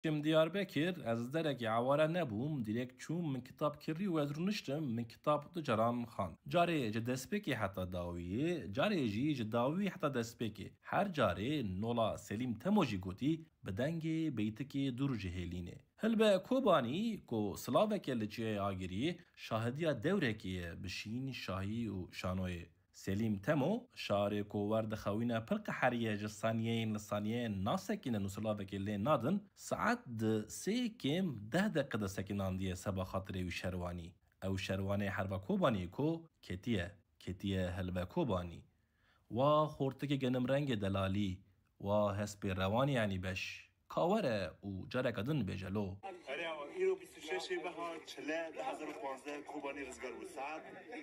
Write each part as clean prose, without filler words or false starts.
شم Diyarbakır ez derek awara nebûm direkt çûm min kitap kirî û ez rûniştim min kitap di caran xan. Carê ji destpêkê heta dawiyê, carê jî ji dawiyê heta destpêkê. Her carê nola Selîm Temo jî gotî bi dengê beytikê dur ji hêlînê. Hilbe Kobanî ku silaveke li çiyê agirî şahidiya dewrekê ye bi şîn, şahî û şanoyê. Selîm Temo, şarê ku werdixewîne pir qeheriye ji saniyeyên li saniyeyên nasekînin û silavekê lê nadin, saet di sê kêm 10 deqe de sekînandiye seba xatirê wî şerwanî. Ew şerwanê Helve Kobanî ku ketiye Helve Kobanî. Wa xortikê genimrengê delalî, wa hespê rewanî yanî beş. Kawere û careka din bêje lo. îro 26 beha çile 2015 Kobanî rizgar bû saet 10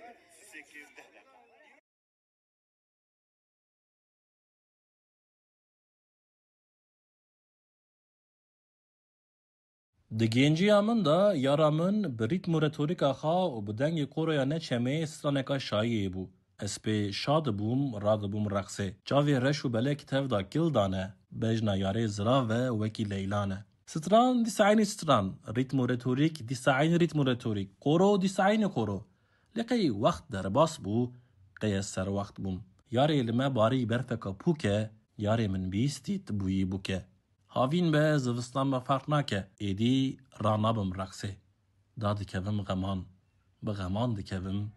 Di genciya min de yara min bi rîtm û retorîka xwe û bi dengê koroya neçemê straneka şayiyê bû. Ez pê şa dibûm, radibûm reqsê. Çavê reş û belek tevda kil dane, bejna yarê zirav ve wekî leylan e. Stran dîsa stran, rîtm û retorîk dîsa rîtm û retorîk, koro dîsa koro. Lê qey wext derbas bû, qey ez serwext bûm. Yarê li me barî berfeka pûk e, yarê min bîstî tibûyî bûk e. Havîn be zivistan me ferq nake, êdî ranabim reqsê. Da dikevim xeman, bi xeman dikevim.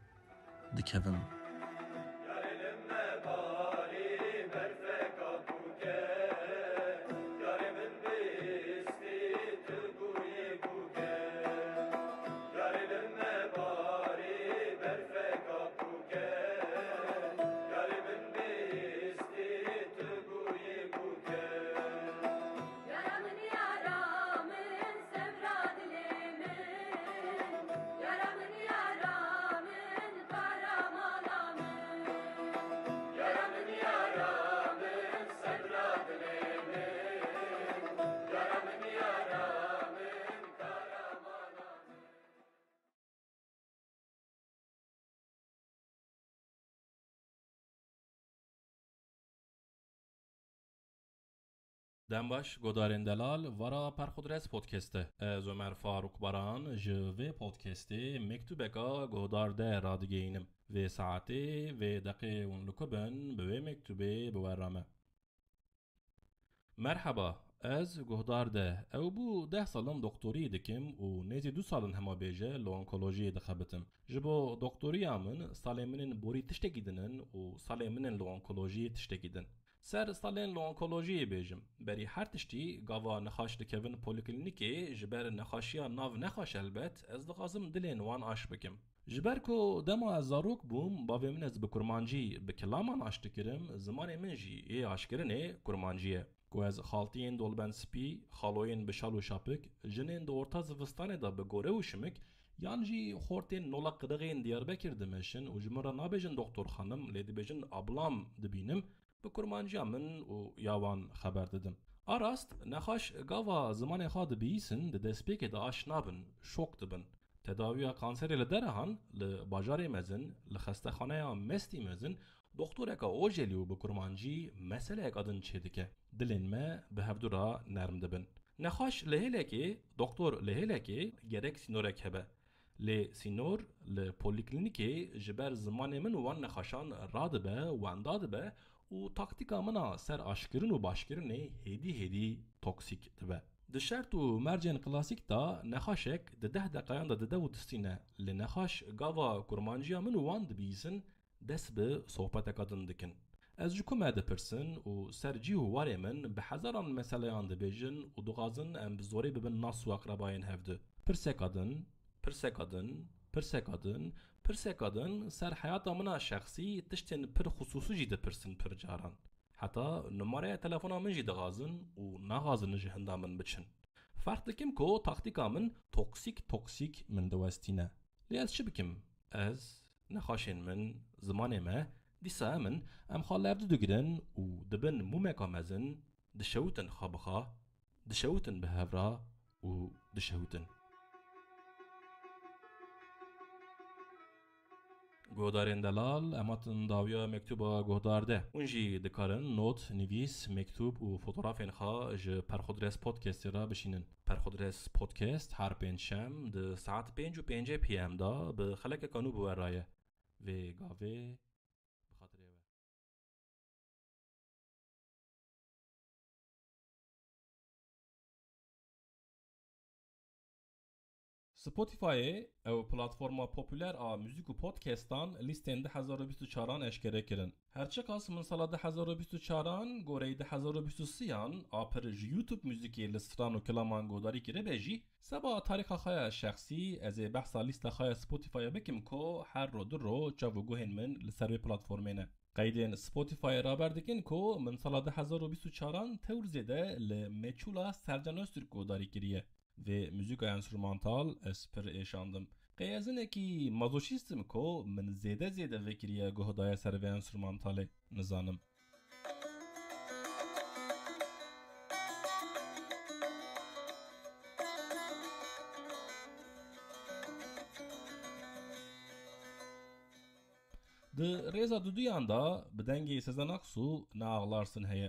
Dembaş Godarên Delal vara Perxudres podcast'e. Ez Ömer Faruk Baran ji vê podcastê mektubeka Godar de radigeyînim. Vê saetê vê deqê hûn li ku bin bi vê mektubê biwerame. Merhaba, ez guhdar de. Ew bû 10 salin doktorî dikim û nêzî 2 salin hemabêje li onkolojiyê dixebitim. Ji bo doktoriya min salê min ên borî tiştekî dinin û salê min ên li onkolojiyê tiştekî din. Ser salên li onkolojiyê bêjim. Berî her tiştî gava nexaş dikevin polîklînîkê ji ber nexaşiya nav nexaş elbet ez dixwazim dilên wan aş bikim. Ji ber ku dema ez zarok bûm, bavê min ez bi kurmancî bi kilaman aş dikirim, zimanê min jî ê aşkirinê kurmancî ye. Ku ez xaltiyên dolben spî, xaloyên bi şal û şapik, jinên di orta zivistanê de bi gore û şimik, yan jî xortên nola qiriğên Diyarbekir dimeşin û ji min re nabêjin doktor xanim, lê dibêjin ablam dibînim, bi kurmanciya min û ya wan xeber didim. Arast, nexaş gava zimanê xwe dibîsin, di destpêkê de aş nabin, şok dibin. Tedaviya kanserê li derehan, li bajarê mezin, li xestexaneya mestî mezin, doktoreka ojelî û bi kurmancî meseleyek adin çê dike. Dilên me bi hevdûra nerm dibin. Nexaş li hêlekê, doktor li hêlekê gerek sînorek hebe. Lê sînor li polîklînîkê ji ber zimanê min û wan nexaşan radibe, wenda dibe û taktîka mina ser aşkirin û başkirinê hêdî toksîk dibe. Di şert û mercên klasîk da nexaşek di 10 deqeyan da dide û tistîne. Lê nexaş gava kurmanciya min û wan dibîsin, dest bi sohbeteka din dikin. Ez ji ku me dipirsin û ser cî û warê min bi hezaran meseleyan dibêjin û dixwazin em bi zorê bibin nas û aqrebayên hevdî. Pirsek adin ser heyata mina şexsî tiştên pir xusûsî jî dipirsin pir caran. Heta numaraya telefona min jî dixwazin û naxwazin ji hinda min biçin. Ferq dikim ku taktîka min toksîk min diwestîne. Lê ez çi bikim? Ez, nexaşên min, zimanê me, dîsa min em xwe levdî digirin û dibin mûmeka mezin, dişewtin xwe bi xwe, dişewtin bi hevra û dişewtin. گودارین دلال اماتن داویا مکتوبا گودار ده اونجی دکارن نوت نویس مکتوب و فوتوغرافین خا ج پرخودرس پودکست را بشینن پرخودرس پودکست هر پنجشنبه ده ساعت 5:05 پی ام دا به خلک کانو بورایه و گاوه بخاطر سپوتیفای او پلتفرما پوپولر آ موزیک و پودکستان لیستن 2024 اشکره کرن. هرچه کاس من سال 2024 گوره 2023 آپر یوتیوب موزیکی لستران و کلامان گوداری کره بیجی سبا تاریخ خای شخصی از بحثا لیست خای سپوتیفای بکم کو هر رو در رو چاو گوهن من لسروی پلتفرمینه. قیدین سپوتیفای را بردکن کو من سال 2024 تور زده لمچولا سرجانوستر گوداری کریه. و موزیک انسترومانتال اسپر ایشاندم قیازنه کی مازوشیستم کو من زیده وکریه گهدای سر و انسترومانتال نزانم د ریزا دودویان دا بدنگی سزن اقسو ناغلاrsın heye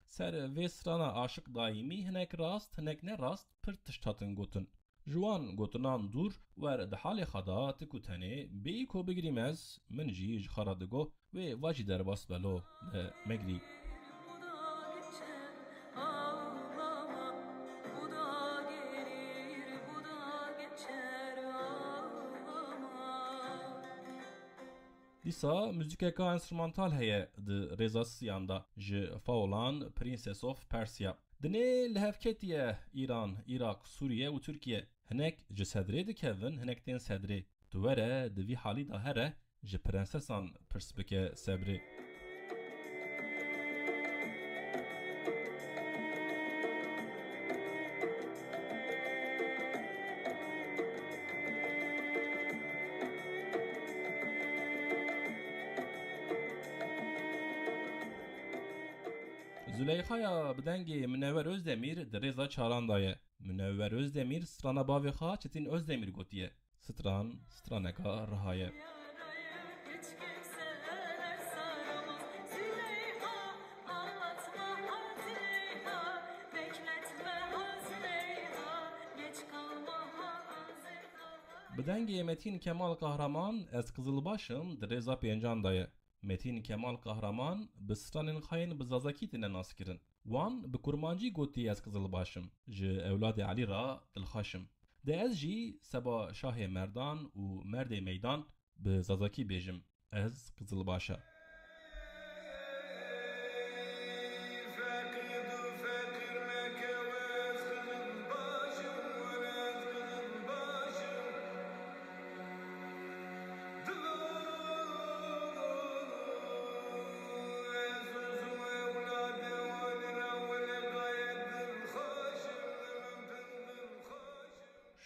سر ویسرانا عاشق دایمی هنک راست هنک نه راست پر تشتاتن گوتن جوان گوتنان دور ور ده حال خدا تکوتنه بی کو بگریمز من جیج خرادگو و واجی در باس بلو مگری دیسا موزیکا انسترومانتال هیه د رزا سیاندا ج فاولان پرنسس اوف پرسیا دنه لهفکتیه ایران عراق سوریه و ترکیه هنک ج صدره دکوین هنک تین صدره دوره دوی حالی دا هره ج پرنسسان پرسبکه صبره Züleyxaya بدنگی منور Özdemir درeza çarandayı. Münevver Özdemir strana bavixa çetin Özdemir gotiye. Straneka rahaye. بدنگی Metin Kemal Kahraman ez Kızılbaşım درeza pencandayı. Metin Kemal Kahraman bi stranên xayên bi zazakîtine nas kirin. Wan bi kurmancî gotiye ez Kızılbaşım, ji ewladê Elî ra dilxweşim. De ez jî seba şahê merdan û merdê meydan bi zazakî bêjim. Ez Kızılbaşa.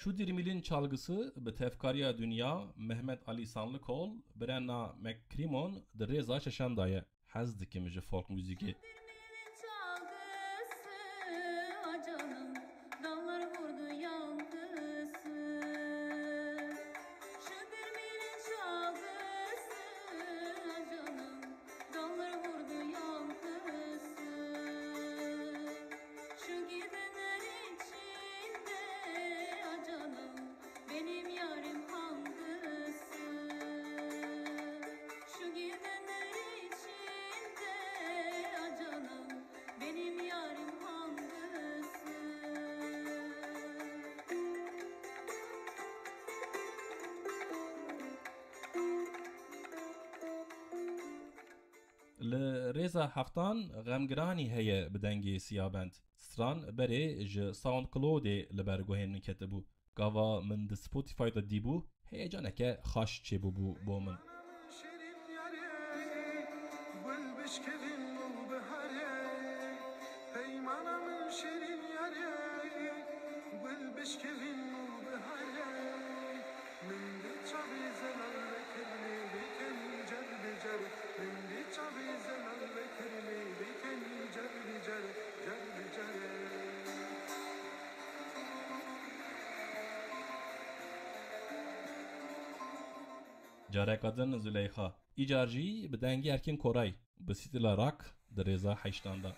Şu dirmilin çalgısı bi tevkariya dünya Mehmet Ali Sanlıkol Brenna McCrimmon de reza çeşendaye hez dikim ji folk müziği. ريزا هفتان غمگرانی هیه بدنگی سیابند ستران بری ج ساوند کلودی لبرگوهن کتبو گاوا من د سپوتیفای دا دیبو هیجانه که خاش چه بو بو من Carekadın Züleyha. İcarji bedengi erkin Koray. Bisitila rak dereza haştanda.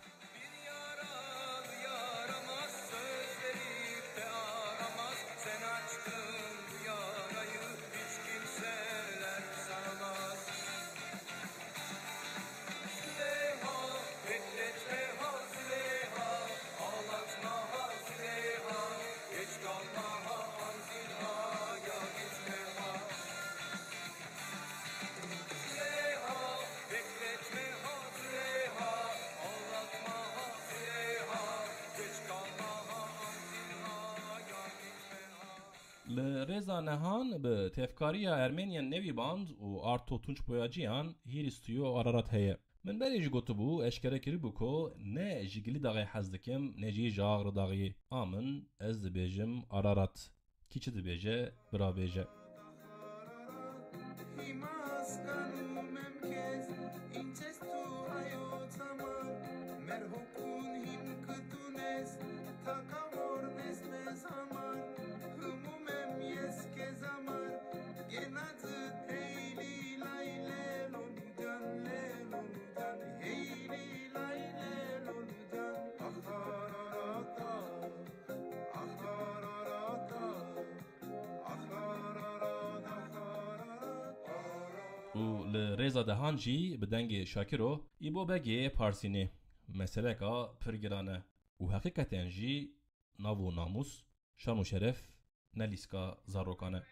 Reza Nehan به تفکاری ارمنیان نوی باند و آرتو تونچ بویاجیان هیرستیو آرارات هیه. من بریج گوتو بو اشکره کری بو کو نه جگلی داغی حزدکم نه جی جاغر داغی آمن از بیجم آرارات کیچ دی بیجه برا بیجه. و لرزا دهان جی بدنگ شاکرو ایبو بگی پارسینی مسئله که پرگرانه و حقیقتاً جی ناو ناموس شان و شرف نلیسکا زاروکانه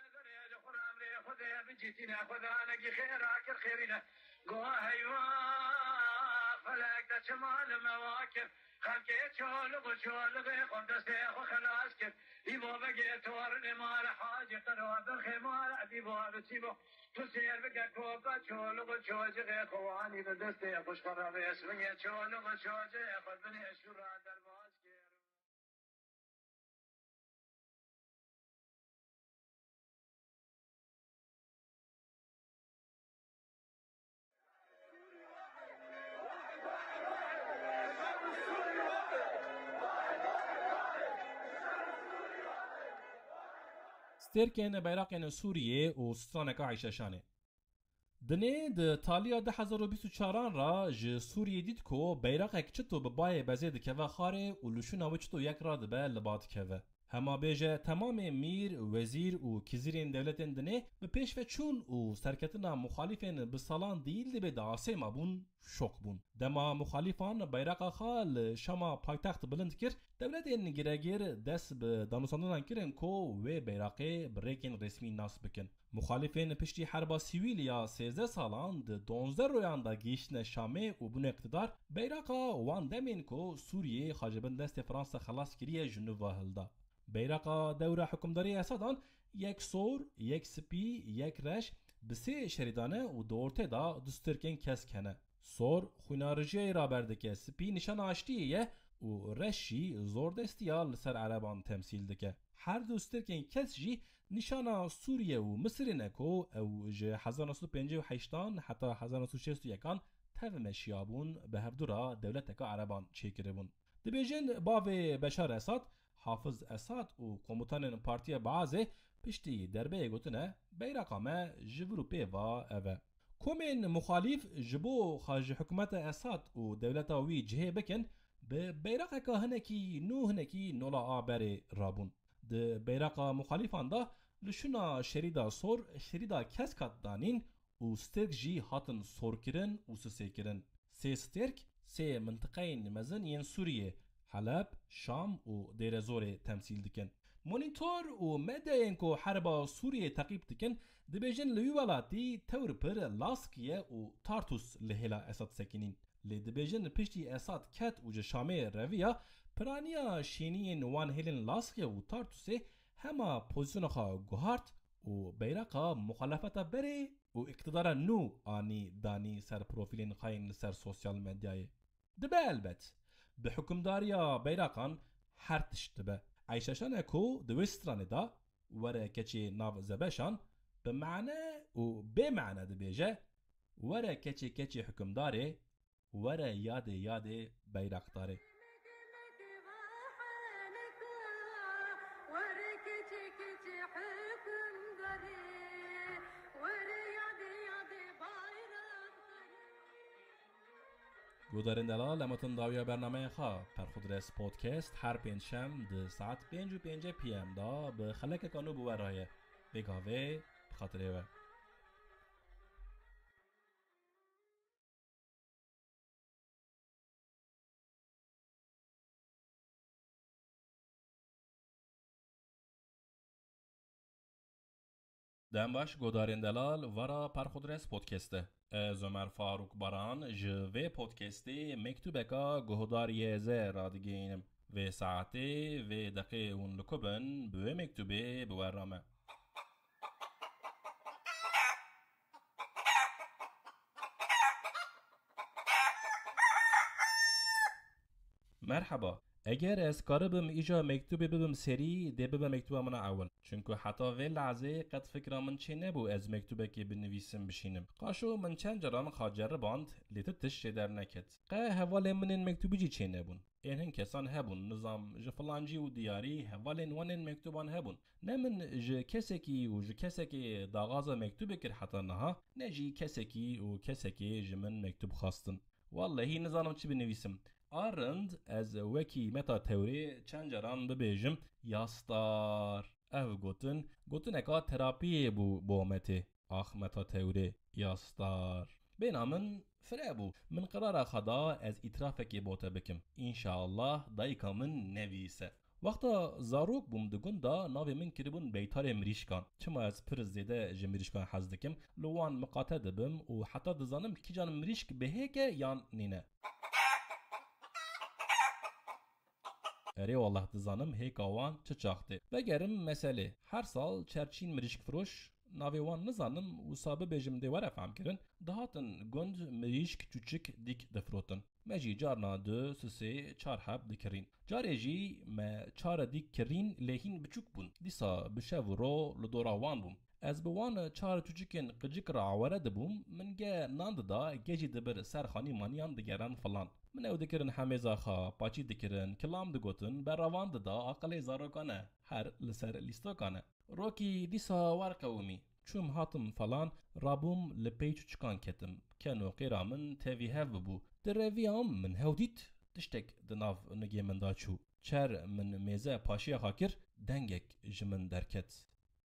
خلقی چالق و چالق قندسته و خلاص کرد ایبو بگی توارن مال حاجی قنوات الخمال عدیبو بسیبو تو سیر بگی کوبا چالق و چوجق خوانی بدسته خوش قرار اسمگی چالق و چوجق خود بنی اشورا در باز کرد. سترکن بیرقین سوریه و سترانکا عیششانه. دنه ده تالیا 2024 را ج سوریه دید که بیرق اکچتو ببای بزید که و خاره و لشونا وچتو یک را دبه لباد که و. هما بیجه تمام میر وزیر و کزیرین دولتین دنه به پیش و چون و سرکتنا مخالفین بسالان دیل دی به داسه ما بون شوک بون. دما مخالفان بیرقا خال شما پایتخت بلند کر دولتین گرگیر دست به دانوساندان کرن که و بیرقه بریکن رسمی ناس بکن. مخالفین پشتی حربا سیویل یا 13 سالان ده 12 رویان دا گیشتن شامه و بون اقتدار بیرقا وان دمین که سوریه خاجبن دست فرانسا خلاص کریه جنوب هلدا. بیرقا دور حکمداری اسادان یک سور، یک سپی، یک رش بسه شریدانه و دورته دا دسترکن کس کنه. سور خوینارجی را بردکه سپی نشان آشتیه و رشی زور دستیا لسر عربان تمثیل دکه. هر دسترکن کس جی نشان سوریه و مصر نکو او جه 1958 حتی 1961 تف مشیابون به هر دورا دولت که عربان چیکره بون. دبیجن باو بشار اساد حافظ اساد و کوموتان پارتیا بعضه پشتی دربه گوتنه بیرقامه جبرو پیوا اوه. کومین مخالف جبو خارج حکومت اساد و دولتا وی جهه بکن به بیرقه که هنکی نو هنکی نولا آبر رابون. ده بیرقه مخالفان دا لشونا شریدا سور شریدا کس کات دانین و سترک جی هاتن سور کرن و سسه کرن. سه سترک سه منطقه مزن ین سوریه حلب، شام و دیر زور تمثیل دکن. مونیتور و مدین که حربا سوریه تقیب دکن دبیجن لوی ولاتی تور پر لاسکیه و تارتوس لحلا اساد سکنین. لی دبیجن پشتی اساد کت و جشامه رویا پرانیا شینین وان هیلن لاسکیه و تارتوسه هما پوزیسون خواه گوهارت و بیرقا مخالفتا بره و اقتدار نو آنی دانی سر پروفیلین خاین سر سوسیال مدیای. دبه البت به حکمداریا بیرقان هر تشتبه عیششان اکو دوستران دا وره کچی ناو زبشان به معنی و به معنی دبیجه وره کچی حکمداره وره یاد بیرقداره. ورا گودارن دلال امتن داویا برنامه خواه پرخودرس پودکست هر پنجشنبه ده ساعت 5:05 پی ام دا به خلک کانو بورایه بگاوه بخاطره و دنباش گودارن دلال ورا پرخودرس پودکسته از عمر فاروق باران جوه پودکستی مکتوبکا گهدار یزه را دگینم و ساعتی و دقیقه اون لکبن به مکتوبه بورامه مرحبا اگر از کار بم ایجا مکتوب ببم سری ده ببم مکتوب من اول چونکه حتی وی لحظه قد فکر من چه نبو از مکتوبه که بنویسم بشینم قاشو من چند جران خاجر باند لیتتش در نکت قه حوال من این مکتوبی جی چه نبون این کسان هبون نظام جفلانجی و دیاری حوالین ونین مکتوبان هبون نه من ج کسکی و ج کسکی داغاز مکتوب کر حتی نها نه جی کسکی و کسکی جمن مکتوب خواستن والله هی نظام چی بنویسم آرند از وکی متا تئوری چند جران ببیجم یاستار او گوتن اکا تراپی بو بومته آخ متا تئوری یاستار بینامن فرابو من قرار خدا از اطرافکی بوته بکم انشاءالله دایکا من نویسه وقتا زاروک بوم دگون دا ناوی من کربون بیتار مریشکان چما از پر زیده جمریشکان حزدکم لوان مقاطع دبم و حتی دزانم کی جان مریشک بهیگه یان نینه اری والله دزانم هیک آوان چه چاخته بگرم مسئله هر سال چرچین مریشک فروش ناوی وان نزانم و سابه بیجم دیوار افهم کرن دهاتن گند مریشک چوچک دیک دفروتن مجی جارنا دو سه چار حب دکرین جاری جی ما چار دیک کرین لهین بچوک بون دیسا بشو رو لدورا وان بوم از بوان چار چوچکن قجک را عواره دبوم من گه ناند دا گجی دبر سرخانی مانیان دگران فلان من او دکرن حمیزا خا پاچی دکرن کلام دگوتن بر روان دا اقل زاروکانه هر لسر لیستوکانه روکی دیسا ورقومی چوم هاتم فلان رابوم لپی چوچکان کتم کنو قیرا من تاوی هف بو در رویام من هودیت تشتک دناف نگی من دا چو چر من میزه پاشی خاکر دنگک جمن درکت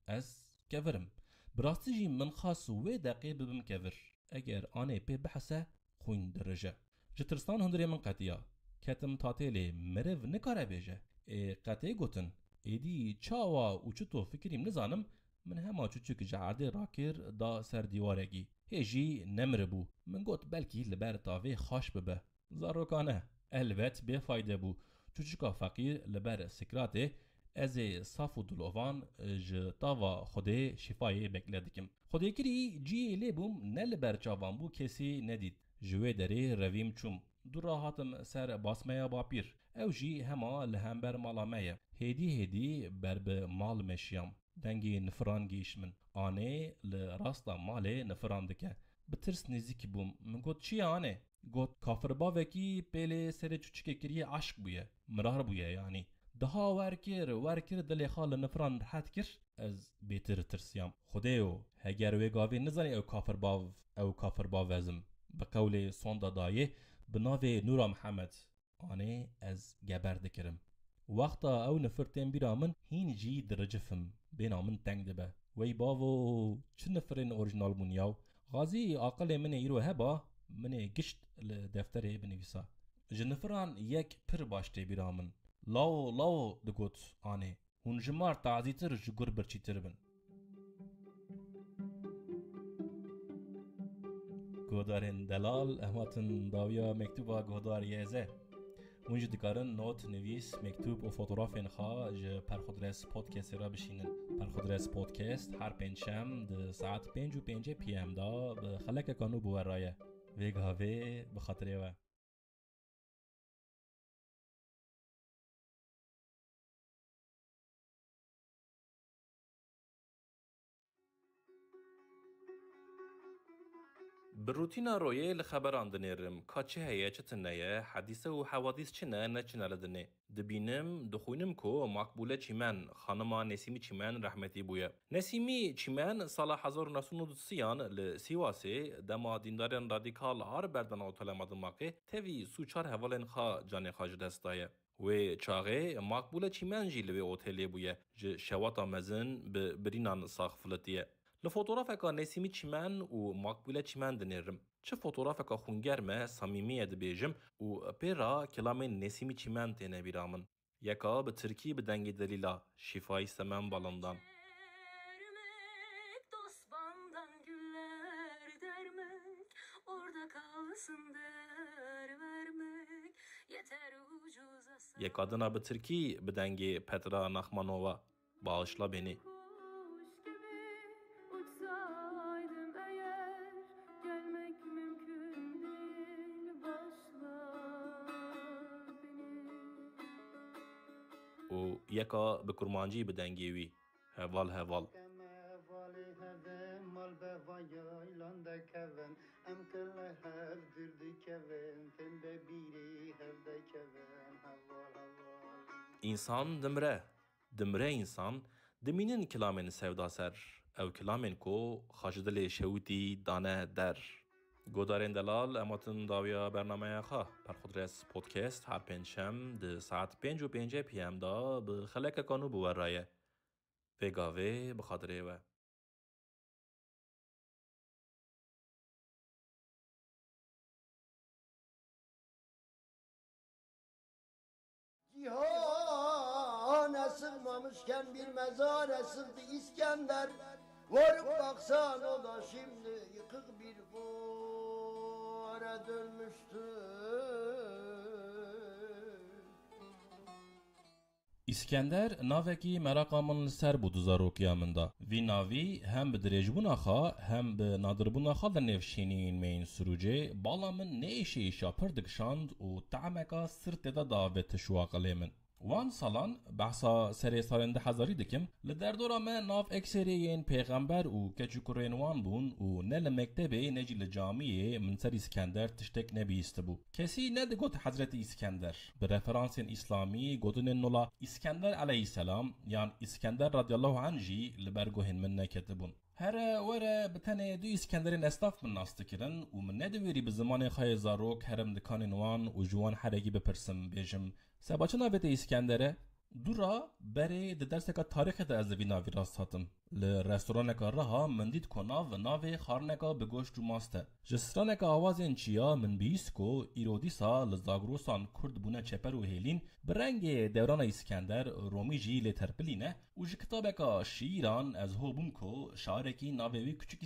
از كفرم براستجي من خاص وي دقي ببم كفر اگر آني بي بحثه خوين درجه جترستان هندري من قطيا كتم تاتيلي مرف نكاره بيجه قطعي گوتن ايدي چاوا و چطو فكريم نزانم من هما چوچك جعرده راكر دا سر ديوارگي هجي نمربو من گوت بلكي لبر تاوي خاش ببه زاروكانه البت بفايده بو چوچكا فقير لبر سكراته از صاف و دلوان ج تاوا خود شفای بکلدکم خودی کری جی لیبوم نل برچاوان بو کسی ندید جوه دری رویم چوم دو راحتم سر باسمه باپیر او جی هما لهمبر مالامه هدی برب مال مشیام دنگی نفران گیش من آنه لراستا مال نفران دکه بترس نزیک بوم من گوت چی آنه گوت کافر باوکی پیل سر چوچکه کری عشق بویه مرار بویه یعنی دها ورکر دلی خال نفران راحت کر از بیتر ترسیام خدایو هگر وی گاوی نزانی او کافر باو ازم بقول سوندا دایه بناوی نورا محمد آنه از گبرد کرم وقتا او نفرتین بیرامن هین جی درجفم بینامن تنگ دبه وی باوو چه نفرین اورجنال بونیاو غازی عقل من ایرو هبا من گشت لدفتره بنویسا جنفران یک پر باشته بیرامن لاو دگوت آنه هون جمار تعزیتر جگر برچیتر بن گودارن دلال احماتن داویا مکتوبا گودار یزه اونج دکارن نوت نویس مکتوب و فوتوغرافین خواه جه پرخودرس پودکست را بشینن پرخودرس پودکست هر پنجشنبه ده ساعت 5:05 پی ام دا به خلک کانو بورایه ویگاوه بخاطره و بروتينا رويه لخبران دنيرم كاتشي هيا چتنية حديثة وحوادث چنا نچنا لدني دبينم دخوينم كو مقبولة چيمان خانما نسيمي چيمان رحمتي بويا نسيمي چيمان سال 1990 لسيواسي دما دیندارن راديكال هار بردن اوتولمادن ماقي تيوي سوچار هوالن خا جاني خاج دستايا و چاغه مقبولة چيمان جي لوي اوتيلي بويا ج شواتا مزن برينان ساخفلتيه لفوتوغرافكا نسيمي چمن و مقبولة چمن دنيرم چه فوتوغرافكا خونگرمه صميمية دبيجم و بيرا كلامين نسيمي چمن تينه بيرامن يكا بتركي بدنگي دليلا شفاي سمن بالندان يكادنا بتركي بدنگي پترا نخمانووا bağışla beni. و یکا به کرمانجی بدنگیوی هوال هوال İnsan دمره insan دمینن کلامن سودا سر او کلامن کو خاجدل شوتی دانه در گودارن دلال اماتن داویا برنامه خواه پرخودرس پودکست هر پنجشم ده ساعت 5:05 PM دا به خلک کانو بورایه وگاوه بخاطره و Cihana sığmamışken bir mezara sığdı İskender. Varıp baksan o da şimdi yıkık bir gora dönmüştü. İskender naveki merakamın ser bu zarokiyamında. Vi navi hem bi direjbuna xa hem bi nadirbuna xa da nevşinin meyin suruce balamın ne işe işa pırdikşand u ta'meka sırteda davet şuaqalemin. وان سالان بحثا سری سالنده هزاری دکم لدردورا من ناف اکسریین پیغمبر و کچوکرین وان بون و نل مکتبه نجی لجامیه من سر اسکندر تشتک نبیست بو کسی ند گوت حضرت اسکندر به رفرانسین اسلامی گوتن نولا اسکندر علیه السلام یان اسکندر رضی الله عنه جی لبرگوهن من نکتبون هر وره بتنه دو اسکندرین استاف من ناستکرن و من ندویری به زمان خای زاروک هرم دکانین وان و جوان حرگی بپرسم بیجم سباچه ناوید اسکندره دورا بره ده درسکا تاریخ ده از وی راست هاتم لرستورانکا رها من دید که ناو خارنکا به گوشت جو ماسته جسرانکا آوازین چیا من بیسکو ایرودیسا لزاگروسان کرد بونه چپر و هیلین برنگ دوران اسکندر رومی جی لترپلینه و جی کتابکا شیران از هو بوم که شعرکی ناوی کچک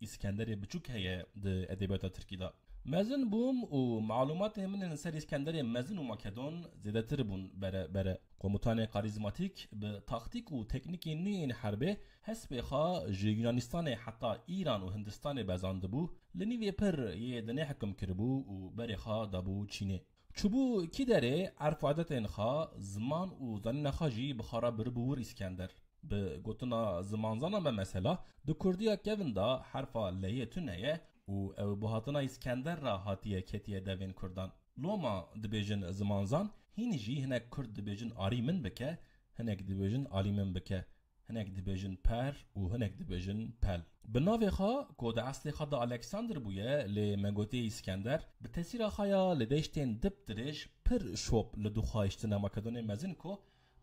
اسکندر بچوک هیه ده ادبیات ترکی دا مزن بوم و معلومات من سر اسکندر مزن و مکدون زیادتر بون بره کوموتان کاریزماتیک به تاکتیک و تکنیک نوین حربه حسب خا یونانستان حتی ایران و هندستان بزانده بو لنیوی پر یه دنه حکم کربو و بری خا دابو چینه چوبو کی داره عرف عادت انخا زمان و زنین خاجی بخارا بربور اسکندر به گوتنا زمانزانا به مثلا دو کردیا کوندا حرفا لیه تونهیه و او بهاتنا اسکندر را هاتیه کتیه دوین کردان لوما دبیجن زمانزان هینی جی هنک کرد دبیجن آریمن بکه هنک دبیجن آلیمن بکه هنک دبیجن پر و هنک دبیجن پل بناوی خواه گود اصلی خواه دا الکساندر بویه لی مگوتی اسکندر به تسیر خوایا لدیشتین دب درش پر شوب لدو خواهشتن مکدون مزن کو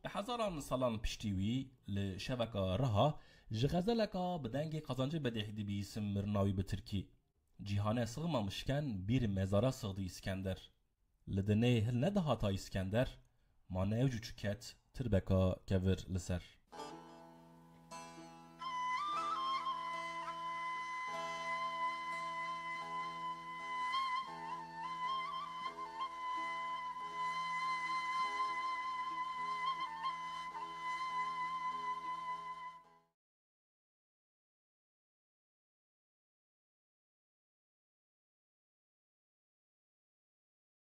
به هزاران سالان پشتیوی لشبکا رها جغزلکا بدنگ قزانجه بدهدی بی اسم مرناوی به ترکی cihane sığmamışken bir mezara sığdı İskender. Lidene hil ne dahata İskender, ma nevcu çüket, tirbeka kevir liser.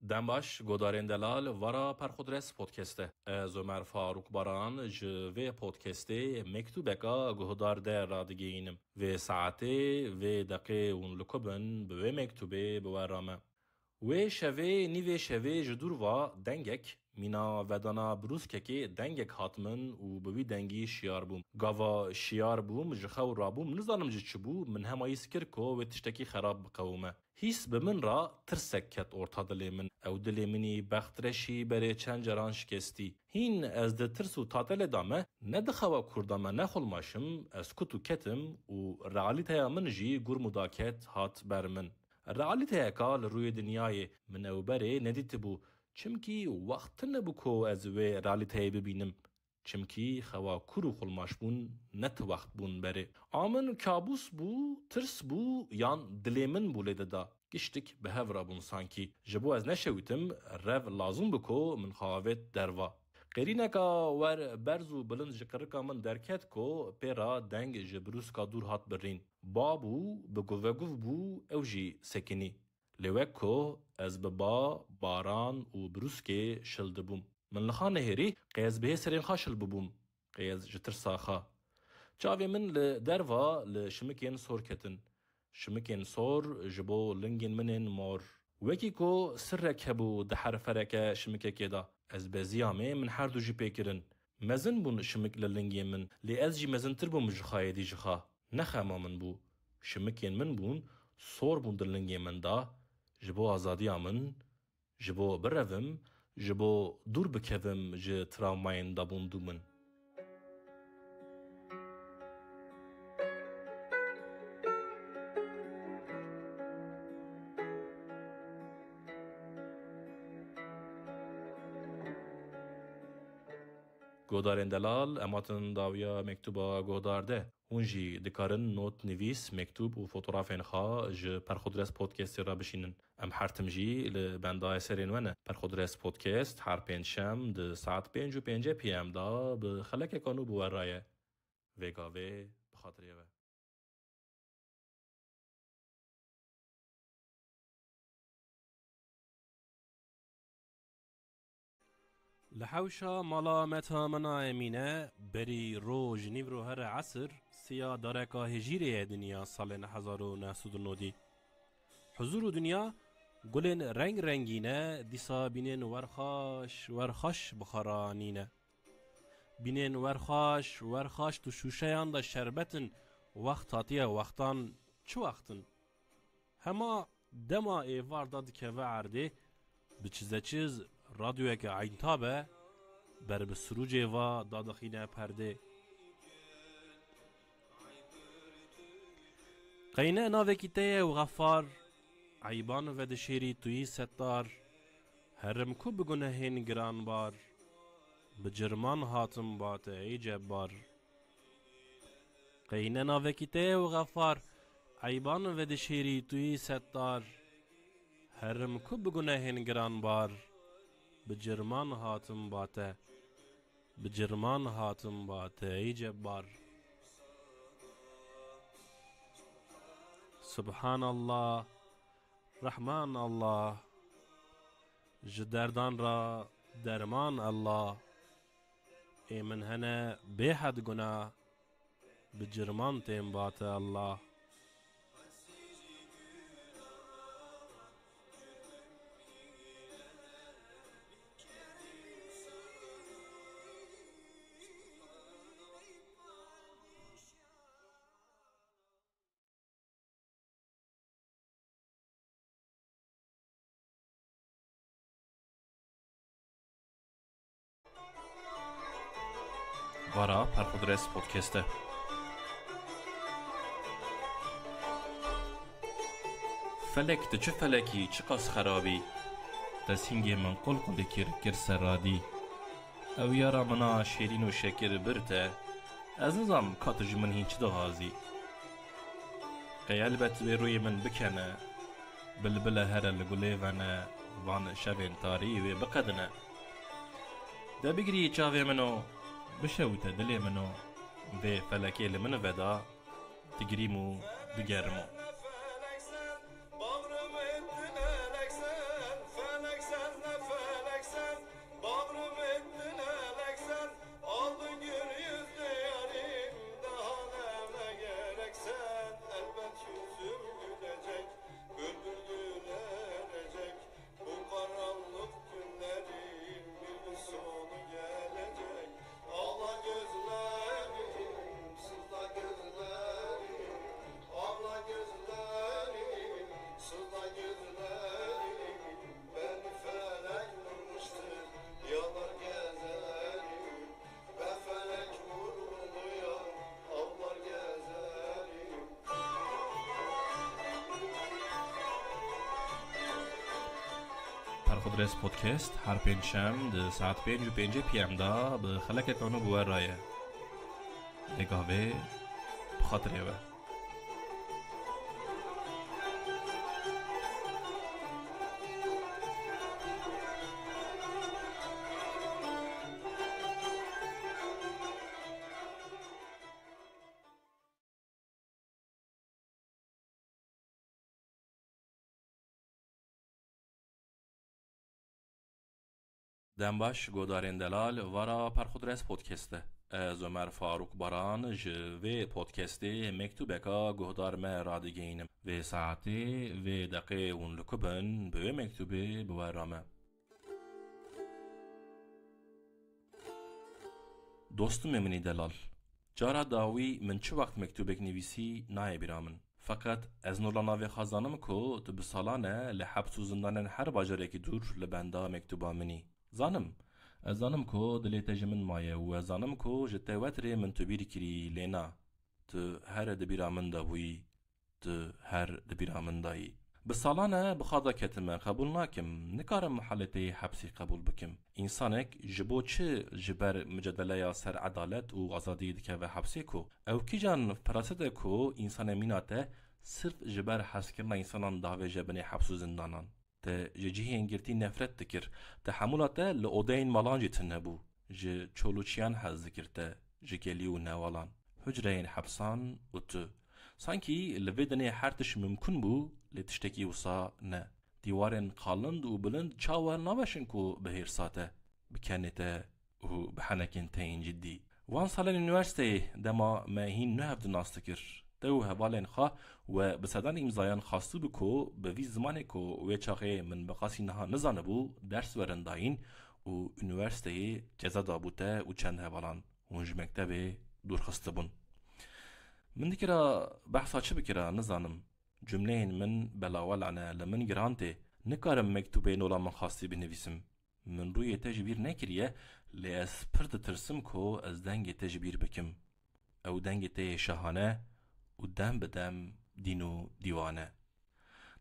دم باش گودارین دلال ورا پرخودرس پودکسته از عمر فاروق باران جوی پودکسته مکتوبکا گودار ده رادگینم و ساعته و دقیقه اون لکبن به مکتوبه بورامه و شوی نیوی شوی جدور و دنگک مینا ودانا بروسکه که دنگک هاتمن و بوی دنگی شیار بوم گاوا شیار بوم جخو رابوم نزانم جه چبو من همایی سکر کو و تشتکی خراب بقومه هیس به من را ترسک کت ارتا دلی من او دلی منی بخترشی بره چند جران شکستی هین از ده ترس و تاتل دامه ندخوا کردامه نخل ماشم از کتو کتم و رعالیتیا من جی گر مداکت هات بر من رعالیتیا کال روی دنیای من او بره ندیت بو چمکی وقت نبو کو از وی رعالیتیا ببینم چمکی خوا کرو خلماش بون نت وقت بون بره آمن کابوس بو ترس بو یان دلیمن بو لیده دا گشتک به هفرا بون سانکی جبو از نشویتم رو لازم بکو من خواهوت دروا قرینکا ور برزو بلند جکرکا من درکت کو پیرا دنگ جبروس کا دور هات برین بابو بگوه بو او جی سکنی لیوکو از ببا باران و بروسکه شلده بوم من لخانه هری قیز به سرین خاشل ببوم قیز جتر ساخا چاوی من لدروا لشمکین سور کتن شمکین سور جبو لنگین منین مور وکی کو سرک هبو دحر فرک شمکه کدا از بزیامه من هر دو جی پیکرن مزن بون شمک للنگین من لی از جی مزن تر بوم جخای دی جخا نخما من بو شمکین من بون سور بون دلنگین من دا جبو آزادی من جبو بروم جبو دور بکوم ج تراوماین دابون دومن گودارین دلال اماتن داویا مکتوبا گودارده اونجی دکارن نوت نویس مکتوب و فوتوغرافین خوا ج پرخودرس پودکست را بشینن ام حرتم جی لبندای سرین ونه پرخودرس پودکست هر پنج شم ده ساعت 5:05 پی ام دا به خلک کانو بوار رایه وگاوه بخاطریه و لحوشا مالا متا منا امینه بری روج نیورو هر عصر سیا دارکا هجیره دنیا سال 1990 حضور دنیا گلن رنگ رنگینه دیسا بینن ورخاش بخارانینه بینن ورخاش تو شوشهان دا شربتن وقت هاتیه وقتان چو وقتن هما دما ایوار داد که و عرده بچیزه چیز رادیوی که عین تابه بر به سروج و دادخینه پرده قینه ناوکیته و غفار عیبان و دشیری توی ستار هرم کو بگونه هین گران بار به جرمان هاتم باته ای جبار قینه ناوکیته و غفار عیبان و دشیری توی ستار هرم کو بگونه هین گران بار بجرمان هاتم باته ای جبار سبحان الله رحمان الله جدردان را درمان الله ای من هنه به حد گناه بجرمان تیم باته الله Vara Perkudres Podcast'te. Felek de çi felekî çi qas xerabî Desîngê min qulqulê kir serradî Ew yara mina şêrîn û şekir bir te Ez nizam ka tu ji min hîn çi dixwazî Qey elbet wê rûyê min bikene Bilbile here li gulê vene Van şevên tarî wê biqedine De bigirî çavê min o بشوته دلی منو به فلکی لمن ودا تگریمو بگرمو پرخودرس پودکست هر پنجشنبه ده ساعت 5 پی ام دا به خلک کانو بوار رایه نگاهه بخاطره و دنباش گودارین دلال ورا پرخودرس پودکسته از عمر فاروق باران جوی پودکستی مکتوبه که گودار ما رادگینم و ساعتی و دقیقه اون لکبن به مکتوبه بورامه دوستم منی دلال جارا داوی من چه وقت مکتوبک نویسی نای برامن فقط از نورلانا خازانم که تو بسالانه لحبس و زندانن هر باجره که دور لبنده مکتوبا منی زانم کو دلیت جمن مایه و زانم کو جته وتری من تبیر کری لینا تو هر دبیر من داوی تو هر دبیر من دایی بسالانه بخاطر کتمه قبول ناکم نکارم محلتی حبسی قبول بکم انسانک جبو چه جبر مجادله یا سر عدالت و آزادی دکه و حبسی کو او کی جان فراسته کو انسان میناته صرف جبر حس کرنا انسانان داوی جبنی حبس و زندانان ته جهی انگرتی نفرت دکر تحملاته لعودین مالانجی تنبو جه چولوچیان حز دکرته جه گلیو نوالان حجرین حبسان و تو سانکی لویدنی حرتش ممکن بو لتشتکی وصا نه دیوارن قالند و بلند چاور نباشن کو بهیر ساته بکنته و بحنکن تین جدی وان سال الانیورسیتی دما ماهین نهفد ناستکر دو هوالین خواه و بسدان امضایان خواستو بکو به وی زمانه کو و چاقه من بقاسی نها نزانه بو درس ورنداین و انیورسیتی جزا دابوته و چند هوالان ونج مکتبه دورخسته بون من دیکرا بحثا چه بکرا نزانم جملهین من بلاول عنه لمن گرانته نکارم مکتوبه نولا من خواستی بنویسم من روی تجبیر نکریه لی از پرد ترسم کو از دنگ تجبیر بکم او دنگ ته شهانه و دم بدم دینو دیوانه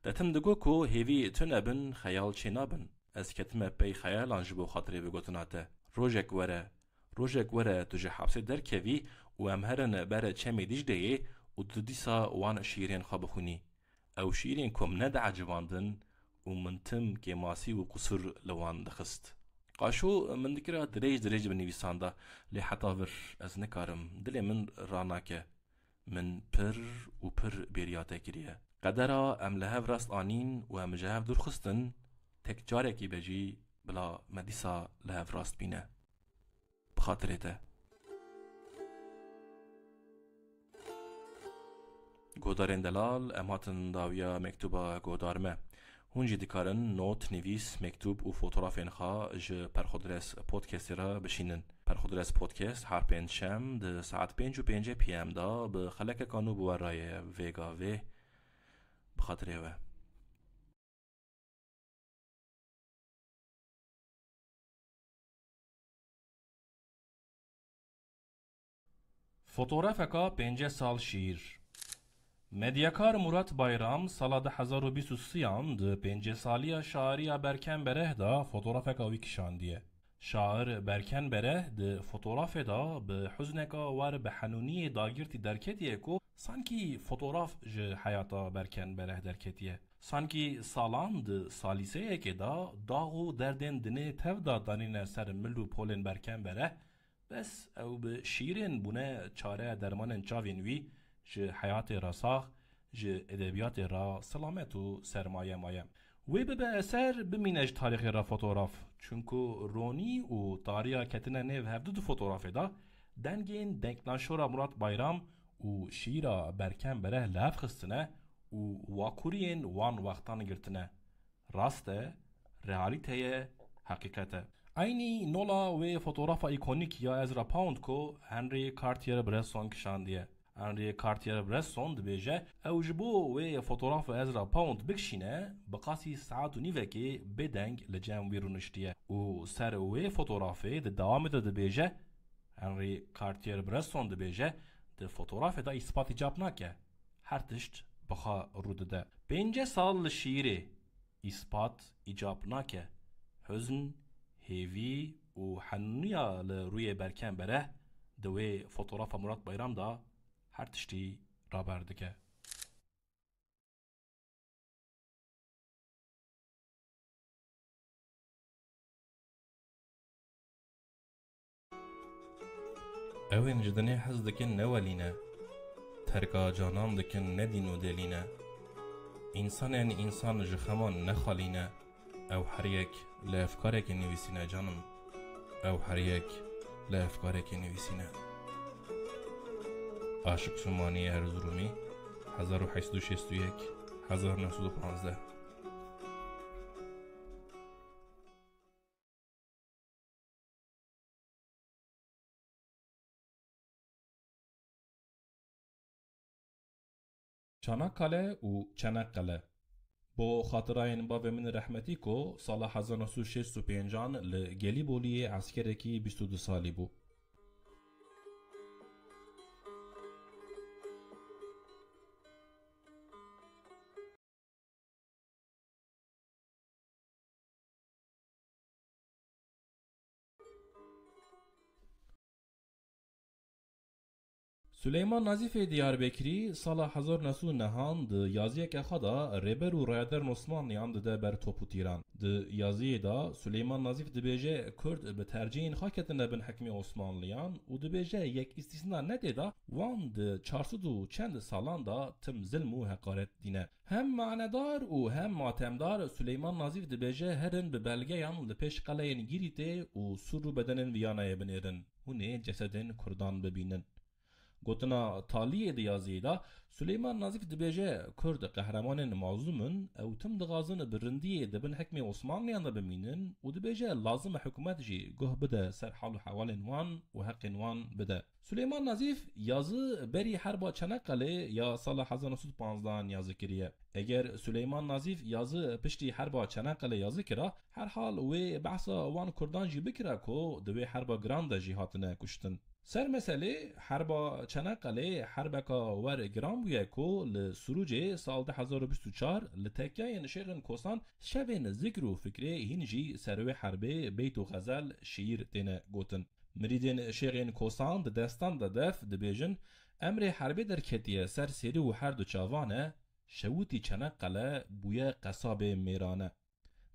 دتم دگو کو هیوی تنبن خیال چه نابن از کتمه پی خیال انجبو خاطره بگوتناته روژک وره تجه حبس در کوی و امهرن بره چمی دیج دیه و دودیسا وان شیرین خواب خونی او شیرین کم ند عجواندن و منتم که ماسی و قصر لوان دخست قاشو من دکرا دریج بنویسانده لی حتاور از نکارم دلی من راناکه من پر بیریاته کریه قدرا ام لهف راست آنین و ام جهف دور خستن تک جاره کی بجی بلا مدیسا لهف راست بینه بخاطرته گودارین دلال اماتن داویا مکتوبا گودارمه هونجی دکارن نوت نویس مکتوب و فوتوغرافین خواه جه پرخودرس پودکستی را بشینن پرخودرس پودکست هر پنجشنبه ده ساعت 5 پی ام دا به خلک کانو بوار رایه ویگاوه بخاطره و فوتوغرافکا 5 سال شیر مدیاکار مرات بایرام سال 2023 ده 5 سالی شاعری برکن بره دا فوتوغرافکا وی کشاندیه شاعر برکن بره ده فوتوغراف دا به حزنکا وار به حنونی داگیرتی درکتیه کو سانکی فوتوغراف جه حیاتا برکن بره درکتیه سانکی سالان ده سالیسه که دا داغو دردن دنه تف دا دانین سر ملو پولن برکن بره بس او به شیرین بونه چاره درمان چاوین وی جه حیات را ساخ جه ادبیات را سلامت و سرمایه مایه وی به اثر بمینج تاریخ را فوتوغراف چونکو رونی و تاریخ کتنه نیو هفته دو فوتوغرافی دا دنگین دنکناشورا مرات بایرام و شیرا برکن بره لف خستنه و واکورین وان وقتان گرتنه راسته رئالیته حقیقته اینی نولا و فوتوغراف ایکونیک یا ازرا پاوند کو هنری کارتیر برسون کشاندیه هنری کارتیر برسون دبیجه او جبو و فوتوغراف ازرا پاوند بکشینه بقاسی ساعت و نیوکی بدنگ لجام ویرونشتیه و سر و فوتوغرافی ده دوام ده دبیجه هنری کارتیر برسون دبیجه ده فوتوغراف دا اثبات جاب ناکه هر تشت بخا رود ده 5 سال شیره اثبات ایجاب ناکه حزن هیوی و حنونیا لروی برکن بره دوی فوتوغراف مراد بایرام دا هر تشتی رابردکه. اوین جدنه حز دکن نوالینه ترکا جانان دکن ندین و دلینه انسان انسان جخمان نخالینه او هر یک لافکارک نویسینه جانم او هر یک لافکارک نویسینه. عاشق سومانی ارزرومی 1861 1915. چاناکاله و چنقله با خاطراین با من رحمتی کو سال 1965 لگلی بولی عسکرکی 22 سالی بو. سلیمان نظیف دیاربکری سال 1909 د یازیه که خدا ریبر و رایدر عثمانیان ده بر توپو تیران. د یازیه دا سلیمان نظیف دبیجه کرد به ترجیح خاکتنه بن حکمی عثمانلیان و دبیجه یک استثناء نده دا وان د 400 چند سالان دا تم ظلم و حقارت دینه. هم معنادار و هم ماتمدار سلیمان نظیف دبیجه هرن به بلگه یان لپش قلعه گیریته و سر بدنن ویانه بنیرن. هونه جسدن کردان ببینن. گوتنا تالیه دیازیه دا سلیمان نظیف دبیجه کرد قهرمان مظلومن او تم دغازن برندیه دبن حکم عثمانیان دا بمینن و دبیجه لازم حکومت جی گوه بده سر حال و حوال وان و حق وان بده. سلیمان نظیف یازı بری حربا چنقله یا سال 1915 yazı kiriye. اگر سلیمان نظیف yazı پشتی حربا چنقله yazı kira her hal و بحثا وان کردان جی بکره کو دوی حربا گرانده جی هاتنه کشتن. سر مسئله حربا چنقله حربکا ور گرام بویه کو لسروج سال 2024 لتکیه نشیغن کوسان شبین ذکر و فکره هنجی سروی حربه بیت و غزل شیر تینه گوتن. مریدین شیغین کوسان ده دستان ده دف ده بیجن امر حربه در کتیه سر سری و هر دو چاوانه شووتی چنقله بویه قصاب میرانه.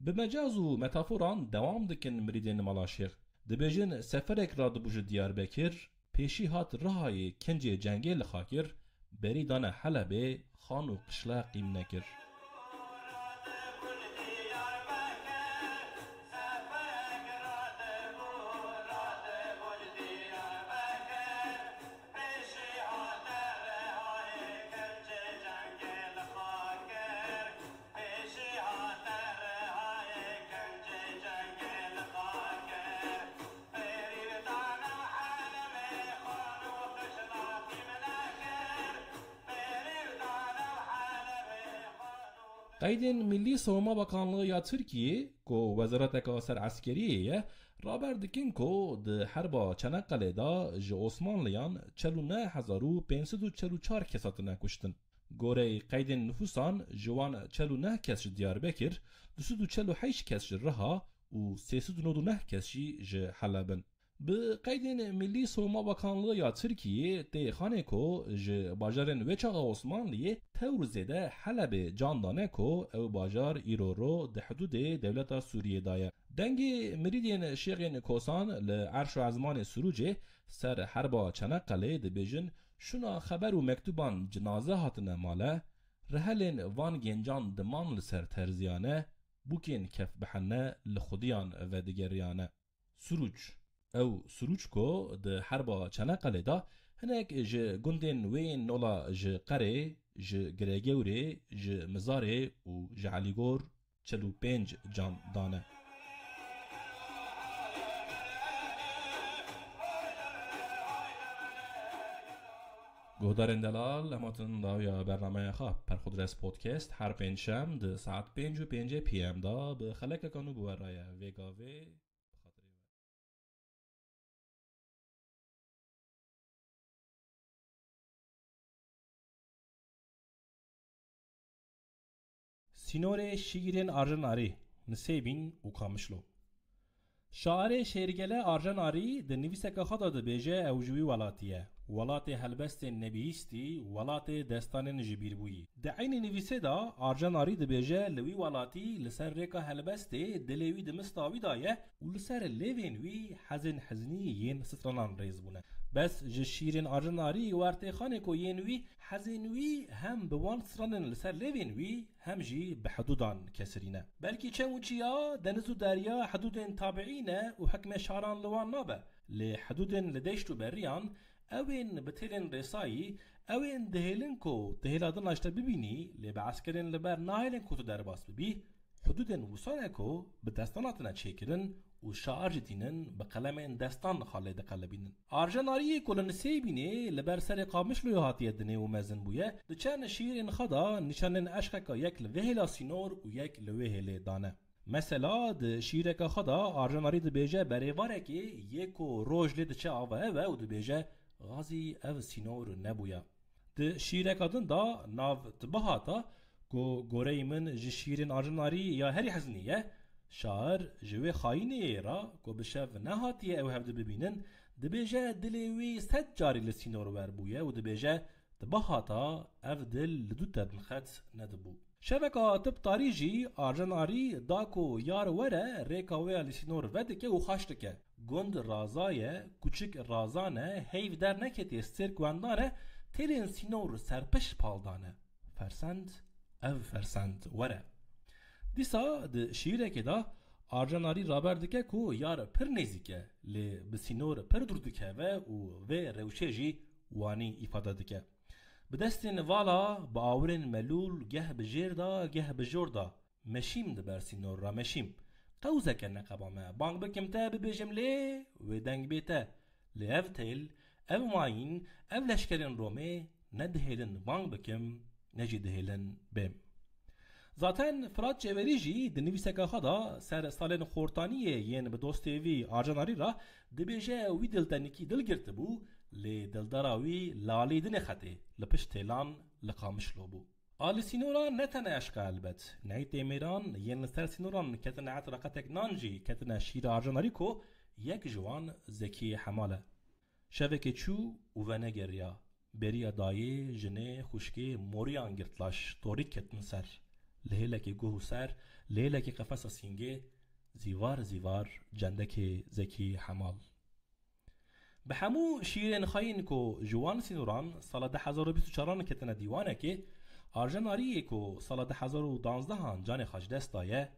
به مجاز و متافوران دوام دکن مریدین مالاشیغ. دبیجن سفرک را دبوج دیاربکر پیشی هات رهای کنج جنگی لخاکر بری دانه حلبه خان و قشلا قیم نکر. قیدین ملی savunma bakanlığı ya Türkiye ko وزارت کاسر عسکریه رابر دکن کو ده حربا چنقله دا ج عثمانلیان 49544 کساتنه کشتن. گوره قیدین نفوسان جوان 49 کس دیاربکر 248 کس رها و 399 کس ج حلبن. به قیدین ملی savunma bakanlığı ya Türkiye te خانه کو ج باجارن وچاغ عثمانلیه تور زده حلب جاندانه کو او باجار ایرورو ده حدود دولت سوریه دایه. دنگ مریدین شیغین کوسان لعرش و عزمان سروجه سر حربا چنقله ده بیجن شنا خبر و مکتوبان جنازه هاتنه ماله رهلین وان گنجان دمان لسر ترزیانه بوکین کف بحنه لخودیان و دگریانه. سروج او سروج کو ده حربا چنقله دا هناك ج گندن وين نولا ج قره ج گرگوری ج مزاره و ج علیگور 45 جان دانه. گودارن دلال هماتون داویا برنامه خواب پر خود رس پودکست هر پنجشنبه ده ساعت 5:05 پی ام دا به خلک کانو بورای وگاوی سینور شیرین آرژن آری نسیبین و کامشلو شاعر شیرگله آرژاناری د نویسک خدا د بیجه او جوی ولاتیه ولات هلبست نبیستی ولات دستان جبیر بویی د عین نویسه دا آرژاناری د بیجه لوی ولاتی لسر ریکا هلبست دلوی د مستاوی دایه و لسر لیوین وی حزن حزنی ین سترانان ریز بونه بس جشیرین آرژاناری وارتی خانه کو ین وی حزن وی هم بوان سترانن لسر لیوین وی هم جی بحدودان کسرینه بلکی چموچیا دنزو دریا حدود تابعینه و حکم شاران لوان نابه لحدود لدیشتو بریان اوین بتلن رسایی اوین دهیلن کو دهیلادن اشتا ببینی لی بعسکرین لبر نایلن کو تو در باس ببی حدودن وصانه کو به دستاناتنا چیکرن و شعر جدینن به قلمین دستان خاله دقلبینن آرژاناری کلن سیبینه لبر سر قامش لوی هاتیه دنه و مزن بویه ده چند شیرین خدا نشانن اشکا یک لوهلا سینور و یک لوهل دانه مثلا د شیرک خدا آرژاناری ده بیجه بریواره که یکو روش لید چه آوه و ده بیجه غازی او سینور نبویا ده شیرکادن دا ناو تبهاتا گو گوره من جشیرین آرژاناری یا هری حزنیه شاعر جوی خاینه را گو بشف نهاتیه او هفته ببینن ده بیجه دلوی ست جاری لسینور ور بویه و ده بیجه تبهاتا او دل لدو تبنخت ندبو شبکه تب تاریجی آرژاناری داکو یار وره ریکاوی لسینور ودکه و خاشتکه گند رازایه کوچک رازانه هیو در نکتی سرکواندانه ترین سینور سرپش پالدانه فرسند او فرسند وره دیسا ده شیره که دا آرژاناری رابردکه کو یار پر نزیکه لی بسینور پر دردکه و روشه جی وانی ifade dike به دستین والا با آورین ملول گه بجیر دا گه بجور دا مشیم ده برسینور را مشیم قوزه که نقبامه بانگ بکم تا ببیجم لی و دنگ بیته لی او تیل او ماین او لشکرین رومه ندهیلن بانگ بکم نجی دهیلن بیم zaten Fırat Ceverici de nivîseka xada ser salên xortaniyê yên bi dostêvî arjanarî ra dibêje wî diltenîkî dilgirtibû lê dildara wî lalê dinê xetê li pişt têlan li Qamişlo bû. Ali sînoran ne tene eşqa elbet. Neyê têmêran yên li ser sînoran ketine et raqetek nan jî ketine şîra arjanarî ku yek ji wan Zekî Hemal e. Şevekê çû û venegeriya. Beriya dayê, jinê, xuşkê, moriyan girtlaş, torîk ketin ser. لهلکی گوه سر لهلکی قفس سینگه زیوار زیوار جندکی زکی حمال به همو شیرین خاین کو جوان سینوران سال 2024 کتنه دیوانه که آرژاناری کو سال 2012 جان خاج دستایه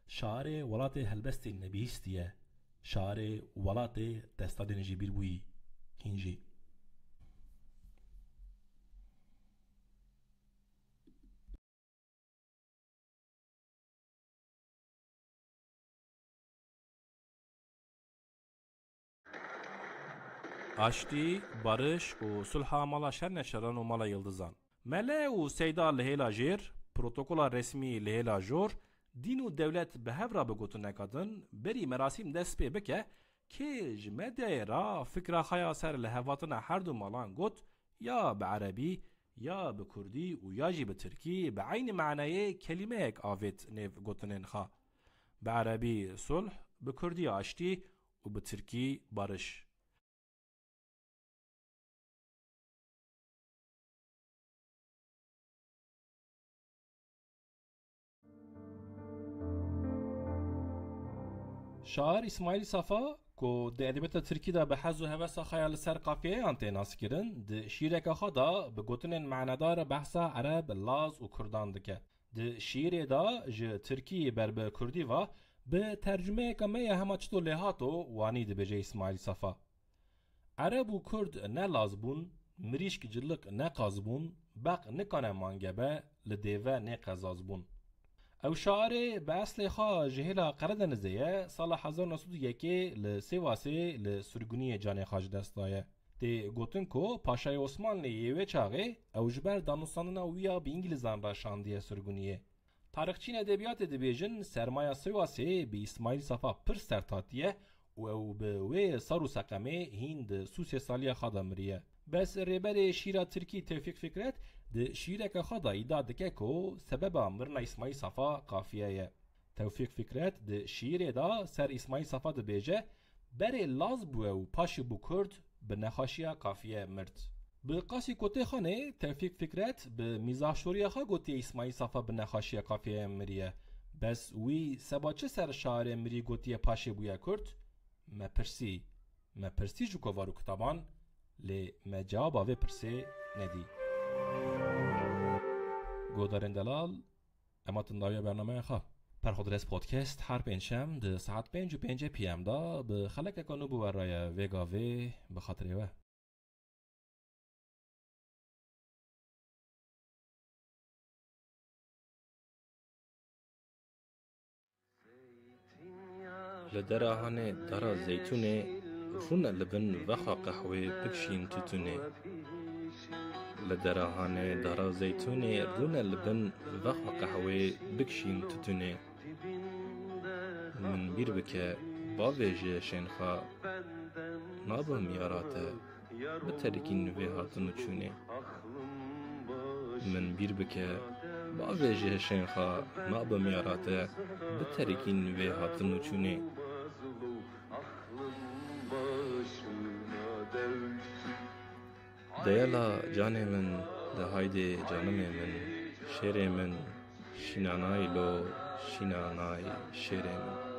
شعر ولات هلبست نبیستیه شعر ولات دستادن جبیر بوی هینجی Aşti, barış و صلح مالا شرنشران و مالا یلدزان مله و سیدا لهیلا جیر پروتوکولا رسمی لهیلا جور دین و دولت به هفرا بگوتو نکادن بری مراسم دست پی بکه که جمده را فکر خیا سر لحواتنا هر دو مالان گوت یا به عربی یا به کردی و یا جی به ترکی به عین معنی کلمه اک آویت نیو گوتنین خوا به عربی صلح به کردی آشتی و به ترکی barış شاعر اسماعیل صفا کو د ادبیات ترکی دا به حظ و هوس خیال سر قافیه انته ناس کردن د شیرک خدا به گوتنن معنادار بحثا عرب لاز و کردان دکه د شیر دا ج ترکی بر به کردی و به ترجمه کمه همه چطور لحاتو وانی د بجه اسماعیل صفا عرب و کرد نه لازبون مریشک جلق نه قازبون بق نکنه مانگبه لدیوه نه قزازبون او شاعر به اصل خواه جهیلا قردنزیه سال 1901 لسیواسه لسرگونی جان خاج دستایه دی گوتن کو پاشای عثمان لیوه چاقه او جبر دانوستاننا ویا به انگلیزان را شاندیه سرگونیه تاریخچین ادبیات دبیجن سرمایه سیواسه به اسماعیل صفا پر سرتاتیه و او به وی سارو سقمه هند سوسی سالی خادمریه بس ریبر شیرا ترکی توفیق فکرت د شیرک خدا ایداد که کو سبب مرنا اسماعیل صفا قافیه توفیق فکرت ده شیره دا سر اسماعیل صفا ده بیجه بره لاز بوه و پاشی بو کرد به نخاشیا کافیه مرد. به قاسی کوته خانه توفیق فکرت به میزاح شوریا خا گوتی اسماعیل صفا به نخاشیا کافیه مریه بس وی سبا چه سر شعر مری گوتی پاشی بویا کرد مپرسی جو کوارو کتابان لی مجابا و پرسی ندی. گودارن دلال اما تنداوی برنامه خواه پرخودرس پودکست هر پنجشنبه ده ساعت 5:05 پی ام دا به خلق کانو بو برای وگاوی به خاطر و لدراهانه درا زيتونه رون لبن وخا قهوه بكشين توتونه لدراهانه درا زيتونه رون لبن وخا قهوه بكشين توتونه من بیر بکه باویجه شنخا نابم یاراته بترکین نوی هاتنو چونه من بیر بکه باویجه شنخا نابم یاراته بترکین نوی هاتنو چونه دیالا جانه من دهایده جانم من شیر من شینانای لو شینانای شیر من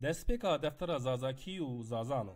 دسپیکا دفتر زازاکی و زازانو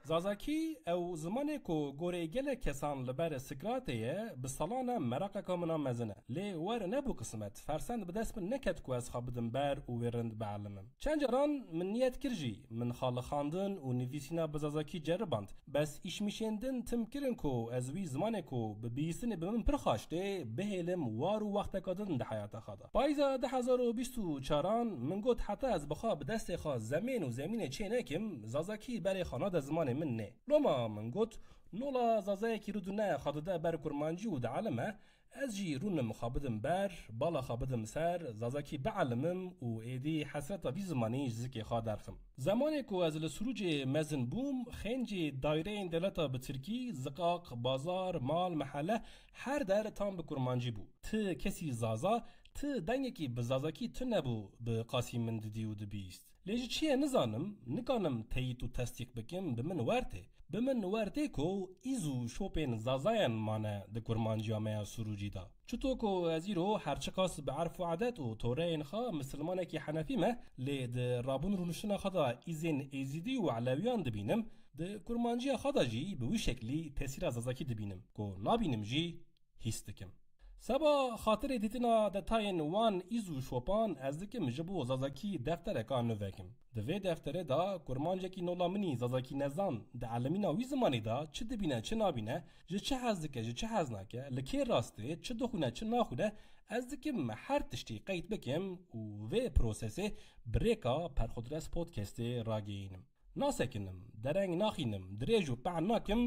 زازاکی او زمانی کو گوره گله کسان لبر سکراتیه به سالانه مراقه کامنا مزنه لی ور نبو قسمت فرسند به دست من نکت کو از خوابدن بر و ورند بعلمم چند جران من نیت کرجی من خال خاندن و نویسینا به زازاکی جرباند بس ایش میشندن تم کرن کو از وی زمانی کو به بیسن به من پرخاشته بهلم وارو وقت کادن ده حیات خدا پایزا 2024 من گوت حتی از بخوا به دست خوا زمین و زمین چه نکم زازاکی برای خاناد زمان من نه لما من گوت نولا زازای کی رودو نه خداده بر کرمانجی و دعلمه از جی رون مخابدم بر بالا خابدم سر زازاکی بعلمم و ایدی حسرتا بی زمانی جزکی خادرخم زمانی که از لسروج مزن بوم خنجی دایره این دلتا به ترکی زقاق بازار مال محله هر در تام به کرمانجی بو ت کسی زازا ت دنگی که به زازاکی تو نبو به قاسی من ددی و دبیست لیجی چیه نزانم نکانم تییت و تصدیق بکم به من ورته کو ایزو شوپین زازاین مانه ده کرمانجی آمه سروجی دا چطور کو از ایرو هرچه قاس به عرف و عادت و توره اینخوا مسلمانه که حنفی مه لی ده رابون رونشنا خدا ایزین ایزیدی و علویان دبینم ده کرمانجی خدا جی به وی شکلی تاثیر زازاکی دبینم کو نابینم جی هیستکم سبا خاطر دیتنا دتاین وان ایزو شوپان از دکه مجبو زازاکی دفتر کان نوکم دوی دفتر دا کرمانجه کی نولامنی زازاکی نزان ده علمینا وی زمانی دا چه دبینه چه نابینه جه چه حز دکه جه چه حز نکه لکی راسته چه دخونه چه ناخونه از دکه هر تشتی قید بکم و وی پروسسه بریکا پرخودرس پودکست راگینم ناسکنم درنگ ناخینم دریجو پعن ناکم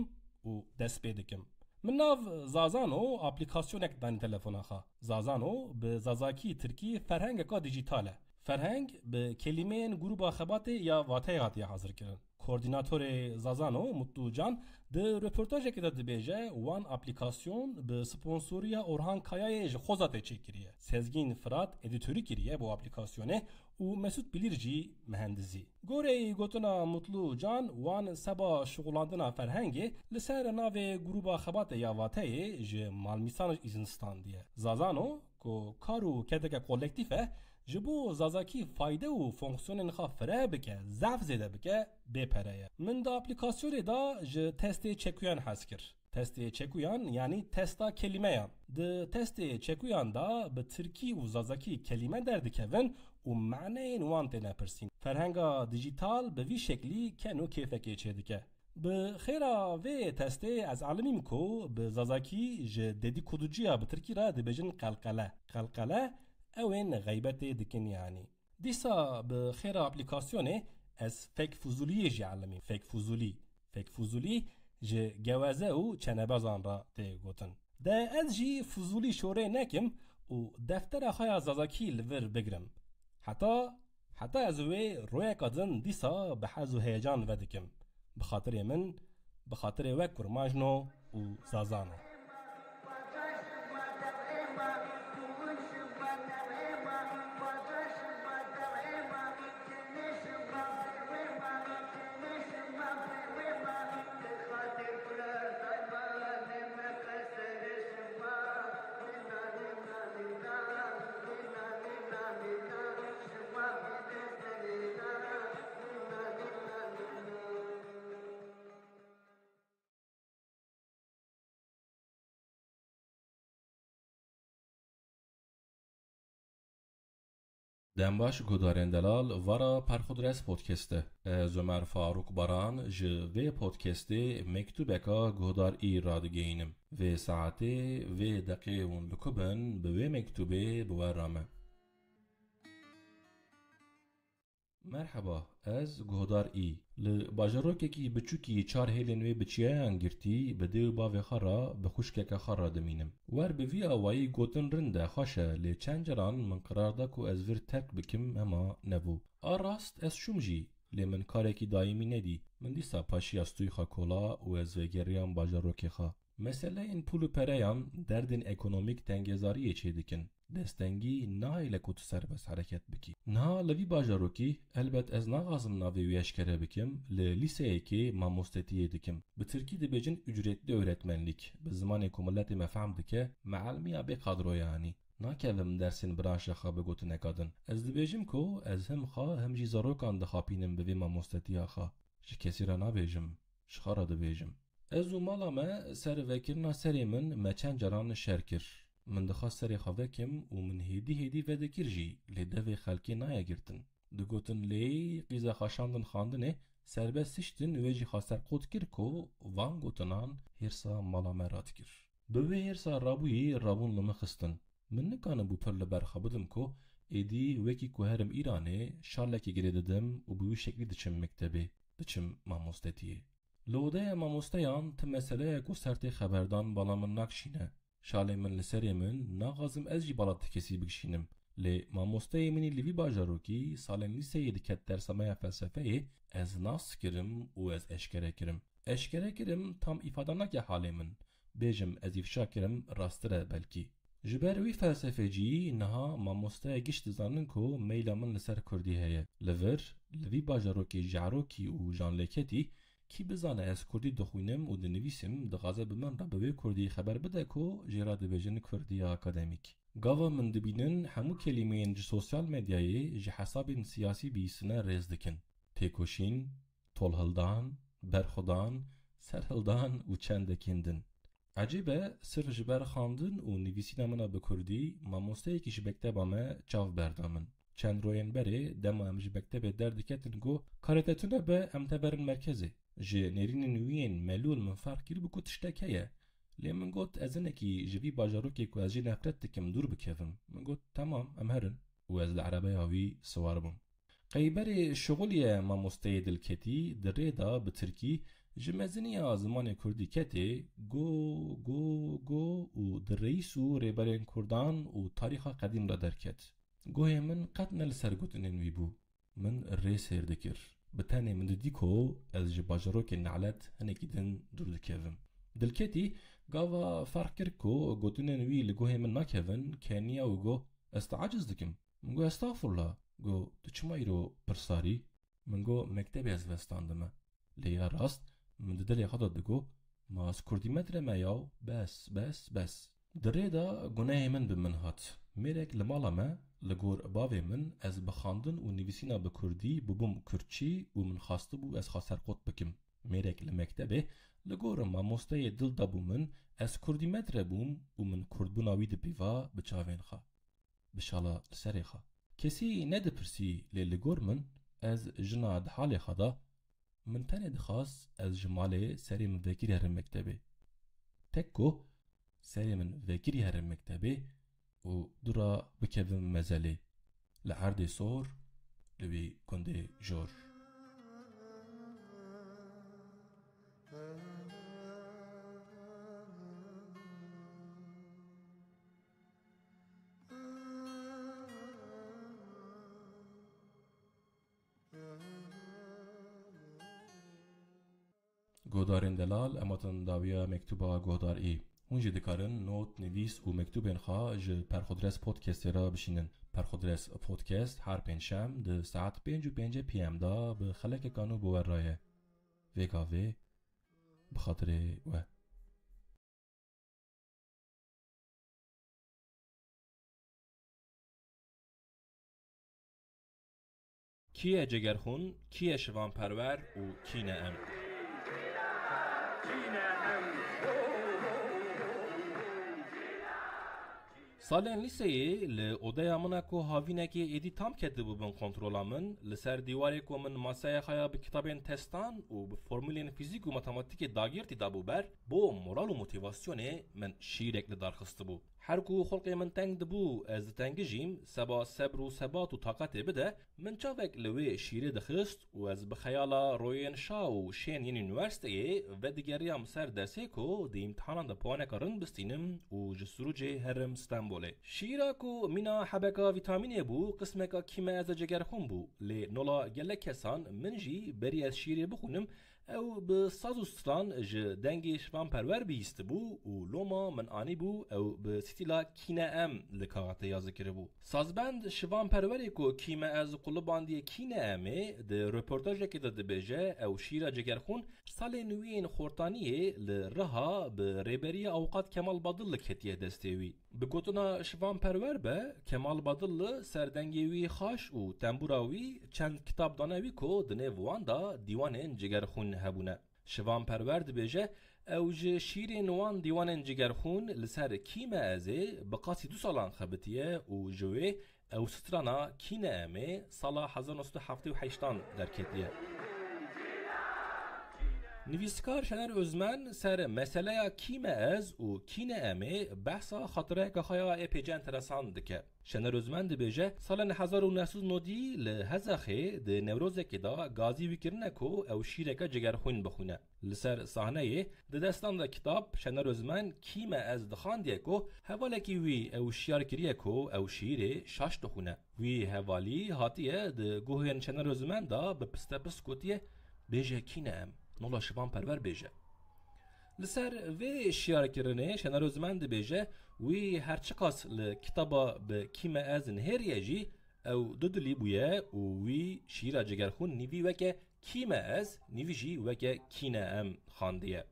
و دست پیدکم من ناف زازانو اپلیکاسیونک دانی تلفون خوا زازانو به زازاکی ترکی فرهنگ کا دیجیتاله فرهنگ به کلمه گروه خبات یا واته هاتی حاضر کردن کوردیناتور زازانو مطلوع جان ده رپورتاج که داده بیجه وان اپلیکاسیون به سپونسوریا اورهان کایای خوزاته چه کریه سزگین فرات ادیتوری کریه با اپلیکاسیونه و مسعود بلیرجی مهندسی گوره گوتنا مطلوع جان وان سبا شغلاندنا فرهنگی لسر ناو گروه خبات یا واته ج مالمیسانش ایزنستان دیه زازانو کو کارو کدک کولکتیفه جبو زازاکی فایده و فونکسیون خوا فره بکه ضعف زده بکه بپره من دا اپلیکاسیون دا ج تست چکویان حس کر تست چکویان یعنی تستا کلمه یان ده تست چکویان دا به ترکی و زازاکی کلمه دردکون و معنی نوان تنه پرسین فرهنگا دیجیتال به وی شکلی کنو کیفه چه دکه به خیرا و تسته از علمیم کو به زازاکی ج ددی کدوجیا به ترکی را دبجن قلقله اوین غیبت دکن یعنی دیسا به خیر اپلیکاسیونه از فیک فوزولی جی علمی فیک فوزولی ji geweze û çenebezan ra tê gotin. De ez jî fizûlî şorê nekim û deftera xwe ya zazakî li vir bigirim. Heta ez wê royeka din dîsa bi hez û heyecan vedikim. Bi xatirê min, bi xatirê we kurmajno û zazan e. دنباش گودارن دلال ورا پرخودرس پودکسته از عمر فاروق باران ج و پودکسته مکتوبکا گودار ای رادگینم و ساعته و دقیقون بکبن به و مکتوبه بورامه. مرحبا از گودار ای لباجروکی کی بچوکی چار هیلن و بچیان گرتی بده باو خرا بخوشکک خرا دمینم ور به وی اوایی گوتن رنده خوشه لی چند جران من قرار دا کو از ور ترک بکم اما نبو راست از شومجی لی من کارکی دایمی ندی من دیسا پاشی استوی خا کولا و از وگریان باجروکی خا مسئله این پولو پریان دردن اکونومیک تنگزاری چه دکن دستنگی نه لکوت سربس حرکت بکی نه لوی باجاروکی البت از نغازم ناوی ویشکره بکم لیسه که ماموستتیه دکم به ترکی دبیجن ücretli öğretmenlik به زمان کمالت مفهم دکه معلمی به قدرو یعنی ناکوم درسین برانش خواب گوت نکادن از دبیجم کو از هم خواه هم جی زاروکان دخابینم به ماموستتیه خواه جی کسی را نبیجم شخارا دبیجم از او مالا ما سر وکرنا سری من چند جران شرکر من دخواست سری خوابکم و من هیدی ودکر جی لیده و خلکی نایا گرتن دگوتن لی قیزا خاشاندن خاندنه سربستشتن و جی خواستر قود کر کو وان گوتنان هرسا مالا مرات کر دوی هرسا رابوی رابون لما خستن من نکانم بو پر لبر خوابدم کو ایدی وکی کو هرم ایرانه شارلکی گری ددم و بوی شکلی دچم مکتبه دچم ماموستتیه لوده ماموستیان ته مسئله کو سرت خبردان بالا من نکشینه شاله من لسری من ناغازم از جی بالا تکسی بکشینم لی ماموستای منی لیوی باجاروکی سالن لیسه دکت درسمه فلسفه از ناس کرم و از اشکره کرم tam ifade نکه حاله من بیجم از افشا کرم راستره بلکی جبر وی فلسفه‌جی نها ماموستای گشت زانن کو میلا من لسر کردی هیه لوی باجاروکی جعروکی و جانلکتی کی بزانه از کردی دخوینم و دنویسم دغازه بمن را به کردی خبر بده کو جرا دبیجن کردی اکادمیک گاوا من دبینن همو کلمین ج سوسیال مدیای ج حساب سیاسی بیسنه رز دکن تکوشین تولهلدان برخودان سرهلدان و چند کندن عجیبه صرف جبر خواندن و نویسین منا به کردی ماموسته کی جبکتبا ما چاو بردامن چند روین بره دم ام جبکتب دردکتن گو کارتتونه به امتبرن مرکزی جه نرین نوین ملول من فرق کری بکو تشتکیه لی من گوت ازنکی جوی باجاروکی که از جی نفرت تکم دور بکفم من گوت تمام امهرن و از العربه هاوی سواربم قیبر شغلی ماموسته دلکتی در دا به ترکی جمزنی آزمان کردی کتی گو و در رئیس و ریبرین کردان و تاریخ قدیم را درکت گوه من قد نل سرگوتنین وی بو من رئیس هر دکر بتاني من ديكو از جباجروك النعلات هناك دن دور دكيفن دلكتي قاوا فرق كركو قوتنا نوي لقوه من ناكيفن كانيا وقو استعجز دكم منقو استغفر الله قو تشمايرو برساري منقو مكتبي از وستاندما ليا راست من ددلي خطا دكو ما سكردي متر ما ياو بس دريدا قناه من بمنهات ميرك لمالا ما لگور باوی من از بخاندن و نویسینا به کردی ببوم کرچی و من خواسته بو از خاصر قط بکم میرک لمکتبه لگور ماموسته دل دابو من از کردی مدره بوم و من کرد بوناوی ده بیوا بچاوین خوا بشالا سری خوا کسی نده پرسی لگور من از جنا ده حال خدا من تاني دخواست از جماله سری من وکری هر مکتبه تکو سری من وکری هر مکتبه و درا بكذا مزالي لعردي صور لبي كوندي جور گهدارین دلال اماتن داویا مکتوبا گهدار ای. هون جی دکارن نوت نویس و مکتوبین خواه جه پرخودرس پودکستی را بشینن. پرخودرس پودکست هر پنجشنبه ده ساعت 5:05 PM دا به خلک کانو بور رایه. ویگاوی بخاطر و کیه جگرخون، کیه شوان پرور و کی نعم. سالن لیسه‌ای لعدای من کو هاوینه کی ایدی تام کده بودن کنترل من لسر دیواری کو من ماسای خیا به کتابین تستان و به فرمولین فیزیک و متماتیک داگیرتی دابو بر با مورال و موتیواسیونه من شیرک لدارخست بو. هر کو خلق من تنگ دبو از تنگ جیم سبا صبر و ثبات و طاقت بده من چاوک لوی شیره دخست و از بخیالا روین شا و شین یونیورسیتی و دیگریام سر درسی کو دی امتحانان دا پوانه کارن بستینم و جسروج هرم استانبوله. شیرا کو مینا حبکا ویتامینی بو قسمکا کیما از جگر خون بو لی نولا گله کسان من جی بری از شیره بخونم او به ساز و ستران جه دنگی شوان پرور بیست بو و لوما من آنی بو او به ستیلا کینه ام لکاغاته یازه کره بو. سازبند شوان پروری کو کیمه از قلوباندی کینه امه ده رپورتاج که داده بیجه او شیرا جگرخون سال نوین خورتانیه لرها به ریبری اوقات کمال بادل کتیه دستیوی. به گوتنا شوان پرور به کمال بادل سردنگیوی خاش و تنبوراوی چند کتاب دانوی کو دنه واندا دیوان جگرخون هبونه. شوان پرورد بیجه اوج شیر نوان دیوان جگرخون لسر کیمه ازه بقاسی 2 سالان خبتیه و جوه او سترانا کینه امه سالا 1978 در کتیه. نویسکار شنر özmen سر مسئله کیمه از و کینه امه بحثا خاطره که خواهی اپیجه انترسان دکه. شنر özmen دبیجه سال 1990 لحزاخه ده نوروزه که دا گازی ویکرنه کو او شیره که جگرخون بخونه. لسر صحنه ده دستان ده کتاب شنر özmen کیمه از دخان دیه کو حواله که وی او شیار کریه کو او شیره شاش دخونه. وی حوالی هاتیه ده گوهین شنر özmen دا به پستپس کوتیه بیجه کینه ام. نولا شوان پرور بیجه. لسر وی شیار کرنه شنر özmen بیجه وی هرچقاس لکتابا به کیمه از نهریه جی او دودلی بویه و وی شیرا جگرخون نیوی وکه کیمه از نیوی جی وکه کینه ام خاندیه.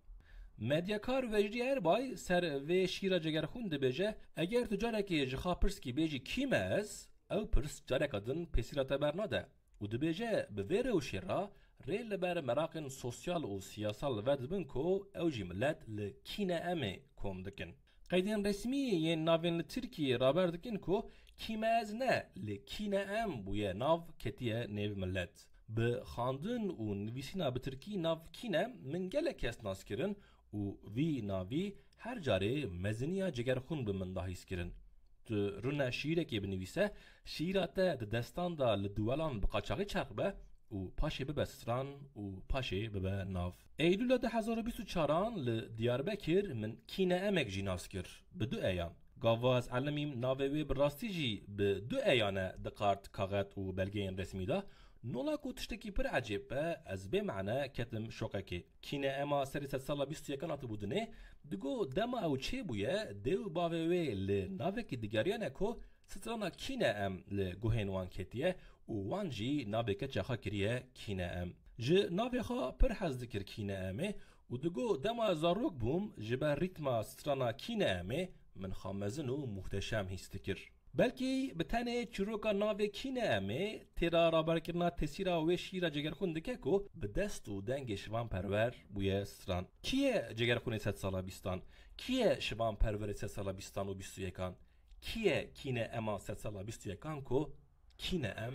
مدیاکار وجدی اربای سر وی شیرا جگرخون بیجه اگر تجاره که جخا پرس کی بیجی کیمه از او پرس جاره کدن پسیرات برناده و بیجه به ویره و شیرا ریل بر مراقن سوسیال و سیاسال ودبن کو او جی ملت لکینه امه کوم دکن. قیدین رسمی یه ناوین ترکی رابر دکن کو کیمه از نه لکینه ام بویه ناو کتیه نیو ملت. به خاندن و نویسینا به ترکی ناو کینه من گله کس ناس کرن و وی ناوی هر جاره مزنیا جگرخون به من داهیس کرن. رونا شیره که بنویسه شیرات دستان دا لدوالان بقاچاقی چرخبه و پاشه ببه ستران و پاشه ببه ناف. ایلول 2024 لدیاربکر من کینه امک جی ناس کر به 2 ایان. گاواز علمیم ناوی براستی جی به 2 ایانه دقارت کاغت و بلگین رسمی دا نولا کو تشتکی پر عجیب به از به معنی کتم شوکه که کینه اما سری 100 سالا 21 نات بودنه دگو دما او چه بویه دیو باوی لناوی که دیگریانه کو سترانا کینه ام لگوهین وان کتیه و وان جی ناوی که چخا کریه کینه ام. جه ناوی خوا پر حز دکر کینه امه و دگو دما زاروک بوم جبه ریتما سترانا کینه امه من خامزن و محتشم هیستکر. بلکی بتنه چروکا ناوی کینه امه تیرا رابر کرنا تسیرا و شیرا جگرخون دکه کو به دست و دنگ شوان پرور بویه ستران. کیه جگرخون 100 سالا بیستان؟ کیه شوان پرور 100 سالا بیستان و 21 کیه کینه اما 100 سالا 21 کو کینه ام.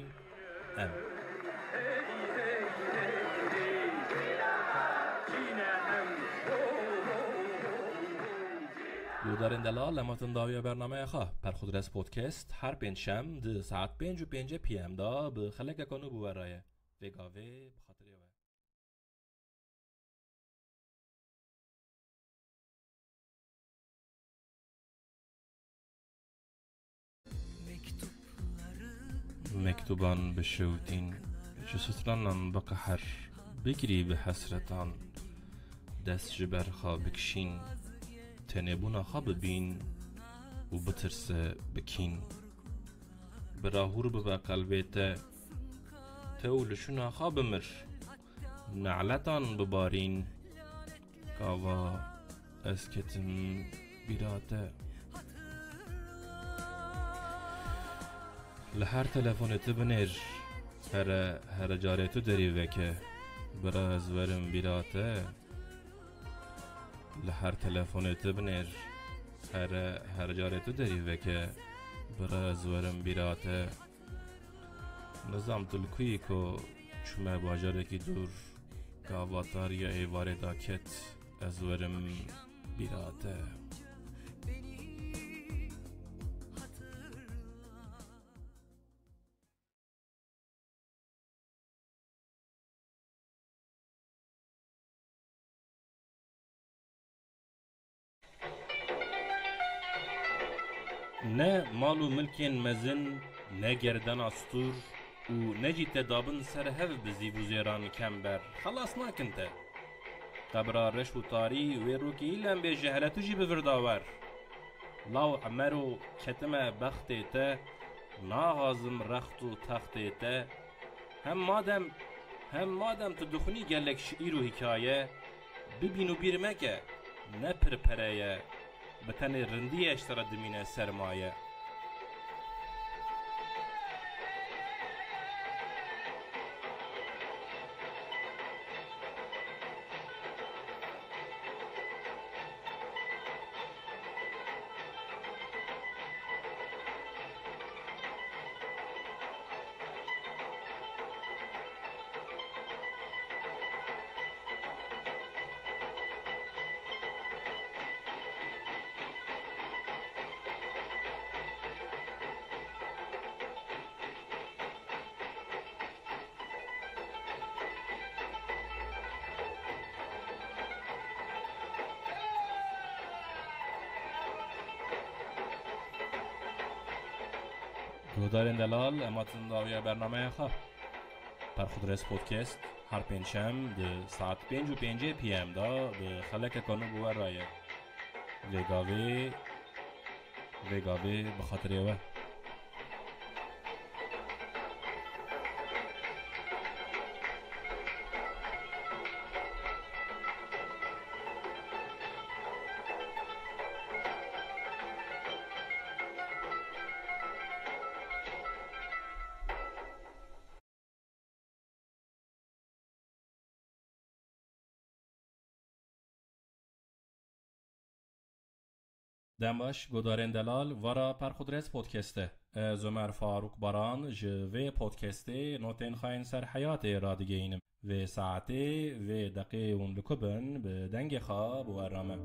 یودارین دلال لماتن داوی برنامه خواه پرخودرس پودکست هر پنجشنبه ده ساعت 5:05 PM دا به خلک کنو بورایه وگاوه بخاطر یوه. مكتوبان بشوتين جسسران بقحر بكري بحسرتان دست جبر خواب بکشین تنبونا خواب بین و بترس بکین براهور ببا قلبیت تولشونا خواب مر نعلتان ببارین کاوا اسکتم بیراته لهر تلفونت بنر هر جارتو دری وکه براز ورم بیراته لهر تلفونت بنر هر جارتو دری وکه براز ورم بیراته نظام تلکوی کو چمه باجاره کی دور کاواتار یا ایواره داکت از ورم بیراته نه مال و ملکین مزن نه گردن استور و نجی تدابن سر هف بزی و زیران کمبر خلاص ناکنته قبرا رش و تاری و روکی ایلم به جهلتو جی بورداور لاو عمرو کتم بخته ته ناغازم رخت و تخته ته هم مادم تدخونی گلک شعیر و حکایه ببینو بیرمکه نه پرپره بتن رندی اشترا دمینه سرمایه گودارین دلال اماتن داویا برنامه خواه پرخودرس پودکست هر پنجشنبه ده ساعت 5:05 PM دا به خلک کانو بوار رایه وگاوی بخاطر یوه دمباش گودارین دلال ورا پرخودرس پودکسته زمر فاروق باران جوی پودکسته نوتین خاین سر حیات را دیگه اینم و ساعته و دقیقه اون لکبن به دنگ خواب و ارامه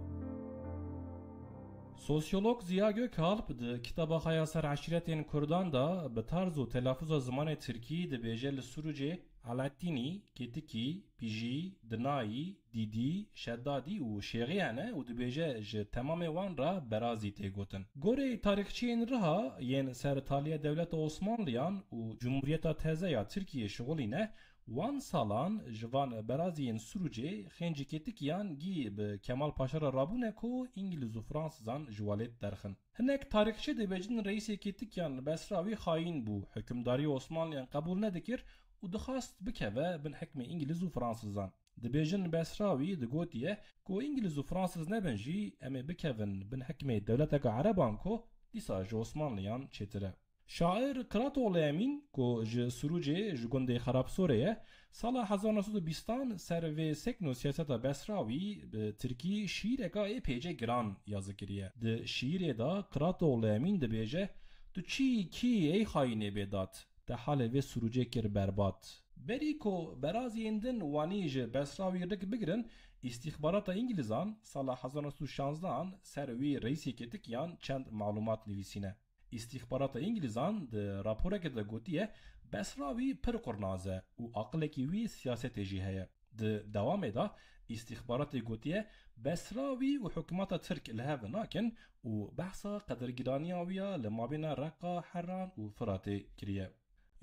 سوسیولوگ زیا Gökalp د کتابا خایا سر عشیرتین کردان دا به طرز و تلفظ زمان ترکی د بیجل سروجه علاتینی، کتکی، پیجی، دنایی، دیدی، شدادی و شیغیانه و دبیجه ج تمام وان را برازی تیگوتن. گوره تاریخچین رها ین سر تالیه دولت عثمانلیان و جمهوریت تازه یا ترکیه شغلینه وان سالان جوان برازیین سروجه خنجی کتکیان گی به کمال پاشا را رابونه کو انگلیز و فرانسزان جوالت درخن. هنک تاریخچه دبیجن رئیس کتکیان بسراوی خاین بو حکمداری عثمانلیان قبول ندکر و دخواست بکوه بن حکم انگلیز و فرانسزان. دبیجن بسراوی دگوتیه کو انگلیز و فرانسز نبنجی اما بکوون بن حکم دولتک عربان کو دیسا جو عثمانلیان چتره. شاعر کراتولامین کو ج سروجه جگنده خراب سوریه سال 1920 سر و سکن و سیاست بسراوی به ترکی شیر اگا پیجه گران یازه کریه. ده شیر دا کراتولامین دبیجه تو چی کی ای خاینه بیدات ده حال و سروجه کر برباد. بری کو برازی اندن وانیج بسراوی رک بگرن استخبارات انگلیزان سال 1916 سر وی رئیسی کتکیان چند معلومات نویسینه. استخبارات انگلیزان ده راپوره که ده گوتیه بسراوی پر قرنازه و عقلکی وی سیاست جیهه. ده دوامه ده استخبارات گوتیه بسراوی و حکومات ترک لهو ناکن و بحثا قدرگرانی آویا لمابین رقا حران و فرات کریه.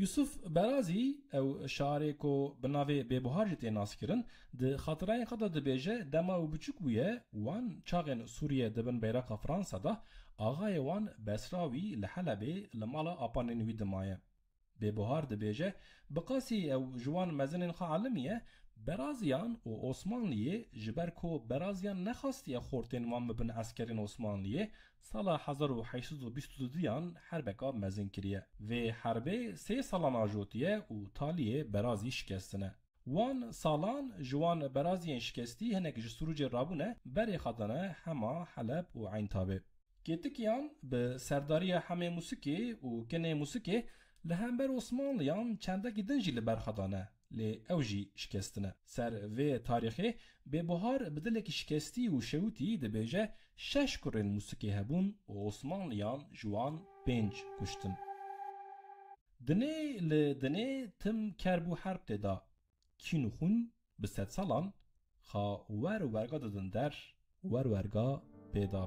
یوسف برازی او شاعری کو بناوی ببهار جتی ناس کرن د خاطرای خدا د بیجه دما و بچوک بویه وان چاغن سوریه دبن بیرق فرانسا دا آغای وان بسراوی لحلبه لمالا آپانین وی دمایه ببهار د بیجه بقاسی او جوان مزنین خا عالمیه برازیان و عثمانلیه جبر کو برازیان نخواستی خورتین وان ببن عسکرین عثمانلیه سال 1822 حربکا مزن کریه و حربه 3 سالان آجوتیه و تالیه برازی شکستنه وان سالان جوان برازیان شکستی هنک جسروج رابونه بری خدانه هما حلب و عین تابه گتکیان به سرداری همه موسیقی و کنه موسیقی لهمبر عثمانلیان چندکی دنجی لبرخدانه لی اوجی شکستنه سر و تاریخی به بهار بدلک شکستی و شوتی دبیجه 6 کرن موسیقی هبون و عثمانلیان جوان 5 کشتن دنه لدنه تم کربو حرب تدا کینو خون به 100 سالان خا ورگا دادن در ورگا پیدا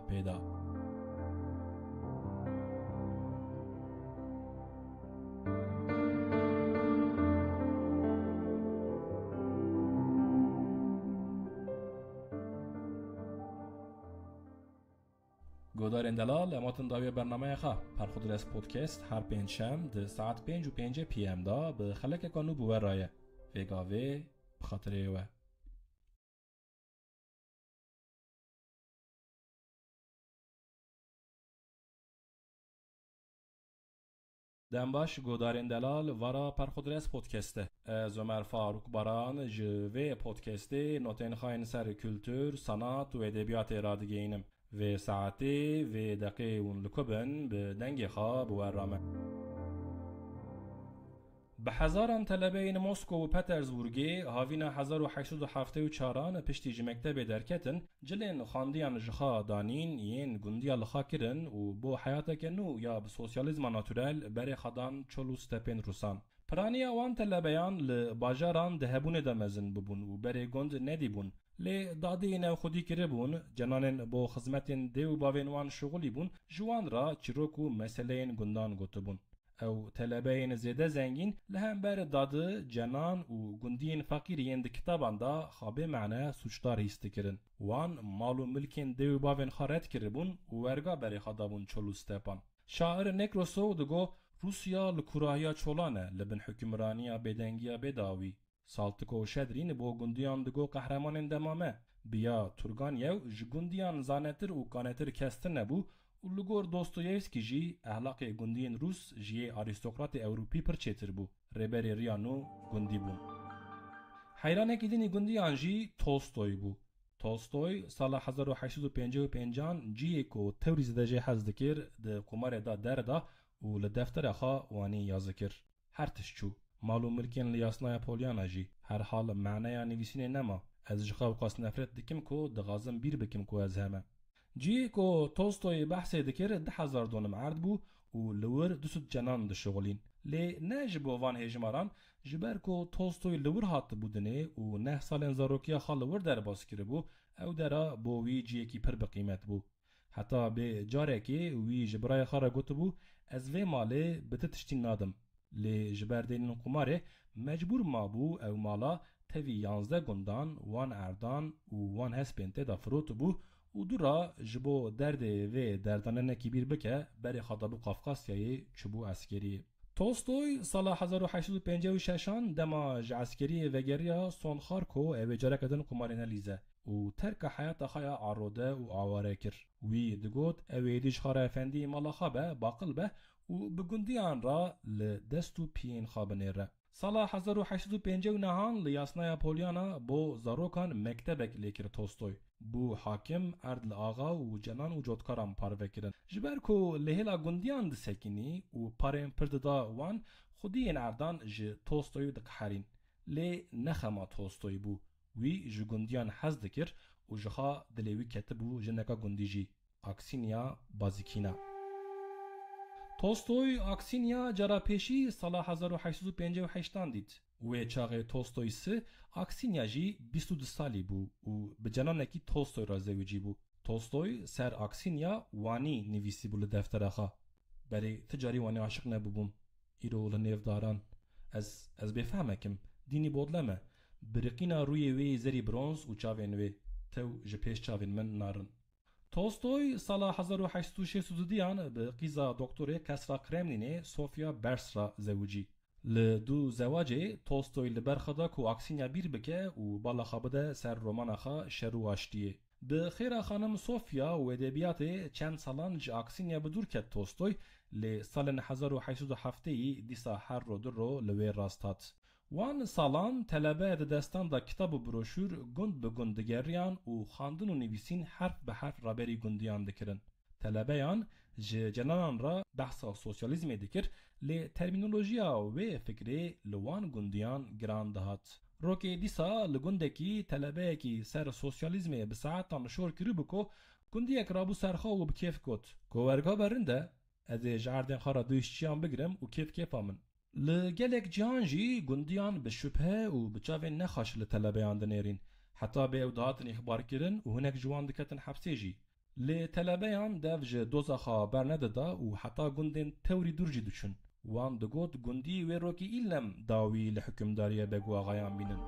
گودار اندلال اماتن داوی برنامه خواه پرخودرس پودکست هر پنجشنبه ده ساعت 5:05 پی ام دا به خلک کانو بوه رایه وگاوه بخاطره و دنباش گودار اندلال وارا پرخودرس پودکسته از عمر فاروق باران جوه پودکسته نوتین خواهن سر کلتور، سنات و ادبیات ارادگینم و ساعتی و دقیقه اون لکبن به دنگ خواب و رامه به هزاران طلبه مسکو و پترزبورگی هاوین 1874 پشتی مکتب درکتن جلین خاندیان جخا دانین ین گندیا لخا کرن و بو حیاتا کنو یا به سوسیالیزم ناتورل بری خدان چلو ستپین روسان پرانی اوان طلبیان لباجاران دهبون دمزن ببون و بری گند ندی بون لی دادی نو خودی کرده بون جنانن با خدمتین دیو باوینوان شغلی بون جوان را چیروکو مسئله گندان گوته بون او طلبه زیده زنگین لهم بر داده جنان و گندین فقیرین ده کتابان دا خوابه معنی سوچدار هیسته کرن وان مالو ملکین دیو باوین خارت کرده بون و ورگا بری خدا بون چلو ستپان شاعر نکروسو دگو روسیا لکوراهیا چولانه لبن حکمرانیا بدنگیا بداوی سالتکو شدرین بو گندیان دگو قهرمان دمامه بیا تورگانیو جگندیان زانتر و کانتر کستن نبو و لگور دوستویفسکی جی احلاق گندین روس جی آریستوکرات اوروپی پرچیتر بو ریبری ریانو گندی بون حیرانه که دینی گندیان جی تولستوی بو تولستوی سال 1855 جی کو توریز ده جی حز دکر ده کمار دا در دا و لدفتر خوا وانی یازکر هر تشچو معلوم ملکین لیاسنای پولیانا جی هر حال معنی نویسینه نما از جخا و قاس نفرت دکم کو دغازم بیر بکم کو از همه جی کو تولستوی بحث دکر 10,000 دونم عرض بو و لور دوست جنان ده شغلین لی نه جبو وان هجماران جبر کو تولستوی لور هات بودنه و 9 سال زاروکیا خال لور در باس کرده بو او درا بو وی جی کی پر بقیمت بو حتی به جاره که وی جبرای خارا گوت بو از وی ماله بتتشتین نادم لی جبردین قماره مجبور ما بو او مالا توی 11 گندان وان اردان و وان هسپنته دا فروت بو و دورا جبو درد و دردانه نکی بیر بکه بری خطابو قفقاسیای چبو عسکری تولستوی سال 1856 دما عسکری وگریا سونخار کو او جاره کدن قمارین لیزه و ترک حیات خایا عروده و آواره کر وی دگوت او ایدیش خاره افندی مالا خوابه باقل به و بگندیان را لدستو پین خوابنه را سال 1859 لیاسنای پولیانا بو زاروکان مکتبک لیکر تولستوی بو حاکم اردل آغا و جنان و جوتکارم پارو کرن جبر کو لهلا گندیان ده سکینی و پارین پرددا وان خودی این اردان ج تولستوی ده قحرین لی نخما تولستوی بو وی ج گندیان حز دکر و جخا دلیوی کتبو جنکا گندی جی اکسینیا بازیکینا تولستوی اکسینیا جرا پیشی سال 1858 دید و چاقه تولستوی سه اکسینیا جی 22 سالی بو و به جنانکی تولستوی را زوجی بو تولستوی سر اکسینیا وانی نویسی بول دفتر اخا بری تجاری وانی عاشق نبوبون ایرو لنیفداران از بفهمکم دینی بودلمه برقینا روی وی زری برونز و چاوین وی تو جپیش چاوین من نارن. تولستوی سال 1806 دیان به قیزا دکتوره کسرا کرملینه سوفیا برسرا زوجی. لدو زواجه تولستوی لبرخدا کو اکسینیا بیر بکه و بالا خابده سر رومانخا شرو آشتیه. به خیره خانم سوفیا و ادبیات چند سالان ج اکسینیا بدور کت تولستوی ل سال 1807 دیسا هر رو در رو لوی راستات. وان سالان طلبه دستان دا کتاب و بروشور گند به گند گریان و خواندن و نویسین حرف به حرف رابری گندیان دکرن. طلبه یان جنانان را بحثا سوسیالیزم دکر لی ترمینولوژیا و فکری لوان گندیان گران دهات. روکی دیسا لگنده کی طلبه کی سر سوسیالیزم بساعتان شور کرو بکو گندی اکرابو سرخوا و بکیف کت. کوورگا برنده از جاردن خارا دویشچیان بگرم و کیف آمن. لگلک جانجی گندیان به شبه و بچاوین نخاش لطلبیان دنیرین حتی به اودهاتن اخبار کرن و هنک جوان دکتن حبسی جی لطلبیان دفج دوزخا برنده دا و حتی گندین توری درجی دوچن وان دگود گندی و روکی ایلم داوی لحکمداری بگو آغایان بینن.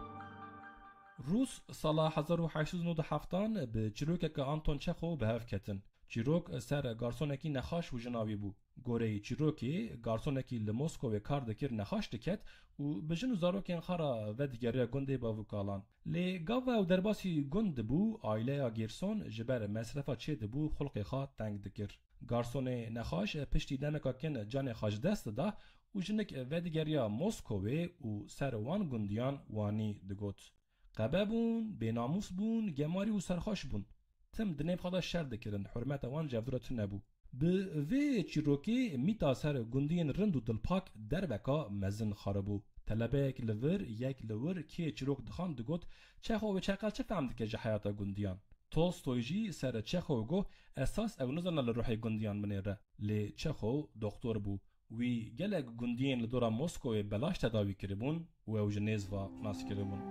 روس سال 1897 به چیروک آنتون چخو به هف کتن. چیروک سر گارسونکی نخاش و جناوی بو. گوری چیروکی گارسونکی لموسکو کار دکر نخاش دکت و بجنو زاروکین خارا و دیگری گنده با وکالان. لی گاو و درباسی گند بو آیله گیرسون جبر مصرفا چه دبو خلق خواه تنگ دکر. گارسون نخاش پشتی دمکا کن جان خاش دست دا و جنک و دیگری موسکوی و سر وان گندیان وانی دگوت. قبه بون، بیناموس بون، گماری و سرخاش بون. تم دنیب خدا شر دکرن حرمت وان جفدرات نبو. به وی چیروکی میتا سر گندین رند و دلپاک دربکا مزن خاربو. طلبه یک لور که چیروک دخان دگوت چخو و چقل چه فهم دکه جه حیاتا گندیان. تولستویجی سر چخو گو اساس او نزن لروح گندیان منیره. لی چخو دکتور بو. وی گلک گندین لدورا موسکو بلاش تداوی کربون و او جنیز و ناس کربون.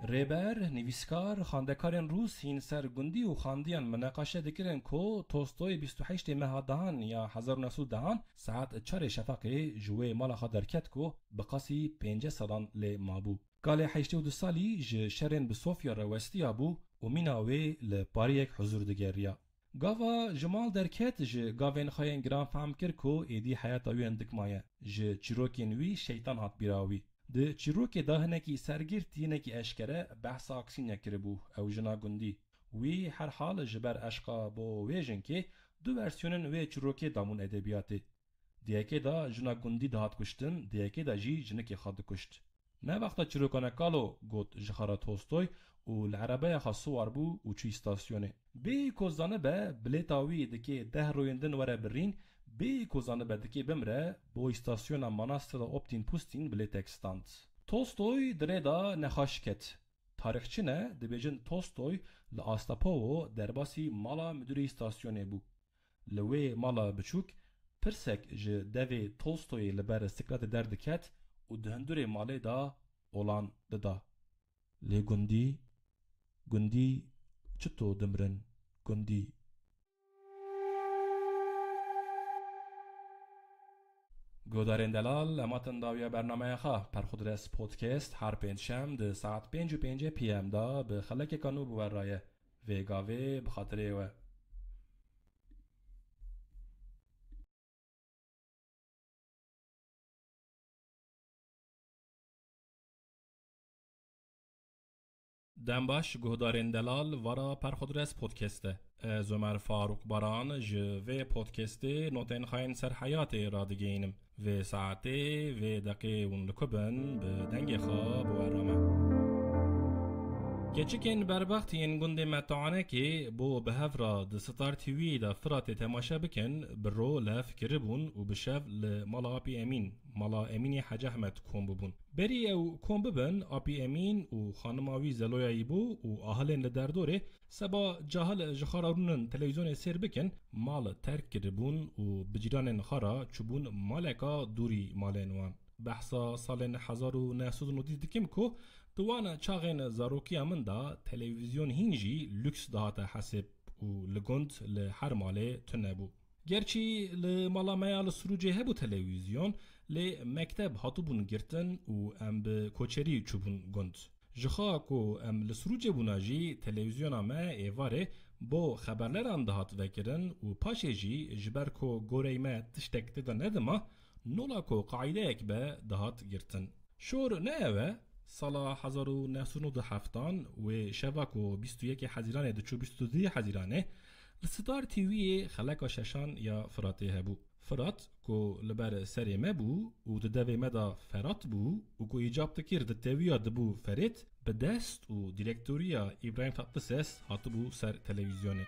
ریبر نویسکار خاندکارن روس هین سر گندی و خاندیان مناقشه دکرن که تولستوی 28 مه دهان یا 1910 ساعت 4 شفقه جوه مالا خدرکت که بقاسی 5 سالان لی مابو. گاله 82 سالی ج شرن به صوفیا روستی بو و میناوی لپاریک حضور دگریا. گاوا جمال درکت ج گاوین خواهین گران فهم کر که ایدی حیاتاوی اندک مایه. ج چیروکین وی شیطان هات بیراوی. ده چیروک داهنکی سرگرتی نکی اشکره بحث اکسین یکربو او جنا گندی. وی هر حال جبر اشقا با ویژن که دو ورسیونن وی چیروک دامون ادبیاتی. دیگه دا جنا گندی دهات کشتن دیگه دا جی جنکی خاد کشت. نه وقتا چیروکانه کالو گوت جخارا تولستوی و العربه خاصوار بو و چی استاسیونه. بی کوزانه به بلیتاوی دکی 10 رویندن وره برین بی کوزانه به دکی بمره با استاسیونا مناستر اپتین پوستین بلیت اکستاند. تولستوی دره دا نخاش کت. تاریخچی نه دبیجن تولستوی لآستاپو درباسی مالا مدوری استاسیونه بو. لوی مالا بچوک پرسک ج دوی تولستوی لبر سکرات دردکت و دهندوری مالی دا اولان ددا. لی گندی چطو دمرن گندی. گودارین دلال اماتن داویا برنامه خواه پر خود رس پودکست هر پنجشنبه ده ساعت 5:05 پی ام دا به خلک کانو بور رایه ویگاوی بخاطره و دنباش گهدارین دلال ورا پر خود رس پودکسته از عمر فاروق باران جوه پودکسته نوتین خاین سر حیات را دگینم و ساعته و دقیقه اون لکبن به دنگ خواب و ارامه گچکن بربخت این گنده متعانه که بو به هفرا ده ستار تیوی ده فرات تماشا بکن برو لف کربون و بشف لمالا آپی امین مالا امینی حج احمد کن ببون بری او کن ببن آپی امین و خانماوی زلویایی بو و آهلین لدردوره سبا جاهل جخارارونن تلویزیون سیر بکن مال ترک کربون و بجیران خارا چوبون مالکا دوری مالنوان بحثا سال 1990 دکم که دوان چاغین زاروکی من دا تلویزیون هینجی لکس دهات حسب و لگند لحر ماله تنبو. گرچی لمالا میال سروجه هبو تلویزیون لی مکتب هاتو بون گرتن و ام به کوچری چوبون گند. جخا کو ام لسروجه بوناجی تلویزیون ما ایواره بو خبرلران دهات وکرن و پاشه جی جبر کو گوریمه تشتک تدا ندما نولا کو قاعده اک به دهات گرتن. شور نه اوه سالا 1997 و شواکو 21 حزیرانه دچو 22 حزیرانه لستار تیوی خلقا ششان یا فراتی هبو. فرات کو لبر سری مبو و دوی مدا فرات بو و کو ایجاب تکیر ده تیویا دبو فرید به دست و دیرکتوریا ابراهیم تطسس هاتو بو سر تلویزیونه.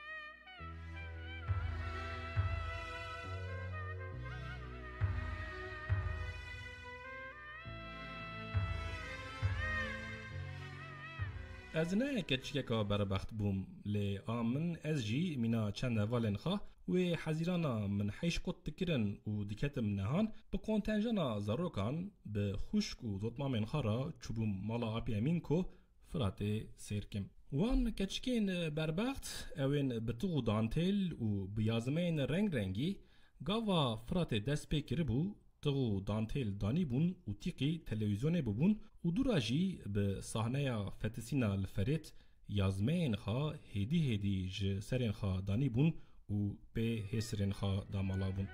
از نه کچکه که بربخت بوم لی آمن از جی مینا چند والن خواه و حزیرانا من حیش قد تکرن و دیکتم نهان با کنتنجانا زاروکان به خوشک و دوتمامین خارا چوبوم مالا آپی امین کو فرات سیرکم. وان کچکین بربخت اوین بتغو دانتیل و بیازمین رنگ رنگی گاوا فرات دست پیکر بو تغو دانتیل دانی بون و تیقی تلویزیون ببون و دوراجی به صحنه فتسینا الفرید یازمین خوا هیدی ج سرین خوا دانی بون و به حسرین خوا دامالا بون.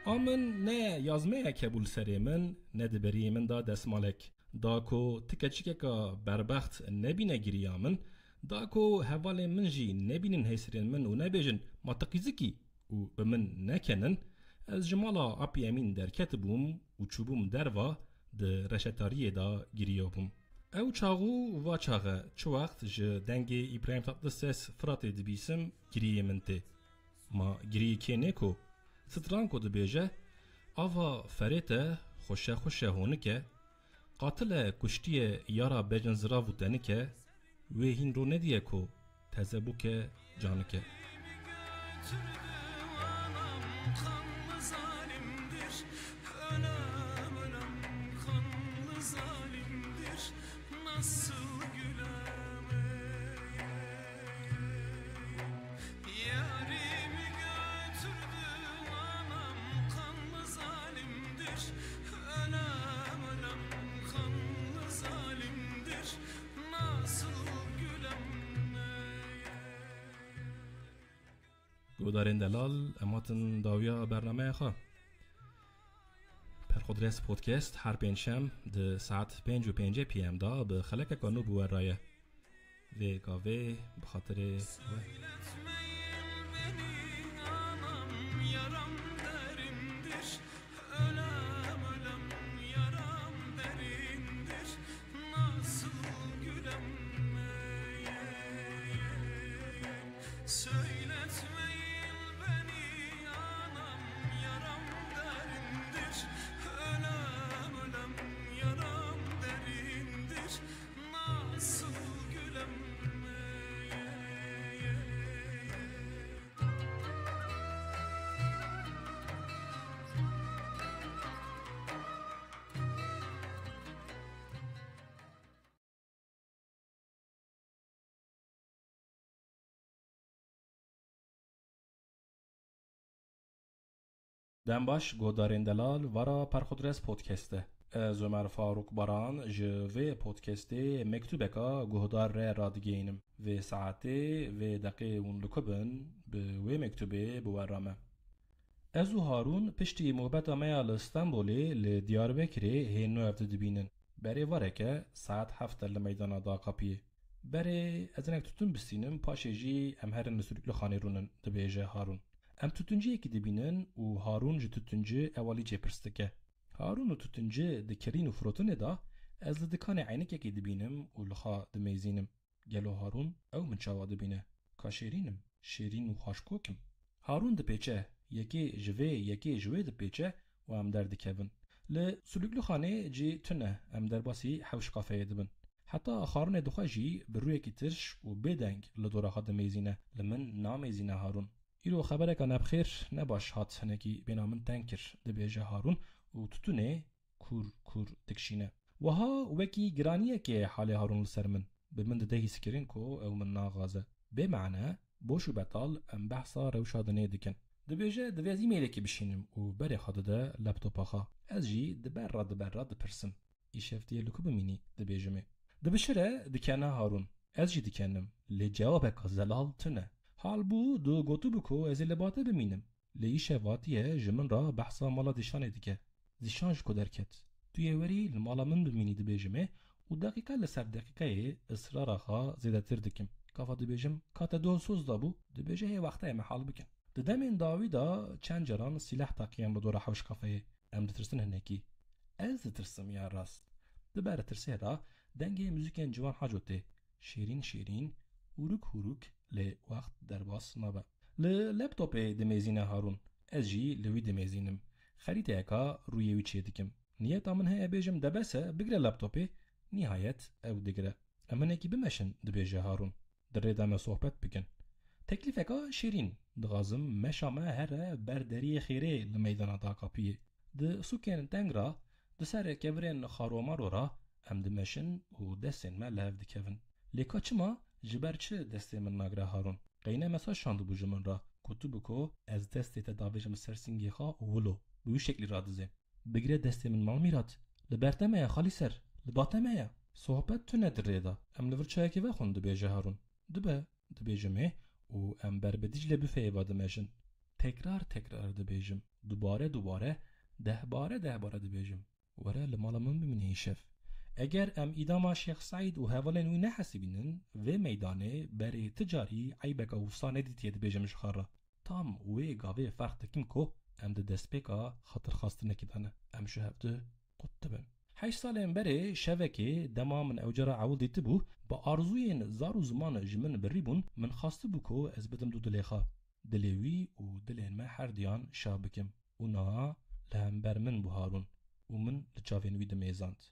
آمن نه یازمه کبول سری من نه دبری من دا دستمالک دا کو تکچکه که بربخت نبینه گیری آمن دا کو حوال من جی نبینن حسرین من و نبیجن ما تقیزکی و به من نکنن از جمالا اپی امین در کتبوم و چوبوم دروا ده رشتاریه دا گیریو بوم. او چاغو و چاغه چو وقت جه دنگ ابراهیم تطسس فرات دبیسم گیریه من ته. ما گیریه که نکو ستران کو دبیجه آوا فریته خوشه هونکه قاتل کشتی یارا بجن زراو دنکه و هین رو ندیه کو تزبو که جانکه. گودارین دلال اماتن داویا برنامه خواه پرخودرس پودکست هر پنجشنبه ده ساعت 5:05 پی ام دا به خلک کانو بو رایه و کاوه بخاطر دنباش گودارین دلال ورا پرخودرس پودکسته از عمر فاروق باران جوه پودکسته مکتوبکا گودار رادگینم و ساعته و دقیقه اون لکبن به و مکتوبه بورامه از هارون پشتی محبت میال استانبولی لدیار بکری هینو افت دبینن بری واره که ساعت 7 لمیدان دا قاپیه بری از انک تتون بسینم پاشه جی امهرن نسولیک لخانه رونن دبیجه هارون ام تتونجی اکی دبینن و هارون جه تتونجی اوالی جه پرستکه هارون و تتونجی دکرین و فروتونه دا از لدکان عینک اکی دبینم و لخا دمیزینم گلو هارون او من چاوا دبینه که شیرین و خاشکوکم هارون دپیچه یکی جوه دپیچه و ام در دکوون لسلوک لخانه جی تنه ام در باسی حوش کافه دبن حتی هارون دخوا جی بروی اکی ترش و بدنگ لدورا خا دمیزینه لمن نامیزینه هارون ایرو خبره که نبخیر نباش هات هنگی بنا من تنکر دبیجه هارون و تتونه کور دکشینه وها وکی گرانیه که حال هارون لسر من به من دهی سکرین کو او من ناغازه بمعنى بوشو بطال ام بحثا روشادنه دکن. دبیجه دوازی میلکی بشینم و بری خاده ده لپتوپا خا. از جی دبر را دپرسم. ایشفتیه لکو بمینی دبیجمه. دبشره دکنه هارون. از جی دکنم. لی جواب که زلال تنه. حال بو دو گوتو بکو از لباته بمینم. لی ایشواتیه جمن را بحثا مالا دیشانه دیگه. دیشانش کدرکت. توی وری المالا من بمینی دبیجمه و دقیقه لسر دقیقه اصرار خا زیده تر دکم. کافا دبیجم کات دولسوز دا بو دبیجه هی وقته محال بکن. ددمین داوی دا چند جران سلاح تاقیم بدور حوش کافه ام دترسن هنکی. از دترسم یا راست. دبر ترسه را دنگه موزیکن جوان حاجوته. شیرین هوروک لی وقت در باس نبا. لپتوپ دمیزینه هارون. از جی لوی دمیزینم. خریطه اکا رویوی چیه دکم. نیت آمن های بیجم دبسه بگره لپتوپی نهایت او دگره. اما نکی بمشن دبیجه هارون. در ریدامه صحبت بکن. تکلیف اکا شیرین. دغازم مشامه هر بردری خیره لمیدان دا کپیه. د سوکن تنگ را د سر کورین خارومارو را ام دمشن و دستین ما لحف دکون. لیکا چما جبر چه دستی من ناگره هارون؟ قینه مسا شاندو بو جمن را کتو بکو از دستی تدابیجم سرسنگی خوا ولو بو شکلی را دزه. بگیره دستی من مال میراد. لبرتمه یا خالی سر. لباتمه یا. صحبت تو ندر ریدا. ام لور چای که وخون دبیجه هارون. دبیجمه و ام بربدیج لبفه وادمشن. تکرار دبیجم. دوباره ده باره دبیجم. وره لمالا من بمینه شف. اگر ام ایداما شیخ سعید و حوالن وی نحسبینن و میدانه برای تجاری عیبکا و سانه دیتیه دبیجمش خاره. تام وی گاوه فرق تکیم که ام ده دست پیکا خاطر خواست نکیدانه. ام شو هفته قطبن. 8 سال بره شبکه دما من اوجرا عول دیته بو با آرزوین زارو زمان جمن بریبون من خواسته بو که از بدم دو دلیخا. دلیوی و دلین ما هر دیان شابکم. اونا لهم برمن بو هارون و من لچاوین وی دمیزاند.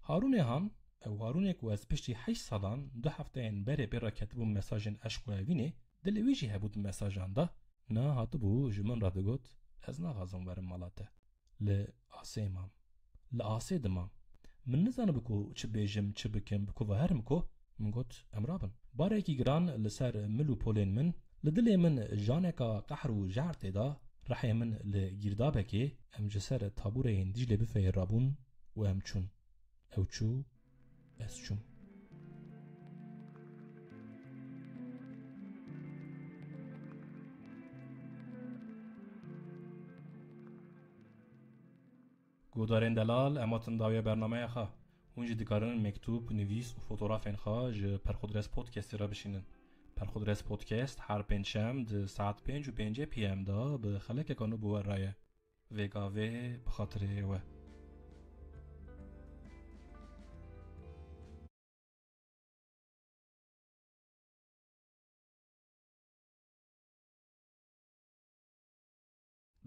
هارون هان او هارون که از پشتی 8 سالان 2 هفته بره برا کتبو مساجن عشق و اوینه دلیوی جی هبود مساجان دا نه هاتو بو جمن را دگوت از نغازم ورم مالاته. لآسه مام. لآسه دمام. من نزانه بکو چه بیجم چه بکم بکو و هرم کو من گوت امرابن. باره کی گران لسر ملو پولین من لدلی من جانکا قحر و جعرت دا رحی من لگیردابه که ام جسر تابوره این دیجل بفه رابون و ام چون. او چو از چون. گودارین دلال اماتن داوی برنامه خواه. اونجا دکارن مکتوب، نویس و فوتوغرافین خواه جه پرخودرس پودکستی را بشینن. پرخودرس پودکست هر پنجشنبه ده ساعت 5:05 PM دا به خلک کانو بوار رایه. وگاوه بخاطره و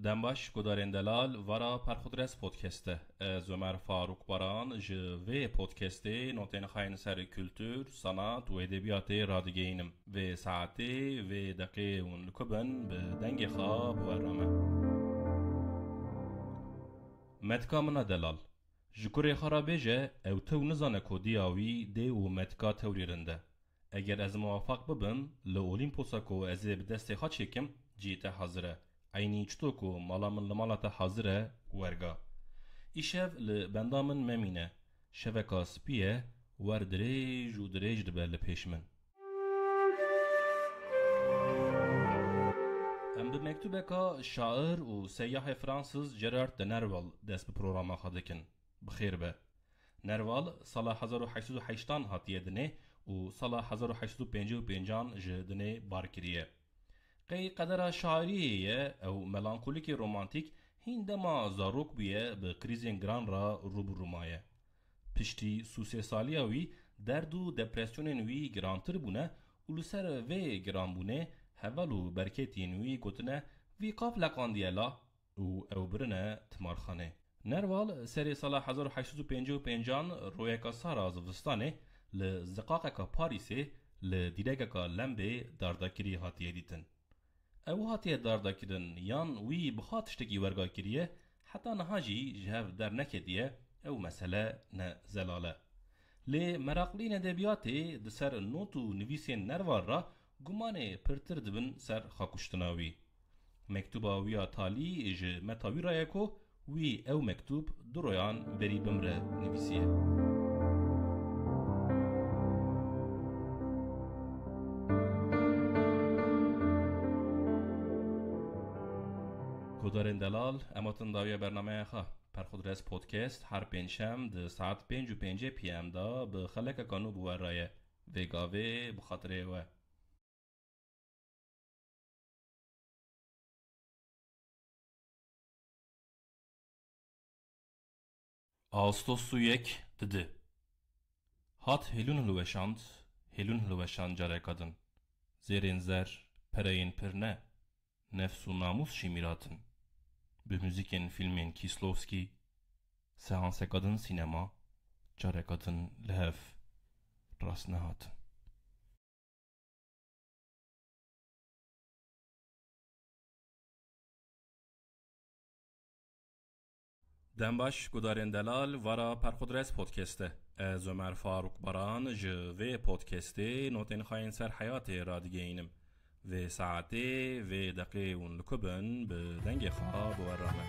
دنباش گودارین دلال ورا پرخودرس پودکسته از عمر فاروق باران جوه پودکسته نوتین خاین سر کلتور، صنعت و ادبیات رادگینم و ساعته و دقیقه اون لکبن به دنگ خواب و رامه مدکا منا دلال جکوری خرابه جه او تو نزانه کودی آوی ده و مدکا توریرنده اگر از موافق ببم لأولیمپوسا کو از بدست خواد چکم جیته حاضره aynı çtoku malamın limalata hazire werga. İşev li bendamın memine şeveka spiye wer direj û direj dibe li pêş min. Em bi mektubeka şair û seyyahê Fransız Gerard de Nerval dest bi programa xwe dikin. Bixêr be. Nerval sala 1880 hatiye dinê û sala 1855 ji dinê barkiriye. قی قدر شاعریه او ملانکولیک رومانتیک هندما زاروک بیه به کریزین گران را روبرو مایه. پشتی سوسی سالیاوی درد و دپرسیونن وی گرانتر بونه و لسر وی گران بونه هولو برکتین وی گوتنه وی قاف لقاندیلا و او برنه تمارخانه. نروال سری سال 1855 رویکا سارا زوستانه لزقاقکا پاریسه لدیرگکا لمبه دارداکری هاتیه دیتن. او هاتیه دارداکرن یان وی بخات شتکی ورگا کریه حتی نهاجی جهاv در نکدیه او مسئله نه زلاله. لی مراقلین ادبیاتی دسر نوتو نویسین نروار را گمانê pirtir dibin ser xwekuştina wî. Mektuba wî ya talî ji meta wî re ye ku wî ew mektûb du royan berî bimre nivîsiye. Gudarên Delal ematin dawiya bernameya xwe. Perxudres Podcast her pênçem di saet 5:05 PM da bi xelekeka nû bi we re ye. Vê gavê bi xatirê we. Ağustos 1 dedi. Hat helûn hilweşand, helûn hilweşand careka din. Zêrên zer, pereyên pir ne, nefs û namûs jî mîratin. Bi müzikên filmên Kieslowski, seanseka din sînema, careka din li hev rast nehatin. Dembaş gudarên Delal vara Perxudres Podcast'e. Ez Ömer Faruk Baran ji vê podcastê notên xwe yên ser heyatê radigihînim. Vê saetê, vê deqê hûn li ku bin bi dengê xwe bi we re me.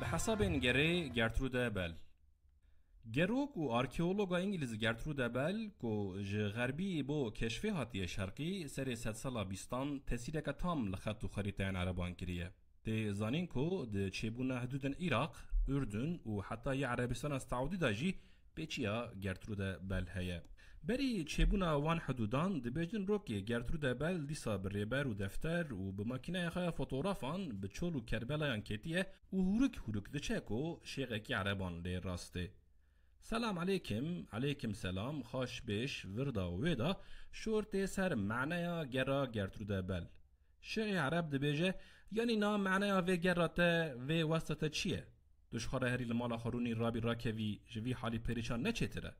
Bi hesabên gerê Gertrude Bell. Gerok û arkeologa İngiliz Gertrude Bell ku ji Xerbî bo keşfê hatiye şerqî serê sed sala bîstan tesîreka tam li xet û xerîteyên Ereban kiriye. Tê zanîn ku di çêbûna hidûdên Iraq, Ürdün û heta yê Erebistana Saûdî da jî pêçiya Gertrude Bell heye. Berî çêbûna wan hidûdan dibêjin rokê Gertrude Bell dîsa bi rêber û defter û bi makîneya xwe fotoğrafan bi çol û Kerbelayan ketiye û hûrik diçe ku şêxekî Ereban lê rastê. Selam aleyküm, aleyküm selam, hoş beş, virda و ویدا شورتي سر معنایا گرا Gertrude Bell. شیعی عرب دبیجه یعنی نا معنایا وی گراته وی وسطه چیه؟ دشخاره هری لمالا خرونی رابی راکوی جوی حالی پریشان نچیتره؟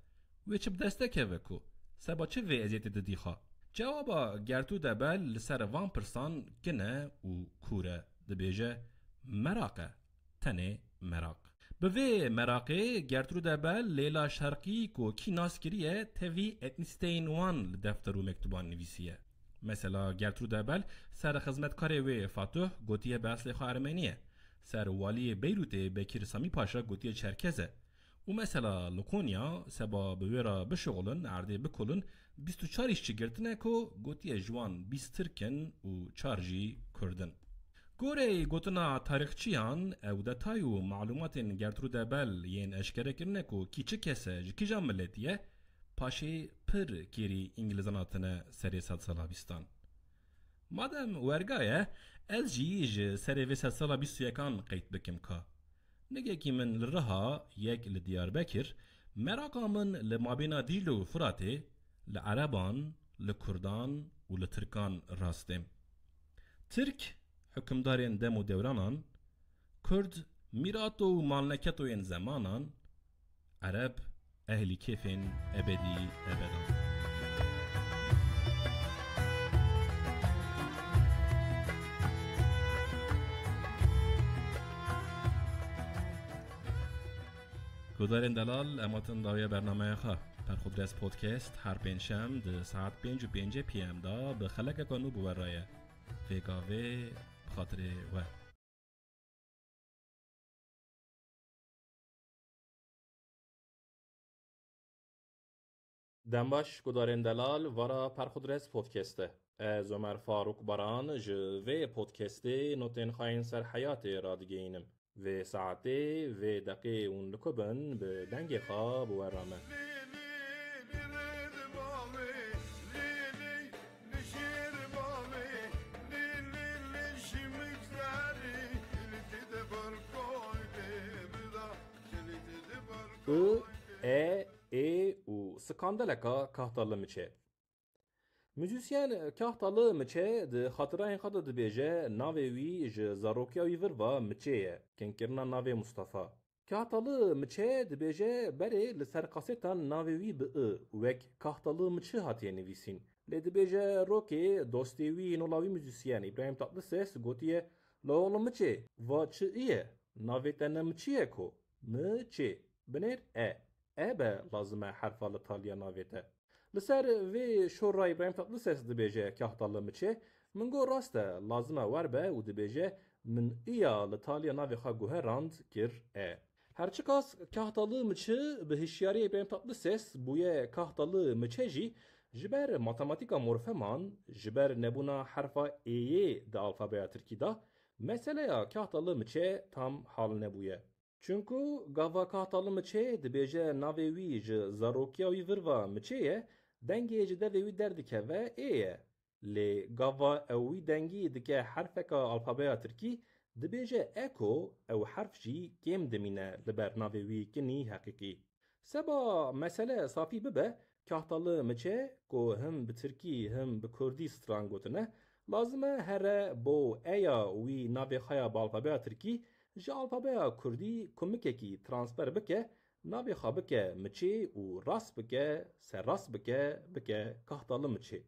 وی چه بدسته که وکو؟ سبا چه وی ازیتی ددیخوا؟ جوابا Gertrude Bell لسر وان پرسان گنه و کوره دبیجه مراقه تنه مراق. به وی مراقه Gertrude Bell لیلا شرقی کو کی ناس کریه تیوی اتنیستین وان دفتر و مکتوبان نویسیه. مثلا Gertrude Bell سر خدمتکار وی فاتح گوتیه به اصل خو ارمنیه. سر والی بیروت بکیر سامی پاشا گوتیه چرکزه. و مثلا لکونیا سبا به وی را بشغلن عرده بکلن 24 işçi گرتنه کو گوتیه جوان 20 ترکن و 4 جی کردن. گوره گوتنا تاریخچیان او دتای و معلوماتین Gertrude Bell یین اشکره کرنه کو کی چه کسه جکی جان ملتیه پاشه پر کیری انگلیزاناتنه سری سد سالا بیستان. مادم ورگایه از جی سری و سد سالا بیستو یکان قیت بکم که. نگه که من لرها یک لدیار بکر مراقا من لمابینا دیجلو فراته لعربان لکردان و لترکان راستیم. ترک hükümdarın demo devranan, Kurd mirato u malneketoyen zamanan, Arap ehli kefin ebedi ebedan. Gudarên Delal ematin dawiya bernameye xwe. Perxudres Podcast her pênçem di saet 5:05 PM da bi xelekeka nû bi we re ye. Vê gavê خاطره و دنباش گدارن دلال وارا پرخودرس پودکسته از عمر فاروق باران جو و پودکسته نوتن خواهین سر حیات را دیگه اینم و ساعته و دقیقه اون لکبن به دنگ خواب و رامه و skandaleka kahtalı miçe. Müzisyen kahtalı miçe de xatirayên xwe de dibêje navê wî ji zarokiya wî vir va miçe ye, kinkirina navê Mustafa. Kahtalı miçe dibêje berê li ser kasetan navê wî bi I wek kahtalı miçe hatiye nivîsîn. Lê dibêje rokê dostê wî nola wî müzisyen İbrahim Tatlıses gotiye la oğlum miçe va çi î ye? Navê te ne miçe ye ko? مچه بنر به لازمه حرفا لطالیا ناویته لسر وی شورای ابراهیم تطلسس دبیجه که احتاله مچه من گو راسته لازمه وربه و دبیجه من ایا لطالیا ناوی خواه گوه راند گر هرچی کاس که احتاله مچه به هشیاری ابراهیم تطلسس بویه که احتاله مچه جی جبر ماتماتیکا مورفمان جبر نبونا حرفا ایه ده الفابیا ترکی دا mesele ya kahtalı mıçe tam hal nebûye. Çünkü gava kahtalı mıçe dibêje navê wî ji zarokiya wî virva mıçeye dengê ji devê wî derdikeve ye. Lê gava ew wî dengî dike herfeka alfabeya Tirkî dibêje eko ew herf jî kêm dimîne li ber navê wî kinî heqîqî. Seba mesele safî bibe kahtalı mıçe ku him bi Tirkî him bi Kurdî stran gotine لازمه هره بو ایا وی ناوی خیا بالفابیا ترکی جا الفابیا کردی کمکه کی ترانسفر بکه ناوی خواه بکه مچه و راست بکه سر راست بکه کهتاlı مچه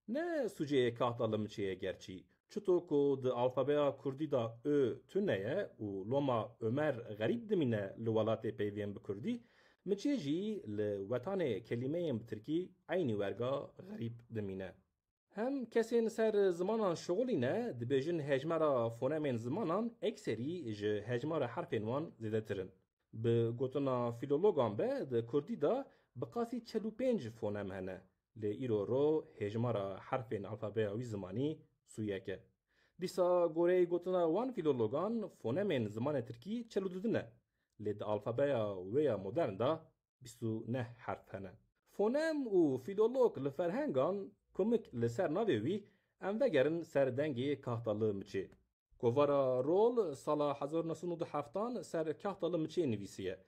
نه سوچه کهتاlı مچه گرچی چطور که ده الفابیا کردی دا او تونهه و لوما عمر غریب دمینه لولات پیوین بکردی مچه جی لوطان کلمه بترکی عینی ورگا غریب دمینه هم کسین سر زمانان شغلی نه دبیجن هجمارا فونمین زمانان اکسری جه هجمارا حرفین وان زیده ترن. به گوتنا فیلولوگان به ده کردی دا بقاسی 45 فونم هنه. لی ایرو رو هجمارا حرفین الفابیاوی زمانی سویکه. دیسا گوره گوتنا وان فیلولوگان فونمین زمان ترکی 42 نه. لی ده الفابیا ویا مدرن دا 29 حرف هنه. فونم و فیلولوگ لفرهنگان komik li ser navê wî em vegerin ser dengê kahtalı miçê. Kovara rol sala 1997 ser kahtalı miçê nivîsiye.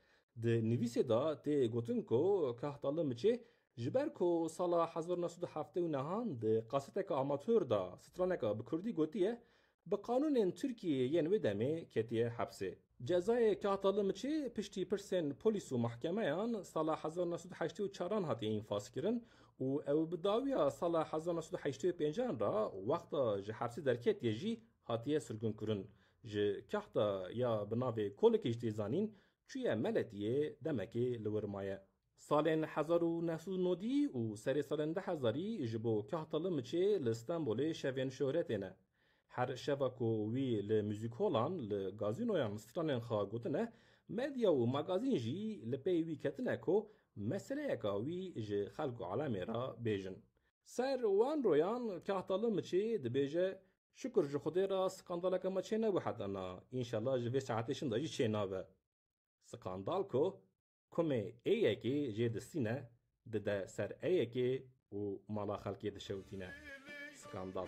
Di nivîsê da tê gotin ku kahtalı miçê ji ber ku sala 1979 di qaseteka amatör da straneka bi Kurdî gotiye bi qanûnên Tirkiyeyê yên wê demê ketiye hepsê. Cezayê kahtalı miçê piştî pirsên polîs û mahkemeyan sala 1984 hatiye înfas kirin û ew bi dawiya sala 1985 ra wexta ji hepsê derketiye jî hatiye sirgun kirin. Ji kahta ya bi navê kolekê jî tê zanîn çûye meletiyê demekê li wir maye. Salên 1990 û serê salên 2000 ji bo kahtalı miçê li Stenbolê şevên şöhretê ne. Her şeva ku wî li müzîkholan li gazînoyan stranên xwe gotine, medya û magazîn jî li pey wî ketine ku meseleyeka wî ji xelk û alemê ra bêjin. Ser wan royan kahtalı miçê dibêje şükür ji Xwedê ra skandaleka me çê newihetana, înşallah ji vê saetê şin de jî çê nabe. Skandal ku kumê êyekê jê distîne dide ser êyekê û mala xelkê dişewitîne. Skandal.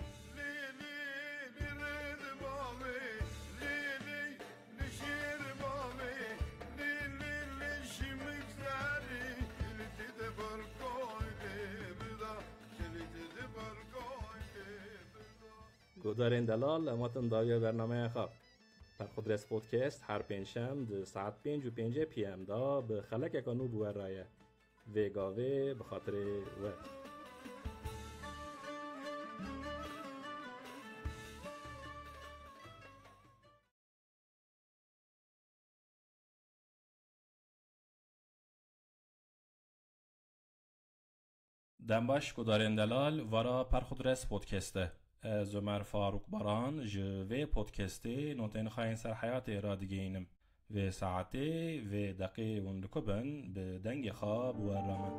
گودارین دلال اماتن داوی برنامه خواب پر خودرس پودکست هر پنجشنبه ده ساعت 5:05 پی ام دا به خلک اکانو بوار رایه ویگاوی بخاطر و دنباش گودارین دلال ورا پر خودرس پودکسته از عمر فاروق باران جوی پودکستی نوتین خاین سر حیات را دیگینم و ساعتی و دقیقه وندکبن به دنگ خواب و رامن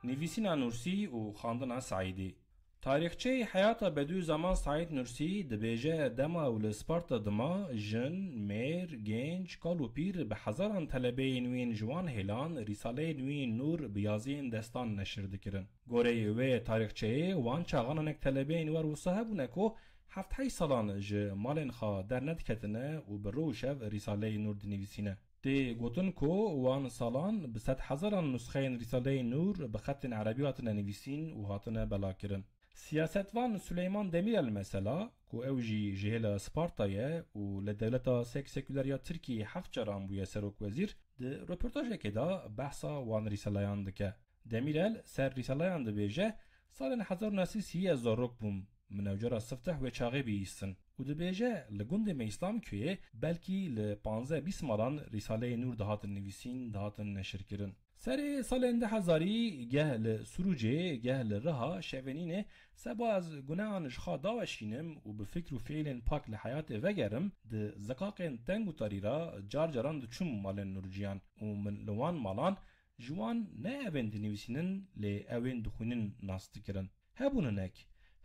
نویسینا نورسی و خواندنا سعیدی تاریخچه حیات بدو زمان سعید نورسی دبیجه دما و لسپارتا دما جن، میر، گنج، کالو پیر به هزاران طلبه نوین جوان هیلان رساله نوین نور بیازین دستان نشر دکرن. گوره و تاریخچه وان چاغانانک طلبه نوار و صاحبو نکو 7 سالان جه مالین خوا در ندکتنه و بروشف رساله نور دنویسینه. دی گوتن کو وان سالان به 100,000 نسخه رساله نور به خط عربیات نویسین و هاتنه بلا کرن. سیاستوان سلیمان دمیرل مثلا کو اوجی جهل سپارتایه و لدولتا سکولاریا ترکی 7 جرام بوی سروک وزیر ده رپورتاج که دا بحثا وان ریسالایان دکه دمیرل سر ریسالایان ده بیجه سال 1930 زاروک بوم منوجرا سفتح و چاقی بیستن و دبیجه لگند می اسلام کوی بلکی ل 15-20 مالان رساله نور دهات نویسین دهات نشر کرن. سر سال انده هزاری گه لسروجه گه لرها شوینینه سبا از گناهان اشخا داوشینم و به فکر و فعل پاک لحیات وگرم ده زقاقین تنگ و تاریرا جار جاران ده چوم مالن نورجیان و من لوان مالان جوان نه اوین دنویسینن لی اوین دخونین ناست کرن.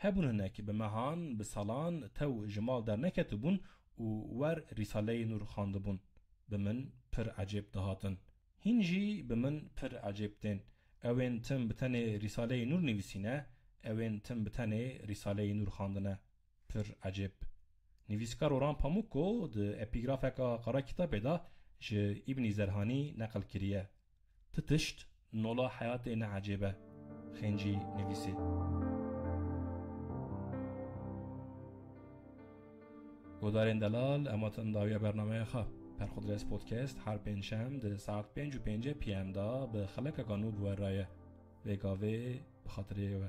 هبوننک به مهان به سالان تو جمال در نکتبون و ور رساله نور خاندبون به من پر عجب دهاتن. هنجی به من پر عجبتن. اوین تم بتنه رساله نور نویسینه اوین تم بتنه رساله نور خاندنه پر عجب. نویسکار اوران پاموکو ده اپیگرافکا قرا کتابه دا جه ابن زرهانی نقل کریه. تتشت نولا حیات نه عجبه خنجی نویسی. گودارین دلال اماتن داوی برنامه خواه پرخودرس پودکست هر پنجشنبه ده ساعت 5:05 PM دا به خلق قانون بورایه وگاوه بخاطره و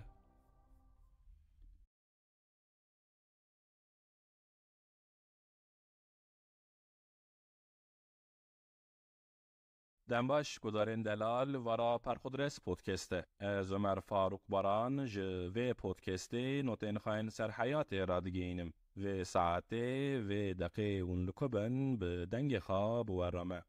دنباش گودارین دلال ورا پرخودرس پودکسته از عمر فاروق باران جوه پودکسته نوتین خاین سر حیات رادگینم و ساعته و دقیقه اون لکبن به دنگ خواب و رامه.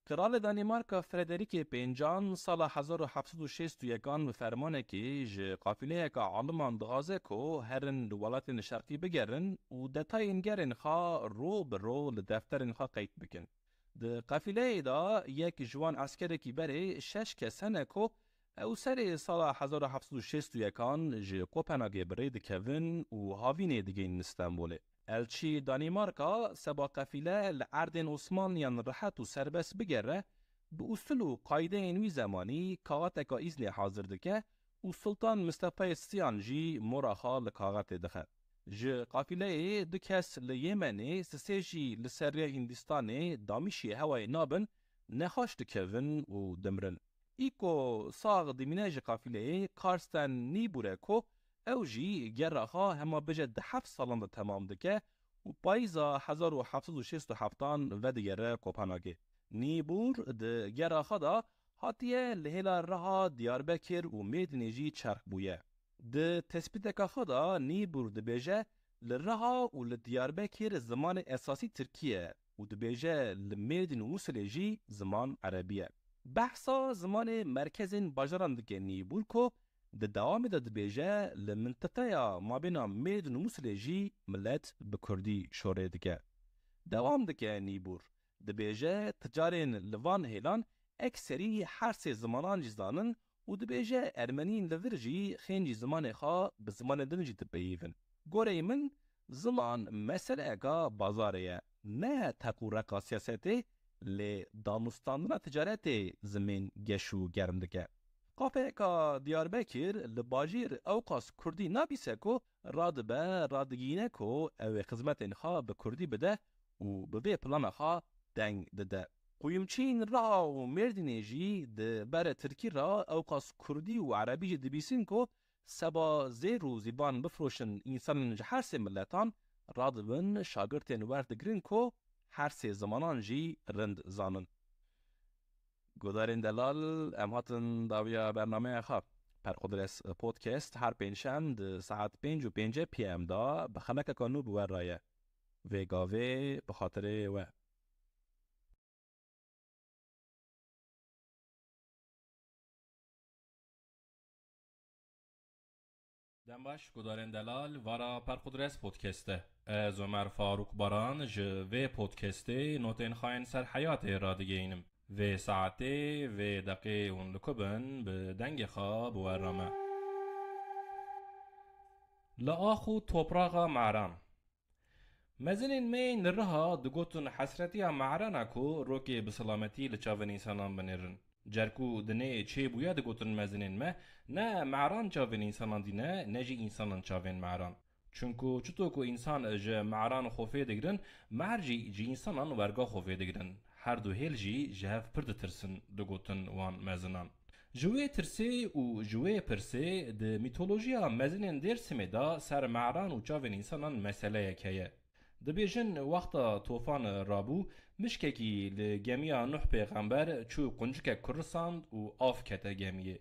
کرال دانیمارک فردریک پنجان سال 1761 به فرمانه که ج قافله که آلمان دغازه که هرن ولایت شرقی بگرن و دتاین گرن خوا رو به رو لدفترن خوا قید بکن. ده قافله دا یک جوان عسکر کی بره 6 کسانه که او سر سال 1761 جه کوپنهاگ برید کوین و هاوینه دیگه این استانبوله. الچی دانیمارکا سبا قفیله لعردن عثمانیان راحت و سربس بگره به اصول و قاعده اینوی زمانی کاغت اکا ایزنی حاضر دکه و سلطان مصطفی سیان جی مراخا لکاغت دخه. جه قافله دو کس لیمنه سسیجی لسریه هندستانه دامیشی هوای نابن نخاشت کوین و دمرن. ایکو ساغ دیمیناج قافله کارستن نیبوره کو او جی گراخا هما بجد 7 سالان ده تمام دکه و پایزا 1767 و دیگره کوپنهاگ. نیبور ده گراخا دا هاتیه لهلا رها دیاربکر و میدنیجی چرخ بویه. ده تسبیت خدا نیبور ده بیجه لرها و لدیاربکر زمان اساسی ترکیه و ده بیجه لمیدن و موسلیجی زمان عربیه. بحثا زمان مرکزین باجران دکه نیبور کو ده دوام ده بیجه لمنطقه ما بین میدن و موسلیجی ملت به کردی شوره دکه. دوام دکه نیبور ده بیجه تجارین لوان هیلان اکسری هر سه زمانان جزدانن و ده بیجه ارمنین لورجی خینجی زمان خواه به زمان دنجی تبییون. گوره من زمان مسئله اگا بازاره نه تقورقا سیاسته لی دانستاندن تجارت زمین گشو گرم دکه. قافه که دیاربکر لباجیر اوقاس کردی نابیسه که راد به رادگینه که او خدمت خواه به کردی بده و به پلان خواه دنگ دده. قویمچین را و مردینیجی ده بر ترکی را اوقاس کردی و عربی جی دبیسین که سبا زیر و زیبان بفروشن انسان هر سه ملتان راد بن شاگرتین وردگرین که هر سه زمانان جی رند زانن. گودارین دلال امهاتن داویا برنامه خواب پرخودرس پودکست هر پنجشنبه ساعت 5:05 PM دا به خلق کانو بور رایه و گاوه به خاطر و دنباش گودارین دلال ورا پرخودرس پودکسته از عمر فاروق باران جوه پودکسته نوتین خاین سر حیات رادگه اینم و ساعته و دقیقه اون لکبن به دنگ خواب و رامه لآخو توپراغا معران مزنین می نرها دگوتن حسرتی معران اکو روکی بسلامتی لچاون انسانان بنیرن جرکو دنه چه بویا دگوتن مزنین ما نه معران چاون انسانان دینه نجی انسانان چاون معران چونکو چطور که انسان جه معران خوفه دگرن مرجی جی انسانان ورگا خوفه دگرن هر دو هیل جی جهف پرد ترسن دگوتن وان مزنان جوی ترسی و جوی پرسی ده میتولوژیا مزنین درسمه دا سر معران و چاوین انسانان مسئله یکیه. دبیجن وقتا طوفان رابو مشککی لگمیا نوح پیغمبر چو قنجک کرساند و آف کتا گمیه.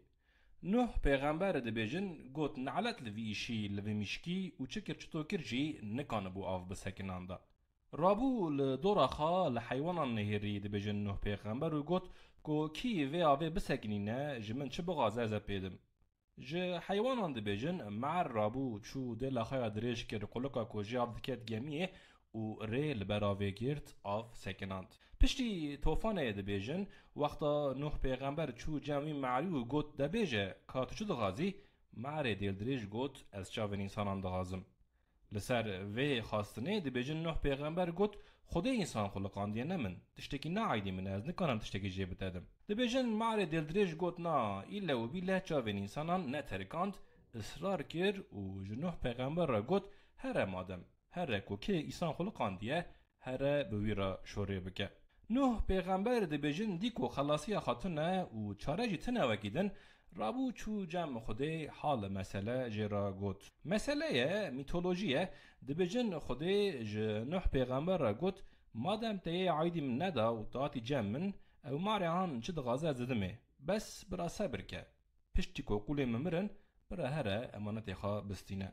نوح پیغمبر دبیجن گوت نعلت لویشی لوی مشکی و چکر چطور کرجی نکان بو آف بسکنان دا. رابو لدورا خا لحیوانان نهیری دبیجن نوح پیغمبر و گوت کو کی و آوه بسکنینه جمن چه بغازه زپیدم. جه حیوانان دبیجن مع رابو چو دل خیا دریش کر قلقا کو جاب دکت گمیه و ریل براوه گیرت آف سکناند. پشتی طوفانه دبیجن وقتا نوح پیغمبر چو جمعی معریو گوت دبیجه کاتو چو دغازی معری دیل دریش گوت از چاوین انسانان دغازم. لسر و خواستنه دبیجن نوح پیغمبر گوت خود انسان خلقاندیه نمن تشتکی نعیدی من از نکنم تشتکی جیبت ادم دبیجن معری دل دریش گوت نا ایلا و بیله چاوین انسانان نترکاند اصرار کر و جنوح پیغمبر را گوت هر مادم هر کو که انسان خلقاندیه هر بوی را شوری بکه نوح پیغمبر دبیجن دیکو خلاصی خاطنه و چاره جی تنه وکیدن رابو چو جمع خوده حال مسئله جرا گوت مسئله میتولوژیه دبیجن خوده جنوح پیغمبر را گوت مادم تیه عایدی من ندا و تاعتی جمع من او ماری هان چه دغازه زدمه بس برا صبر که پشتی که قوله ممرن برا هره امانت خواه بستینه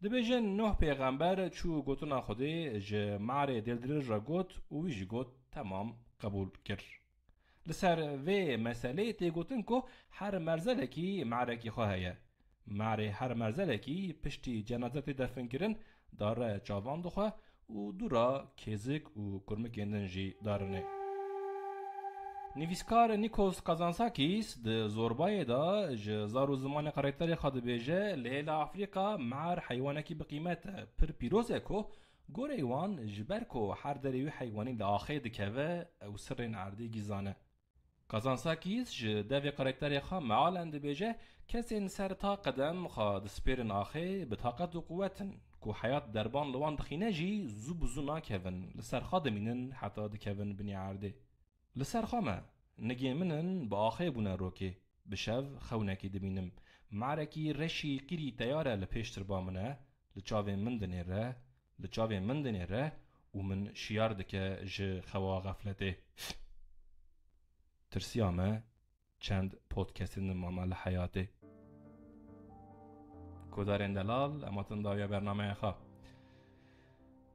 دبیجن نوح پیغمبر چو گوتنا خوده ماری دلدرج را گوت و ویجی گوت تمام قبول کر لسر و مسئله تی گوتن که هر مرزلکی معرکی خواهیه معری هر مرزلکی پشتی جنازت دفن کرن داره چاوان دخواه و دورا کیزک و کرمکندن جی دارنه نویسکار نیکوس کازانساکیس ده زوربای دا زارو زمان قرارتر خود بیجه لیل افریقا مار حیوانکی بقیمت پر پیروزه که گوره ایوان جبر که هر دریوی حیوانی لآخه دکوه او سرین عردی گیزانه کازانساکیس جه دوی قرارتر خواه معالن ده بیجه کسی سر تا قدم خواه دسپیرن آخه بطاقت و قوتن که حیات دربان لوان دخینه جی زو بزو ناکوون لسر خواه دمینن حتی دکوون بنی عرده لسر خامه نگی منن با آخه بونه روکه بشو خونکی دبینم معرکی رشی قیری تیاره لپیشتر با منه لچاوه من دنیره و من شیار دکه جه خوا غفلته ترسیامه چند پودکستین مامال حیاته کدارین دلال اماتن داویا برنامه خواه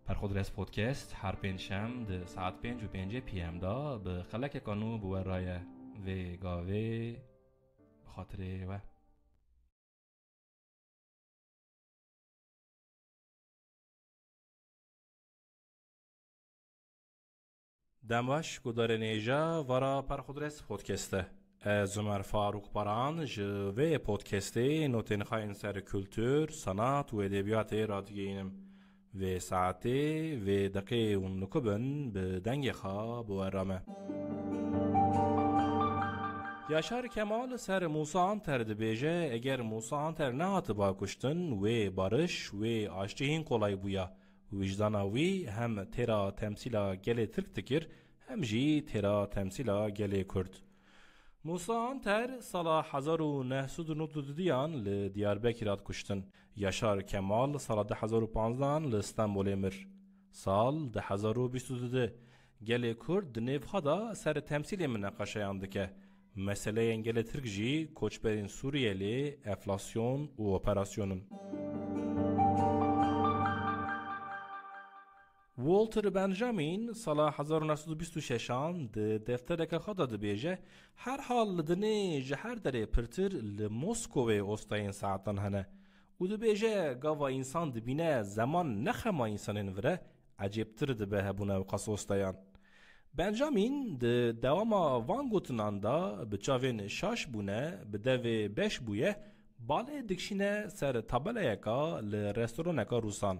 پرخودرس پودکست هر پنجشنبه ده ساعت 5:05 PM دا به خلک کانو بورایه و گاوه بخاطر و دمواش گدار نیجا ورا پرخودرس پودکسته از عمر فاروق پران جوه پودکسته نوتین خواهین سر کلتور، صنعت و ادبیات رادیوینم و ساعته و دقیقه و نکبن به دنگ خواه بورامه یاشار کمال سر موسی انتر دبیجه اگر موسی انتر نهات با کشتن و بارش و آشتیهین قولای بویا وجداناوی هم تیرا تمثیلا گل ترک تکر هم جی تیرا تمثیلا گل کرد موسی انتر سال 1992 لدیاربکر کشتن یاشار کمال سال 2015 لإستانبول مر سال 2022 گل کرد نیف خدا سر تمثیل مناقشه اندکه مسئله انگل ترک جی کوچبرین سوریلی enflasyon و اپراسیونن والتر بنجامین سال 1926 ده دفترک خدا دبیجه هر حال دنی جهر داره پرتر لموسکوه اوستاین ساعتان هنه و دبیجه گاوا انسان دبینه زمان نخما انسانین وره عجیبتر دبه هبونه و قص اوستایان بنجامین ده دوام وان گوتنان دا بچاوین شاش بونه به دوی بش بویه باله دکشینه سر تابله یکا لرستوران یکا روسان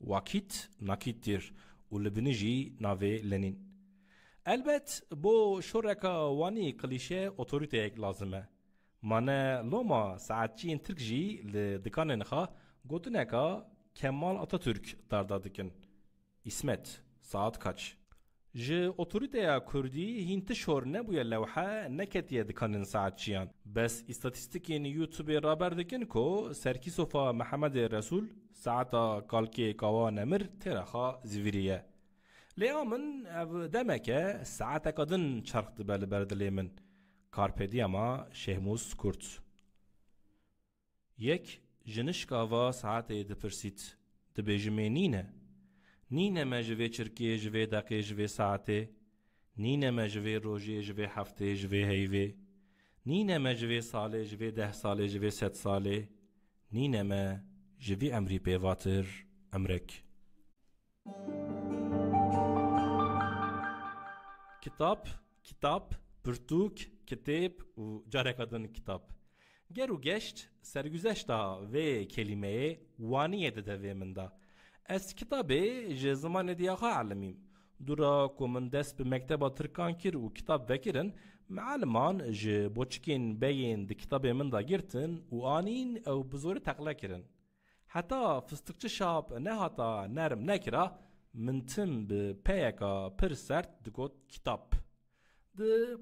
واکیت ناکیتیر و لبنیجی ناوی لنین البت بو شورکا وانی کلیشه اتوریته یک لازمه مانه لوما ساعتچین ترک جی لدکان نخا گوتنکا کمال آتاتürk داردادکن اسمت ساعت kaç جه اوتوریتیا کردی هینت شور نبوی لوحه نکتیه دکانن ساعتچیان بس استاتستیکین یوتیوب رابر دکن کو سرکی صفا محمد رسول ساعتا کالکی کوا نمر ترخا زویریه لیامن او دمکه ساعتا کدن چرخ دبل بردلی من کارپدیاما شهموز کرد یک جنش کاوا ساعت دپرسیت دبیجمه نینه ما جوی چرکی جوی دقی جوی ساعته نینه ما جوی روژی جوی هفته جوی هیوی نینه ما جوی ساله جوی 10 ساله جوی 100 ساله نینه ما جوی امری پیواتر امرک کتاب پرتوک کتاب و جارکادن کتاب گرو گشت سرگوزشتا و کلمه وانیه ده من ده از کتابه جه زمان دیاخا علمیم دورا که من دست به مکتبا ترکان کر و کتاب وکرن معلمان جه بوچکین بین ده کتابه من دا گرتن و آنین او بزوری تقلا کرن حتی فستقچه شاب نه حتا نرم نکرا من تم به پیکا پر سرد دگوت کتاب ده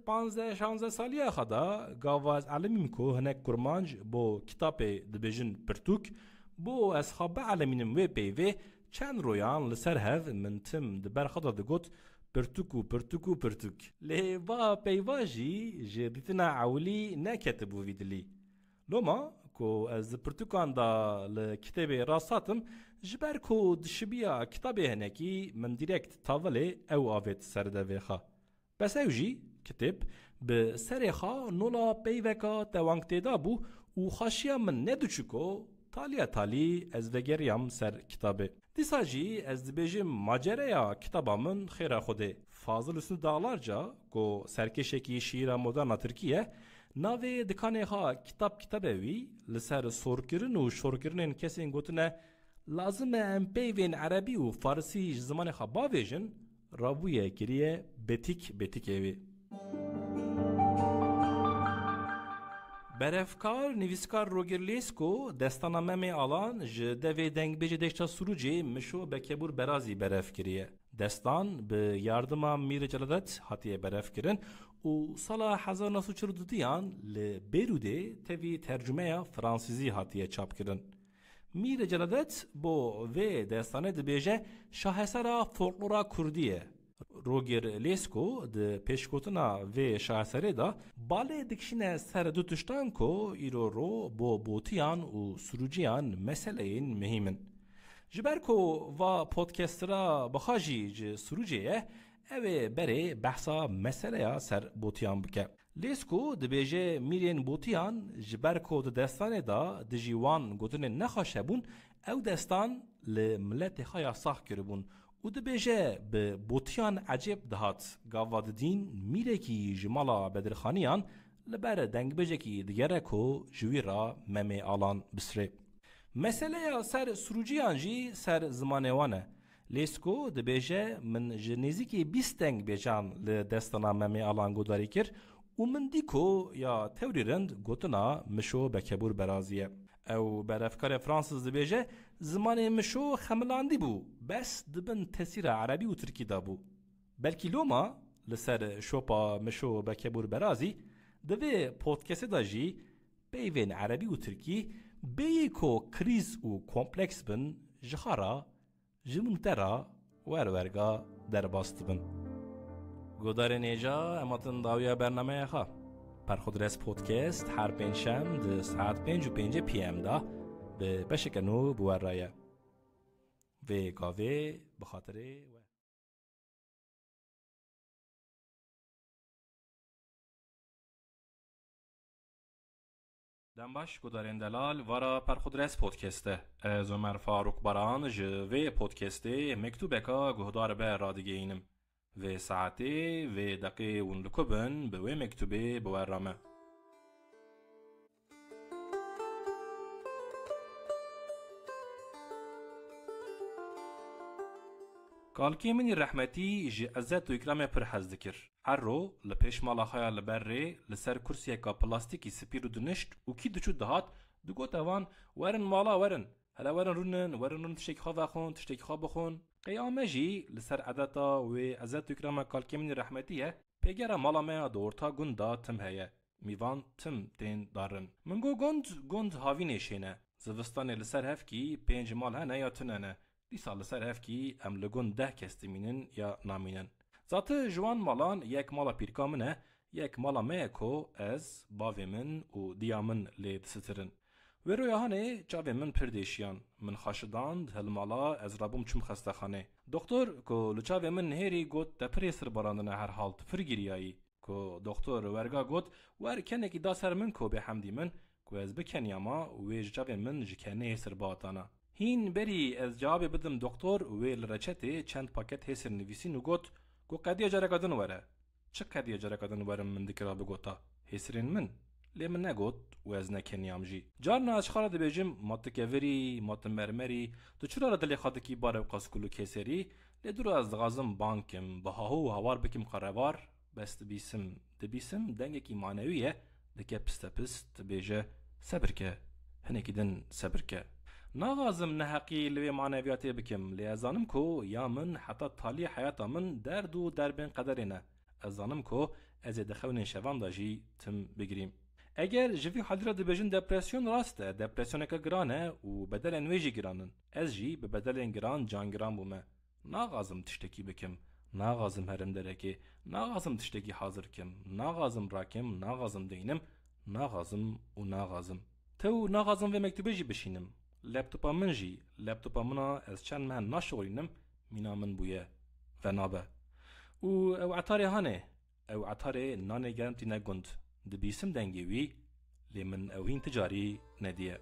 15-16 سالیه خدا گاواز علمیم که هنک کرمانج بو کتابه ده بیجن پرتوک بو اصحاب علمینم و پیوه چند رویان لسر هف من تم ده برخدا ده گوت پرتوک لی با پیواجی جه دیتنا عولی نکتبو ویدلی لما کو از پرتوکان دا لکتاب راساتم جبر کو دشبیا کتابه هنکی من دیرکت تاوله او آوید سرده ویخا بس او جی کتاب به سرخا نولا پیوکا توانگتی دا بو و خاشیا من ندوچکو تالی از وگریم سر کتابه دیسا جی از دبیجم ماجریا کتابامن خیره خوده فاضل اسنو داغلارجا کو سرکشکی شیره مدرنا ترکیه ناوی دکانه ها کتابه وی لسر سورکرن و شورکرنن کسین گوتنه لازمه ام پیوین عربی و فارسی زمان خواه باویجن رابویه گریه بتیک اوی برفکار نویسکار روگر لیسکو دستانا ممی آلان جه دوی دنگ بیجه دشتا سروجی مشو بکبور برازی برف کریه دستان به یاردما میر جلدت هاتیه برف کرن و سالا 1942 لبیروده تاوی ترجمه فرانسیزی هاتیه چاپ کرن میر جلدت بو و دستانه دبیجه شاهسرا فولکلورا کردیه روگر لیسکو ده پیشکوتنا و شاهسره دا باله دکشینه سر دو تشتان کو ایرو رو بو بوتیان و سروجیان مسئله این مهمن جبر کو و پودکسترا بخاجی ج سروجیه اوه بره بحثا مسئله سر بوتیان بکه لیسکو دبیجه میرین بوتیان جبر کو ده دستانه دا دجیوان گوتنه نخواشه بون او دستان لملت خایا ساخ کربون و دبیجه به بوتیان عجب دهات گاواد دین میره کی جمالا بدرخانیان لبر دنگ بجه کی دیگره کو جوی را ممی آلان بسره مسئله سر سروجیان جی سر زمانوانه لیسکو دبیجه من جنیزی کی 20 دنگ بیجان لدستانا ممی آلان گوداری کر و من دیکو یا توری رند گوتنا مشو بکبور برازیه او برافکار فرانسیز دبیجه زمان مشو خملاندی بو بس دبن تسیر عربی و ترکی دا بو بلکی لوما لسر شوپا مشو بکبور برازی دوی پودکست دا جی بیوین عربی و ترکی بیکو کریز و کمپلکس بن جخارا جمونترا ورگا در باست بن گودار نیجا اماتن داویا برنامه خواه پرخودرس پودکست هر پنجشنبه ده ساعت 5:05 PM دا به بشکنو بوارایه و گاوه بخاطره و دنباش گودارین دلال وارا پرخودرس پودکسته از عمر فاروق باران جوه پودکسته مکتوبکا گهدار به رادگه اینم و ساعته و دقیقه ونلکوبن به مکتوبه بورامه کالکی منی رحمتی جی عزت و اکرام پر حز دکر ارو لپیش مالا خیا لبره لسر کرسی کا پلاستیکی سپیرو دنشت و کی دچو دهات دگو توان ورن مالا ورن هلا ورن رونن تشتکی خواه بخون قیامه جی لسر عدتا و عزت اکرام کالکمین رحمتیه پیگر مالا میا دورتا گندا تم هیه میوان تم دین دارن من گو گند هاوی نشینه زوستان لسر هفکی 5 مال هنه یا تننه دیسا لسر هفکی ام لگون 10 کستمینن یا نامینن ذات جوان مالان یک مالا پیرکامنه یک مالا میکو از باوی من و دیامن لید سترن و روی هانه چاوی من پردیشیان من خاشداند هلمالا از رابوم چم خسته خانه دکتر کو لچاوی من هری گوت دپری سر براندنه هر حال تفرگیریایی کو دکتر ورگا گوت ور کنه کی دا سر من کو به حمدی من کو از بکنیاما و چاوی من جکنه سر باتانا هین بری از جواب بدم دکتر و لرچته چند پاکت هسر نویسین و گوت کو قدی جرقدن وره چه قدی جرقدن ورم من دکرا بگوتا هسرین من لی من نگوت و از نکنیام جی جارنا از خالد بیجم ماتکوری ماتمرمری تو چرا دلی خاطر کی باره قاسکولو کسری لی دور از غازم بانکم بهاهو هوار بکم قروار بست دبیسم دنگ کی معنویه دکه پست بیجه صبر که هنکی دن صبر که ناغازم نحقی لوی معنویاتی بکم لی ازانم کو یا من حتی تالی حیاتا من درد و دربین قدرینه ازانم کو از دخون شوان داجی تم بگیریم اگر جوی حالی را دبیجن دپرسیون راسته دپرسیون که گرانه و بدل انویجی گرانن از جی به بدل گران جان گران بومه ناغازم تشتکی بکم ناغازم هرم درکی ناغازم تشتکی حاضر کم ناغازم راکم ناغازم دینم ناغازم و ناغازم تو ناغازم و مکتوبه جی بشینم لپتوپا من جی لپتوپا منا از چند من ناشغلینم مینا من بویه و نابه او عطاری هانه او عطاری نانه گرمتی نگند دبیسم دنگیوی لی من اوهین تجاری ندیه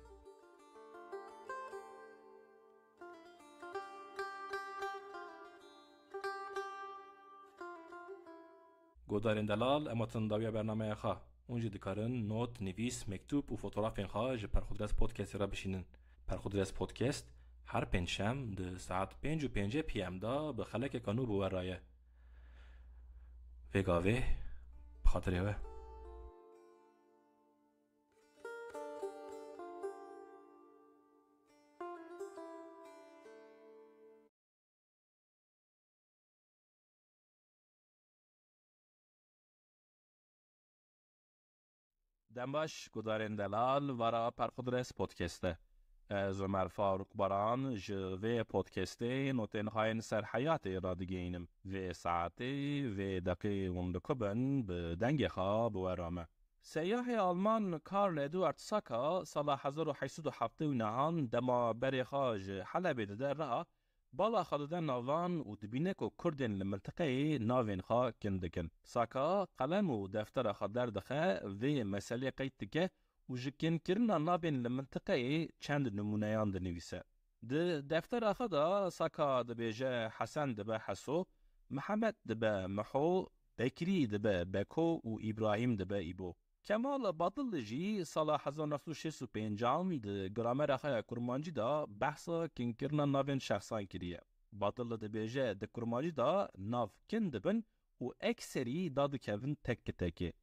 گودارین دلال اماتن داویا برنامه خواه اونجا دکارن نوت نویس مکتوب و فوتوغرافین خواه جه پرخودرس پودکست را بشینن پرخودرس پودکست هر پنجشم ده ساعت 5:05 PM دا به خلک کانو بو رایه وگاوه بخاطر اوه دمباش گودارین دلال ورا پرخودرس پودکسته از عمر فاروق باران جوه پودکسته نوتن هاین سر حیاتی را دیگینم و ساعتی و دقیق وندکبن به دنگ خواب و رامه سیاح آلمان کارل ادوارد ساکا سال 1879 دما بری خاج حلبی در راه بالا خدادن ناوان و دبینه که کردن لمنطقه ناوین خواه کندکن ساکا قلم و دفتر خدر دخه و مسئله قید دکه و جکن کرنا نابین لمنطقه چند نمونهان دنویسه دفتر خدا ساکا دبیجه حسن دبه حسو محمد دبه محو بکری دبه بکو و ابراهیم دبه ایبو کمال باطل جی سال 1965 ده گرامر اخای کرمانجی دا بحثا کن کرنا ناوین شخصان کریه باطل دبیجه ده کرمانجی دا ناو کن دبن و اکسری داد کون تک تکه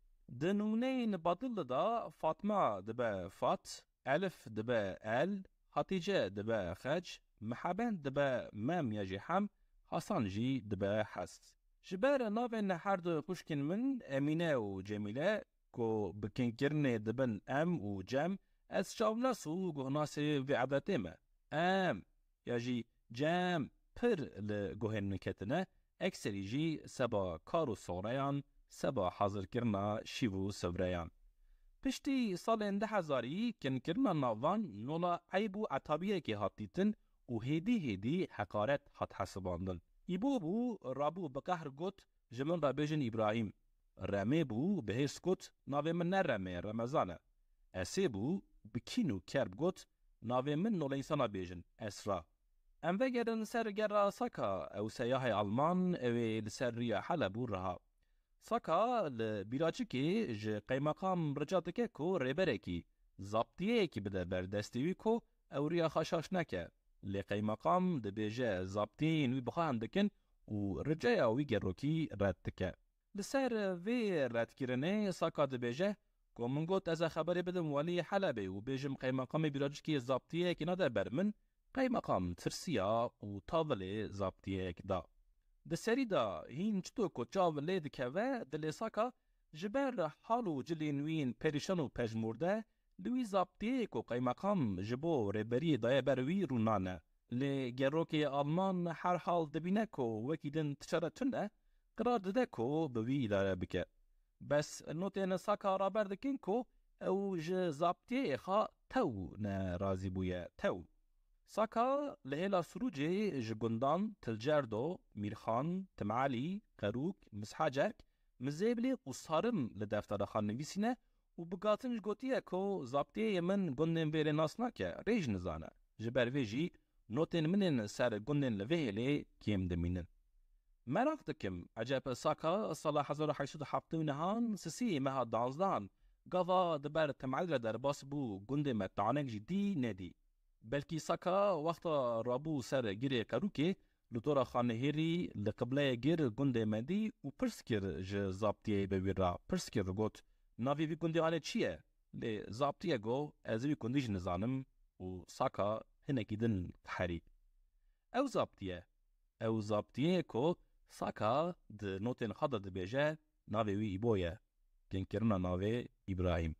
ده نمونه باطل دا فاطمه دبه فات الف دبه ال حتیجه دبه خج محبن دبه مم یجی هم حسان جی دبه حس جبر ناوین هر دو خوشکن من امینه و جمیله کو بکنکرنه دبن ام و جم از شاوناس و گهناس و عبدتمه ام یجی جم پر لگوهن نکتنه اکسری جی سبا کارو سوریان سبا حاضر کرنا شیوو سوریان پشتی سال 2000 کن کرنا ناوان نولا عیبو عطابیه که هاتیتن و هیدی حقارت هات حسباندن ایبو بو رابو بقهر گوت جمن را بیجن ابراهیم رمه بو بهش گوت ناوه من نرمه رمضانه اسی بو بکینو کرب گوت ناوه من نولا انسانا بیجن اسرا ام وگرن سر گر ساکا او سیاح آلمان او لسر ریا حلبو رها ساکا لبیراچی که جه قیمقام رجاتکه کو ریبره کی زابطیه کی بده بردستیوی کو او ریا خاشاش نکه لی قیمقام ده بیجه زابطین وی بخواهم دکن و رجای اوی گروکی رد تکه لسر وی رد کرنه ساکا ده بیجه که من گوت از خبری بدم ولی حلبه و بیجم قیمقام بیراچی که زابطیه کی نده بر من قیمقام ترسیا و تاوله زابطیه دا. ده سری دا هین چطور که چاوله دکوه دلیساکا جبر حالو جلینوین پریشان و پجمورده لوی زابطیه که قیمقام جبو ربری دای بروی رونانه. لی گروکی آلمان هر حال دبینه که وکیدن تشارتونه قرار داده که بوی داره بکه. بس نوتین ساکا را بردکن که او جزابطیه خوا تو نرازی بویه تو. ساکا لهلا سروجه جگندان تلجردو میرخان تمعالی قروک مسحاجک مزیبلی و صارم لدفتر خان نویسینه و بگاتنش گوتیه که زابطیه من گندن بیر ناسنا که ریج نزانه. جبر ویجی نوتین منن سر گندن لوهیلی کیم دمینن. مراق دکم عجب ساکا صلاح 1870 سسی مها دانزدان قضا دبر تمعدل در باس بو گنده متعنک جدی ندی. بلکی ساکا وقت رابو سر گیره کروکی لطورا خانهیری لقبله گیر گنده مدی و پرسکر جزابطیه بوی را پرسکر گوت ناوی وی گنده آنه چیه؟ لی زابطیه گو از وی گندیش نزانم و ساکا هنکی دن تحری. او زابطیه که ساکا ده نوتین خدا ده بیجه ناوی وی ایبویه کن کرنا ناوی ابراهیم.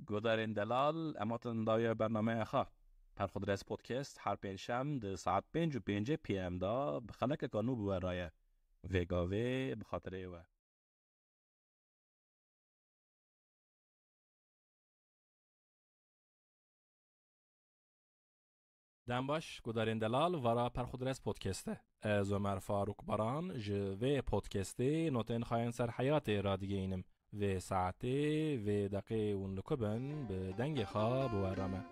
گودارین دلال اماتن داوی برنامه خواه. پرخودرس پودکست هر پنجشنبه ده ساعت 5:05 PM دا بخلک کانو بورایه. وگاوی بخاطره و. دنباش گودارین دلال ورا پرخودرس پودکسته. از عمر فاروق بران جوه پودکسته نوتین خواهن سر حیات را دیگه اینم. و ساعته و دقیقه اون لکبن به دنگ خواه بورامه.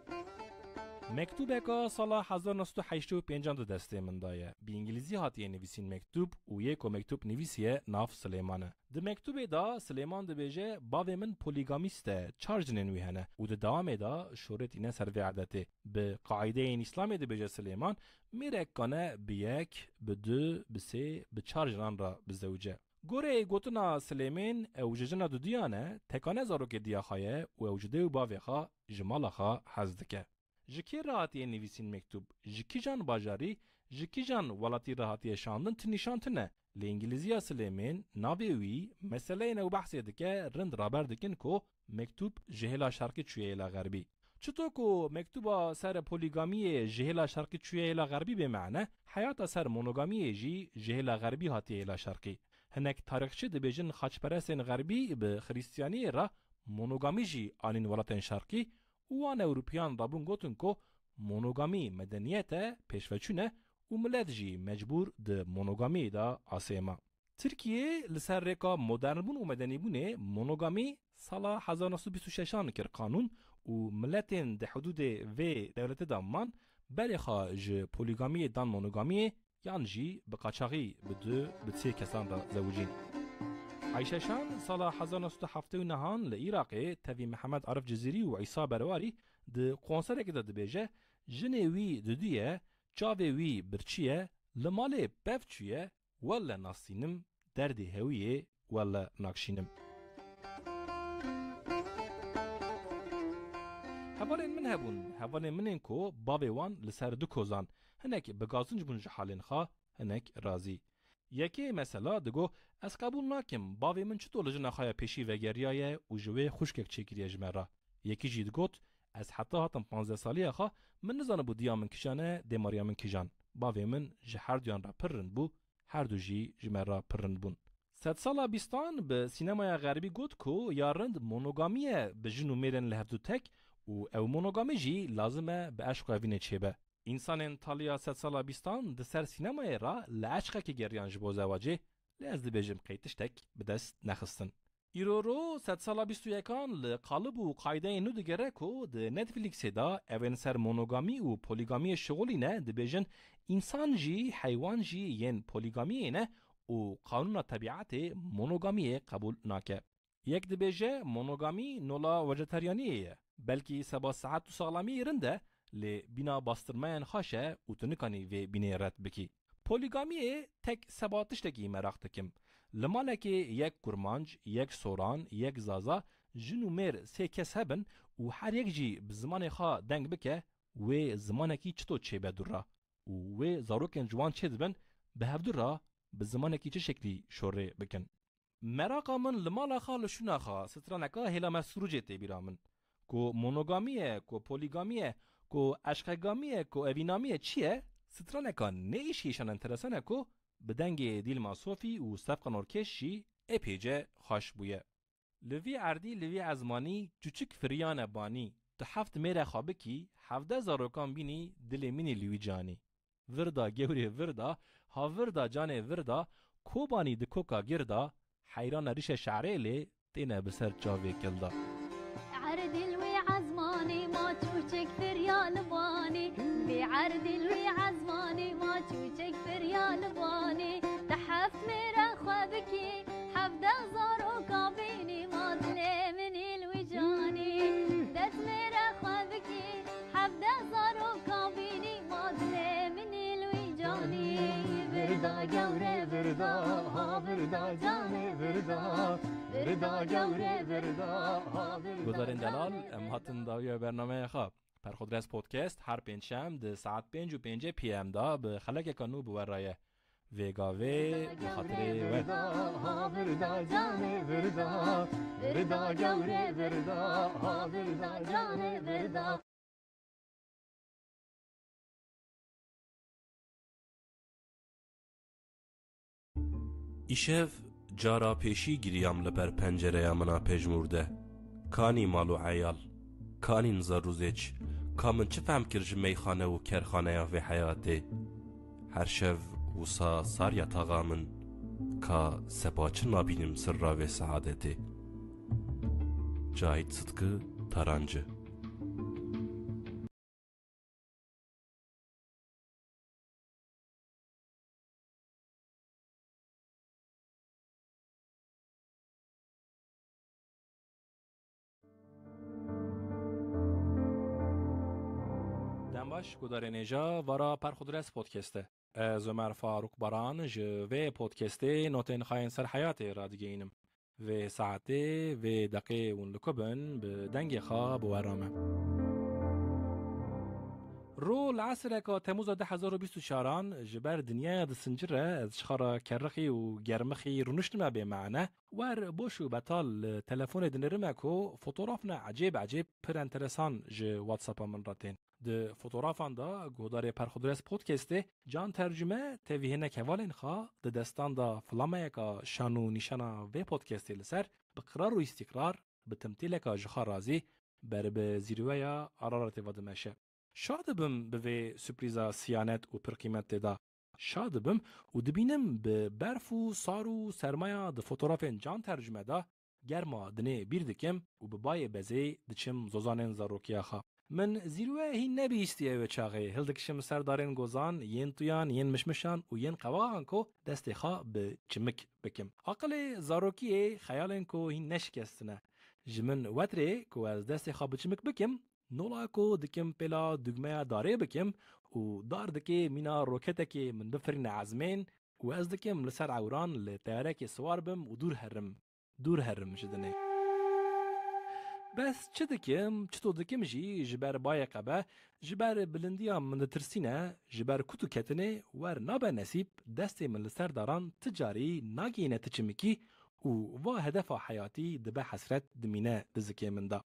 مکتوب که سال 1985 دسته من دایه. به انگلیسی هاتیه نویسین مکتوب و یک مکتوب نویسیه ناف سلیمانه. ده مکتوب دا سلیمان ده بیجه باوی من پولیگامیسته چارج ننوی هنه و ده دوام دا شورت اینه سر وعدته. به قاعده این اسلامی ده بیجه سلیمان میره کنه به یک، به دو، به سه، به چارج ران را بزوجه. گوره گوتنا سلیمین اوججنا دو دیانه تکانه زارو که دیاخایه و اوجده و باویخا جمالخا حزدکه. جکی راحتی نویسین مکتوب جکی جان باجاری جکی جان ولاتی راحتی شاندن تنیشانتنه لی انگلیزی سلیمین ناویوی مسئله نو بحثی دکه رند رابر دکن که مکتوب جهلا شرقی چویه غربی. چطور که مکتوب سر پولیگامی جهلا شرقی چویه غربی به معنی حیات سر مونوگامی جی جهلا غربی هاتی شرقی. هنک تاریخچه دبیجن خاچپرستین غربی به خریستیانی را مونوگامی جی آنین ولاتین شرقی وان اوروپیان رابون گوتن که مونوگامی مدنیت پیشوچونه و ملت جی مجبور ده مونوگامی دا آسیما. ترکیه لسر رکا مدرن بون و مدنی بونه مونوگامی سالا 1926 کر قانون و ملتین ده حدود و دولت دامان بلخا ج پولیگامی دان مونوگامی یان جی بقاچاقی بدو بتسه کسان را زوجین. عیششان سال 1979 لعراق تاوی محمد عرف جزیری و عیسی برواری ده قونسره که ده بیجه جنوی دودیه چاوی وی برچیه لماله بفچیه ولا ناسینم درد هویه ولا ناکشینم. هوالین من هبون هوالین من اینکو باوی وان لسر دو کوزان هنک بگازنج بون جحالین خواه هنک رازی. یکی مثلا دگو از قبول ناکم باوی من چطور لجن خواهی پیشی و گریایه و جوه خوشکک چکریه جمعه. یکی جید گوت از حتی هاتم 15 سالی خواه من نزانه بو دیا من کشانه دیماریا من کشان. باوی من جه هر دیان را پرند بو هر دو جی جمعه را پرند بون. 100 سالا بیستان به سینمای غربی گوت کو یارند مونوگامیه به جنو میرن لحظو تک و او مونوگامی جی لازمه به عشق وینه چیبه. انسان انتالیا 100 سالا بیستان ده سر سینمای را لعشقه که گریان جبو زواجه لیاز ده بیجم قیتش تک به دست نخستن. ایرورو 100 سالا بیستو یکان لقالب و قایده نو دگره که ده نتفلیکس دا اوین سر مونوگامی و پولیگامی شغلی نه ده بیجن انسان جی حیوان جی ین پولیگامی نه و قانون طبیعت مونوگامی قبول ناکه. یک ده بیجه مونوگامی نولا وجتریانیه بلکی سبا ساعت و سالامی رنده لی بینا باسترمین خاشه و تنکانی و بینی رد بکی. پولیگامی تک سباتش تکی مراق تکم. لماله که یک کرمانج، یک سوران، یک زازا جن و میر سه کس هبن و هر یک جی بزمان خوا دنگ بکه و زمانکی چطور چه بدورا و زاروکن جوان چه دبن به هفدورا به زمانکی چه شکلی شوره بکن. مراقا من لمالا خال شونا خوا سترانکا هلا مسروجه تی بیرامن کو مونوگامیه کو پولیگامیه کو اشقگامیه کو اوینامیه چیه؟ سترانکا نیشیشان انترسانه کو بدنگ دیل ماسوفی و سفق نورکشی اپیجه خوش بویه. لوی عردی لوی ازمانی چوچک فریان بانی تحفت میره خوابکی 17,000 رکان بینی دل منی لوی جانی. وردا گوری وردا ها وردا جان وردا کوبانی دکوکا گردا حیران ریش شعره لی تینه بسر چاوی کلدا. عرض الوي عزماني ما تشوشك فريال باني بعرض الوي عزماني ما تشوشك فريال باني تحفت ميرا خوابكي حفدة زارو كابيني ما دلي من الوجاني دت ميرا خوابكي حفدة زارو كابيني ما دلي من الوجاني بردا جوري بردا ها بردا جاني بردا بردا جوري بردا ها بردا. گذارین دلال ام هاتن داوی برنامه خواب پرخودرس پودکست هر پنجشنبه ده ساعت 5:05 پی ام دا به خلک کانو بورایه وگاوی بخاطر و ها بردا جاني بردا بردا جوري بردا ها بردا جاني بردا. ایشف جارا پیشی گیریم لبر پنجره منا پژمورده کانی مالو عیال کانی نزار روزیچ کامن چه فهم کرج میخانه و کرخانه یا و حیاته هر شب وسا ساریا تاغامن کا سباچ نابینم سر را و سعادته جاید صدقه تارانجه. دنباش گداره نیجا وارا پرخودرس پودکسته از عمر فاروق باران و پودکسته نوتین خاین سر حیات را دیگه اینم و ساعته و دقیقه اون لکبن به دنگ خواب و ارامه رو العصر که تموز 2024 جبر دنیا دسنجره از شخارا کرخی و گرمخی رونشتما به معنی ور بوشو بطال تلفون دنرمه که فوتوغرافنا عجیب پر انترسان ج واتساپ من راتین ده فوتوغرافان دا گودار پرخودرس پودکسته جان ترجمه تویهنه کوالین خواه ده دستان دا فلامه که شانو نیشانا و پودکسته لسر بقرار و استقرار به تمثیل که جخار رازی بر به زیروه یا عرارت ودمشه. شاد بم به سپریزا سیانت و پرقیمت دا شاد بم و دبینم به برف و سار و سرمایه ده فوتوغرافین جان ترجمه دا گرما دنه بیر دکم و به بای بزی دچم زوزانین زاروکیا خواه. من زیروه هی نبیستی او چاقه هلدکشم سردارین گوزان ین تویان ین مشمشان و ین قواهان کو دست خواه به چمک بکم. عقل زاروکیه خیالین کو هی نشکستنه جمن وطره کو از دست خواه به چمک بکم نولا کو دکم پلا دگمه داره بکم و دار دکی مینا روکته که من بفرین عزمین و از دکم لسر عوران لطیاره که سوار بم و دور هرم شدنه. بس چه دکم جی جبر بای قبه جبر بلندیا من ترسینه جبر کتو کتنه ور نابه نصیب دست من لسر داران تجاری ناگینه تچمکی و هدف حیاتی دبه حسرت دمینه دزکی من دا.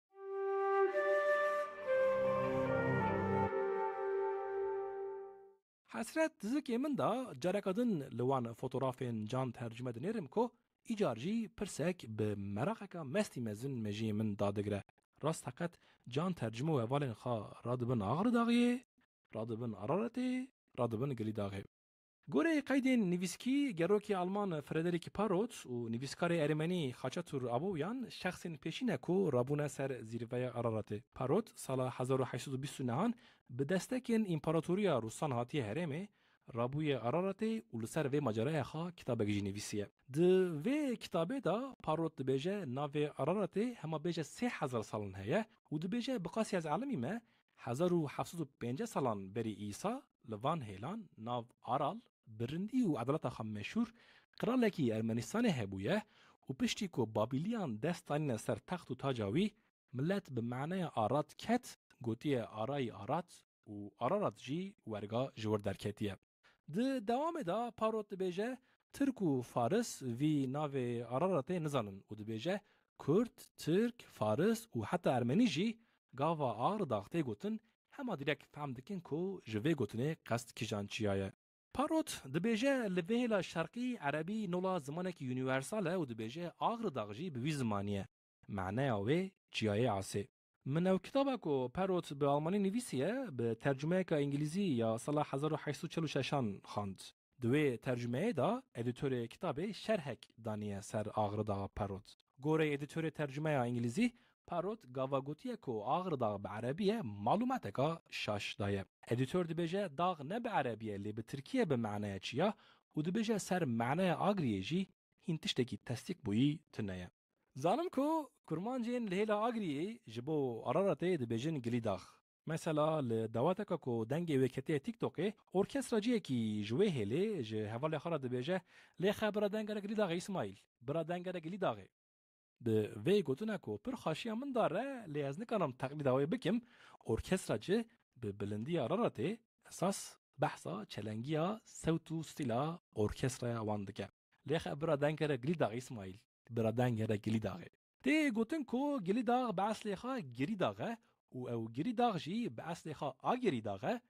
حسرت دزکی من دا جارکادن لوان فوتوغرافین جان ترجمه دنیرم کو ایجارجی پرسک به مراقه مستی مزن مجی من دادگره راست حقیقت جان ترجمه و اولین خواه رادبن آغر داغیه رادبن عرارته رادبن گلی داغیه گوره قیدین نویسکی گروکی آلمان فردریک پاروت و نویسکار ارمنی خاچاتور ابویان شخصین پیشینه کو رابونه سر زیروه عرارته پاروت سال 1829 به دستکین امپراتوریا روسان هاتی هرمه رابوی عرارته و لسر و مجرای خواه کتاب گجی نویسیه ده و کتابه دا پاروت بیجه ناو عرارته هما بیجه 3000 سالن هیه و ده بیجه بقاسی از عالمی ما 1750 سالان بری ایسا لوان هیلان ناو آرال برندی و عدالت خم مشهور قرالکی ارمنستان هبویه و پشتی کو بابلیان دستانین سر تخت و تاجاوی ملت به معنی آرات کت گوتی آرای آرات و آرارات جی ورگا جور درکتیه. ده دوام دا پاروت بیجه ترک و فارس وی ناو آرارات نزانن و ده بیجه کرد، ترک، فارس و حتی ارمنی جی گاوا آر داخته گوتن همه دیرک فهم دکن کو جوه گوتنه قصد کجان چیایه. پاروت دبیجه لبهلا شرقی عربی نولا زمانک یونیورساله و دبیجه آغر داغجی به وی زمانیه. معنی آوه چیایه عاصه. من او کتابه کو پاروت به آلمانی نویسیه به ترجمه که انگلیزی یا سال 1846 خواند. دوی ترجمه دا ادیتور کتاب شرحک دانیه سر آغر داغ پاروت. گوره ادیتور ترجمه انگلیزی پاروت گاواگوتیه کو آغر داغ به عربیه معلومات که شاش دایه. ادیتور دبیجه داغ نه به عربیه لی به ترکیه به معنی چیه و دبیجه سر معنی آگریه جی هین تشتکی تصدیق بویی تنیه. زانم کو کرمانجین لهیلا آگریه جبو آراراته دبیجن گلی داغ. مثلا لدواتکا کو دنگ وکتی تیک توکه ارکستراجیه کی جوه هلی جه حوالی خارا دبیجه لی خبر دنگره گلی داغ اسماعیل برا دنگره گلی داغه. به وی گوتونه کو پر خاشیه من داره لی از نکنم تقلید هوای بکم ارکستراجی به بلندی آراراته اساس بحثا چلنگیا صوتو ستیلا ارکسترا واندکه لیخ برا دنگره گلی داغ اسماعیل برا دنگره گلی داغه تی گوتن کو گلی داغ به اصلیخا گری داغه او گری داغ جی به اصلیخا آگری داغه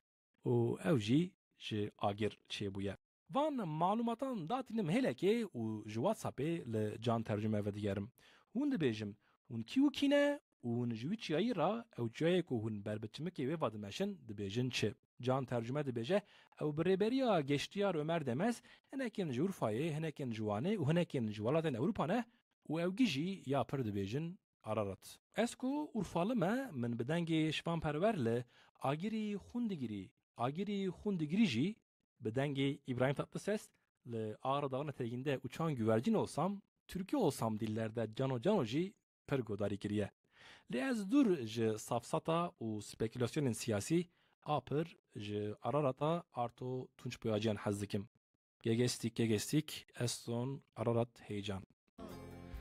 او جی جی آگر چه بویه وان معلوماتان داتینم هله که او جوات ساپه لجان ترجمه و دیگرم هون دبیجم هون کیو کینه اون جوی چیایی را او جایی که هون بربتمکی و وادمشن دبیجن چه جان ترجمه دبیجه او بریبریا گشتیار عمر دمز هنکین جورفایه هنکین جوانه و هنکین جوالاتن اوروپا نه و او گیجی یا پر دبیجن آرارات اسکو اورفالمه من بدنگ شفان پرور ل آگیری خوندگیری جی بدنگ ابراهیم تطلسس ل آردان تگینده uçan güvercin olsam Türkü olsam dillerde cano jî per godarî kiriye. Li ez dur ji safsata û spekülasyonên siyasî a pir ji Ararata arto tunç boyaciyan hez dikim. Gegestik ez son Ararat heyecan.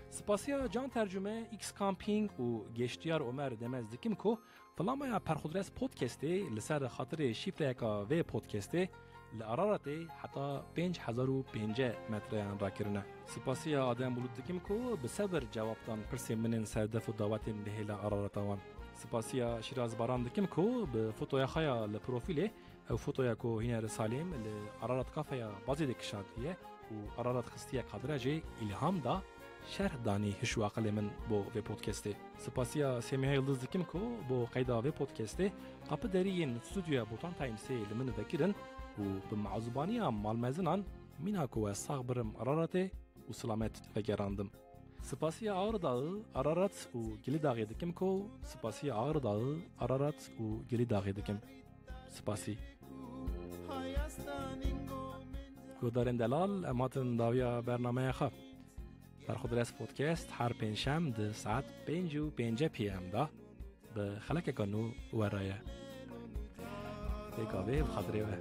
Spasiya can tercüme X Camping û Geştiyar Ömer demez dikim ku Flamaya Perxudres podcastê li ser xatirê şifreyeka vê podcastê li Araratê heta 5005 metreyan rakirine. Spasiya adem bulut dikim ku bi sever cevaptan pirsê min serdef û dawetên lihêla Ararata wan. Spasiya Şiraz Baran dikim ku bi fotoya xaya li profilê ew fotoya ku hîne li Salêm li Ararat kafeya bazê de kişandiye û Ararat xistiye kadre jê ilham da şerh danî hiş û aqilê min bo vê podcastê. Spasiya Semîha Yıldız dikim ku bo qeyda vê podcastê qapı deriyên stüdyoya Botan Timesê li min vekirin û bi mazubaniya malmezinan mîna ku ez sağ birim Araratê û silamet vegerandim. Spasiya Ağrı Dağı, Ararat û Gili Dağê dikim ku Spasiya Ağrı Dağı, Ararat û Gili Dağê dikim. Spasî. Godarên delal em hatin dawiya bernameya xwe. Perxudres podcast her pênşem di saet 5:05 PM da bi xelekeka nû weraye. Têka vê bi xatirê we.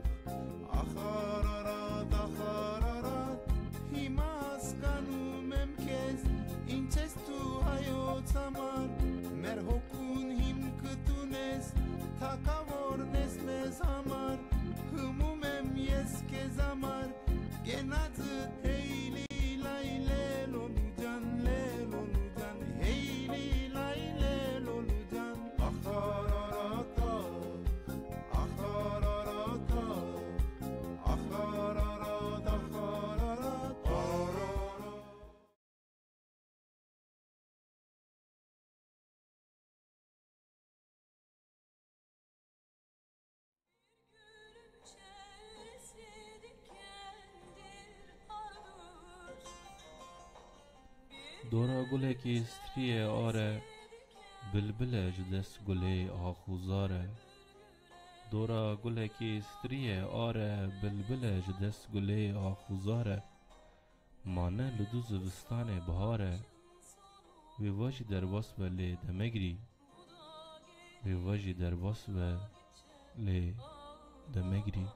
دورا گلکی ستریه آره بلبله جدس گلی آخوزاره دورا گلکی ستریه آره بلبله جدس گلی آخوزاره مانه لدو زوستان بهاره وی واجی در واسو لی دمگری وی واجی در واسو لی دمگری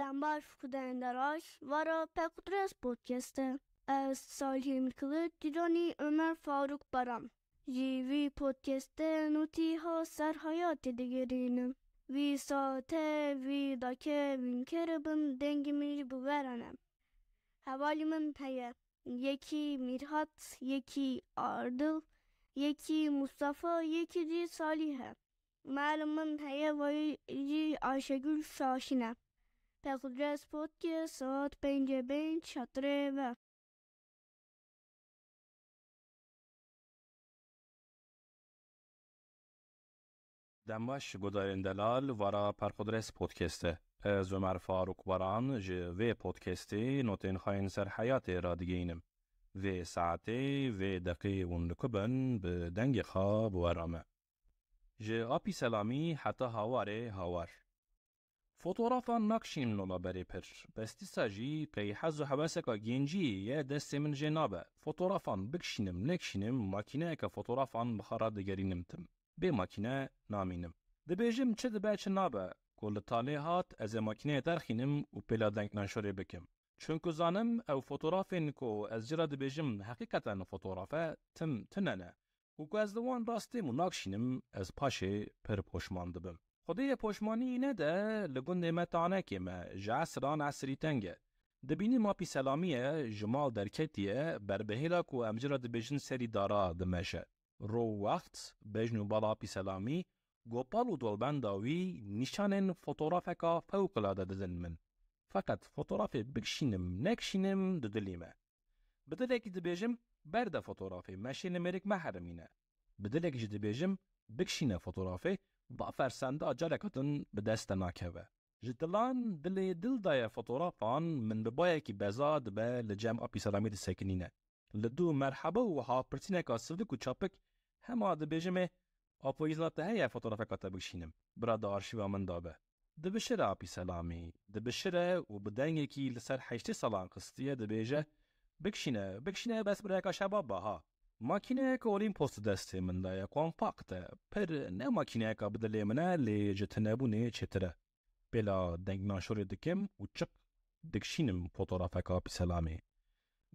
دنبال فکودن دراش وارا پکودرس پودکسته از سالی میکلد دیدانی عمر فاروق برام جیوی پودکسته نوتی ها سر حیات دیگرینم وی ساته وی داکه وین کربن دنگی میری ببرنم حوالی من هیه یکی میرهات یکی آردل یکی مصطفی یکی دی صالحه معلوم من هیه وی جی آشگül شاشینه پکودرس پودکست ساعت 5 شطره و دمش گدارن دلال ورا پرخودرس پودکسته از عمر فاروق بران جه پودکستی نوتین خاین سر حیات را دیگینم و ساعتی و دقیقه ونکبن به دنگ خواب ورامه جه آپی سلامی حتی هاوار فوتوغرافان نقشین لولا بری پر بستی ساجی قی حز و حواسکا گینجی یه دست من جنابه فوتوغرافان بکشینم نکشینم ماکینه که فوتوغرافان بخارا دگرینم تم به ماکینه نامینم دبیجم چه دبه چه نابه کل تالی هات از ماکینه ترخینم و پیلا دنگ نشوری بکم چونکو زانم او فوتوغرافین کو از جرا دبیجم حقیقتا فوتوغرافه تم تننه و که از دوان راستی مناکشینم از پاشه پر پشمان دبم خودی پشمانی نده لگون نمتانه که ما جاسران عصری تنگه دبینی ما پی سلامیه جمال درکتیه بربهیلا کو امجرا دبیجن سری دارا دمشه رو وقت بجنو بالا پی سلامی گوپال و دولبنداوی نشانن فوتوغرافکا فوقلاده دزن من فقط فوتوغرافی بکشینم نکشینم ددلیمه بدلک دبیجم برده فوتوغرافی ماشین مرک محرمینه بدلک جد دبیجم بکشینه فوتوغرافی با فرسنده جالکتون به دست ناکهوه جدلان دل دای فوتوغرافان من ببایه کی بزاد به لجمع پی سلامی سکنینه لدو مرحبا و ها پرسینه که سلدک و چاپک همه دبیجمه آپویزنات هیا فوتوغرافکا بکشینم براد آرشیو من دابه دبشره آپی سلامی دبشره و بدنگی کی لسر 8 سالان قسطیه دبیجه بکشینه بس برای شباب باها ماکینه که اولین پست دسته من دایه کامپاکته پر نه ماکینه که بدلی منه لی جتنبونه چتره بلا دنگ ناشوری دکم و چق دکشینم فوتوغرافکا آپی سلامی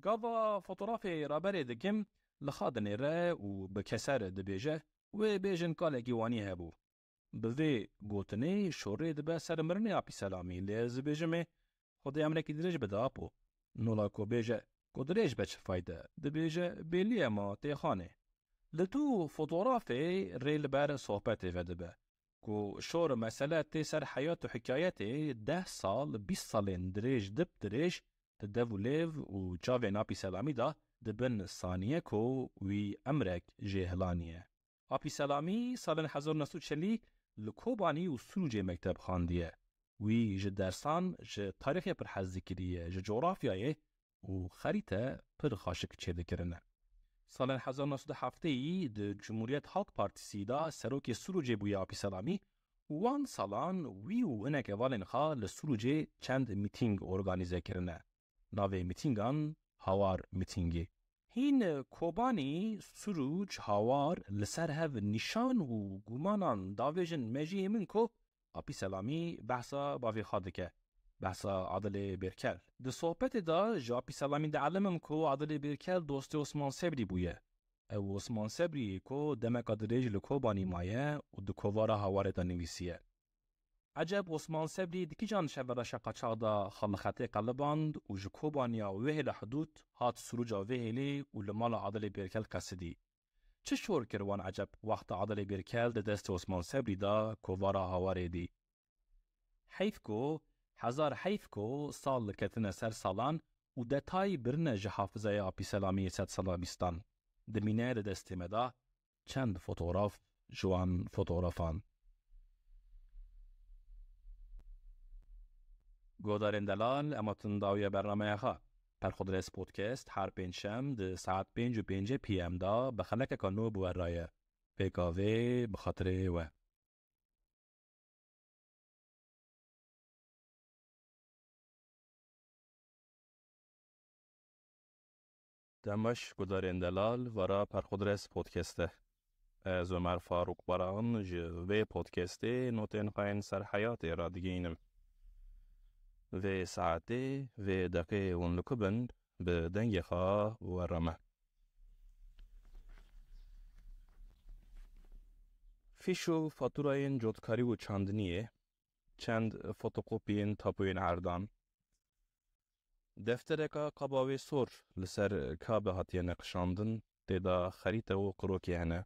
گاوا فوتوغرافی رابره دکم لخادنی ره و بکسر دبیجه و بیجن کاله گیوانی هبو بوی گوتنی شوری دبه سرمرنی آپی سلامی لیز بیجمه خود امریکی درج بده آپو نولا کو بیجه کدریج بچه فایده دبیجه بیلیه ما تیخانه لتو فوتوغرافی ریل بر صحبت ودبه کو شور مسئله تی سر حیات و حکایت 10 سال 20 سالین دریج دب دریج تدو لیو و جاوی ناپی سلامی دا دبن ثانیه کو وی امرک جهلانیه آپی سلامی سال 1940 لکوبانی و سروج مکتب خاندیه وی ج درسان ج تاریخ پر حز کریه ج جغرافیای و خریطه پر خاشک چیده کرنه سال 1907 د جمهوریت خلق پارتیسی دا سروک سروج بویا آپی سلامی وان سالان وی و انک والن خا لسروج چند میتینگ ارگانیزه کرنه ناوی میتینگان هاوار میتینگی هین کوبانی سروج هاوار لسر هف نشان و گمانان داویجن مجی من کو آپی سلامی بحثا باوی خادکه بحثا عادل بیرکل ده صحبت دا جاپی سلامی ده علمم کو عادل بیرکل دوست عثمان صبری بویه او عثمان صبری کو دمک ادریج لکوبانی مایه و ده کووارا هاوار دا نویسیه عجب عثمان صبری دکی جان شبرا شقاچاق دا خلخطه قلباند و جکوبانیا وهل حدود هات سروجا وهلی و لمال عادل بیرکل قصدی چه شور کروان عجب وقت عادل بیرکل ده دست عثمان صبری دا کووارا هاوار دی حیف کو سال کتنه سر سالان و دتای برنه جحافظه آپی سلامی 100 سالابیستان دمینه ده دستیمه دا چند فوتوغراف جوان فوتوغرافان گودارن دلال اماتون داوی برنامه خواه پرخودرس پودکست هر پنجشنبه ده ساعت 5:05 پی ام دا بخلک کانو بورایه پیکاوه بخاطره و دمش گودارن دلال ورا پرخودرس پودکسته از عمر فاروق بران جوه پودکسته نوتین خواهن سر حیات را دیگینم و ساعته و دقیقه ونلکبن به دنگ خواه و رمه. فیشو فاتوراین جودکاری و چاندنیه، چند فوتوکوپین تاپوین عردان. دفترکا قباوی سور لسر کابه هاتیه نقشاندن تیدا خریطه و قروکی هنه.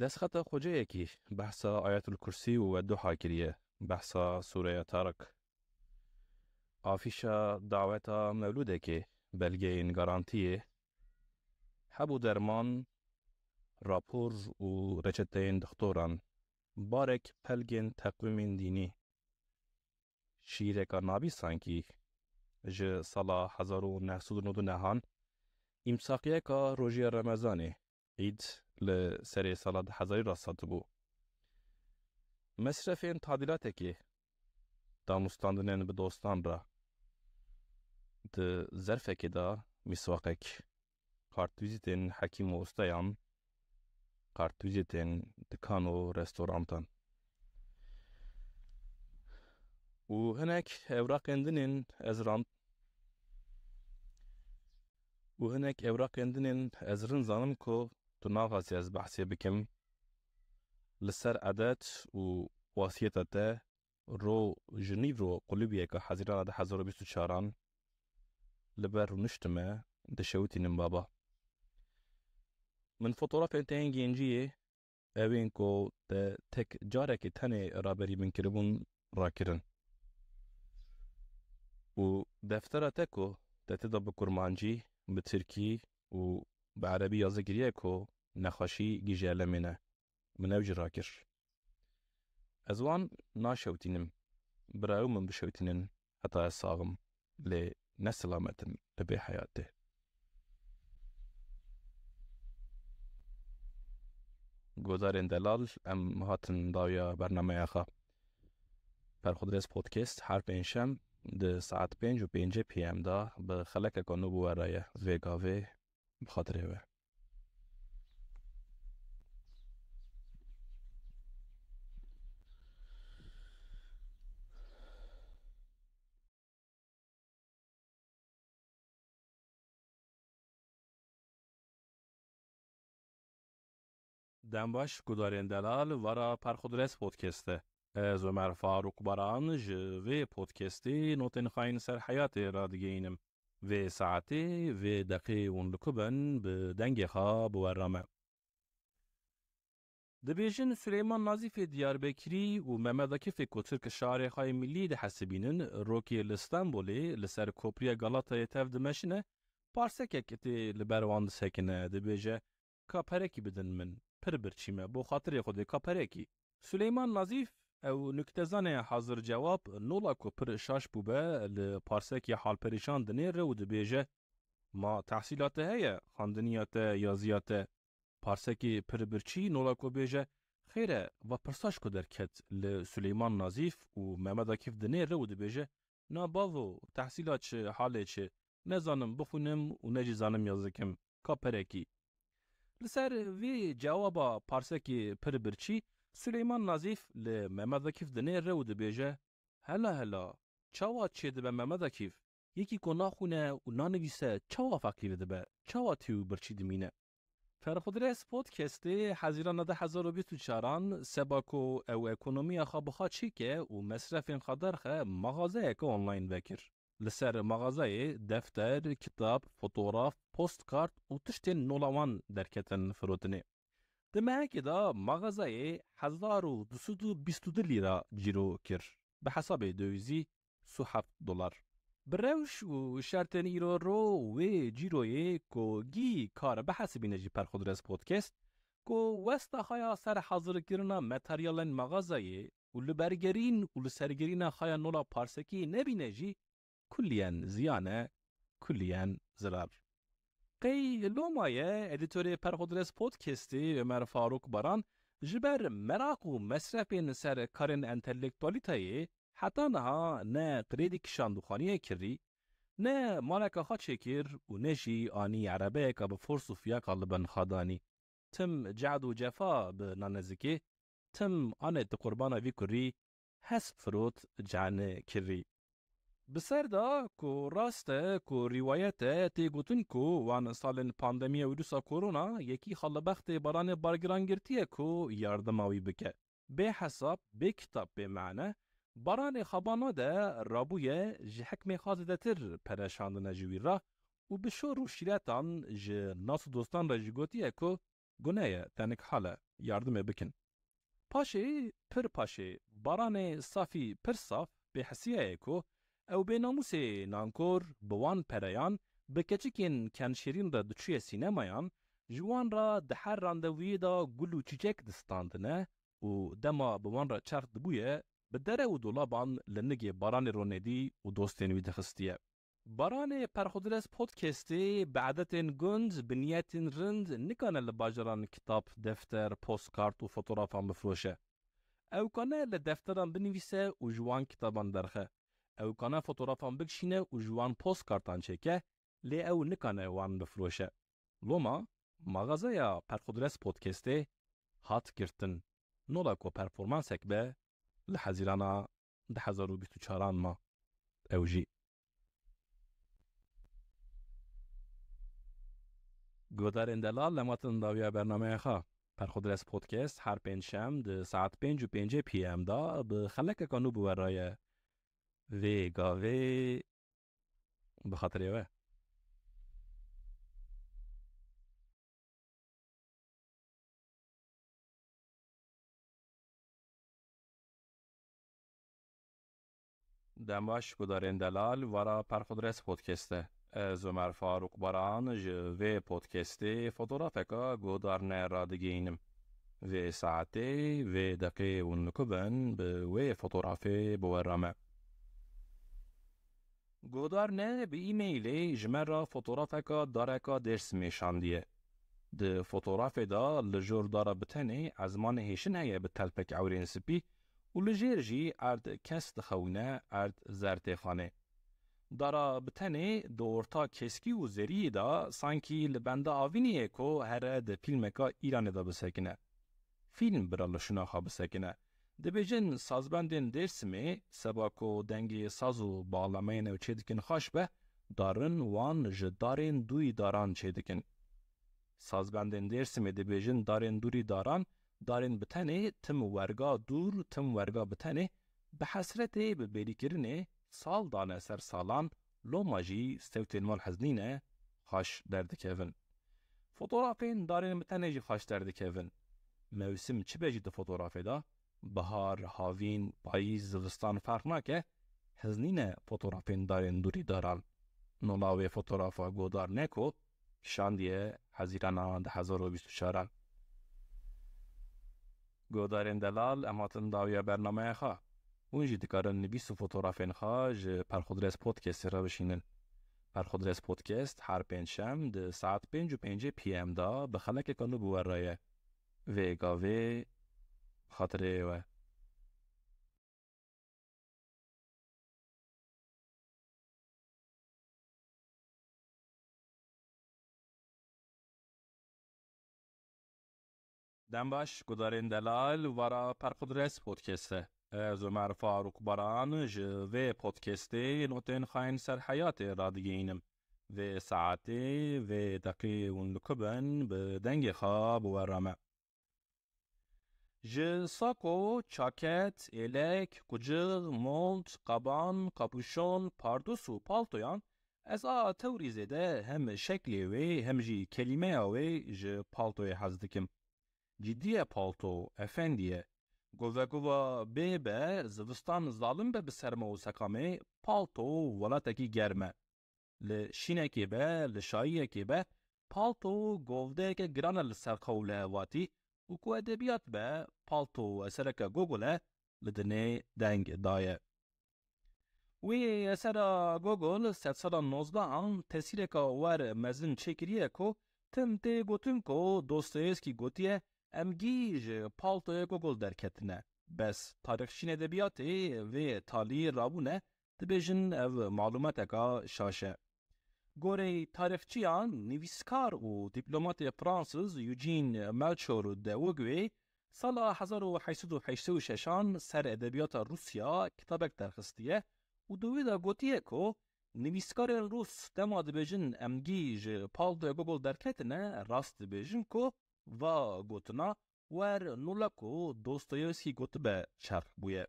دستخط خوجه یکی بحثا آیت الکرسی و دو حاکریه بحثا سوره تارک. آفیشا دعوتا مولوده که بلگه این گارانتیه حبو درمان راپور و رچتین دکتوران بارک پلگین تقویم دینی شیرکا نابی سانکی ج سالا 1999 امساقیه کا روژی رمضانه عید لسری سالا 1000 راسات بو مصرفین تعدیلاته که دامستاندنین به دوستان را ده ظرفه که دا مسواقک کارتویزیتین حکیم و استایان کارتویزیتین دکان و رستورانتان و هناك اوراق عندن ازران و هناك اوراق عندن ازرن زانم کو تو ناغاسی از بحثی بکم لسر عادت و واسیتته رو جنیو رو قلوبیه که حزیران ده 1024 لبر رو نشتمه ده شوتینم بابا من فوتوغراف انتهین گینجیه اوین کو ده تک جاره که تنه رابری من کربون را کرن و دفتر تکو تتدا بکرمانجی به ترکی و به عربی یازگیریه کو نخاشی گیجاله منه منو جراکر از وان ناشوتینم براو من بشوتینن حتی اصاغم لنسلامتن لبی حیاته گذارین دلال ام هاتن داویا برنامه اخا پرخودرس پودکست هر پنجشنبه ده ساعت 5:05 PM دا به خلک کنو بوارایه زویگاوه بخاطره و دنباش گدارین دلال ورا پرخودرس پودکسته از عمر فاروق بران جوی پودکستی نوتن خاین سر حیات را دیگینم و ساعتی و دقیقه ونلکبن به دنگ خواب و رمه. دبیجن سلیمان نازیف دیاربکری و ممد کف کترک شارع خای ملی ده حسبینن روکی لستانبولی لسر کوپری گالاتای تف دمشنه پارسک اکتی لبروان سکنه دبیجه کپرکی بدن من پر برچیمه بو خاطر خود کپرکی. سلیمان نازیف او نکتزان حاضر جواب نولا کو پر شاش بوبه لپارسک حال پریشان دنه رو دبیجه ما تحصیلات هیا خاندنیات یازیات پارسکی پر برچی نولا کو بیجه خیره و پرساش کو درکت لسلیمان نازیف و محمد عکیف دنه رو دبیجه نا باو تحصیلات چه حاله چه نزانم بخونم و نجی زانم یازکم کپرکی لسر وی جوابا پارسکی پر برچی سلیمان نازیف ل محمد عکیف دنه رو دبیجه هلا چاوا چه دبه محمد عکیف یکی کو ناخونه و نانویسه چاوا فقیر دبه چاوا تیو برچی دمینه فرخودرس پودکستی حزیران ده 1024 سباکو او اکونومی خواب چی که و مصرف خدرخه مغازه که آنلاین بکر لسر مغازه دفتر کتاب فوتوغراف پست کارت و تشتین نولوان درکتن فروتنه دمه که دا مغازه 1222 لیره جیرو کر به حساب دویزی $7 بروش و شرطن ایرو رو و جیروی کو گی کار به حسب نجی پرخودرس پودکست کو وستا خایا سر حاضر کرنا متریالن مغازه و لبرگرین و لسرگرین خایا نولا پارسکی نبی نجی کلیان زیانه کلیان زرار قی لومایه ادیتوری پرخودرس پودکستی عمر فاروق بران جبر مراق و مصرفین سر کارن انتلیکتوالیتایی حتی نه قریدی کشاندوخانیه کری نه مالک خواهد شکر و نشی آنی عربه که به فرس و فیاق لبن خادانی تم جعد و جفا به نانزکی تم آنه قربان وی کری حسب فروت جعنه کری بسر دا کو راسته کو روایت تی گوتن کو وان سالن پاندمی ویروسا کرونا یکی خالبخت بران بارگرانگرتیه کو یاردماوی بکه. به حساب به کتاب به معنی بران خبانا ده رابویه جه حکم خازده تر پرشاندن جوی را و بشور و شیرتان جه ناس دوستان را جگوتیه که گناه تنک حاله یاردم بکن. پاشه پر پاشه بران صافی پر صاف به حسیه که او به ناموس نانکور بوان پریان به کچکین کنشیرین را دچوی سینمایان جوان را ده هر راندوی دا گلو چیچک دستاندنه و دما بوان را چرخ دبویه به دره و دولابان لنگی باران روندی و دوستین دخستیه. باران پرخودرس پودکستی بعدتین گند بنیتین رند نکانه لباجران کتاب دفتر پوستکارت و فوتوغرافان بفروشه. او کانه لدفتران بنویسه و جوان کتابان درخه. او کانه فوتوغرافان بکشینه و جوان پوستکارتان چکه لی او نکانه وان بفروشه. لوما مغازه یا پرخودرس پودکستی هات گرتن. نولا کو پرفورمانسک به لحزیرانا 2024 ما او جی. گودارین دلال لماتن داویا برنامه خواه. پرخودرس پودکست هر پنجشنبه ده ساعت 5:05 پی ام دا به خلک کانو بورای وی گاوی بخاطر یوه. دماش گودارین دلال ورا پرخودرس پودکسته. از عمر فاروق بران جوی پودکستی فوتوغرافیکا گودارنه را دگینم. وی ساعتی وی دقیقه و نکبن به وی فوتوغرافی بورامه. گودارنه به ایمیلی جمع را فوتوغرافیکا دارکا درس میشاندیه. ده فوتوغرافی دا لجور دارا بتنی از من هیشن هیه به تلپک عورین سپی و لجیر جی ارد کس دخونه ارد زرد خانه. دارا بتنی دورتا کسکی و زری دا سانکی لبنده آوینیه که هره ده فیلمکا ایران دا بسکنه. فیلم برال شناخا بسکنه. ده بیجن سازبندین درسمی سباکو دنگی سازو باغلامین و چیدکن خوش به دارن وان جدارین دوی داران چیدکن. سازبندین درسمی ده بیجن دارین دوری دارین بتنی تم ورگا دور تم ورگا بتنی به حسرتی به بیری کرنه سال دانه سر سالان لوماجی ستوتین مال حزنینه خوش درد کهون. فوتوغرافین دارین بتنی جی خوش درد کهون. موسم چی بیجی ده فوتوغرافی دا؟ بهار، هاوین، پاییز، زوستان فرق نکه حزنینه فوتوغرافین دارین دوری داران. نولاوی فوتوغرافا گودار نکو شاندیه حزیرانا 2024. گودارین دلال اماتن داویا برنامه خواه. اونجی دکارن نبیس و فوتوغرافین خواه جه پرخودرس پودکست را بشینن. پرخودرس پودکست هر پنجشنبه ده ساعت 5:05 پی ام دا به خلک کانو بورایه. وی گاوی خاطره و دنباش گدارین دلال ورا پرخودرس پودکسته. از عمر فاروق بران جوی پودکستی نوتین خاین سر حیات را دیگینم. و ساعتی و دقیقه و نکبن به دنگ خواب و رامه. ج ساکو، چاکت، الک، کجر، مونت، قبان، کاپوشون، پاردوس و پالتویان از توری زده هم شکلی وی هم جی کلمه وی ج پالتوی حزدکم. جدیه پالتو، افندیه. گوه به زوستان ظالم به سرمه و سکامه پالتو ولاتکی گرمه. لشینکی به لشاییکی به پالتو گوه که گرانه لسرخوله واتی و که ادبیات به پالتو اثرک گوگله لدنه دنگ دایه. وی اثر گوگل 719 تاثیر که ور مزن چکریه که تم تی گوتن که دوستویسکی گوتیه امگیج پالتو گوگل درکتنه. بس تاریخشین ادبیاتی و تالی رابونه دبیجن او معلومات که شاشه. گوری تاریخچیان نویسکار و دیپلمات فرانسوز یوجین ملچور دوگوی سال 1886 سر ادبیات روسیا کتابک درخستیه و دوی دا گوتیه که نویسکارین روس دما دبیجن امگی ج پالتوی گوگل درکتنه راست دبیجن که و گوتنا ور نولا که دوستویوسکی گوت به شرح بویه.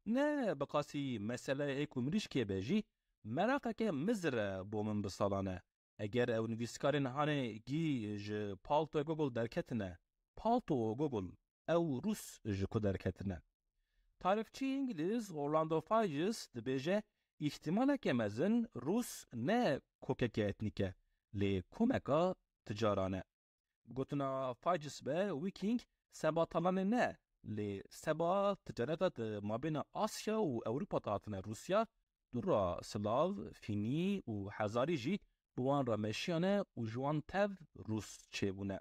نه بقاسی مسئله ایکو مریش که بیجی مراقه که مزره بومن بسالانه. اگر او نویسکارین هانه گی ج پالتوی گوگل درکتنه پالتو گوگل او روس ج کو درکتنه. tarifçi İngiliz Orlando Figes dibêje ihtimaleke mezin Rus ne kokeke etnike lê komeka ticarane. Gotina Figes be Viking seba talanê ne lê seba ticareta di mabêna Asya û Ewropa hatine Rusya dura Slav, Finî û Hezarî jî bi wan re meşiyane û ji wan tev Rus çêbûne.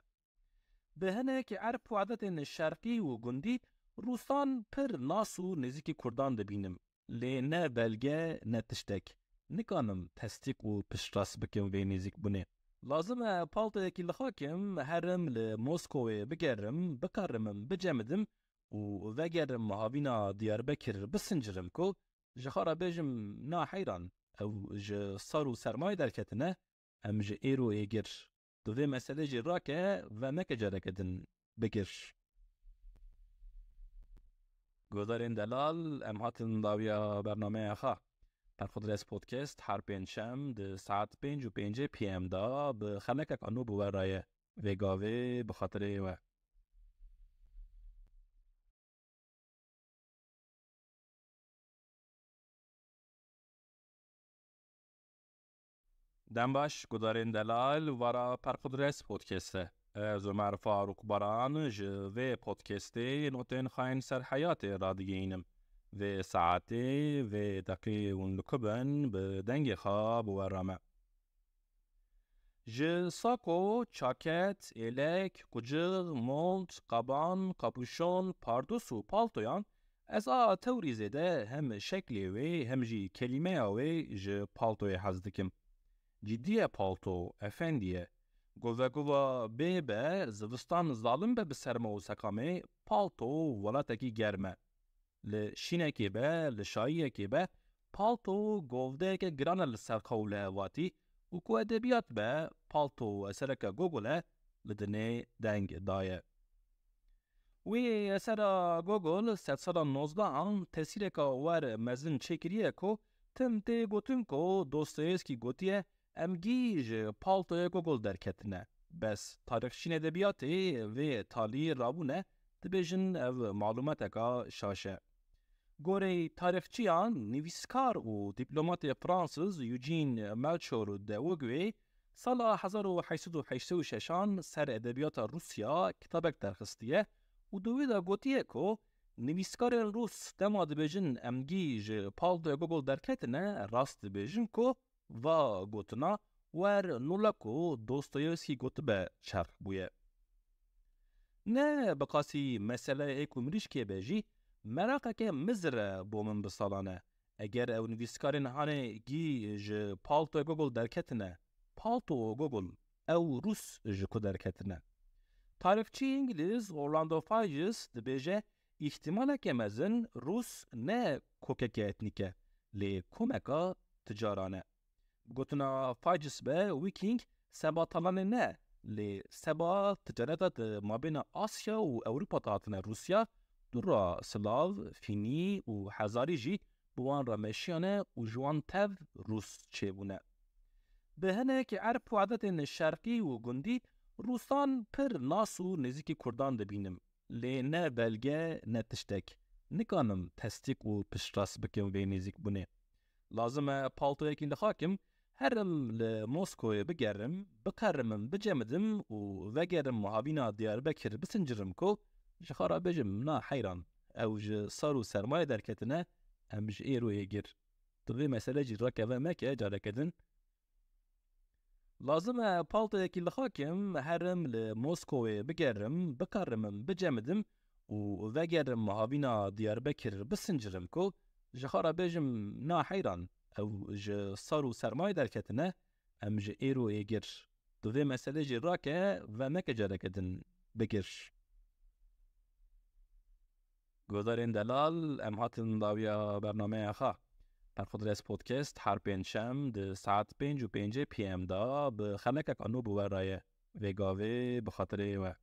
Bi hinekî erf û adetên şerqî û gundî Ruslan pir nas û nêzîkî Kurdan dibînim. Lê ne belge ne tiştek. Nikanim testik û piştras bikim vê nêzik bûnê. Lazim e paltoyekî li xakim herim li Moskowê bigerim, bikarimim, bicemidim û vegerim havîna Diyarbekir bisincirim ku ji xwe re bêjim na heyran ew ji sar û sermayê derketine em ji êro êgir. Tu vê meselê jî rake ve neke cereke din bigir. Gudarên delal em hatin dawiya bernameya xwe. Perxudres podcast her pênçem di saet 5:05 PM da bi xelekek anû bi we raye. Vê gavê bi xatirê we. Dem baş gudarên delal wara Perxudres podcast'e. Ez Ömer Faruk Baran ji vê podcastê notên xayên ser heyatê radigihînim. Vê saetê vê deqî hûn dikubin bi dengê xwe bi we re me. Ji sako, çaket, êlek, qucix, mont, qaban, kapûşon, pardus û paltoyan ez a tewrî zêde hem şeklê wê hem jî kelîmeya wê ji paltoyê hez dikim. Ciddiye palto, efendiye. Govegova bêbe zivistan zalim be bi serme û sekamê palto welatekî germe. Li şînekê be, li şayiyekê be palto govdeyeke giran e li ser xwe û li hevatî û ku edebiyat be palto esereke Gogol e li dinê deng daye. Wê esera Gogol sedsala 19 tesîreka wer mezin çêkiriye ku tim tê gotin ku Dostoyevskî gotiye em gî ji paltoya Gogol derketine. Bes tarixçîn edebiyatê vê talî rabûne dibêjin ev malûmeteka şaş e. Gorê tarixçiyan nivîskar û dîplomatê Fransız Eugene Melchior de Wogwê sala 1886 ser edebiyata Rusya kitabek derxistiye û di wê de gotiye ku nivîskarên Rus dema dibêjin em gî ji paltoya Gogol derketine rast dibêjin ku va gotina wer nûla ku Dostoyevskî gotibe şerh bûye. Ne biqasî mesele êkû mirîşkê be jî meraqeke mizre bo min bisalane. Eger ew nivîskarên hane gî ji paltoya Gogol derketine palto Gogol ew Rus ji ku derketine. Tarifçi İngiliz Orlando Figes dibêje ihtimaleke mezin Rus ne kokeke etnike lê komeka ticarane. Gotina Figes be Viking seba talanê ne lê seba ticareta di mabêna Asya û Ewropa hatine Rusya dura Slav, Finî û Hezarî jî bi wan re meşiyane û ji wan tev Rus çêbûne. Bi hinekî erf û adetên şerqî û gundî Ruslan pir nas û nêzîkî Kurdan dibînim. Lê ne belge ne tiştek. Nikanim testik û piştras bikim vê nêzik bûnê. Lazim e paltoyekî li xakim herim li Moskowê bigerim, bikarimim, bicemidim û vegerim havîna Diyarbekir bisincirim ku ji xwe re bêjim na heyran ew ji sar û sermayê derketine em ji êro êgir. Tu vê mesele jî rakeve meke careke din. Lazim e paltoyekî li xakim herim li Moskowê bigerim, bikarimim, bicemidim û vegerim havîna Diyarbekir bisincirim ku ji xwe re bêjim na heyran ew ji sar û sermayê derketine em ji êro êgir. Tu vê mesele jî rake ve neke careke din bigir. گودارین دلال ام هاتن داویا برنامه خواه. پرخودرس پودکست هر پنجشنبه ده ساعت 5:05 پی ام دا به خلک کانو بورایه وگاوه به خاطر و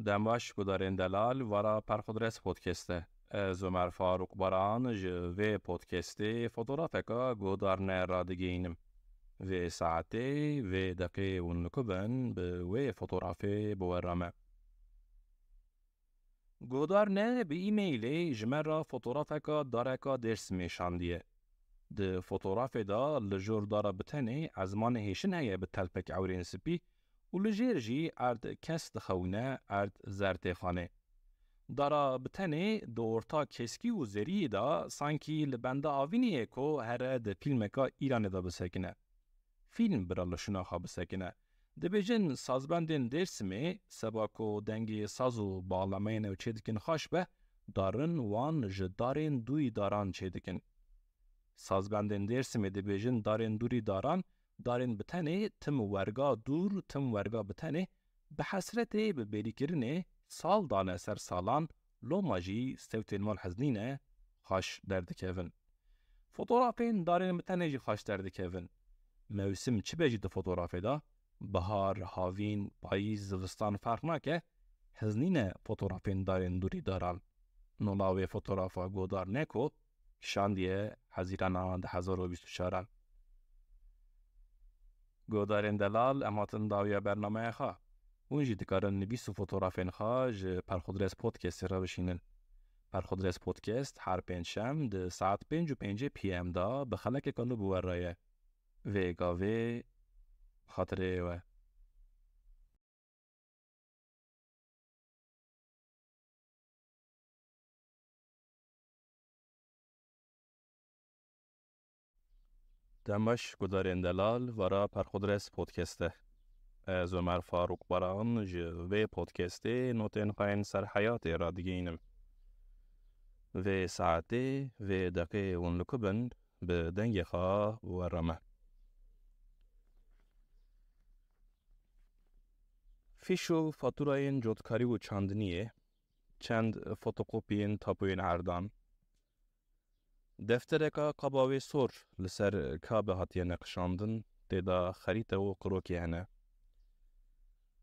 دماش گودارین دلال ورا پرخودرس پودکسته. از عمر فاروق باران و پودکسته فوتوغرافیکا گودارنه را دگینم. و ساعته و دقیقه و نکبن به و فوتوغرافی بورامه. گودارنه به ایمیلی جمع فوتوغرافیکا دارکا درس میشاندیه. ده فوتوغرافی دا لجور دارا بتنه از من هیشن هیه به تلپک عورین سپی و لجیر جی ارد کس دخونه ارد زرته خانه. دارا بتنه دورتا کسکی و زری دا سانکی لبنده آوینیه که هره ده فیلم که ایران دا بسکنه. فیلم برای شناخا بسکنه. ده بیجن سازبندین درسمه سباکو دنگی سازو باlamین و چیدکن خوش به دارن وان جدارین دوی داران چیدکن. سازبندین درسمه ده بیجن دارین دوری دارین بتنه تم ورگا دور تم ورگا بتنه به حسرته به بریکرنه سال دانه سر سالان لوماجی ستوتین مال حزنینه خوش دردکیون. فوتوغرافین دارین بتنه جی خوش دردکیون. موسم چی بیجی ده فوتوغرافی دا؟ بهار، هاوین، پاییز، زوستان فرق نکه حزنینه فوتوغرافین دارین دوری داران. نولاوی فوتوغرافا گودار نکو شاندیه حزیران 2024. گودارین دلال اماتن داویا برنامه خواه. اونجی دکارن نبیس و فوتوغرافین خواه جه پرخودرس پودکست را بشینن. پرخودرس پودکست هر پنجشنبه ده ساعت 5:05 پی ام دا به خلک کانو بورایه. و گاوه خاطره و دمش گودارین دلال ورا پرخودرس پودکسته. از عمر فاروق باران و پودکسته نوتین خواهین سر حیات را دیگینم. و ساعته و دقیقه و نکبن به دنگ خواه و رمه. فیشو فاتوراین جودکاری و چاندنیه. چند فوتوکوپین تاپوین اردان. دفتر که قباوی سور لسر کابه هاتیه نقشاندن دیدا خریطه و قروکی هنه.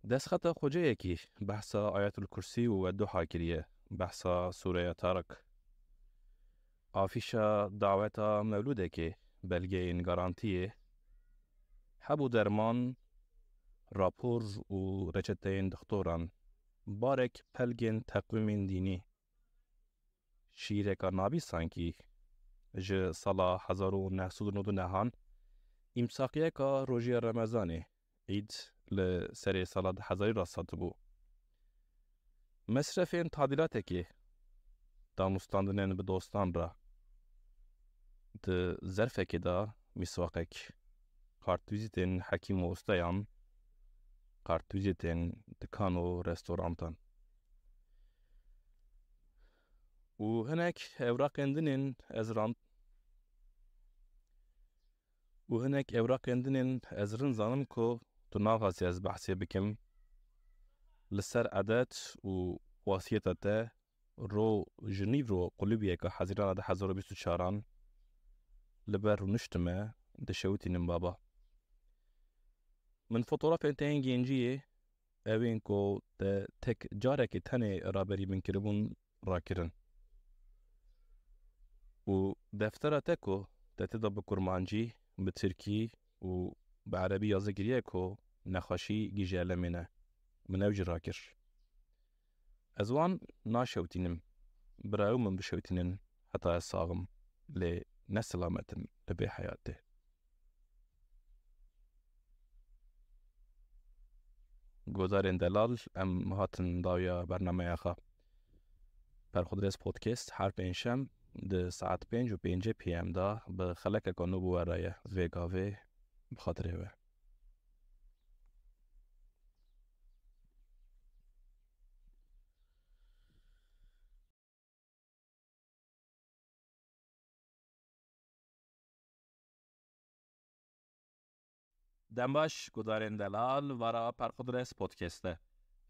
دستخط خوجه یکی بحثا آیت الکرسی و دوحا کریه بحثا سوره تارک. آفیشا دعوتا مولوده که بلگه این گارانتیه حبو درمان راپور و رچتین دکتوران بارک پلگین تقویم دینی شیرکا نابی سانکی ج سالا 1999 امساقیه که روژی رمضانه عید لسری سالا 1000 را ساته بو. مصرفین تعدیلاته که دانستاندنین به دوستان را ده ظرفه که دا میسواقک کارتویزیتین حکیم و استایان کارتویزیتین دکان و رستورانتان و هناك اوراق اندنين ازران و هناك اوراق اندنين ازرن زانم كو تنافسي از بحثي بكم لسر عادات و واسيتته رو جنيفرو قلوبيه که حزیران 2024 لبر نشتمه دشوتين بابا من فوتوغراف انتين جنجيه اوين كو تك جارك تاني رابري من كربون راكرن و دفتره تکو تتدا بکرمانجی به ترکی و به عربی یازگیریه کو نخاشی گیجاله منه منو جراکر از وان ناشوتینم براو من بشوتینن حتی الصاغم لنسلامتن لبی حیاته گودارین دلال ام هاتن داویا برنامه اخا پرخودرس پودکست هر پنجشنبه ده ساعت 5:05 پی ام دا به خلک کانو بورایه وگاوه بخاطره و دمباش گدارن دلال ورا پرخودرس پودکسته.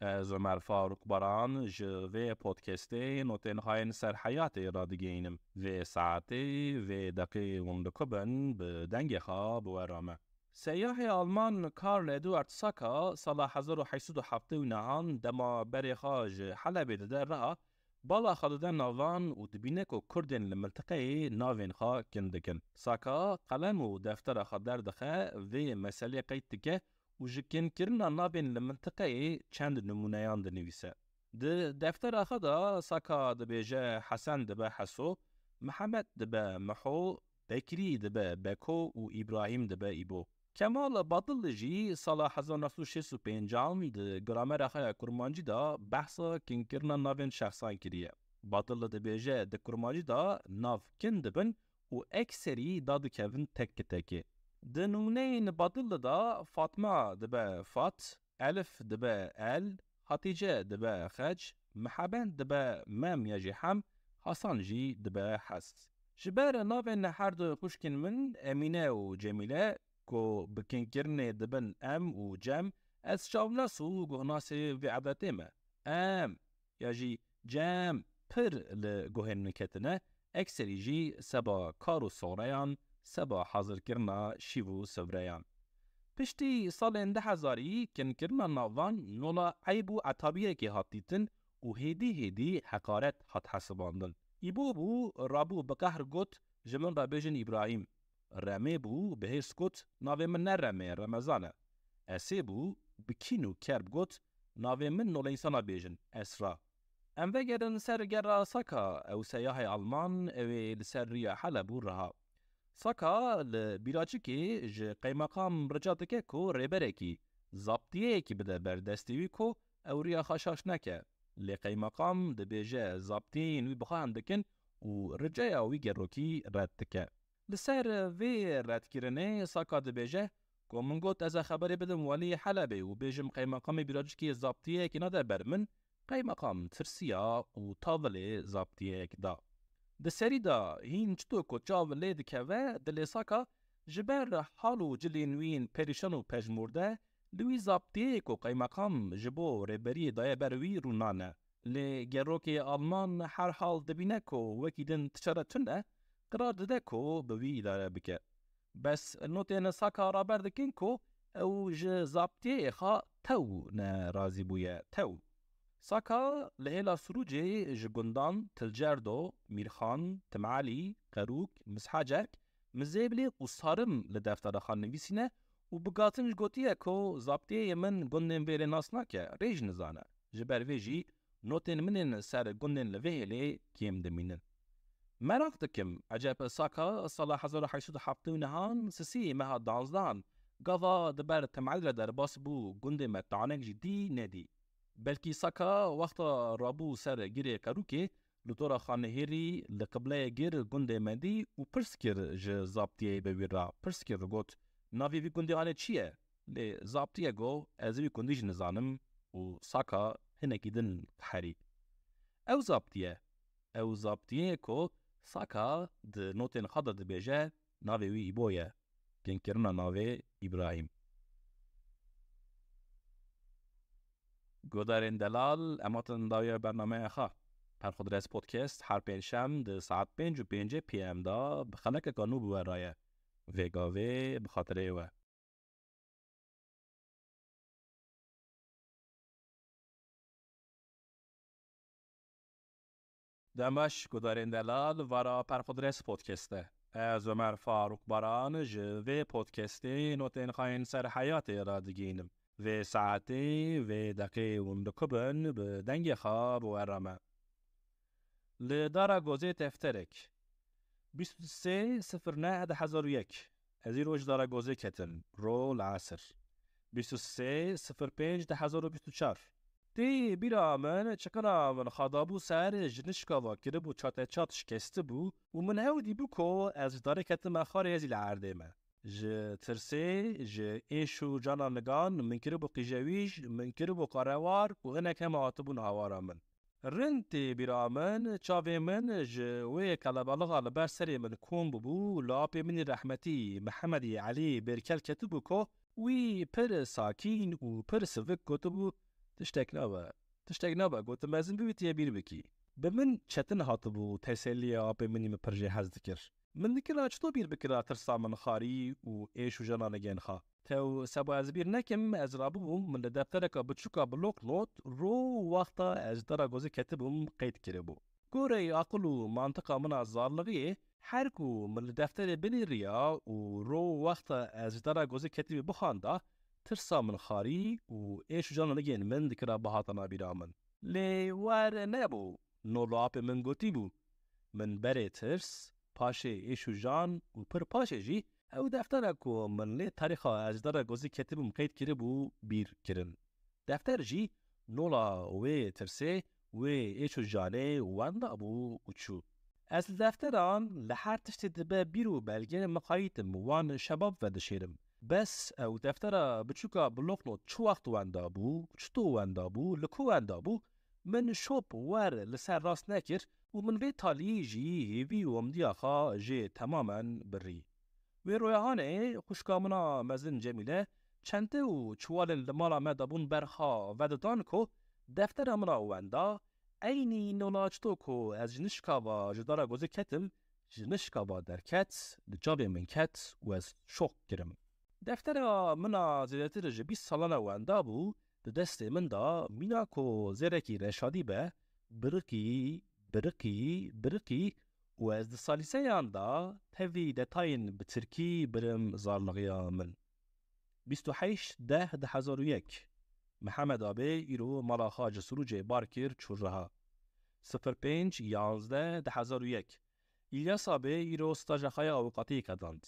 از عمر فاروق باران جوه پودکسته نوتن هاین سر حیات را دیگینم و ساعتی و دقیق وندکبن به دنگ خواب و رامه. سیاح آلمان کارل ادوارد ساکا سال 1879 دما بری خاج حلب در راه بالا خالدن ناوان و دبینک و کردن لملتقی ناوین خواه کندکن. ساکا قلم و دفتر خود در دخه و مسئله قید دکه و جکن کرنا ناوین لملتقی چند نمونهان دنویسه. دفتر خدا ساکا دبیجه حسن دبه حسو، محمد دبه محو، بکری دبه بکو و ابراهیم دبه ایبو. کمال باطل جی سال 1965 ده گرامر خای کرمانجی دا بحثا کنکرنا ناوین شخصان کریه. باطل ده بیجه ده کرمانجی دا ناو کند بن و اکسری داد کون تک تکی. ده نمونه باطل دا فاطمه ده به فات، الف ده به ال، حتیجه ده به خج، محبن ده به مم یا جی هم، حسان جی ده به حس. جبر ناوین هر دو خوشکن من امینه و جمیله کو بکنکرنه دبن ام و جم از شاوناس و گهناسی و عبدتیمه. ام یا جی جم پر لگوهن نکتنه اکسری جی سبا کارو سوریان سبا حاضر کرنا شیوو سوریان. پشتی سال 2000 کنکرنا ناوان نولا عیبو عطابیه که هاتیتن و هیدی حقارت هات حسباندن. ایبو بو رابو بقهر گوت جمن را بیجن ابراهیم. رمه بو به هیسکوت ناوی من نرمه رمضانه. اسی بو بکینو کرب گوت ناوی من نول انسانا بیجن اسرا. ام وگرن سر گر ساکا او سیاح آلمان او لسر ریا حلبو رها. ساکا لبیراچی که ج قیمقام رجاته که کو ریبره کی زابطیه کی بده بردستیوی کو او ریا خاشاش نکه. لی قیمقام ده بیجه زابطین وی بخواهم دکن و رجای اوی گروکی رد تکه. لسر وی رد کرنه ساکا ده بیجه که من گوت از خبری بدم ولی حلبه و بیجم قیمقام بیراج که زابطیه که نده برمن قیمقام ترسیا و تاوله زابطیه که دا. ده سری دا هین چطور که چاوله ده که و دلی ساکا جبر حالو جلینوین پریشان و پجمورده لوی زابطیه که قیمقام جبو ریبری دای بروی رونانه. لی گروکی آلمان هر حال دبینه که وکی دن تشارتونه قرار داده که به وی اداره بکه. بس نوتین ساکا را بردکن که او ج زابطیه خواه تو نه رازی بویه تو. ساکا لحیلا سروجه جگندان تلجردو، میرخان، تمعالی، قروک، مسحاجک مزیبلی و سارم لدفتر خان نویسینه و بگاتنش گوتیه که زابطیه من گندن بیره ناس نکه ریج نزانه. جبر ویجی نوتین منین سر گندن لوهیلی کیم دمینن. مراق دکم عجب ساکا سال 1879 سسی مها دانزدان گاوا دبر تمعیل در باس بو گنده متعنک جدی ندی. بلکی ساکا وقت رابو سر گیره کروکی لطورا خانهیری لقبله گیر گنده مدی و پرس کر ج زابطیه بوی را پرس کر گوت ناوی وی گنده آنه چیه؟ لی زابطیه گو از وی گندیج نزانم و ساکا هنکی دن حری. او زابطیه که ساکا ده نوتین خدا ده بیجه ناوی وی ایبویه کن کرنا ناوی ابراهیم. گودارین دلال اماتن داوی برنامه خواه. پرخودرس پودکست هر پنجشنبه ده ساعت 5:05 PM دا بخلک کانو بورایه وگاوی بخاطره و دمش گودارین دلال ورا پرخودرس پودکسته. از عمر فاروق باران جوه پودکسته نوتین خواهین سر حیات را دیگینم و ساعتی و دقیق وندکبن به دنگ خواب و رامه. لدارا گوزه تفترک 23/09/2001 از این روش دارا گوزه کتن رو العصر 23/05/2024 دی بیرا من چکنا من خادابو سر جنشکا و کره بو چات شکسته بو و من هودی بو که از داره کتن مخاره ازی لعرده من ج ترسه ج ایشو جانا نگان من کره بو قیجویج من کره بو قاروار و هنک هم آتبون هوارا من رنتی بیرا من چاوی من ج وی کلابالغا لبر سری من کون بو لابی من رحمتی محمدی علی برکل کتبو که وی پر ساکین و پر سوک گوتبو تشتک نبا گوتم مزن بیتی بیر بکی. به من چتن هاتبو تسلی آب منی مپرجه هز دکر. من دکر چطور بیر بکر ترسا من خاری و ایش و جنان گین خا. تو سبا از بیر نکم از رابوم من دفتر کا بچوکا بلوک نوت رو وقتا از درا گوزی کتبم قید کربو. گوری عقل و منطق من از زارلغیه هر کو من دفتر بنی ریا و رو وقتا از درا گوزی کتبی بخانده ترسا من خاری و ایش و جنان گین من دکر بهاتنا بیرامن. لی وار نبو نولاب من گوتی بو. من بره ترس پاشه ایشو جان و پر پاشه جی او دفتر کو من لی تاریخ از در گوزی کتبم قید کرده بو بیر کرن. دفتر جی نولا و ترسه و ایشو جانه واندا بو اچو. از دفتران لحر تشتی دبه بیرو بلگه مقایتم وان شباب و دشیرم. بس او دفتر بچوکا بلوکنو چو وقت واندا بو، چطو واندا بو، لکو واندا بو، من شوب وار لسر راست نکر و من وی تالی جی هیوی و امدیاخا جی تماما بری. وی رویهانه خوشکامنا مزن جمیله چنته و چوال لمالا مدابون برخا وددان کو دفتر امنا واندا اینی نولاچتو کو از جنشکاوا جدارا گوزه کتم جنشکاوا در کت لجاب من کت و از شوق کرم. دفتر منا زیادتر جه 20 سالانه واندا بو ده دست من دا مینا کو زیرکی رشادی به برقی و از ده سالیسه یاندا تاوی دتاین بترکی برم زارلغیا من. 28/10/2001 محمد آبه ایرو مالاخا جسروج بارکر چورها. 05/11/2001 ایلیاس آبه ایرو ستاجخای اوقاتی کداند.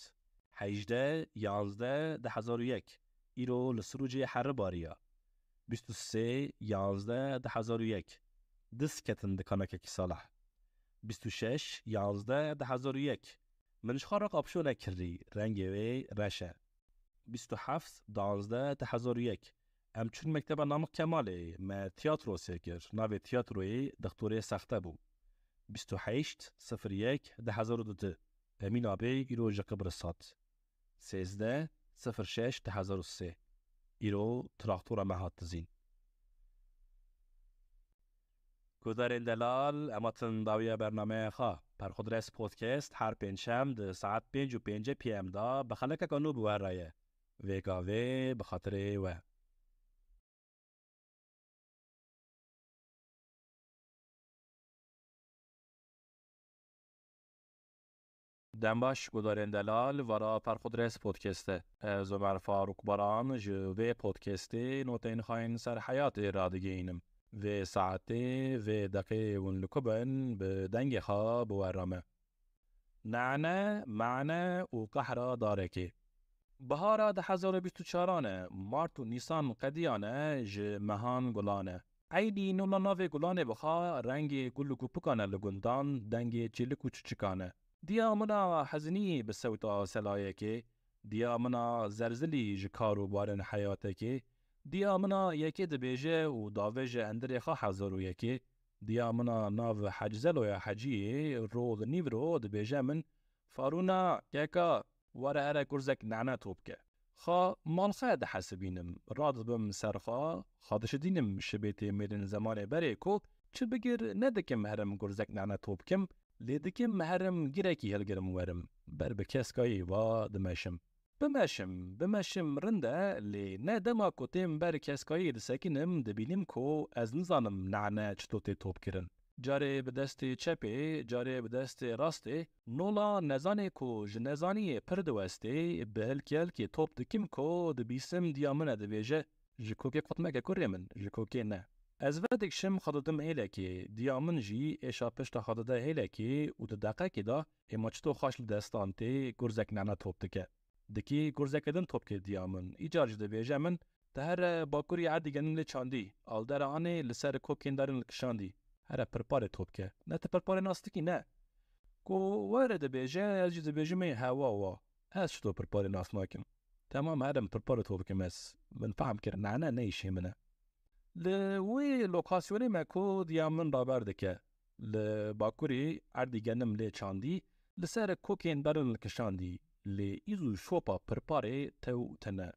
18/11/2001 ایرو لسروج حر باریا. 23/11/2001 دست کتن دکانه که صالح. 26/11/2001 منش خارق آبشو نکردی رنگی وی رشه. 27/12/2001 ام چون مکتب نامق کماله ما تیاترو سرکر ناوی تیاتروی دکتوری سخته بو. 28/01/2002 امین آبی ایرو جقبر سات. 13/06/2003 ایرو تراکتور مهات تزین. گذارین دلال اماتن داویه برنامه خواه پر خود رس پودکست هر پنجشنبه ده ساعت 5:05 PM دا بخلک کنو بوهر رایه ویگاوی بخاطر و دنباش گذارین دلال ورا پر خود رس پودکسته از عمر فاروق باران جوی پودکستی نوتین خواهین سر حیات رادگینم و ساعته و دقیقه ونلکبن به دنگ خواب و رامه. نعنه معنه و قهره داره که بهارا 2024 مارت و نیسان قدیانه مهان گلانه. ایدی نولا ناوی گلانه بخوا رنگ گلگو پکانه لگندان دنگ چلکو چچکانه. دیا منا حزنی بسوتا سلایه که دیا منا زرزلی جکارو بارن حیاته که دیا منا یکی دبیجه و داویجه اندری خواه حضارو یکی دیا منا ناو حجزلو یا حجیه رو دنیو رو دبیجه من فارونا کیکا واره اره گرزک نعنه توب که خواه مالخه ده حسبینم راد بم سرخواه خادش دینم شبیتی میرن زمان بره کو چه بگیر ندکم هرم گرزک نعنه توب کم لیدکم هرم گیرکی هلگرم ورم بر بکسکایی و دمشم بمشم رنده لی نه دما کتیم بر کسکایی دسکنم دبینیم کو از نزانم نعنه چطوتی توب کرن. جاره به دست چپه، جاره به دست راسته، نولا نزانه کو جنزانی پردوسته به هلکیل که توب دکیم کو دبیسم دیامنه دبیجه جکو که قطمه که من جکو که نه. از ودک شم خدادم هیله که دیامن جی ایشا پشت خداده هیله که و دقیقه که دا اما چطور خاشل دستانته گرزک نعنه توب دکه. دکی گرزکدن توب که دیامن ایجار جده بیجه من هر باکوری عردی گنن چاندی آل در آنه لسر کوکین دارن لکشاندی هر پرپاره توب که نه تا پرپاره ناستکی نه کو وارد بیجه از جده بیجه می هوا از شتو پرپاره ناست ناکم تمام هرم پرپاره توب که مس من فهم کرن نه نیشه منه لوی لوکاسیونی مکو دیامن رابر دکه لباکوری عردی گنم لی چاندی لسر کوکین دارن لکشاندی لی ایزو شوپا پرپاره تو تنه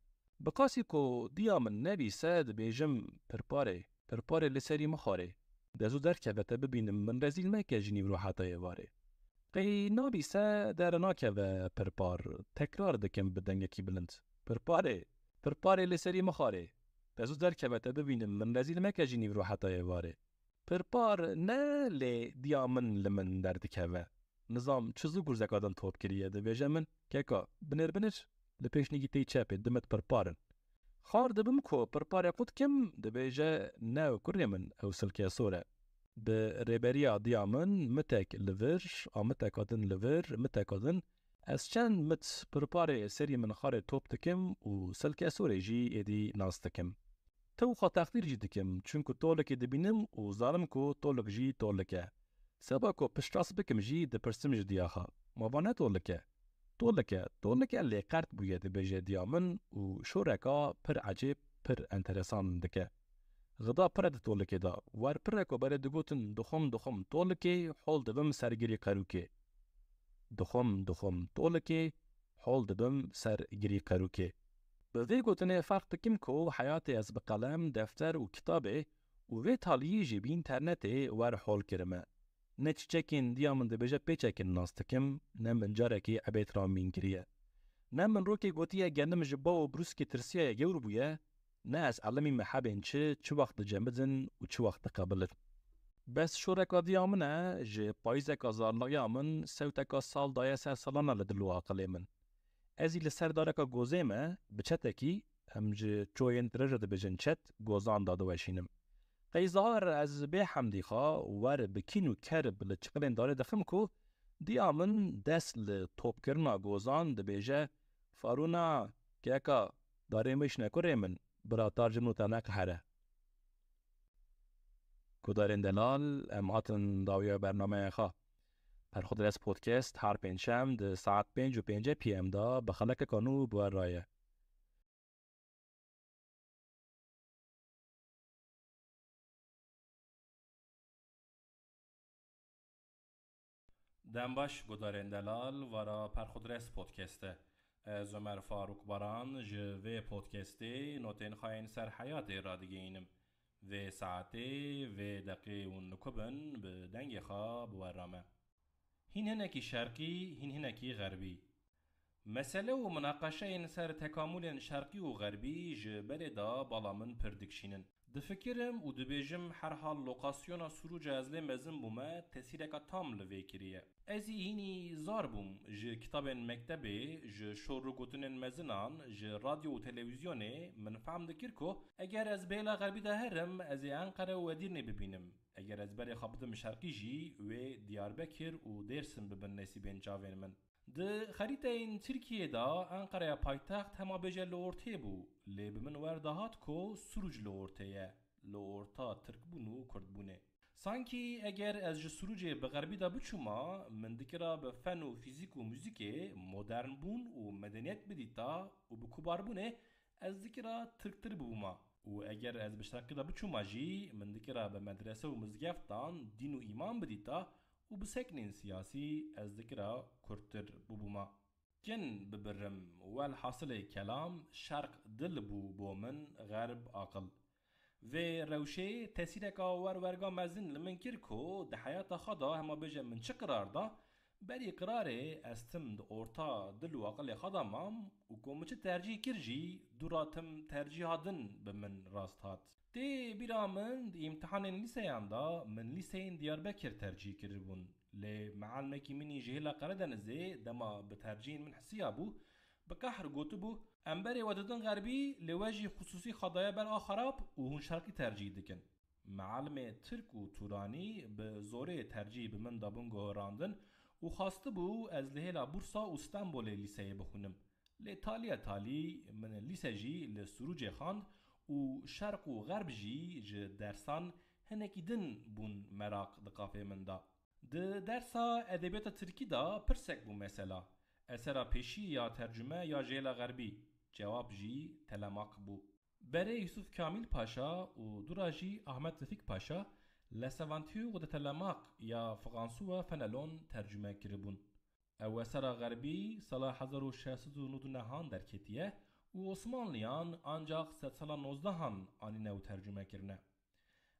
بقاسی کو دیا من نبی سد بیجم پرپاره لسری مخاره دزو درکبته ببینم من رزیل مکه جنیب رو حتای واره قی نابی سد در ناکه پرپار تکرار دکم بدن یکی بلند پرپاره لسری مخاره دزو درکبته ببینم من رزیل مکه جنیب رو حتای واره پرپار نه لی دیا من لمن دردکه نظام چیزو گرزکادن توپ کریه ده بیجه من که بنر لپیشنگی تی چپه دمت پرپارن خار دبم کو پرپار قد کم دبیجه ناو کری من او سلکه سوره به ریبریا دیامن متک لور آمتکادن لور متکادن از چند مت پرپار سری من خار توپ تکم و سلکه سوره جی ایدی ناس تکم تو خوا تقدیر جی دکم چونکو طولک دبینم و ظالم کو طولک جی طولکه سبا کو پشتراس بکم جی دپرسم جدیاخا مابانه طولکه اللي قرد بویه دبیجه دیامن و شورکا پر عجیب پر انترسان دکه غدا پر ده طولکه دا وار پر کو بره دگوتن دخم طولکه حول دبم سرگیری قروکه دخم طولکه حول دبم سرگیری قروکه به وی گوتنه فرق تکیم کو حیات از بقلم دفتر و کتابه و وی تالیه جیب اینترنته وار حول کرمه نه چکین دیامن دبیجه پیچکین ناس تکم نه من جارکی عبیت رامین کریه نه من روکی گوتیه گندم جبا و بروسکی ترسیه گور بویه نه از علمی محبین چه وقت جمدن و چه وقت قبلت بس شورکا دیامنه جه پایزکا زارلاگیامن سوتکا سال دایه سر سالانه لدلو آقلی من ازی لسر دارکا گوزیمه بچته کی هم جه چوین درجه دبیجن چت گوزان داده وشینم قیزار از به حمدی خوا ور بکینو کرب لچقلین داره دخم کو دیامن دست لطوب کرنا گوزان دبیجه فارونا که داره میش نکره من برا ترجمه تنک هره کدارین دلال امهاتن داویه برنامه خواه پر خود رس پودکست هر پنجشنبه ده ساعت 5:05 PM دا بخلک کانو بوار رایه دنباش گدارن دلال ورا پرخودرس پودکسته از عمر فاروق باران جوه پودکسته نوتین خواهین سر حیات را دیگه اینم و ساعته و دقیقه و نکبن به دنگ خواب و رامه هین هنکی شرقی هین هنکی غربی مسئله و مناقشه این سر تکامل شرقی و غربی جبل دا بالا من پردکشینن دفکرم و دبیجم هر حال لوکاسیونا سروج ازلی مزن بومه تسیرکا تام لوی کریه ازی هینی زار بوم جه کتابن مکتبه جه شور گوتنن مزنان جه رادیو و تلویزیونه من فهم دکر که اگر از بیلا غربی ده هرم از انقره و دیر ببینم اگر از بری خابدم شرقی جی و دیاربکر و درسم ببن نسیبین جاوین من ده خریطه این ترکیه دا انقره پایتخت هما بجه لورته بو لی بمن وردهات کو سروج لورته لورتا ترک بونو کرد بونه سانکی اگر از سروج بغربی دا بچوما من دکرا به فن و فیزیک و موزیک مدرن بون و مدنیت بدیتا و بکوبار بونه از دکرا ترکتر بوما و اگر از بشترکی دا بچوما جی من دکرا به مدرسه و مزگفتان دین و ایمان بدیتا و بسکنین سیاسی از ذکرها کرتر ببوما جن ببرم والحاصل کلام شرق دل بو من غرب عقل و روشه تسیرکا ورگا مزن لمن کرکو ده حیات خدا هما بجه من چه قرار دا بری قراره استم ده ارتا دل و عقل خدا مام و کوم چه ترجیح کرجی دوراتم ترجیح دن بمن راست هات تی بیرا من دی امتحان لیسیان دا من لیسین دیاربکر ترجیح کربون لی معلمکی منی جهلا قردن زی دما بترجیح من حسیابو بکحر گوتو بو امبری وددن غربی لواجی خصوصی خدای بر آخراب و هون شرقی ترجیح دکن معلم ترک و تورانی به زوره ترجیح بمن دابون گوهراندن و خواسته بو از لهلا بورسا و استانبول لیسیه بخونم لی تالی من لیسه جی لسروج خاند و شرق و غرب جی درسان هنکی دن بون مراق دقافه من دا درسا ادبیات ترکی دا پرسک بو مثلا اثر پیشی یا ترجمه یا جیل غربی جواب جی تلماق بو بره یوسف کامل پاشا و دورا جی احمد رفیق پاشا لسوانتیو و تلماق یا فرانسو و فنلون ترجمه کربون او اثر غربی سال 1699 در کتیه و عثمانلیان ancak 19 آنینه و ترجمه کرنه.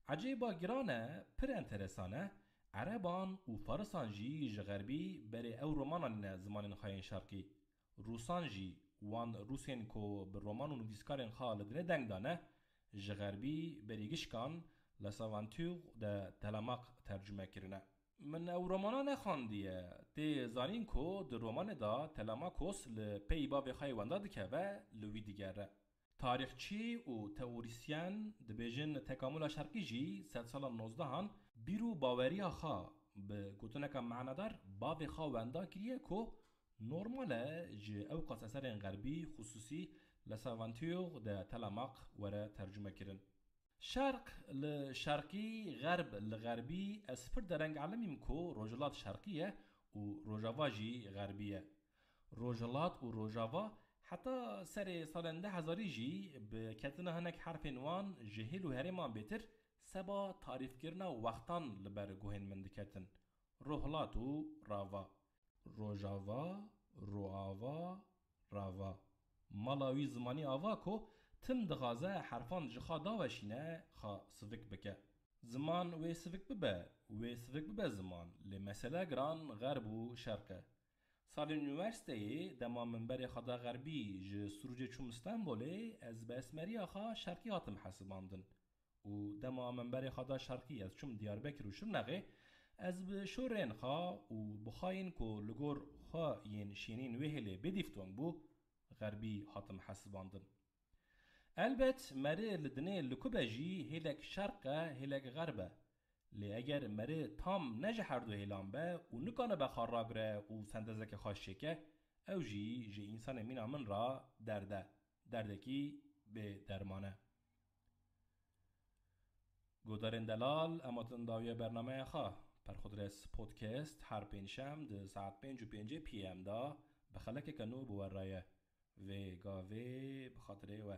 عجیبا گرانه پر انترسانه عربان و فارسان جی جغربی بری او رومانان زمان خواهین شرقی. روسان جی وان روسین کو بر رومان و نویسکارین خالدنه دنگ دانه جغربی بری گشکان لساوانتیو ده تلماق ترجمه کرنه. من او رومانان خواندیه تی زانین کو در رومان دا تلماکوس لپی باوی خواهی وانده دکه و لوی دیگره. تاریخچی و تئوریسین دبیجن تکامل شرقی جی 19 بیرو باوری خوا به گوتنک معنادار باوی خوا وندا کریه کو نورماله جی او قاس اثر غربی خصوصی لساوانتیو ده تلماق وره ترجمه کرن. شرق لشرقی غرب لغربی اسفر درنگ علمیم کو روجلات شرقیه و روجاوا جی غربیه. روجلات و روجاوا حتی سر سالنده هزاری جی به کتنه هنک حرف نوان جهیل و هریمان بیتر سبا تعریف کرنه و وقتان لبر گوهن مندکتن. روحلات و راوا. روجاوا، روآوا، راوا. مالاوی زمانی آوا کو تم دغازه حرفان جخا داوشینه خا سوک بکه. زمان و سوک ببه زمان لمسئله گران غرب و شرقه. سال üniversiteyi dema minberê xada غربی ji Surucê çûm İstanbolê ez bi esmerîya xwe şerqî hatim hesibandin û dema minberê xada şerqî ez çûm Diyarbekir û Şirnexê ez bi şorên xwe û bixwayîn ku li gor xwe yên şînîn wê hêlê bêdîftong bû غربî hatim hesibandin. Elbet merê li dinê li kube jî hêlek şerq e hêlek غرب e. لی اگر مره تام نجه هر دو هیلان به و نکانه به خراگره و سندزک خاشه که او جی انسان مین آمن را درده کی به درمانه. گودارین دلال اماتن داویه برنامه خواه پر خود رس پودکست هر پینشم ده ساعت 5:05 پی ام دا بخلک کنو بور رایه و گاوه بخاطره و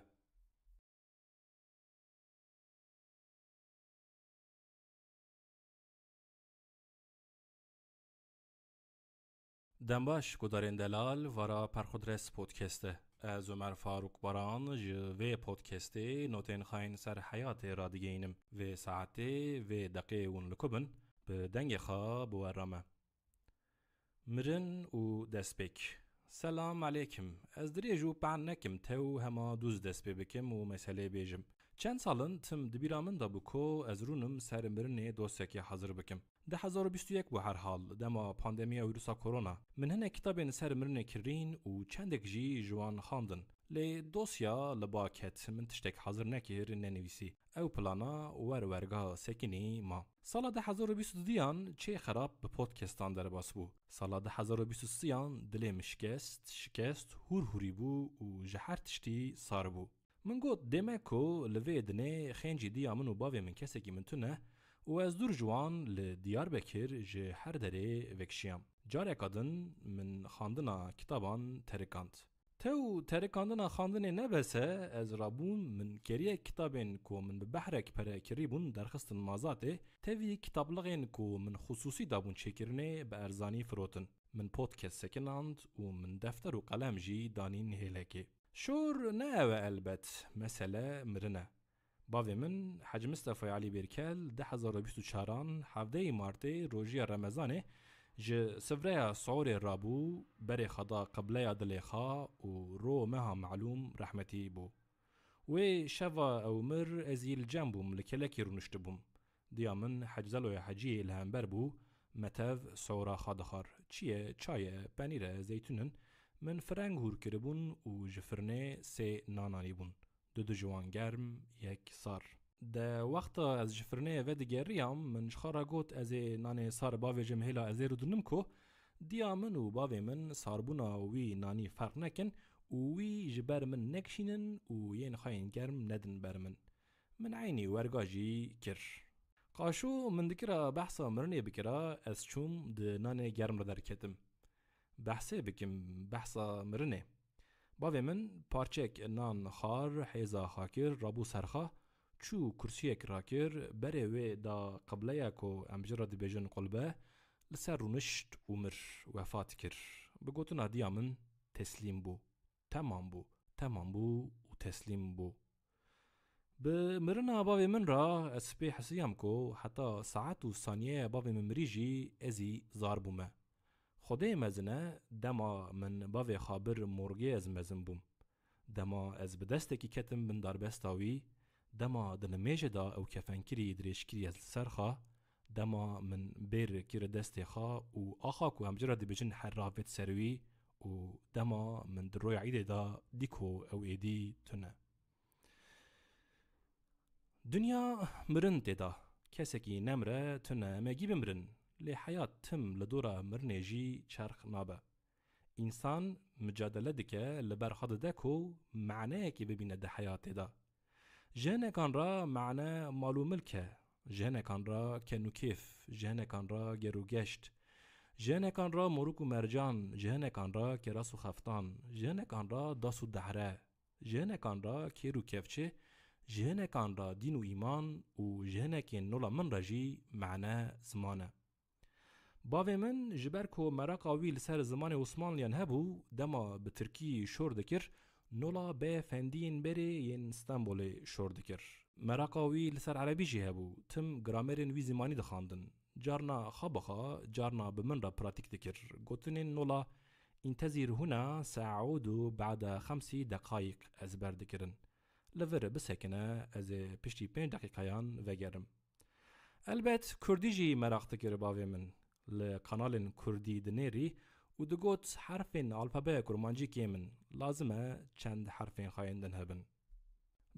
دنباش گودارین دلال ورا پرخودرس پودکسته از عمر فاروق باران و پودکسته نوتین خاین سر حیات را دیگه اینم و ساعته و دقیقه اون لکبن به دنگ خواه بورامه مرن و دسپیک سلام علیکم از دریجو پعن نکم تو هما دوز دسپی بکم و مسئله بیجم چند سالن تم دبیرامن دا بکو از رونم سر مرنه دوستکی حاضر بکم. 2021 بو هر حال دما پاندمیا ویروسا کرونا من هنه کتابین سر مرنه کرین و چندک جی جوان خاندن لی دوسیا لباکت من تشتک حاضر نکر ننویسی او پلانا ورگا سکنی ما سال 2022 چه خراب به پودکستان در باس بو سال 2023 دلیم شکست هوری بو و جهر تشتی سار بو من گوت دمکو لوی دنه خینجی دیا منو باوی من کسی که من تونه و از دور جوان لدیاربکر جه هر دره وکشیم جاره کدن من خاندنا کتابان ترکاند تو ترکاندنا خاندنه نبسه از رابون من کریه کتابین کو من به بحرک پره کریبون درخستن مازاته توی کتابلغین کو من خصوصی دابون چکرنه به ارزانی فروتن من پودکست سکناند و من دفتر و قلم جی دانین هیلکی شور نه و البت مسئله مرنه باوی من حاج مصطفی علی بیرکل 2024 هفته مارت روزی رمضان ج سفره سعور رابو بر خدا قبله دلیخا و رو مها معلوم رحمتی بو و شوا او مر ازیل جنبوم لکلکی رونشت بوم دیا من حجزلو حجی الهنبر بو متف سعورا خادخار چیه چای پنیر زیتونن من فرنگ هور کربون و جفرنه سه نانانی بون دو جوان گرم یک سار ده وقتا از جفرنه و دیگریام من شخارا گوت از نان سار باوی جمهیلا از رو دونم کو دیا من و باوی من ساربونا وی نانی فرق نکن و وی جبر من نکشینن و ین خاین گرم ندن بر من عینی ورگاجی کر قاشو من دکرا بحثا مرنه بکرا از چوم ده نان گرم را در کتم بحثه بکم بحثا مرنه باوی من پارچک نان خار حیزا خاکر رابو سرخا چو کرسیک راکر بره وی دا قبله کو امجرا دی بیجن قلبه لسر رونشت عمر وفات کر بگوتنا دیا من تسلیم بو تمام بو تمام بو و تسلیم بو. به مرنا باوی من را اسپی حسیم کو حتی ساعت و ثانیه باوی من مریجی ازی زار بومه. خدای مزنه دما من باوی خابر مرگی از مزن بوم. دما از بدسته کی کتم بن داربستاوی، دما دنمیجه دا او کفنکری دریشکری از سرخا، دما من بیر کیر دسته خا و آخا کو همجرا دی بجن حرافت سروی و دما من دروی عیده دا دیکو او ایدی تونه. دنیا مرن تدا کسی کی نمره تونه مگی بمرن لی حیات تم لدورا مرنجی چرخ نابه. انسان مجادله دکه لبر خود دکو معنی که ببینه ده حیات دا. جهنه کان را معنی مالو ملکه، جهنه کان را کنو کیف، جهنه کان را گرو گشت، جهنه کان را مروک و مرجان، جهنه کان را کراس و خفتان، جهنه کان را داس و دهره، جهنه کان را کیرو کفچه، جهنه کان را دین و ایمان و جهنه که نولا من رجی معنی زمانه. باوی من جبر کو مراقا وی لسر زمان عثمانلیان هبو دما به ترکی شور دکر نولا به فندین بری ین استانبول شور دکر. مراقا وی لسر عربی جی هبو تم گرامرین وی زمانی دخاندن. جارنا خابخا جارنا بمن را پراتیک دکر. گوتنین نولا انتظر هنا ساعود بعد 5 دقائق از بر دکرن. لور بسکنه از پشتی 5 دقیقایان وگرم. البته کردی جی مراق دکر باوی من. لقنال کردی دنیری و دگوت حرفین الفابه کرمانجی کیمن لازمه چند حرفین خایندن هبن.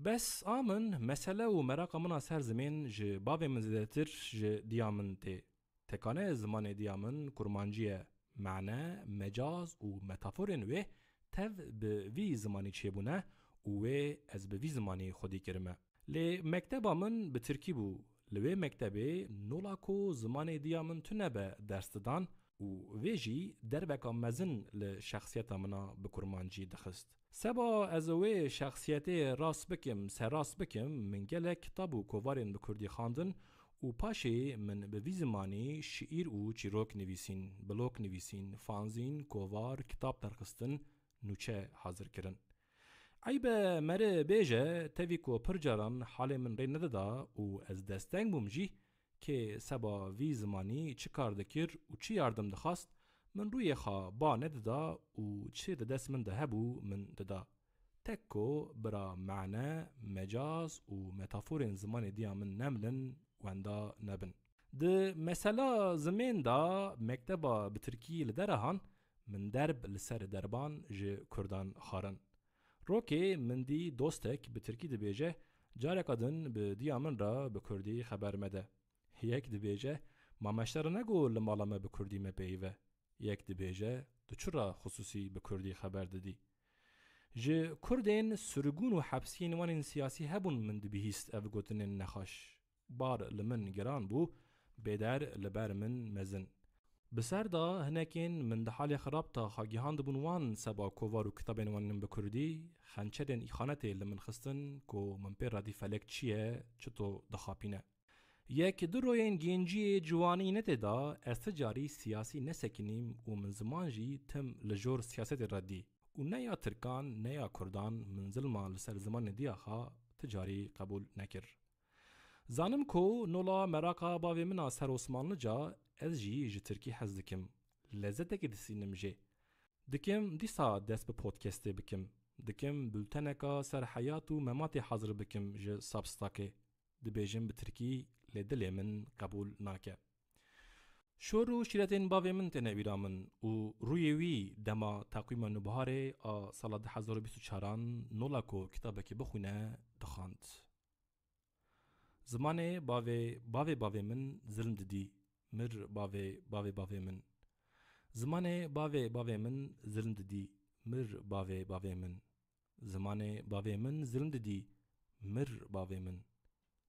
بس آمن مسئله و مراقا منا سر زمین جه باوی من زدتر جه دیامن تی. تکانه زمان دیامن کرمانجیه معنی مجاز و متافورین وی تف به وی زمانی چه بونه و وی از به وی زمانی خودی کرمه. لی مکتبا من به ترکی بو لوی مکتبه نولاکو زمان دیامن تونه به درس دادن و ویجی دربکا مزن لشخصیت منا بکرمانجی دخست. سبا از وی شخصیت راست بکم سراست بکم من گله کتابو کوارین بکردی خواندن و پاشه من به وی زمانی شعیر و چیروک نویسین، بلوک نویسین، فانزین، کوار، کتاب درخستن، نوچه حاضر کرن. عیب مره بیجه تاوی کو پرجاران حال من ری ندادا و از دستنگ بومجی که سبا وی زمانی چه کار دکر و چه یاردم دخواست من روی خوا با ندادا و چه دست من ده هبو من دادا. تکو برا معنی مجاز و متافورین زمان دیا من نملن واندا نبن. ده مثلا زمین دا مکتبا بترکی لدرهان من درب لسر دربان جه کردان خارن. روکی من دی دوستک به ترکی دبیجه جارک ادن به دیامن را به کردی خبر مده. یک دبیجه ما مشتر نگو لمالامه به کردی مپیوه. یک دبیجه دو چرا خصوصی به کردی خبر دادی. جه کردین سرگون و حبسین وان سیاسی هبون من دبیهیست او گوتن نخاش. بار لمن گران بو بیدر لبر من مزن. بسر دا هنکین من ده حال خراب تا خاگیهان دبون وان سبا کووار و کتابین وانن بکردی خانچرین ایخانته لمن خستن کو من پیر رادی فلک چیه چطو دخاپینه. یک دو روین گینجی جوانی نته دا استجاری سیاسی نسکنیم و من زمان جی تم لجور سیاست رادی و نیا ترکان نیا کردان من ظلمان لسر زمان دیاخا تجاری قبول نکر. زانم کو نولا مراقا باوی منا سر عثمانlı جا از جی ترکی حز دکم لذت که دسینم جه دکم دیسا دست به پودکسته بکم دکم بلتنکا سر حیات و ممات حاضر بکم جه سابستاکه دبیجم به ترکی لدل من قبول ناکه شور و شیرتین باوی من تنه بیرامن و روی وی دما تقویم نوبهاره سال 2024 نولاکو کتابه که بخونه دخاند زمان باوی من ظلم ددی مر باوی من زمان باوی من ظلم ددی مر باوی من زمان باوی من ظلم ددی مر باوی من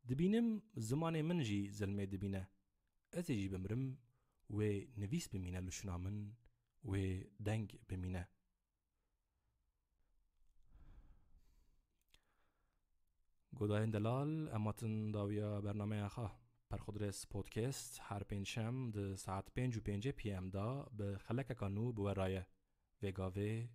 دبینم زمان من جی ظلمه دبینه از جی بمرم و نویس بمینه لشنا من و دنگ بمینه گوداین دلال اماتن داویا برنامه آخا پرخودرس پودکست هر پنجشنبه ده ساعت 5:05 PM دا به خلک کانو بورایه وگاوه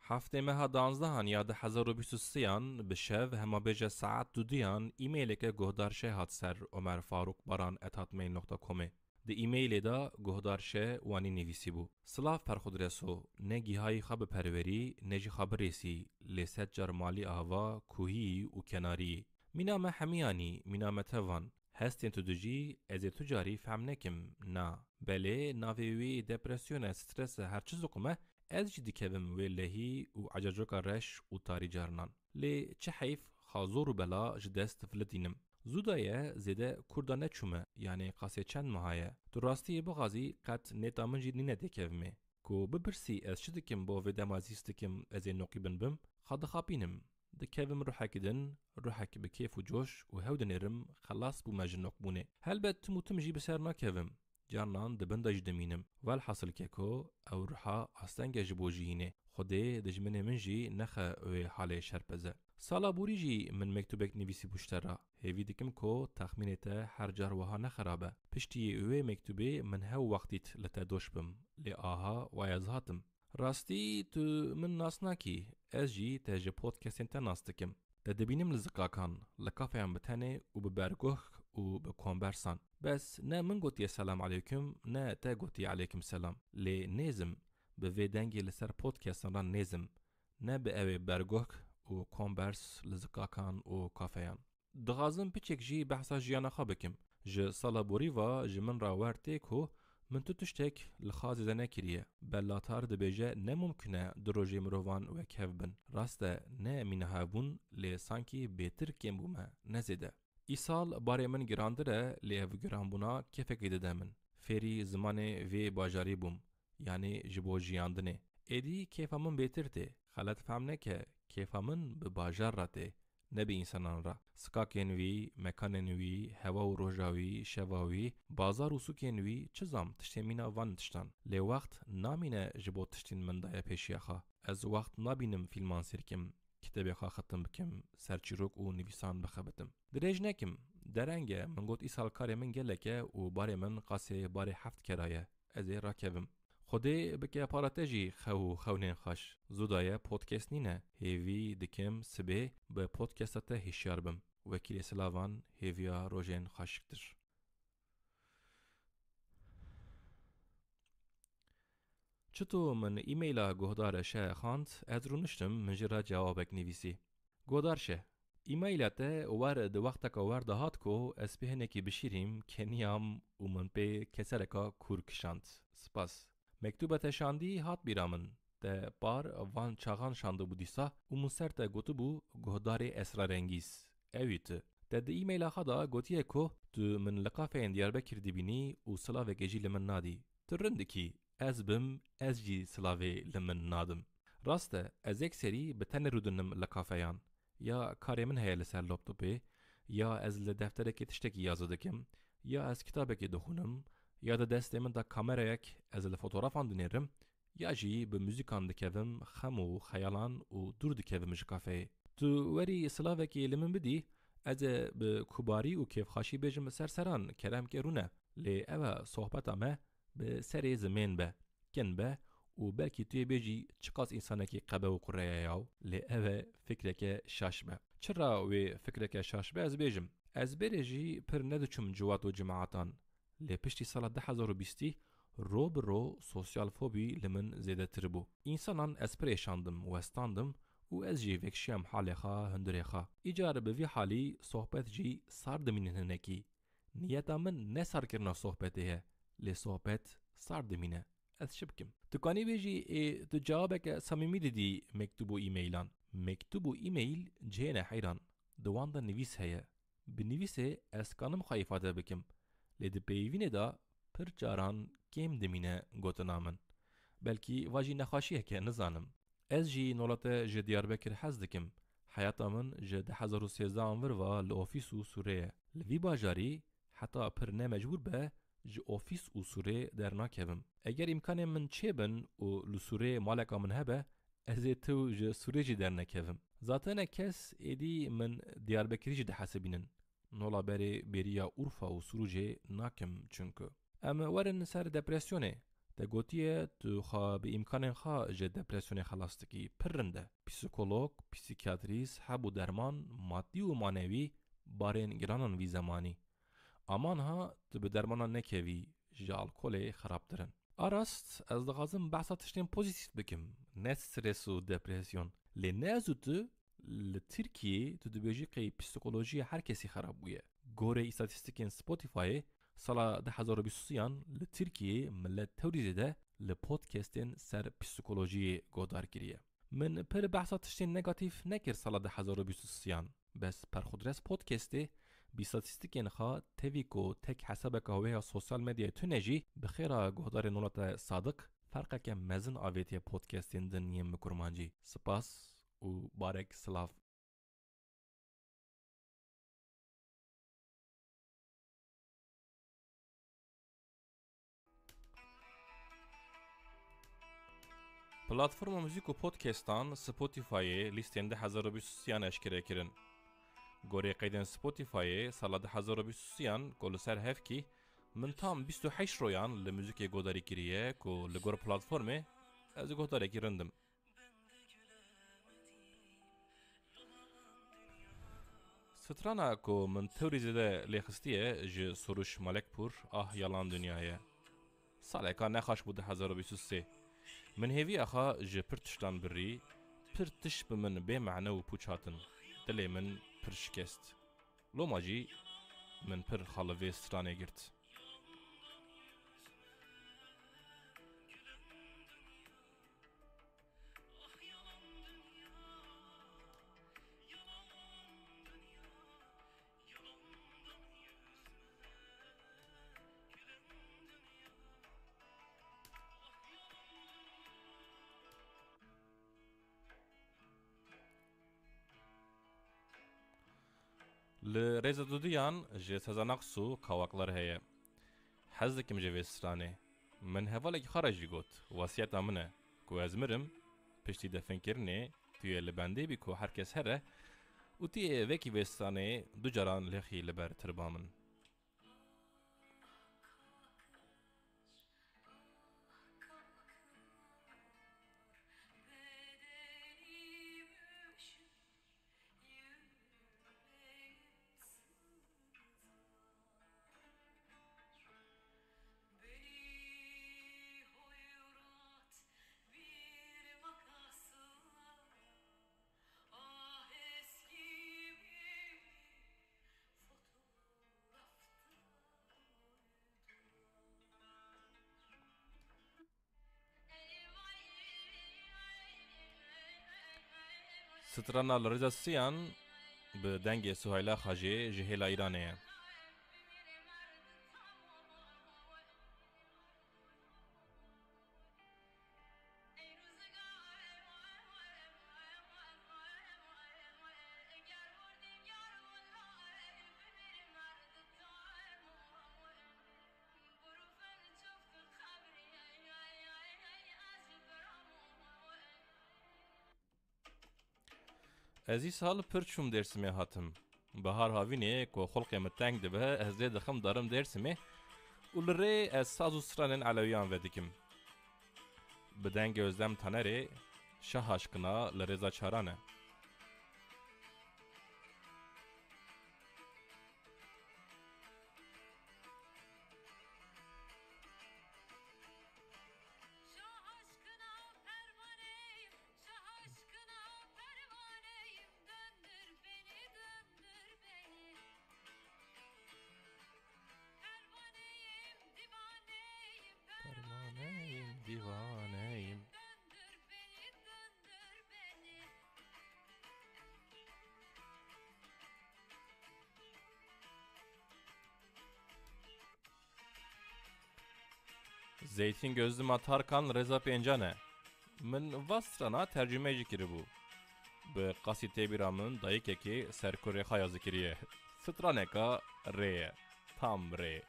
هفته مها 12 یا 2023 به شب هما بیجه ساعت 2 ایمیل که گهدارشه هات سر عمر فاروق باران @hotmail.com. ده ایمیل دا گهدارشه وانی نویسی بو. سلاف پر خود رسو نگی های خواب پروری نجی خبر رسی لسد جرمالی آوا کوهی و کناری. مینام همیانی مینام توان. هستین تو دجی از تجاری فهم نکم نه. بله ناویوی دپرسیون استرس هر چیز قمه از جدی کبم ویلهی و عججوک رش و تاری جارنان. لی چه حیف خازور و بلا جدست فلتینم. زودایه زیده کردانه چومه یعنی قاسه چند ماهایه. تو راستی بغازی قط نیتا من جدی نده کبمه. کو ببرسی از چه دکم با ویده مازیستکم از نوقی بنبم خاد خابینم. دکبم روحك دن روحك بكيف وجوش وهودن يرم خلاص بو مجنوك بونه هلبت متمجي بسر ما كيفم جارنان دبندج دمينم والحصل كيكو او روحا استنجا جبوجينه خده دجمنه منجي نخا و حاله شرپزه سالا بوريجي من مكتوبك نويسي بوشترا هيوي دكم كو تخمينته هر جار وها نخرابه پشتي او مكتوبه من هو وقتيت لتدوش بم لآها ويزهاتم راستی تو من ناسناکی از جی تاج پودکستین تناستکم تدبینم لزقاکان لکافیان بتنه و ببرگوه و بکونبرسان بس نه من گوتی سلام علیکم نه تا گوتی علیکم سلام لی نیزم به وی دنگی لسر پودکستان را نیزم نه به اوی برگوه و کونبرس لزقاکان و کافیان دغازم پیچک جی بحثا جیانا خوابکم ج سالابوری و جمن راورتی که من تو تشتك لخازي زنه كريه بلاتار دبيجه نممكنه دروجي مروان وكهف بن راسته نه منها بون لي سانكي بيتر كيم بوما نزده ايسال باري من گراندره لي اف گران بونا كيفك دده من فيري زمانه في باجاري بوم يعني جبو جياندنه ادي كيفا من بيتر تي خلط فهمنه که كيفا من بباجار راته نبی انسانان را سکاکن وی مکانن وی هوا و روجاوی شواوی بازار و سوکن وی چزام تشتیمینا وان تشتن لی وقت نامینه جبو تشتین من دای پیشیخا از وقت نبینم فیلمان سرکم کتابی خوا ختم بکم سرچیروک و نویسان بخبتم دریج نکم درنگه من گوت ایسال کاری من گلکه و باری من قاسه باری 7 کرایه از راکبم خودی بکه پاراتجی خونین خاش زودایه پودکست نینه هیوی دکم سبه به پودکستات هشیار بم وکیل سلاوان هیویا روژین خاشکتر چطور من ایمیلا گهدار شه خاند از رو نشتم منجرا جوابک نویسی گهدار شه ایمیلات وارد وقتک وارد هات کو اسپهنکی بشیریم کنیام و من به کسرکا کورکشاند سپاس مکتوبت شاندی هات بیرامن ده بار وان چاغان شانده بودیسا و منسر ده گوتو بو گهدار اسرارنگیز اویت ده ایمیل خدا گوتیه که تو من لقافه دیاربکر دیبینی و سلاوه گجی لمن نادی ترندکی از بم از جی سلاوه لمن نادم راسته از یک سری بتن رودنم لقافهان یا کاری من هیا لسر لپتوپه یا از لدفتره که تشتکی یازدکم یا از کتابه که دخونم یا ده دسته من دا کامera یک از الفوتوغرافان دنیرم یا جی به موزیکان دکوم خم و خیالان و دور دکوم جکافه تو وری سلاوه که لمن بدی از به کوباری و کیف خاشی بیجم سرسران کرم که رونه لی اوه صحبت همه به سر زمین به کن به و بلکی توی بیجی چقاس انسانه که قبه و قره یاو لی اوه فکره که شاش به چرا و فکره که شاش به از بیجم از بیجی پر ندچم جوات و جماعتان لی پشتی سال 2020 رو برو سوسیال فوبی لمن زیده تر بو انسانان از پریشاندم و استاندم و از جی وکشیم حالی خواه هندری خواه ایجار به وی حالی صحبت جی سار دمینه نکی نیتا من نسار کرنا صحبته لی صحبت سار دمینه از شبکم تکانی بیجی تو جوابک سمیمی دیدی مکتوبو ایمیلان مکتوبو ایمیل جهنه حیران دوان دا نویس هیا بنویسه از کانم خواهیفاده بکم لی دی پیوینه دا پر جاران کم دمینه گوتنامن بلکی واجی نخواشیه که نزانم از جی نولت جه دیاربکر حز دکم حیاتا من جه 2013 انور و لآفیس و سوره لوی باجاری حتی پر نمجبور به جه آفیس و سوره در ناکوم اگر امکان من چه بن و لسوره مالکا من هبه از تو جه سوره جه در نکوم ذاتن کس ایدی من دیاربکری جه ده حسبینن نولا بری بریا اورفا و سروجه ناکم چونکو اما ورن سر دپرسیونه دگوتیه تو خوا به امکان خوا جه دپرسیون خلاصتکی پرنده پسیکولوگ، پسیکیاتریس، حب و درمان مادی و مانوی بارین گرانن وی زمانی امان ها تو به درمان نکوی جه الکل خرابترن آراست از دغازم بحثا تشتین پوزیتیف بکم نه استرس و دپرسیون لی نه زوتو لترکیه تو دبیجی قی پسیکولوژی هر کسی خراب بویه گوره استاتستیکین سپوتیفای سالا 2023 لترکیه ملت توریزه ده لپودکستین سر پسیکولوژی گودار کریه من پر بحثا تشتین نگاتیف نکر سالا 2023 بس پر خودرس پودکسته بی استاتستیکین خوا تویکو تک حساب که سوشال مدیا تونجی بخیرا گودار نولت صادق فرقه که مزن آویتی پودکستین دنیم مکرمانجی سپاس و بارک سلاف پلاتفورم موزیک و پودکستان سپوتیفای لیستین 2023 اشکره کرن گوری قیدن سپوتیفای سال 2023 کل سر هفکی من تام 28 رویان لموزیک گوداری کریه که لگور پلاتفورمه از گوداری کرندم سترانا که من توریزده لیخستیه جه سروش ملک پور یالان دنیایه ساله که نخاش بود 2023 من هیوی اخا جه پرتشتان بری پرتش بمن به معنی و پوچاتن دلی من پر شکست لو ماجی من پر خالوی سترانه گرد لريزا دوديان جي سزاناقسو كواكلر هي حزك مجوي ستراني من هفالك خرجي قوت واسياتا منه كو ازمرم پشتی دفن کرنه توی لبنده بی که هرکس هره و تی وکی وستانه دو جران لخی لبر تربامن سترانا لريزا سيان بدنگ سهيلا خاجي جهيلا ايرانيه از این سال پرچوم درسمه هاتم بهار هاوینه که خلقم تنگ دبه از ده دخم دارم درسمه ولره از ساز و سرانن علویان ودکم بدنگ özlem tanere şah aşkına لرزا çarane divaneyim. Zeytin gözlüm Atarkan Reza Pencane. Min vastrana tercüme jikiri bu. Be qasite biramın dayık eki serkure khaya zikiriye. Straneka re. Tam re.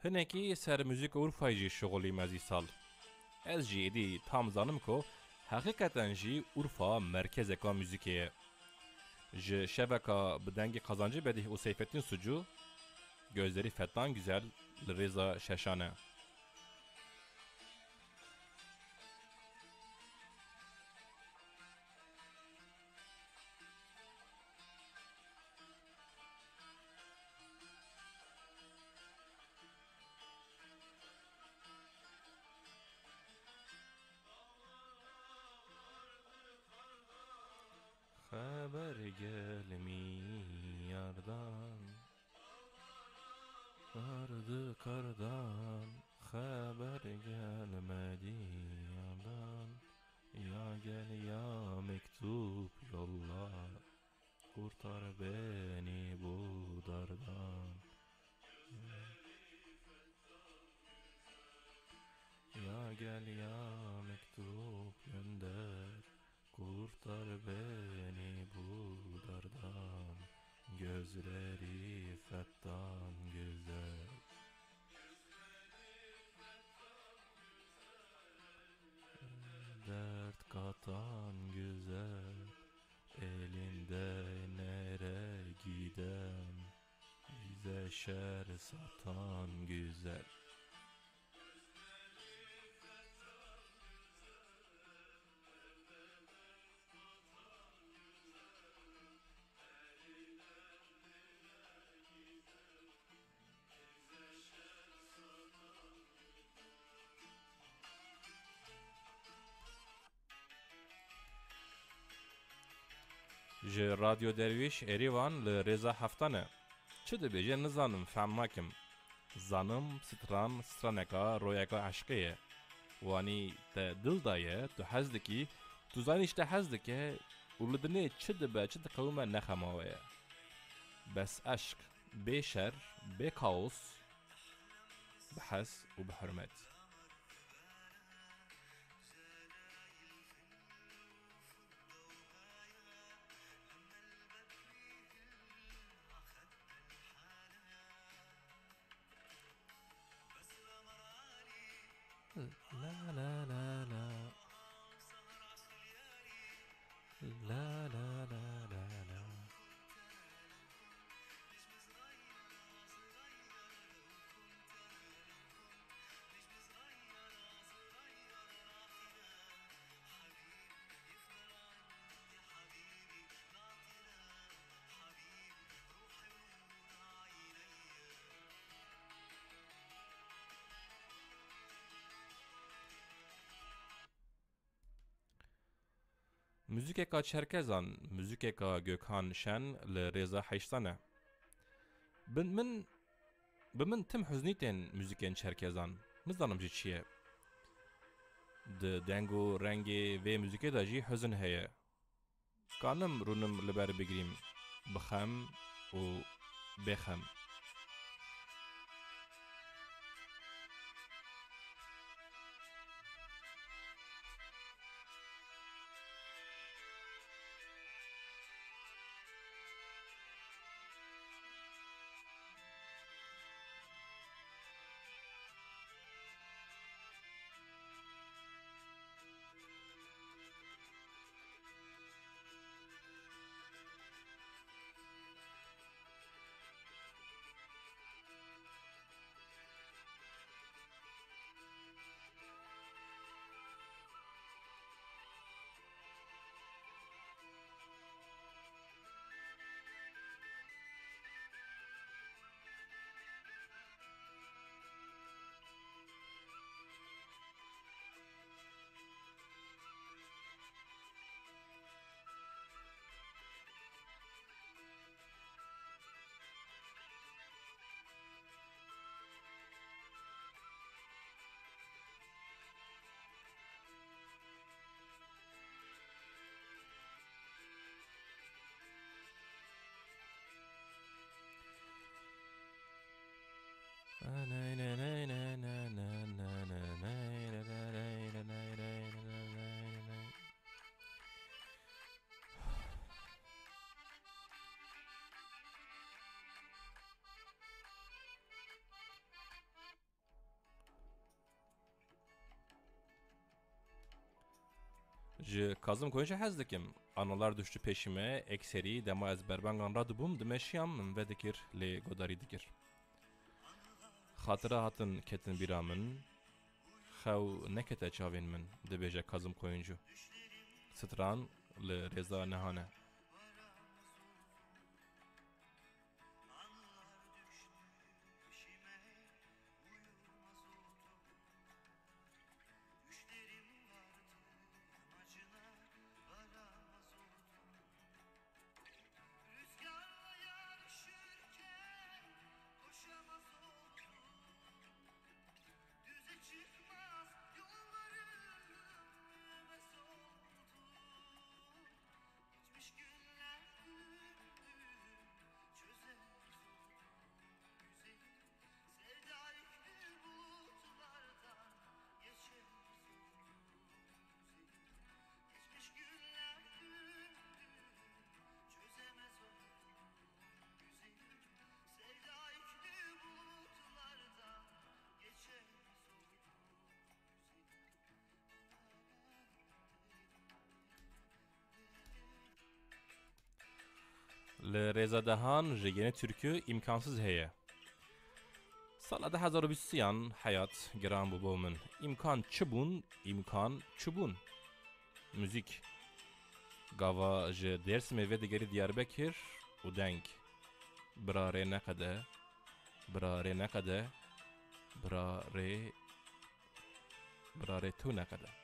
هنکی سر موزیک اورفای جی شغلی مزی سال. از جی دی tam zanım ko hakikaten jî Urfa merkezeka müzikê. Ji şeveka bi dengê kazancı bedîh û Seyfettin Sucu gözleri fettan güzel li rêza şeşan e. Haber gelmiyordan, ardı kardan, haber gelmedi yandan. Ya gel ya mektup yolla, kurtar beni bu dardan. Ya gel ya mektup gönder, kurtar beni bu dardan. Gözleri fettan güzel. Dert katan güzel. Elinde nere gidem, bize şer satan güzel. Ji Radyo Derviş Erivan li rêza heftane. Çi dibêje nizanim fehm nakim. Zanim stran straneka royeka eşqê ye. Wanî te dil da ye, tu hez dikî, tu zanî ji te hez dike û li dinê çi dibe, çi diqewime nexemawe ye. Bes eşq, bê şer, bê kaos, bi hez û bi hürmet. La la la la. La la la la la. Müzikeka Çerkezan, müzikeka Gökhan Şen li rêza heştane. Bi min tim huznîtên müzikên Çerkezan, nizanim jî çi ye. Di deng û rengê vê müzikê de jî huzn heye. Kanim rûnim li ber bigirîm, bi xem û bêxem. Ji Kazım Koyunca hez dikim. Analar düştü peşime, ekseri dema ez berbangan radibum dimeşiyam min ve dikir lê godarî dikir. Xatira hatin ketin bîra min, xew nekete çavên min dibêje Kazım Koyuncu. Stran li rêza nehane. Li rêzadehan ji yeni türkü imkansız heye. Sala 2023 hayat giran bû bo min. İmkan çi bûn, imkan çi bûn. Müzik. Gava ji Dêrsimê vê digerî Diyarbekir û deng. Birarê neqede, birarê neqede, birarê tu neqede.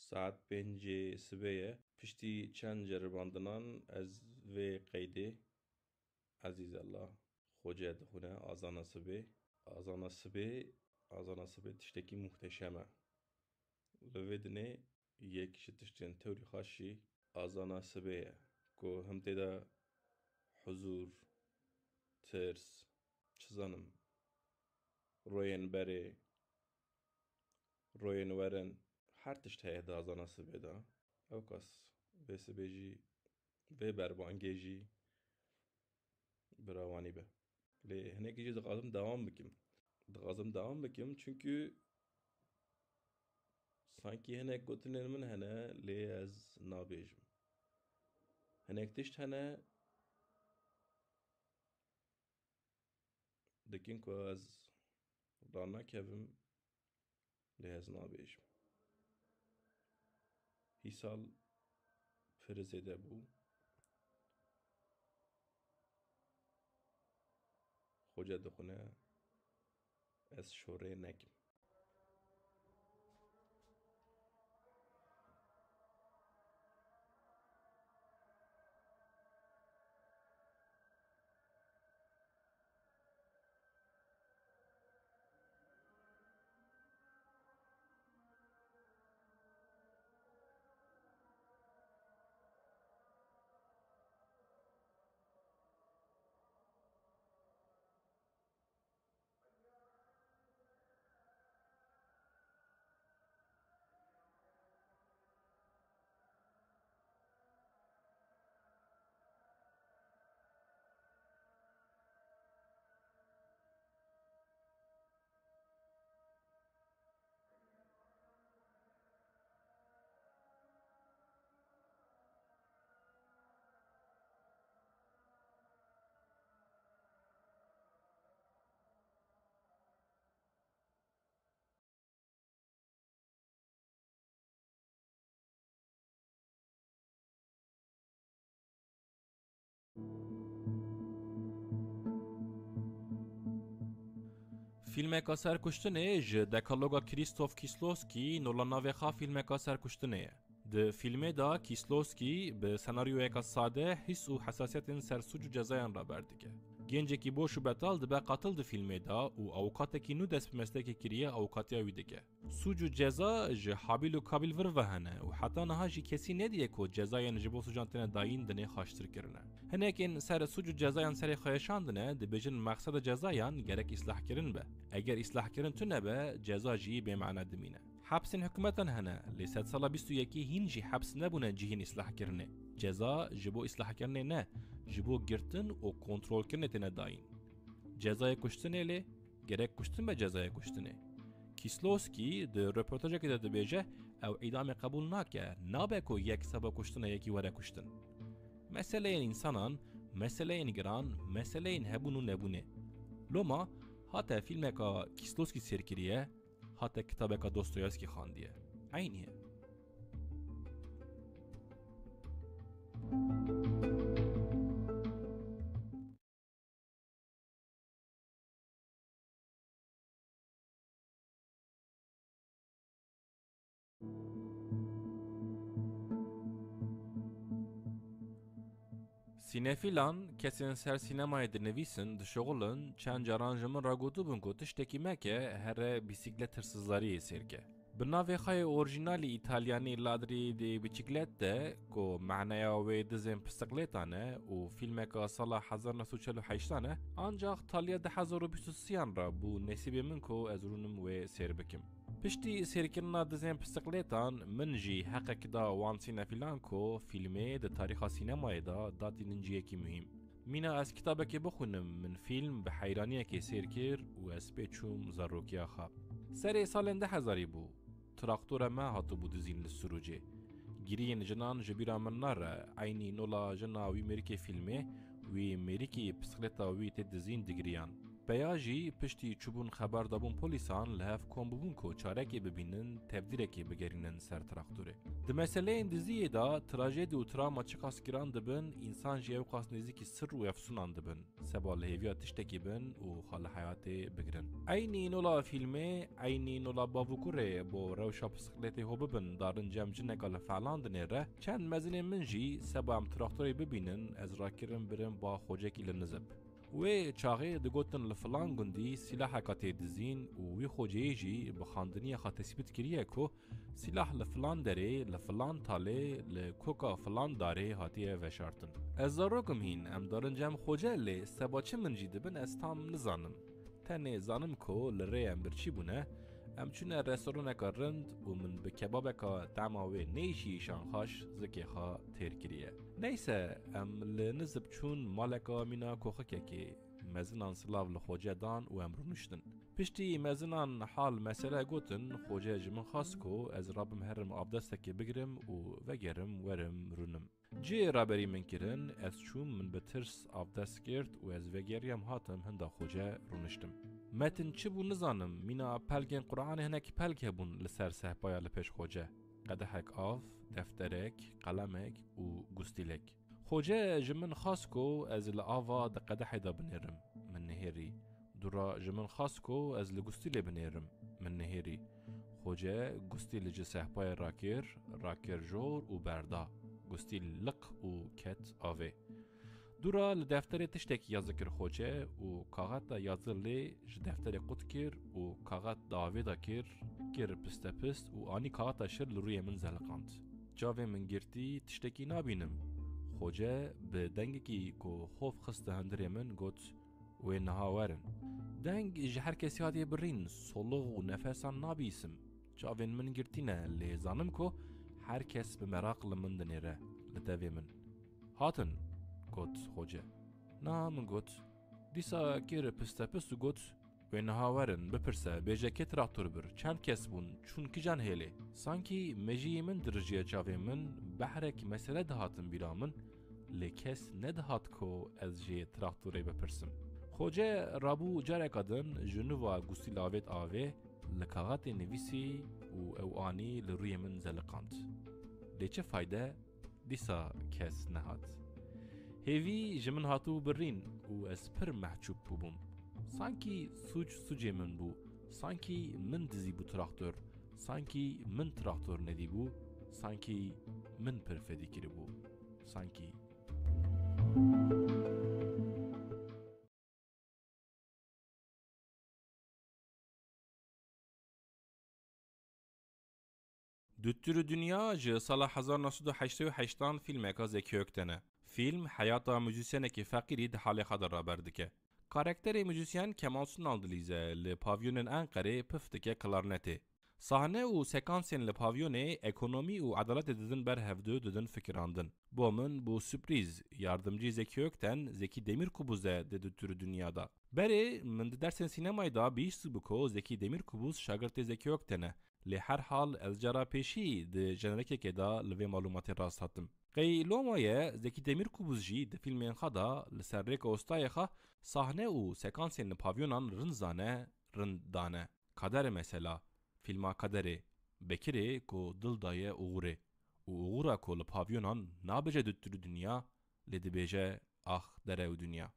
Saat 5 sibeye piştî çend ceribandinanan ez vê qeydê ezîz Allah xwecê dixwîne azana sibê tiştekî muhteşem e. Li vê dinê yek ji tiştên tewrî xweş jî azana sibê ye ku him tê de huzûr, tirs, çi zanim, royên berê, royên werin her tişt heye di azana sibê de. Ew qas vê sibê jî vê berbangê jî birawanî be. Lê hinekî jî dixwazim dewam bikim çünkü sankî hinek gotinên min hene lê ez nabêjim. Hinek tişt hene dikin ku ez ranekevim lê ez nabêjim. Hîsal pir zêde bû. Xwecê dixwîne ez şorê nekim. فیلمێکا سەرکوشتنê ji dekaloga Krzysztof Kieslowski nolanavêxa fîlmeka serkuştinê ye. Di fîlmê da Kieslowski bi senaryoyeka sade his û hesasiyetên sersuc û cezayan raberdike. Gencekî boş û betal dibe qatil di fîlmê da û awqatekî nû dest bi meslekê kiriye awqatiya wî dike. Suc û ceza ji Habil û Kabil vir ve hene û heta niha jî kesî nediye ku cezayên ji bo sucan têne dayîn dinê xweştir kirine. Hinekên ser suc û cezayan serê xweşandine dibêjin meqseda cezayan gerek îslahkirin be. Eger îslahkirin tune be ceza jî bêmane dimîne. Hepsên hikûmetan hene lê sed sala 21 hîn jî heps nebûne cihên îslahkirinê. Ceza ji bo îslahkirinê ne, ji bo girtin û kontrolkirinê têne dayîn. Cezayê kuştinê lê gerek kuştin be cezayê kuştinê. Kieslowski di röportajekê de dibêje ew îdamê qebûl nake, nabe ku yek seba kuştina yekî were kuştin. Meseleyên însanan, meseleyên giran, meseleyên hebûn û nebûnê. Loma hate fîlmeka Kieslowski sêrkiriye, hate kitabeka Dostoyevskî xandiye. Aynî ye. Sînefîlan kesên ser sînemayê dinivîsin dişoxulin çend caran ji min ragotibin ku tiştekî meke here bîsiklet hırsızlariyê sêrke. Bi navê xwe orjinalî îtalyanî Ladri di Biciklet de ku mehnaya wê dizên pisikletan e û fîlmeka sala 1948 e ancak taliya 2023 ra bû nesîbê min ku ez rûnim wê sêr bikim. Piştî sêrkirina dizên pisikletan min jî heqekî da wan sînefîlan ku fîlmê di tarîxa sînemayê da datînin ciyekî mühîm. Mîna ez kitabekê bixwînim min fîlm bi heyraniyekê sêr kir û ez pê çûm zarrokiya xwe. Serê salên 2000 bû. Traktora me hatibû dizîn li Surucê. Giriyên jinan ji bîra min nare eynî nola jina wî Mêrikê fîlmê wî Mêrikê pisikleta wî tê dizîn digiriyan. Peya jî piştî çûbûn xeber dabûn polîsan li hev kom bibûn ku çarekê bibînin tevdîrekê bigerînin ser traktorê. Di meseleyên diziyê da trajedî û travma çi qas giran dibin, însan jî ew qas nêzîkî sir û efsûnan dibin. Seba li hêviya tiştekî bin û xwe li heyatê bigirin. Eynî nola fîlmê, eynî nola bavûkurê bo rewşa pisikletê hov bibin darin cemcineka li felan dinê re, çend mezinên min jî seba em traktorê bibînin ez rakirim birim ba xwecekî li nizib. Wê çaxê digotin li filan gundî sîlaheka tê dizîn û wî xweceyê jî bi xandiniya xwe tespît kiriye ku sîlah li filan derê, li filan talê, li koka filan darê hatiye veşartin. Ez zarokim hîn em darin cem xwece lê seba çi min jî dibin ez tam nizanim. Tenê zanim ku li rê em birçî bûne, em çûne restoraneka rind û min bi kebabeka tema wê neyşî şanxaş zikê xwe têr kiriye. Neyse em li nizib çûn maleka mîna koxikekê, mezinan silav li xwece dan û em rûniştin. Piştî mezinan hal mesele gotin, xwece ji min xwast ku ez rabim herim abdestekê bigirim û vegerim werim rûnim. Cê raberî min kirin, ez çûm min bi tirs abdest girt û ez vegeriyam hatim hinda xwece rûniştim. Metin çi bû nizanim, mîna pelgên Qur'anê hinekî pelg hebûn li ser sehpaya li pêş xwece. Qedehek av, defterek, qelemek û gustîlek. Xwece ji min xwast ku ez li ava di qedehê da binêrim, min nihêrî. Dura ji min xwast ku ez li gustîlê binêrim, min nihêrî. Xwece gustîl ji sehpayê rakir jor û berda. Gustîl liq û ket avê. Dura li defterê tiştekî yazikir xwece û kaxeta yazir lê ji defterê qut kir û kaxet di avê da kir pistepist û anî kaxeta şir li rûyê min zeliqand. Cavê min girtî tiştekî nabînim. Xwece bi dengekî ku xov xiste hundirê min got wê niha werin. Deng ji her kesî hatiye birîn, soluq û nefesan nabîsim. Cavên min girtîne lê zanim ku her kes bi meraq li min dinêre li devê min. Hatin got xwece. Na min got. Dîsa kir pistepist û got wê niha werin bipirse bêje kê traktor bir çend kes bûn çûn kijan hêlê. Sankî mejiyê min dirijiye çavê min behrek mesele dihatin bîra min lê kes nedihat ku ez jê traktorê bipirsim. Xwece rabû careka din ji nuva gustîl avêt avê li kaxetê nivîsî û ew anî li rûyê min zeliqand. Lê çi fayde? Dîsa kes nehat. Hêvî ji min hatû birîn û ez pir mehçûb bûbûm. Sanki suç min bu. Sanki min dizi bu traktör. Sanki min traktör nedi bu. Sanki min perfedikiri bu. Sanki. Düttürü Dünya ji sala 1988 filmeka Zeki Ökten'e. Film hayata müzisyeneki fakiri de hale kadar haber dike. Karakteri müzisyen Kemal Sunal dilize li pavyonun Ankara pıftike klarneti. Sahne u sekansyen li pavyonu ekonomi u adalet edin ber hevdü dedin fikirandın. Bomun bu sürpriz yardımcı Zeki Ökten Zeki Demirkubuz'e de Düttürü Dünya'da. Beri min dersen sinemayda bir iş bu Zeki Demirkubuz şagirti Zeki Ökten'e. li her hal ez cara peşî di jenerekekê da li vê malûmatê rast hatim. Qey Lomaye Zeki Demirkubuz jî di filmên xwe da li ser rêka ostayê xwe sahne û sekansên li pavyonan rind zane, rind dane. Kaderê mesela, filma Kaderê, Bekirê ku dil daye Uğurê. û Uğura ku li pavyonan nabêje Düttürü Dünya, lê dibêje ax dere û dünya.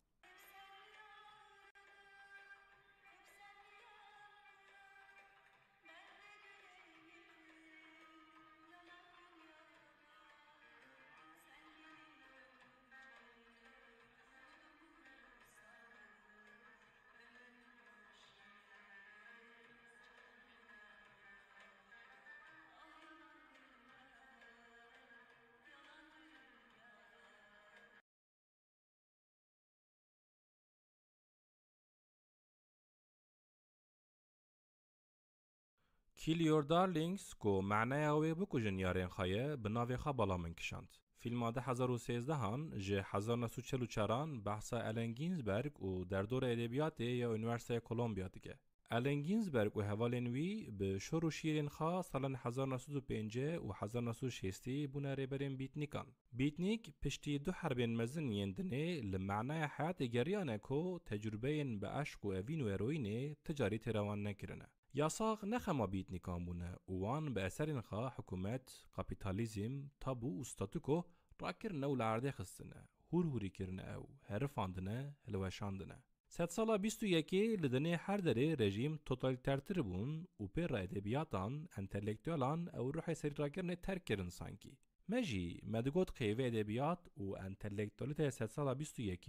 Kill Your Darlings کو معنای اوی بکوژن یارین خایه بناوی خا بالا من کشاند. فیلم 2013 جه 1944 بحث آلن گینزبرگ و در دور ادبیات یا یونیورسیته کلمبیا دیگه. آلن گینزبرگ و حوالن وی به شور و شیرین خا سال 1905 و 1960 بونه ریبرین بیتنیکان. بیتنیک پشتی دو حربین مزن یندنه لمعنای حیات گریانه کو تجربه به عشق و اوین و اروینه تجاری تروان نکرنه. یاساق نخما بیتنیکان بونه وان به اثرین خواه حکومت، کپیتالیزم، تابو و ستاتوکو راکرنه و لعرده خستنه، هوری کرنه او، هرفاندنه، هلوشاندنه. 100 سالا 21 لدنه هر دره رژیم توتالیترتر بون و پر ادبیاتان، انتلیکتوالان او روح سری راکرنه ترک کرن سانکی. مجی مدگوت قیوه ادبیات و انتلیکتوالیت 100 سالا 21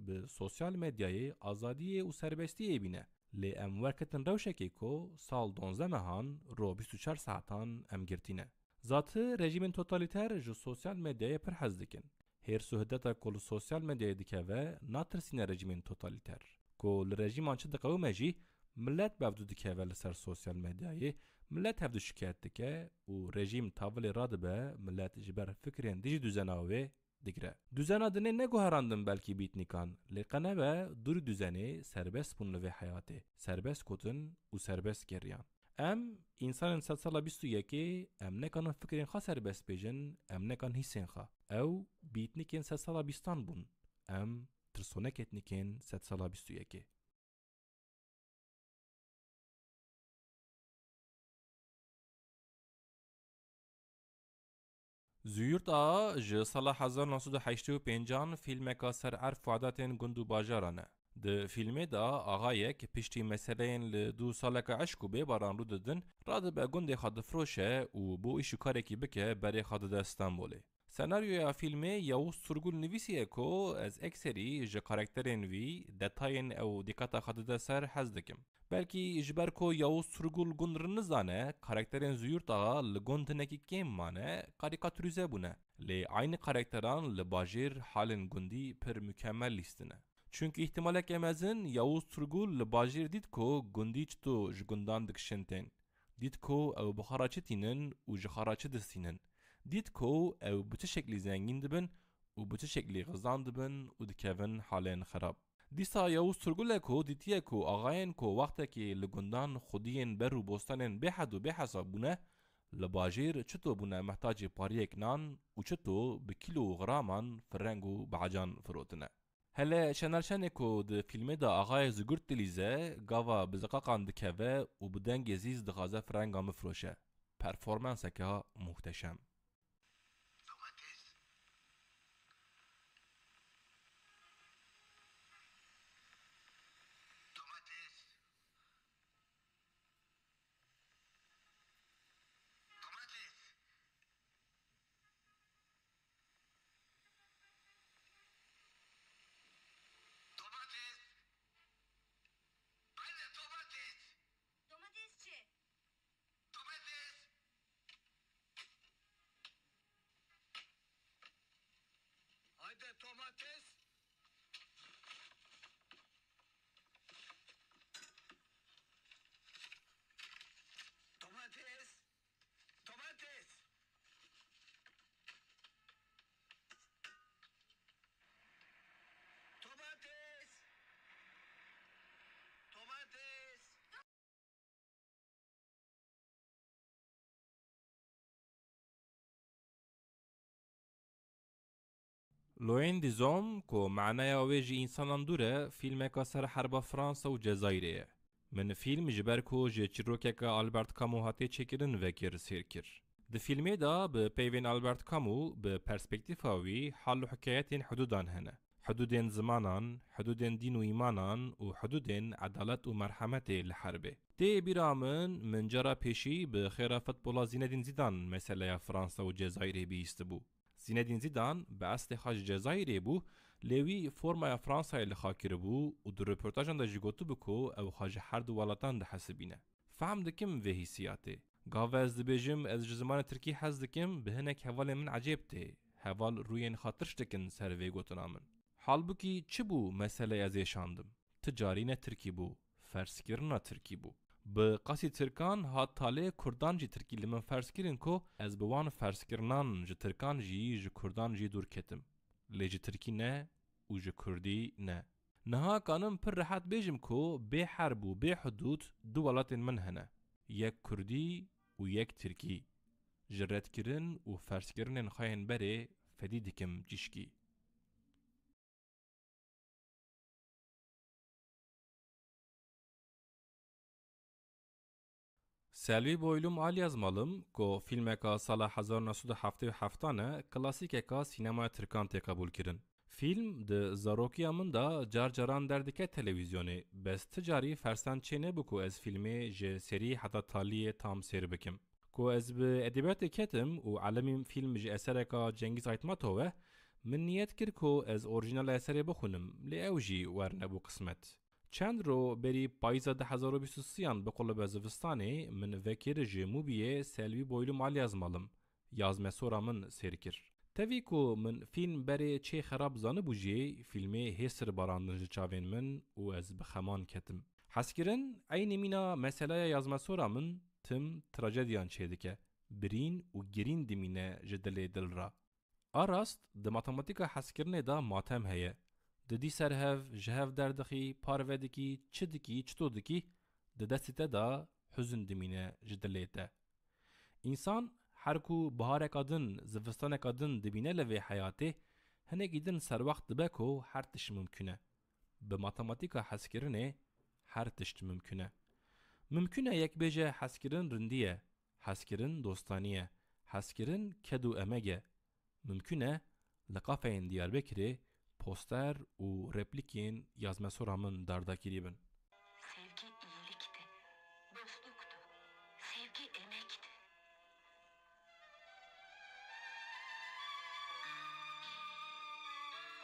به سوسیال مدیای آزادی و سربستی بینه. لی ام ورکتن روشکی کو سال 12 مهان رو 24 ساعتان ام گرتینه. ذات رژیم توتالیتر جو سوسیال مدیای پر حز دکن. هر سهدتا کل سوسیال مدیای دکه و ناترسینه رژیم توتالیتر. کل رژیم آنچه دقیقه مجی ملت بافدو دکه و لسر سوسیال مدیای ملت هفدو شکایت دکه و رژیم تاولی راد به ملت جبر فکرین دیجی دوزناوه دیگره. düzen adını ne goharandım belki bitnikan. Lekane ve dur düzeni serbest bunlu ve hayatı. Serbest kotun u serbest geryan. Em insanın satsala bistu yeki em ne kanın fikrin ha serbest bejin em ne kan hissen ha. Ev bitnikin satsala bistan bun. Em tırsonek etnikin satsala bistu yeki. زیورت آ ج سال 1985 فیلمکا سر عرف و عاداتین گندو باجارانه. ده فیلمه دا آغایه که پشتی مسئلهین لدو سالک عشقو به باران رو دادن راده به گنده خاد فروشه و بو ایشو کاره کی بکه برای خاد دستان بوله. سناریوی فیلمه یاوز سرگول نویسیه که از اکسری ج کاراکترین وی دتاین او دیکاتا خاد دستر حز دکم. belki jberko Yavuz Turgul gundrını zane karakterin züyurt ağa li gundineki kim mane karikatürize bune. Li aynı karakteran li bajir halin gundi per mükemmel listine. Çünkü ihtimalek emezin Yavuz Turgul li bajir dit ko gundi çto jgundan dikşenten. Dit ko ev buharaçetinin u jiharaçı distinin. Dit ko ev bütü şekli zengin dibin u bütü şekli gızan dibin u dikevin halin xarab. دیسا یاوز ترگوله کو دیتیه کو آغاین کو وقتا که لگندان خودین بر و بوستانین به حد و به حساب بونه لباجیر چطو بونه محتاج پاریک نان و چطو به کیلو غرامان فرنگ و بعجان فروتنه. هله شنرشنه کو ده فیلمه دا آغای زگرد دلیزه گاوا بزقاقان دکوه و بدنگ زیز دغازه فرنگا مفروشه. پرفورمانسه که محتشم. لوین دیزوم کو معنای اویجی انسانان دوره فیلم که سر حرب فرانسا و جزایریه. من فیلم جبر کو جه چروکه که آلبرت کامو هاتی چکرن وکر سیر کر. ده فیلمی دا به پیوین آلبرت کامو به پرسپکتیفاوی حال و حکایتین حدودان هنه. حدودین زمانان، حدودین دین و ایمانان و حدودین عدالت و مرحمت الحربه. دی بیرامن من جرا پیشی به خرافت بولا زیندین زیدان مسئله فرانسا و جزایری بیست بو. زیندین زیدان به اصل خاج جزایری بو لیوی فرمای فرانسای لخاکر بو و در رپورتاجان دا جگوتو بکو او خاج هر دو ولاتان دا حسبینه. فهم دکم وهی سیاته. گاوه از دبیجم از جزمان ترکی حز دکم به هنک حوال من عجیب ته. حوال روین خاطرش دکن سر وی گوتنا من. حال بو کی چه بو مسئله از ایشاندم؟ تجاری نه ترکی بو. فرسکرنا ترکی بو. به قاسی ترکان هات تاله کردان جی ترکی لمن فرض کرن کو از بوان فرض کرنان جی ترکان جی کردان جی دور کتم لی جی ترکی نه و جی کردی نه نها کانم پر راحت بیجم کو به حرب و به حدود دو ولات من هنه یک کردی و یک ترکی جرت کرن و فرض کرنن خواهن بره فدیدکم جیشکی سلوی بویلوم آلی از مالم که فیلم که سال 1977 کلاسیک که سینما ترکان قبول کرن. فیلم ده زاروکی من دا جار جاران دردکه تلویزیونه بس تجاری فرسان چه نبکو از فیلم جه سری حتی تالی تام سیر بکم. که از به ادبیات کتم و علمیم فیلم جه اثر که جنگیز آیتماتوه من نیت کرد که از اورجینال اثر بخونم لی اوجی ور نبو قسمت. چند رو بری پاییز 2023 به قلب زوستانه من وکر جموبیه سلوی بویلوم آلی از مالم یازمه سورا من سیر کر. تاوی که من فیلم بری چه خراب زانه بوجه فیلمه هسر باراندنج چاوین من و از بخمان کتم. حس کرن این مینا مسئله یازمه سورا من تم تراجدیان چه دکه برین و گرین دمینه جدل دل را. آراست ده ماتماتیکا حس کرنه دا ماتم هیه. ددی سر هف جهف دردخی پارودکی چدکی چطودکی ددسته دا حزن دمینه جدلیته. انسان هر کو بهار کادن زفستان کادن دبینه لوی حیاته هنه گیدن سر وقت دبکو هر تش ممکنه. به ماتماتیکا حس کرنه هر تشت ممکنه. ممکنه یک بیجه حس کرن رندیه، حس کرن دوستانیه، حس کرن کدو امگه. ممکنه لقافین دیار بکره poster و replikin yazma soramın dardaki ribin. Sevgi iyilikti, dostluktu, sevgi emekti.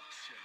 Asya.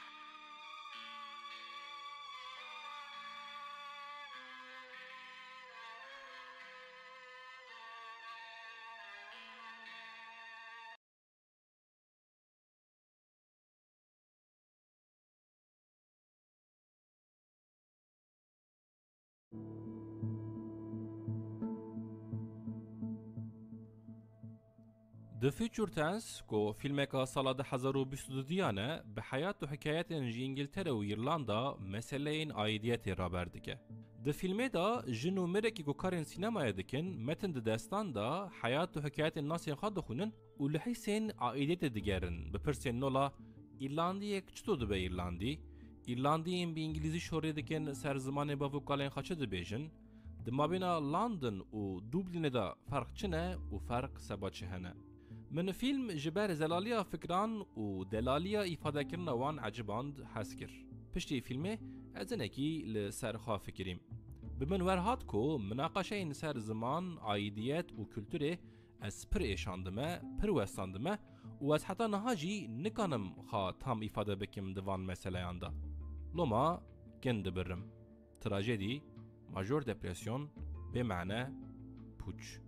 The Future Tense کو فیلمکا سال 2022 نه به حیات و حکایت انجی انگلتره و ایرلاندا مسئله این آیدیت را بردکه. ده فیلمه دا جن و مرکی کو کارن سینمای دکن متن ده داستان دا حیات و حکایت ناسی خواد دخونن و لحیسین آیدیت دیگرن بپرسین نولا ایرلاندی یک چطور ده به ایرلاندی؟ ایرلاندی این به انگلیزی شوری دکن سر زمان با وکالین خاچه ده بیجن ده مابینا لندن و دوبلین دا فرق چنه و فرق سبا چه هنه. من فیلم جبر زلالیا فکران و دلالیا ifade کرن وان عجباند حس کر. پشتی فیلمه از نکی لسرخا فکریم. بمن ورهات کو مناقشه این سر زمان عایدیت و کلتوره از پر ایشاندمه پر وستاندمه و از حتی نهاجی نکانم خوا تام ifade بکم دوان مسئله آندا. لما گند برم. تراژدی ماجور دپرسیون به معنی پوچ.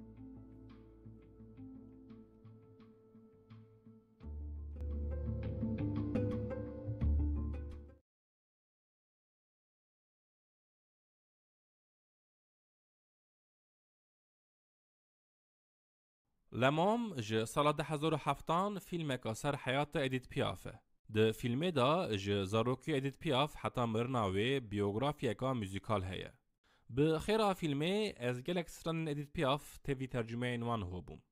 لمام ج سال 2007 فیلمک سر حیات ادیت پیافه. ده فیلمه دا ج زاروکی ادیت پیاف حتی مرناوی بیوگرافی کا موزیکال هیا. به خیره فیلمه از گلک سرن ادیت پیاف تیوی ترجمه اینوان هوبوم.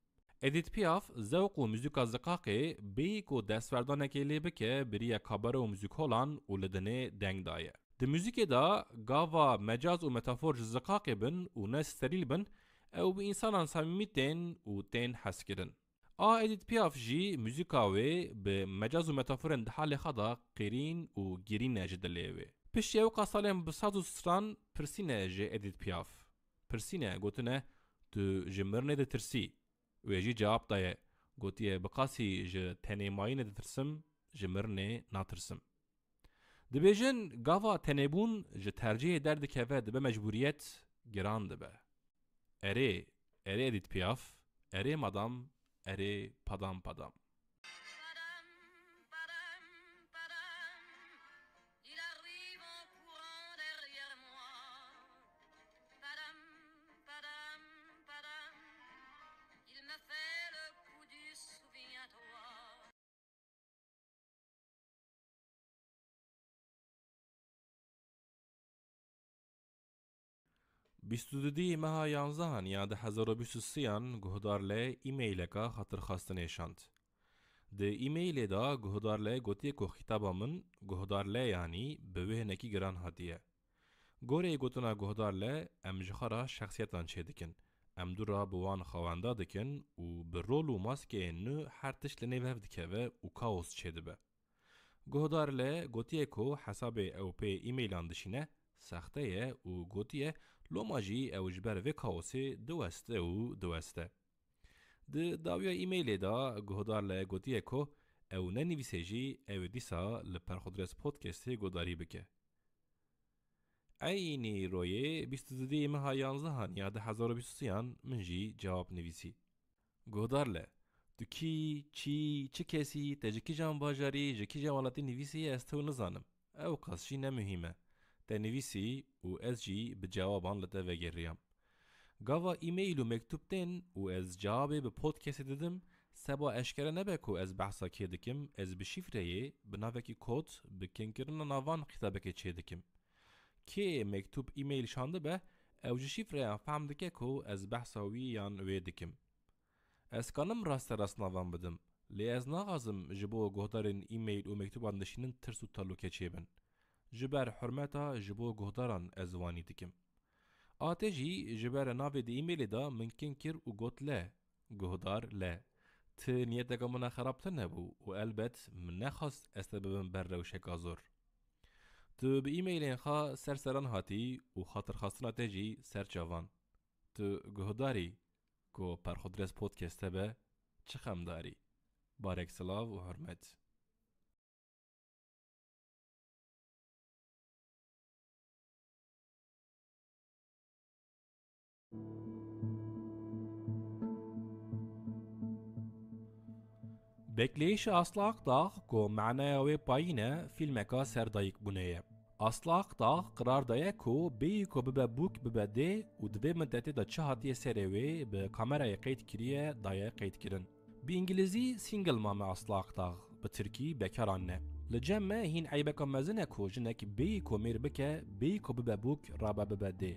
ادیت پیاف ذوق و موزیکا زقاقی بیک و دستوردانه که لیبه که بریه کابر و موزیکولان و لدنه دنگ دایه. ده موزیک دا گاوا مجاز و متافور زقاقی بن و ناس ستریل بن او به انسانان صمیمی تین و تین حس کرن. ادیت پیاف جی موزیکاوی به مجاز و متافورن ده حال خدا قیرین و گیرین جدلیوی. پشتی او قاسالیم بساز و سران پرسینه جی ادیت پیاف. پرسینه گوتنه تو جمرنه ده ترسی. و جی جواب دایه گوتیه بقاسی جی تنیماین ده ترسم جمرنه ناترسم. دبیجن گاوا تنیبون جی ترجیح درد که و دبه مجبوریت گران دبه. اره ادیت پیاف، اره مادام، اره پادام پادام. بیستودی ماه 11 یا 2023 گهدار لی ایمیل کا خاطر خواستن شاند. ده ایمیل دا گهدار لی گوتی کو خطابا من گهدار لی یعنی به نکی گران هاتیه. گوره گوتنا گهدار لی ام جخارا شخصیتان چه دکن. ام دورا بوان خوانده دکن و به رول و ماسکه نو هر تش لنه وف دکوه و کاوس چه دبه. گهدار لی گوتی کو حساب او پی ایمیلان دشینه سخته و گوتیه لوماجی او جبر و کاوسی دوسته و دوسته. ده داویا ایمیل دا گهدار لی گوتیه کو او ننویسه جی او دیسا لپرخودرس پودکستی گوداری بکه. اینی روی 22 ماه 11 یا 2023 من جی جواب نویسی. گهدار لی تو کی چه کسی تجکی جان باجاری جکی جواناتی نویسی استو نزانم. او قاسشی نمهمه. تنویسی و از جی به جوابان لطه وگریم. گاوا ایمیل و مکتوب تین و از جوابی به پودکست دادم سبا اشکره نبه که از بحثا که دکم از به شیفره به نوکی کود به کنکرن نوان خطابه که چه دکم. که مکتوب ایمیل شانده به او جی شیفره فهم دکه که از بحثاوی یان وی دکم. از کنم راست نوان بدم لی از ناغازم جبو گهدارن ایمیل و مکتوب اندشینن ترس و تلوکه چه بن. جبر حرمتا جبو گهداران ازوانی دکم. آتجی جبر ناوی دی ایمیل دا ممکن کر و گوت له گهدار له. ت نیت دگا منا خرابتر نبو و البت من نخواست استببن بر روشک آزور. تو به ایمیلین خوا سرسران هاتی و خاطر خواستن آتجی سرچاوان. تو گهداری گو پرخودرس پودکسته به چه خم داری؟ بارک سلاو و حرمت. بکلیش اصلاق داغ کو معنای پایینه فیلمکا سردایک بونه. اصلاق داغ قرار دایه کو بی کو ببه بوک ببه ده و دوی مدتی دا چه هاتیه سروی به کامرای قید کریه دایه قید کرن. به انگلیزی سینگل مام اصلاق داغ، به ترکی بکران نه. لجمع هین عیبکا مزنه کو جنک بی کو میر بکه بی کو ببه بوک رابه ببه ده.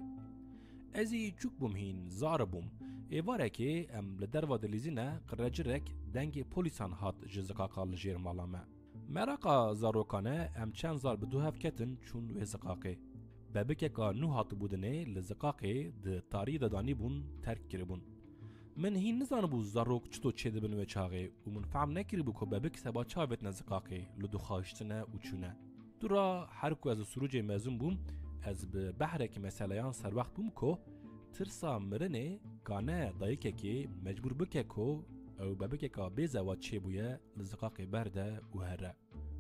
ازی چوک بوم هین زار بوم. ایواره که ام لدروا دلیزینه قرجرک دنگ پولیسان هات جزقاقا لجیر مالامه. مراقا زاروکانه ام چند زار بدو هفکتن چون وی زقاقه. ببکه که نو هات بودنه لزقاقه ده تاری دادانی بون ترک کری بون. من هین نزانه بو زاروک چطور چه دبن و چاقه و من فهم نکری بو که ببک سبا چاوت نزقاقه لدو خاشتنه و چونه. دورا هرکو از سروج مزون بوم از به بحرک مسئلهان سر وقت بوم که ترسا مرنه کانه دایکه که مجبور بکه که او ببکه که بیزواد چه بویه لزقاق برده و هره.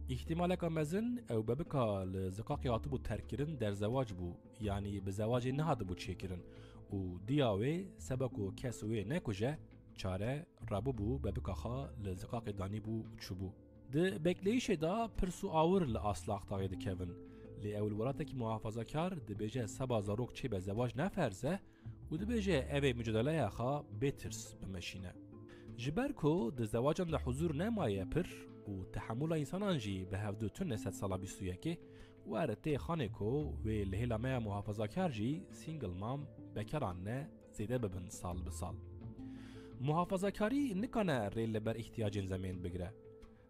احتماله که مزن او ببکه لزقاقی هاتو بو ترکرن در زواج بو یعنی به زواج نهاده بو چه کرن و دیاوه سبکو کسوه نکوشه چاره رابو بو ببکه خواه لزقاق دانی بو چو بو. ده بکلیش دا پرسو آور لأصلاق تاقیده کهون لی اول ولاتکی محافظه کار ده بیجه سبا زاروک چه به زواج نفرزه و ده بیجه اوه مجادله خواه بترس بمشینه. جبر کو د زواجان د حضور نمایه پر و تحمل انسانان جی به هفدو تن 100 سالا 21 و ارته خانه کو و لهلامه محافظه‌کار جی سینگل مام بکران نه زیده ببن سال به سال. محافظه‌کاری نکنه ریل بر احتیاج زمین بگیره.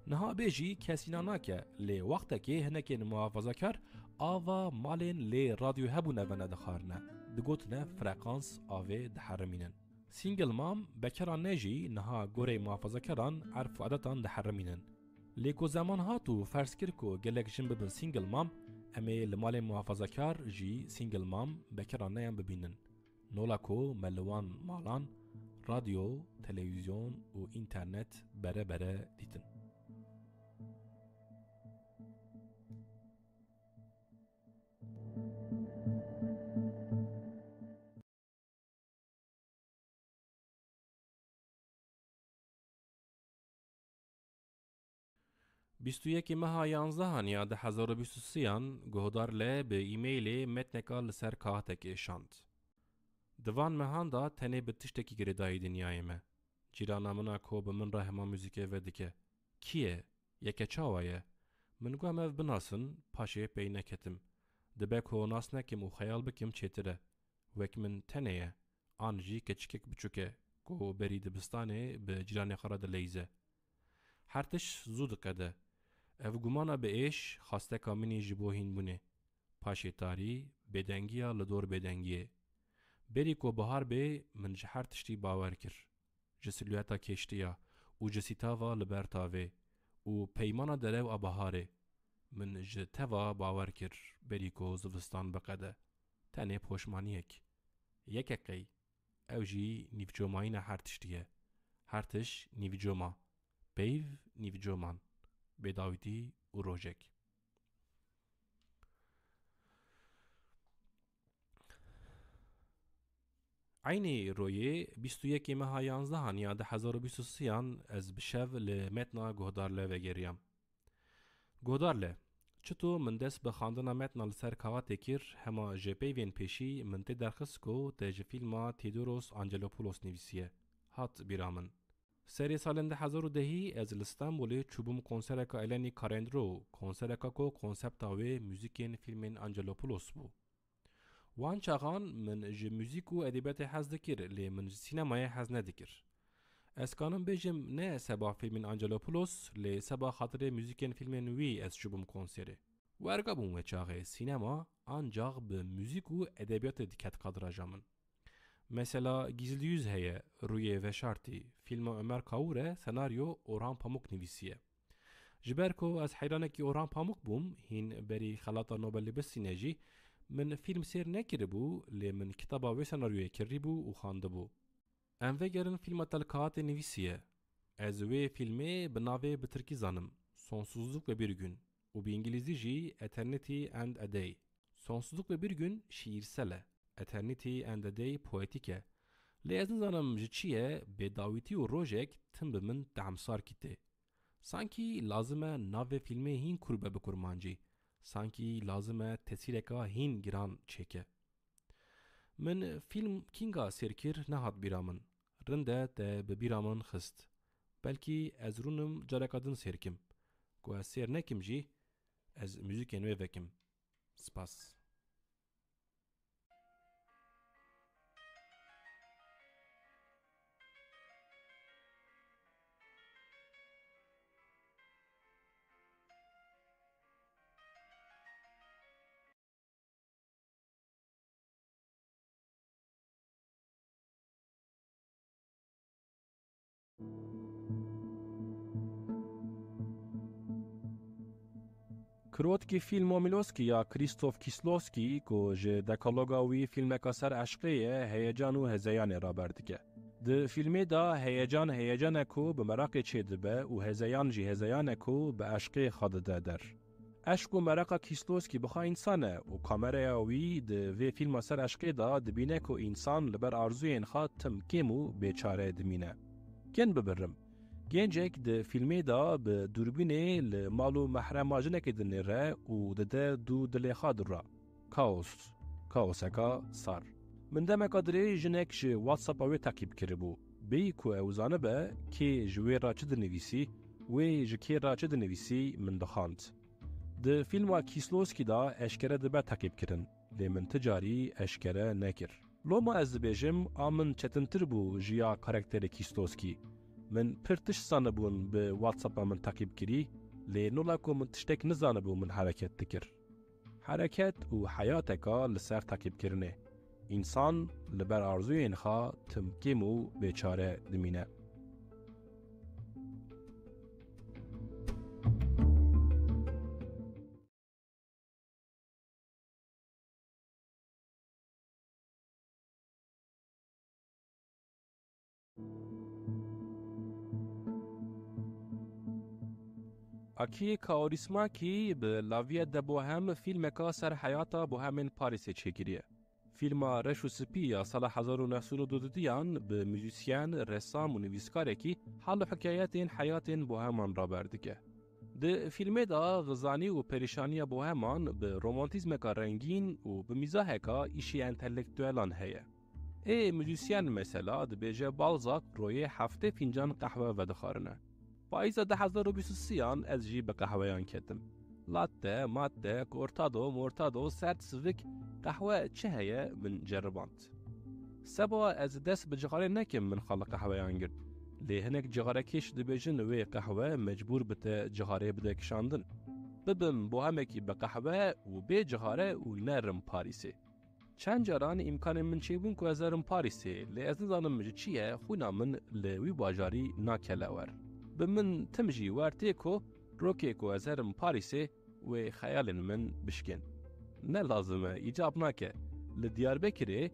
نها بیجی کسی ناناکه لی وقت که هنکین محافظه‌کار آوا مالین لی رادیو هبونه بنا دخارنه دگوتنه فرکانس آوه دحرمینن. سینگل مام بکران نجی نها گوره محافظه‌کاران عرف و عادتان دحرمینن. لیکو زمان هاتو فرض کر کو گلک جن ببن سینگل مام امی لمال محافظه‌کار جی سینگل مام بکران نیام ببینن. نولا کو ملوان مالان رادیو، تلویزیون و اینترنت بره بره دیدن. بیست و یک ماه 11 هانیا ده 2023 گهدار لی به ایمیل متنکا لسر کاهتک اشاند. دوان مهان دا تنه به تشتکی گردایی دنیای مه. جیرانا منا کو به من راه ما موزیکه و دکه. کیه؟ یکه چاوایه؟ من گوهم او بناسن پاشه پی نکتم. دبه کو ناس نکم و خیال بکم چیتره. وک من تنه آنجی کچکک بچوکه کو بری دبستانه به جیران خراد لیزه. هرتش زود قده. او گمانا به ایش خواسته کامینی جبوهین بونه. پاشه تاری بدنگیا لدور بدنگیه. بری کو بهار به من جهر تشتی باور کر. جسلیاتا کشتیا و جسیتاوا لبرتاوه و پیمانا درو آبهاره. من جتوا باور کر بری کو زوستان بقده. تنه پوشمانیک. یک اقی. او جی نیوجوماین هر تشتیه. هرتش نیوجوما. بیو نیوجومان. بداویدی و روژک. عینی روی 21 ماه 11 هانیا ده 2023 از بشو لمتنا گهدار له وگریم. گهدار له چطور من دست به خواندن متنا لسر کاوات کر هما جپی وین پیشی من تی درخص کو تج فیلما تیدوروس آنجلوپولوس نویسیه هات بیرامن. سری سالن ده 2010 از استانبول چوبم کنسرکا الانی کارندرو کنسرکا کو کنسپتا و موزیکین فیلمین آنجلوپولوس بو. وان چاقان من جه موزیک و ادبیات حز دکر لی من سینمای حز ندکر. از کانم بجم نه سبا فیلمین آنجلوپولوس لی سبا خاطر موزیکین فیلمین وی از چوبم کنسره. و ارگابون و چاقه سینما آنجاق به موزیک و ادبیات دکت قدر جامن. مثلا گیزلیوز هیه روی وشارتی فیلم عمر کاوره سناریو اوران پاموک نویسیه. جبرکو از حیرانکی اوران پاموک بوم هین بری خلاطا نوبل بسینجی من فیلم سیر نکره بو لی من کتابا و سناریوی کری بو و خانده بو. ام وگرن فیلم تلکات نویسیه. از وی فیلمه بناوه بترکی زانم. Sonsuzluk ve bir gün. و به انگلیزی جی Eternity and a Day. Sonsuzluk ve bir gün şiirsele. Eternity and a Day poetike. لی از نزانم جچیه به داویتی و روژک تم به من دعمسار کیته. سانکی لازمه ناو فیلمه هین کربه بکرمانجی. سانکی لازمه تسیرکا هین گران چکه. من فیلم کینگا سرکر نهاد بیرامن. رنده ده به بیرامن خست. بلکی از رونم جارکادن سرکم. گو از سر نکم جی از موزیک نوی وکم. سپاس. کروتکی فیلم میلوسکی یا کریستوف کیسلوسکی کو ج دکالوگاوی فیلم کسر عشقیه هیجان و هزیان را بردگه. د فیلم دا هیجان کو به مراق چه دبه و هزیان جی هزیان کو به عشق خود در. عشق و مراق کیسلوسکی بخوا انسانه و کامرا وی د وی فیلم سر عشقی دا دبینه کو انسان لبر آرزوی انخواد تمکیمو بیچاره دمینه. گن ببرم. گنجک د فیلمی دا به دوربینه لمالو محرماجنه که دنیره و دده دو دلی خاد را. کاوس اکا سار. من دمه کادری جنک شه واتساپ اوی تاکیب کرده بو. بی کو اوزانه به که جوی را چه دنویسی و جکی را چه دنویسی من دخاند. ده فیلم کیسلوسکی دا اشکره دبه تقیب کرن، لی من تجاری اشکره نکر. لوما از بیجم آمن چتنتر بو جیا کاراکتر کیسلوسکی. من پرتش سانه بون به واتساپ من تقیب کری، لی نولا کو من تشتک نزانه بو من حرکت تکر. حرکت و حیاتکا لسر تقیب کرنه. انسان لبر آرزوی اینخوا تمکیم و بیچاره دمینه. اکی کاریسما کی به لاویه ده بوهم فیلم کا سر حیاتا بوهمین پاریس چکریه. فیلم رش و سپی سال 1922 به موزیسین، رسام و نویسکار کی حال حکایت این حیات بوهمان را بردگه. ده فیلم دا غزانی و پریشانی بوهمان به رومانتیزم کا رنگین و به میزاه کا ایشی انتلکتوالان هیه. ای موزیسین مثلا ده بیجه بالزاک روی هفته فنجان قهوه و دخارنه. پاییز 2023 از جی به قهوهیان کتم. لاته، ماته، کورتادو، مورتادو، سرد سویک قهوه چه هیه من جرباند. سبا از دست به جغاره نکم من خالق قهوهیان گرد. لی هنک جغاره کش دبیجن وی قهوه مجبور بته جغاره بده کشاندن. ببم با همکی به قهوه و به جغاره و نرم پاریسی. چند جاران امکان من چه بون که ازرم پاریسی لی از نزانم مجد چیه خونا من لوی باجاری ناکلاور. به من تمجی وارتی کو روکی کو ازرم پاریسی و خیال من بشکن. نه لازمه ایجاب نکه لدیار بکری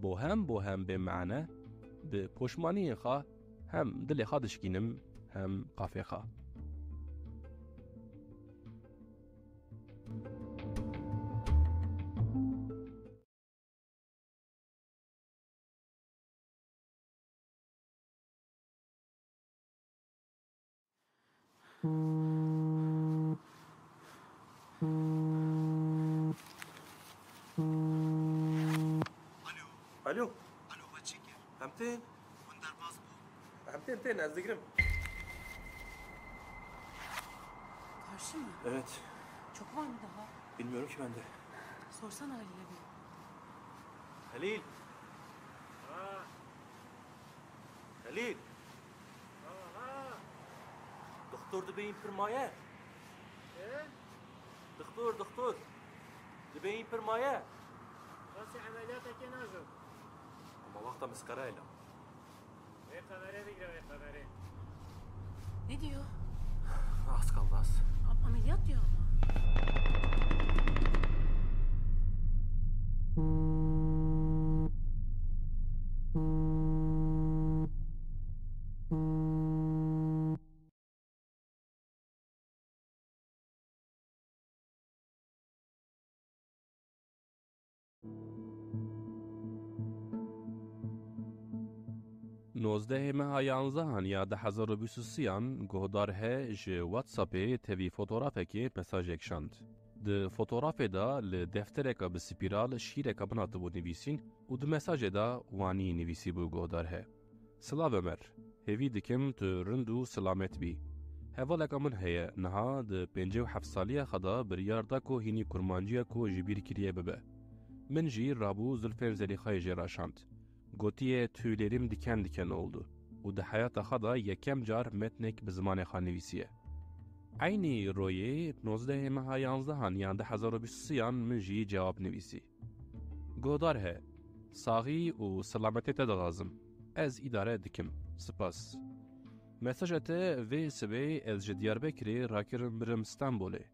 بوهم به معنی به پشمانی خواه هم دل خادشکینم هم قافی خواه. Alo Baçıkir. Hamten? Bunlar baz bu. Hamten az digirim. Karşı mı? Evet. Çok var mı daha? Bilmiyorum ki ben de. Sorsana Halil'e bir. Halil. Halil. Doktor da beyin pirmaya. Doktor. Da beyin pirmaya. راسي عملياتك يا ناجم. Ama vakta مسكرayla. Ve kamera bir ve kamera. Ne diyor? Az kaldı az. Ameliyat diyor ama. نوزده ماه 11 یا 2023 گهدار ه ج واتساپ تیوی فوتوغرافه که مساج اکشاند. ده فوتوغرافه دا لدفتره که بسپیرال شیره که بنات بو نویسین و ده مساج دا وانی نویسی بو گهدار ه. سلام امر، هیوی دکم تو رندو سلامت بی. هوالا که من هیه نها ده 57 سالیه خدا بریار دا که هینی کرمانجیه که جبیر کریه ببه. من جی رابو زلفر زلیخای جراشاند. گوتیه tüylerim diken diken oldu. و ده حیات خدا یکم جار متنک به زمان خانویسیه. عینی روی 19 ماه 11 یا 2023 من جی جواب نویسی. گودار he. ساغی و سلامتی تدغازم. از اداره دکم. سپاس. مساجته و سبی از جدیار بکری راکرم برم استانبوله.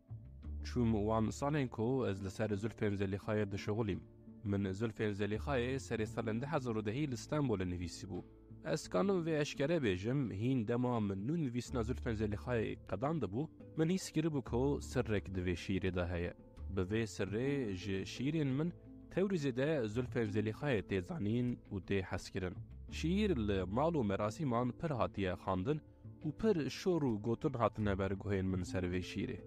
چون وان سالن کو از لسر زلفم زلیخای دشغلیم. من زلفر زلیخای سری سالن 2010 لستانبول نویسی بو. از کانم و اشکره بیجم هین دما من نون نویسنا زلفر زلیخای قدان دبو من هیس کری بو که سرک دوی شیری ده هیا. به سره ج شیرین من توریزی ده زلفر زلیخای تیزانین و تی حس کرن. شیر لمال و مراسیمان پر هاتیه خاندن و پر شور و گوتن هاتنه برگوهین من سروی شیره.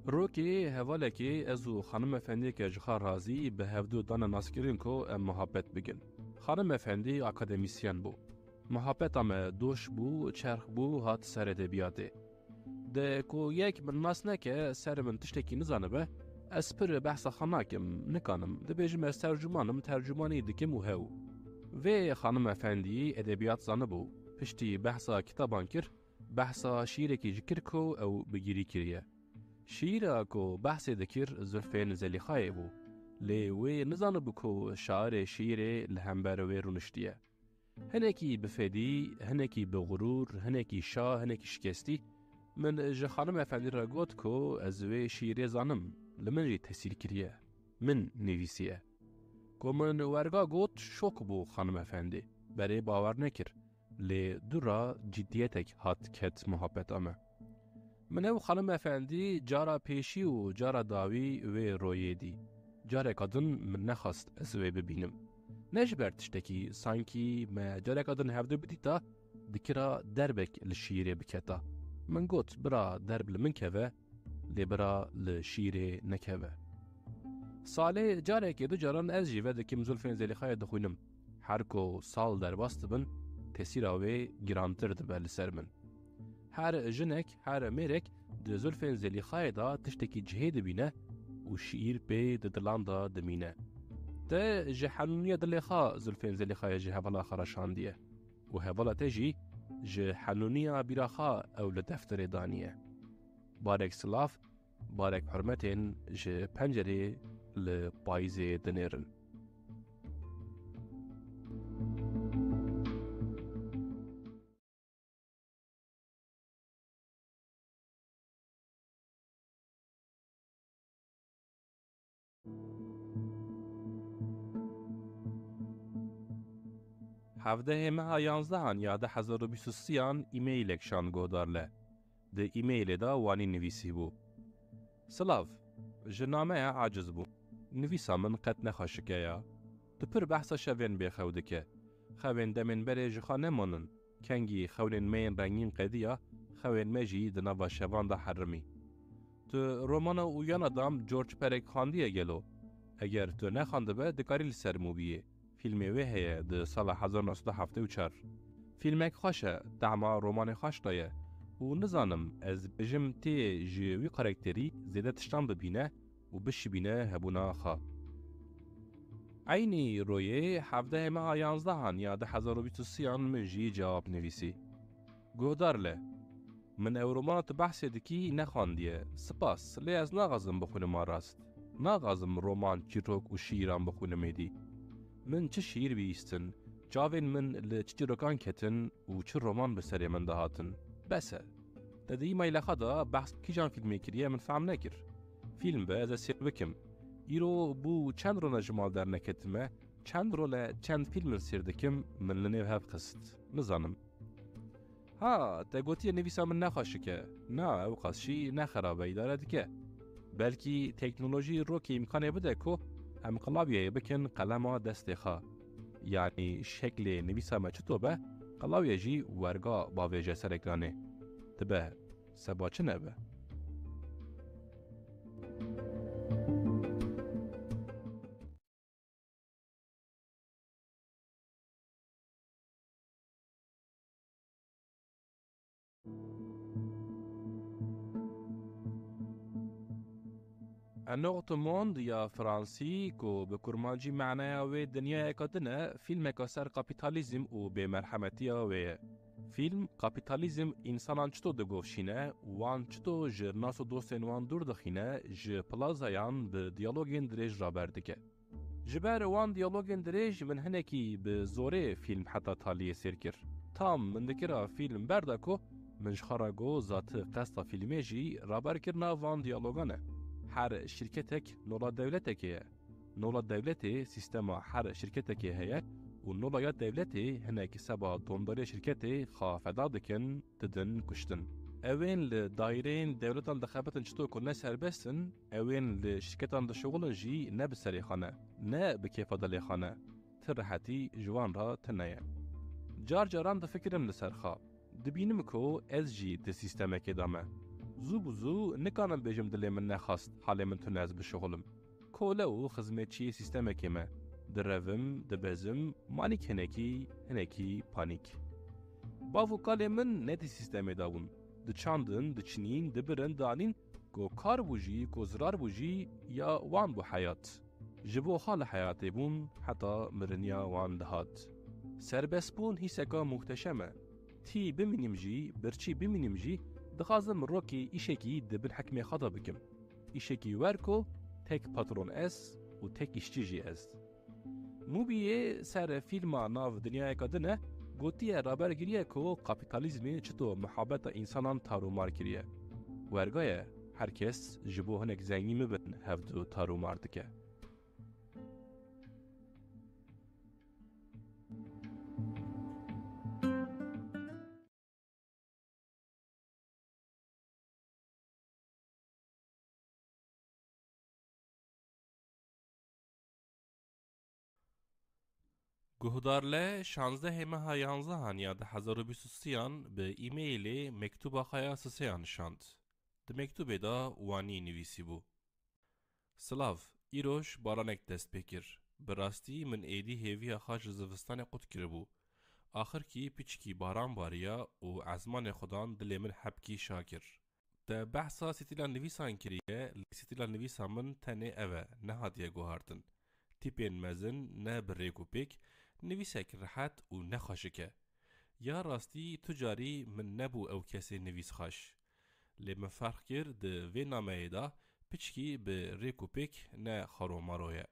روکی حواله که ازو خانم افندی که جخار رازی به هفدو دانا ناسکرین کو محبت بگن. خانم افندی اکادمیسیان بو. محبت ام دوش بو چرخ بو هات سر ادبیاته ده کو یک من ناس نکه سر من تشتکی نزانه به از پر بحث خاناکم نکانم ده بیجم از ترجمانی دکم و هاو و خانم افندی ادبیات زانه بو پشتی بحثا کتابان کر بحثا شیره کی جکر کو او بگیری کریه شیره کو بحث دکر زلفین زلیخای بو لی وی نزانه بو کو شعر شیره لهمبر وی رونشتیه هنکی بفدی هنکی بغرور هنکی شاه هنکی شکستی من جه خانم افندی را گوت کو از وی شیره زانم لمن جی تحصیل کریه من نویسیه کو من ورگا گوت شوک بو خانم افندی برای باور نکر لی دورا جدیتک هات کت محبت آمه من او خانم افندی جارا پیشی و جارا داوی و رویه دی جارا کدن من نخواست از وی ببینم نجبر تشتکی سانکی ما جارا کدن هفته بدیتا دکرا دربک لشیره بکتا من گوت برا درب لمن کهوه لی برا لشیره نکهوه ساله جاره که دو جاران از جیوه دکیم زلفین زلیخای دخوینم هر کو سال در باست بن تسیر آوه گرانتر دبه لسر من هر جنک هر میرک ده زلفین زلیخای دا تشتکی جهه دبینه و شیر پی ده دلان دا دمینه ده جهنونی دلیخا زلفین زلیخای جهوالا خراشان دیه و هوالا تجی جهنونی بیراخا او لدفتر دانیه بارک سلاف بارک حرمتین جه پنجره لپایزه دنیرن هفته ماه 11 یا 2023 ایمیلک شان گودارله ده ایمیل دا وانی نویسی بو سلاف جنامه عاجز بو نویسا من قد نخاشکه یا ده پر بحثا شوین بی خودکه خوین دمین بره جخانه مانن کنگی خوین مین رنگین قدیا خوین مجی ده نوا شوان دا حرمی تو رومان اویان ادام جورج پرک خاندیه گلو اگر تو نخانده به دکاری لسر موبیه فیلمی ویه ده سال 1974 فیلمک خوشه دعما رومان خوش دایه و نزانم از بجم تی جوی کاراکتری زیده تشتان ببینه و بشی بینه هبونا خوا عینی رویه 17 ماه 11 یا 2023 مجی جواب نویسی گودار له من او رومانات بحث دکی نخواندیه سپاس لی از ناغازم بخونه ما راست ناغازم رومان چیروک و شیران بخونه میدی من چه شیر بیستن جاوین من لچیروکان کتن و چه رومان بسری من دهاتن بسه دادی ما ایلخا دا بحث کی جان فیلمی کریه من فهم نکر فیلم به از سیر بکم ایرو بو چند رو نجمال در نکتمه چند رو چند فیلم سیر دکم من لنیو هف قصد نزانم ها تا گوتی نویسا من نخواشه که نه او قصشی نخرابه ایداره دیگه بلکی تکنولوژی رو که امکانه بده که هم قلابیه بکن قلما دست خواه یعنی شکل نویسا ما چطوبه قلابیه جی ورگا باویجه سرکرانه تبه سبا چه نبه النقطة موند یا فرانسی کو به کرمانجی معنی و دنیا اکادنه فیلم کسر کپیتالیزم و به مرحمتی و فیلم کپیتالیزم انسانان چطور دگوشینه وان چطور جرناس و دوستین وان دور دخینه ج پلازایان به دیالوگین دریج را بردگه جبر وان دیالوگین دریج من هنکی به زوره فیلم حتی تالیه سیر کر تام من دکره فیلم بردکو من شخارگو ذات قصد فیلمی جی رابر کرنا وان دیالوگانه هر شرکتک نولا دولتکیه نولا دولتی سیستم هر شرکتکی هیه و نولایات دولتی هنک سبا دونداری شرکتی خافدا دکن تدن کشتن اوین لدایرین دولتان دخابتن چطور کنه سربستن اوین لشرکتان دشغلن جی نه بسری خانه نه بکیفادالی خانه ترحتی جوان را تنیه جار جاران دا فکرم لسرخا دبینم کو از جی ده سیستمه که دامه زو بزو نکانم بجم دلی من نخواست حالی من تناز بشغلم کولو خزمتچی سیستمه که ما دروم دبزم مانیک هنکی پانیک باو کال من نتی سیستم داون دچاندن دچنین دبرن دانین کو کار بوجی کو زرار بوجی یا وان بو حیات جبو خال حیاتی بون حتی مرنیا وان دهات سربست بون هیسکا محتشمه تی بمینیم جی برچی بمینیم جی دخازم روکی ایشکی دبن حکمی خدا بکم ایشکی ورکو تک پاترون اس و تک işçi جی اس موبیه سر فیلم ناو دنیای کدنه گوتیه رابرگیریه کو کپیتالیزمی چطور محبت انسانان تارومار کریه ورگایه herkes jibo hinek zengî mibin hevdû tarûmar dike. Guhdarle 16 meha 11 ya 2023 به ایمیل مکتوب خیا سسیان شاند. د مکتوب دا وانی نویسی بو. سلاف ایروش بارانک دست بکر. براستی من ایدی هیوی خاش زوستان قد کربو. آخر کی پیچکی باران باریا و عزمان خودان دل من حبکی شاکر. د بحثا ستیلان نویسان کریه ستیلان نویسان من تنه اوه نه هادیه گوهاردن. تیپین مزن نه بریکو پیک نویسک راحت و نخاشکه. یا راستی تجاری من نبو او کسی نویس خاش. لی من فرق کرد ده وی نامه دا پیچکی به ریکو پیک نه خارو مارویه.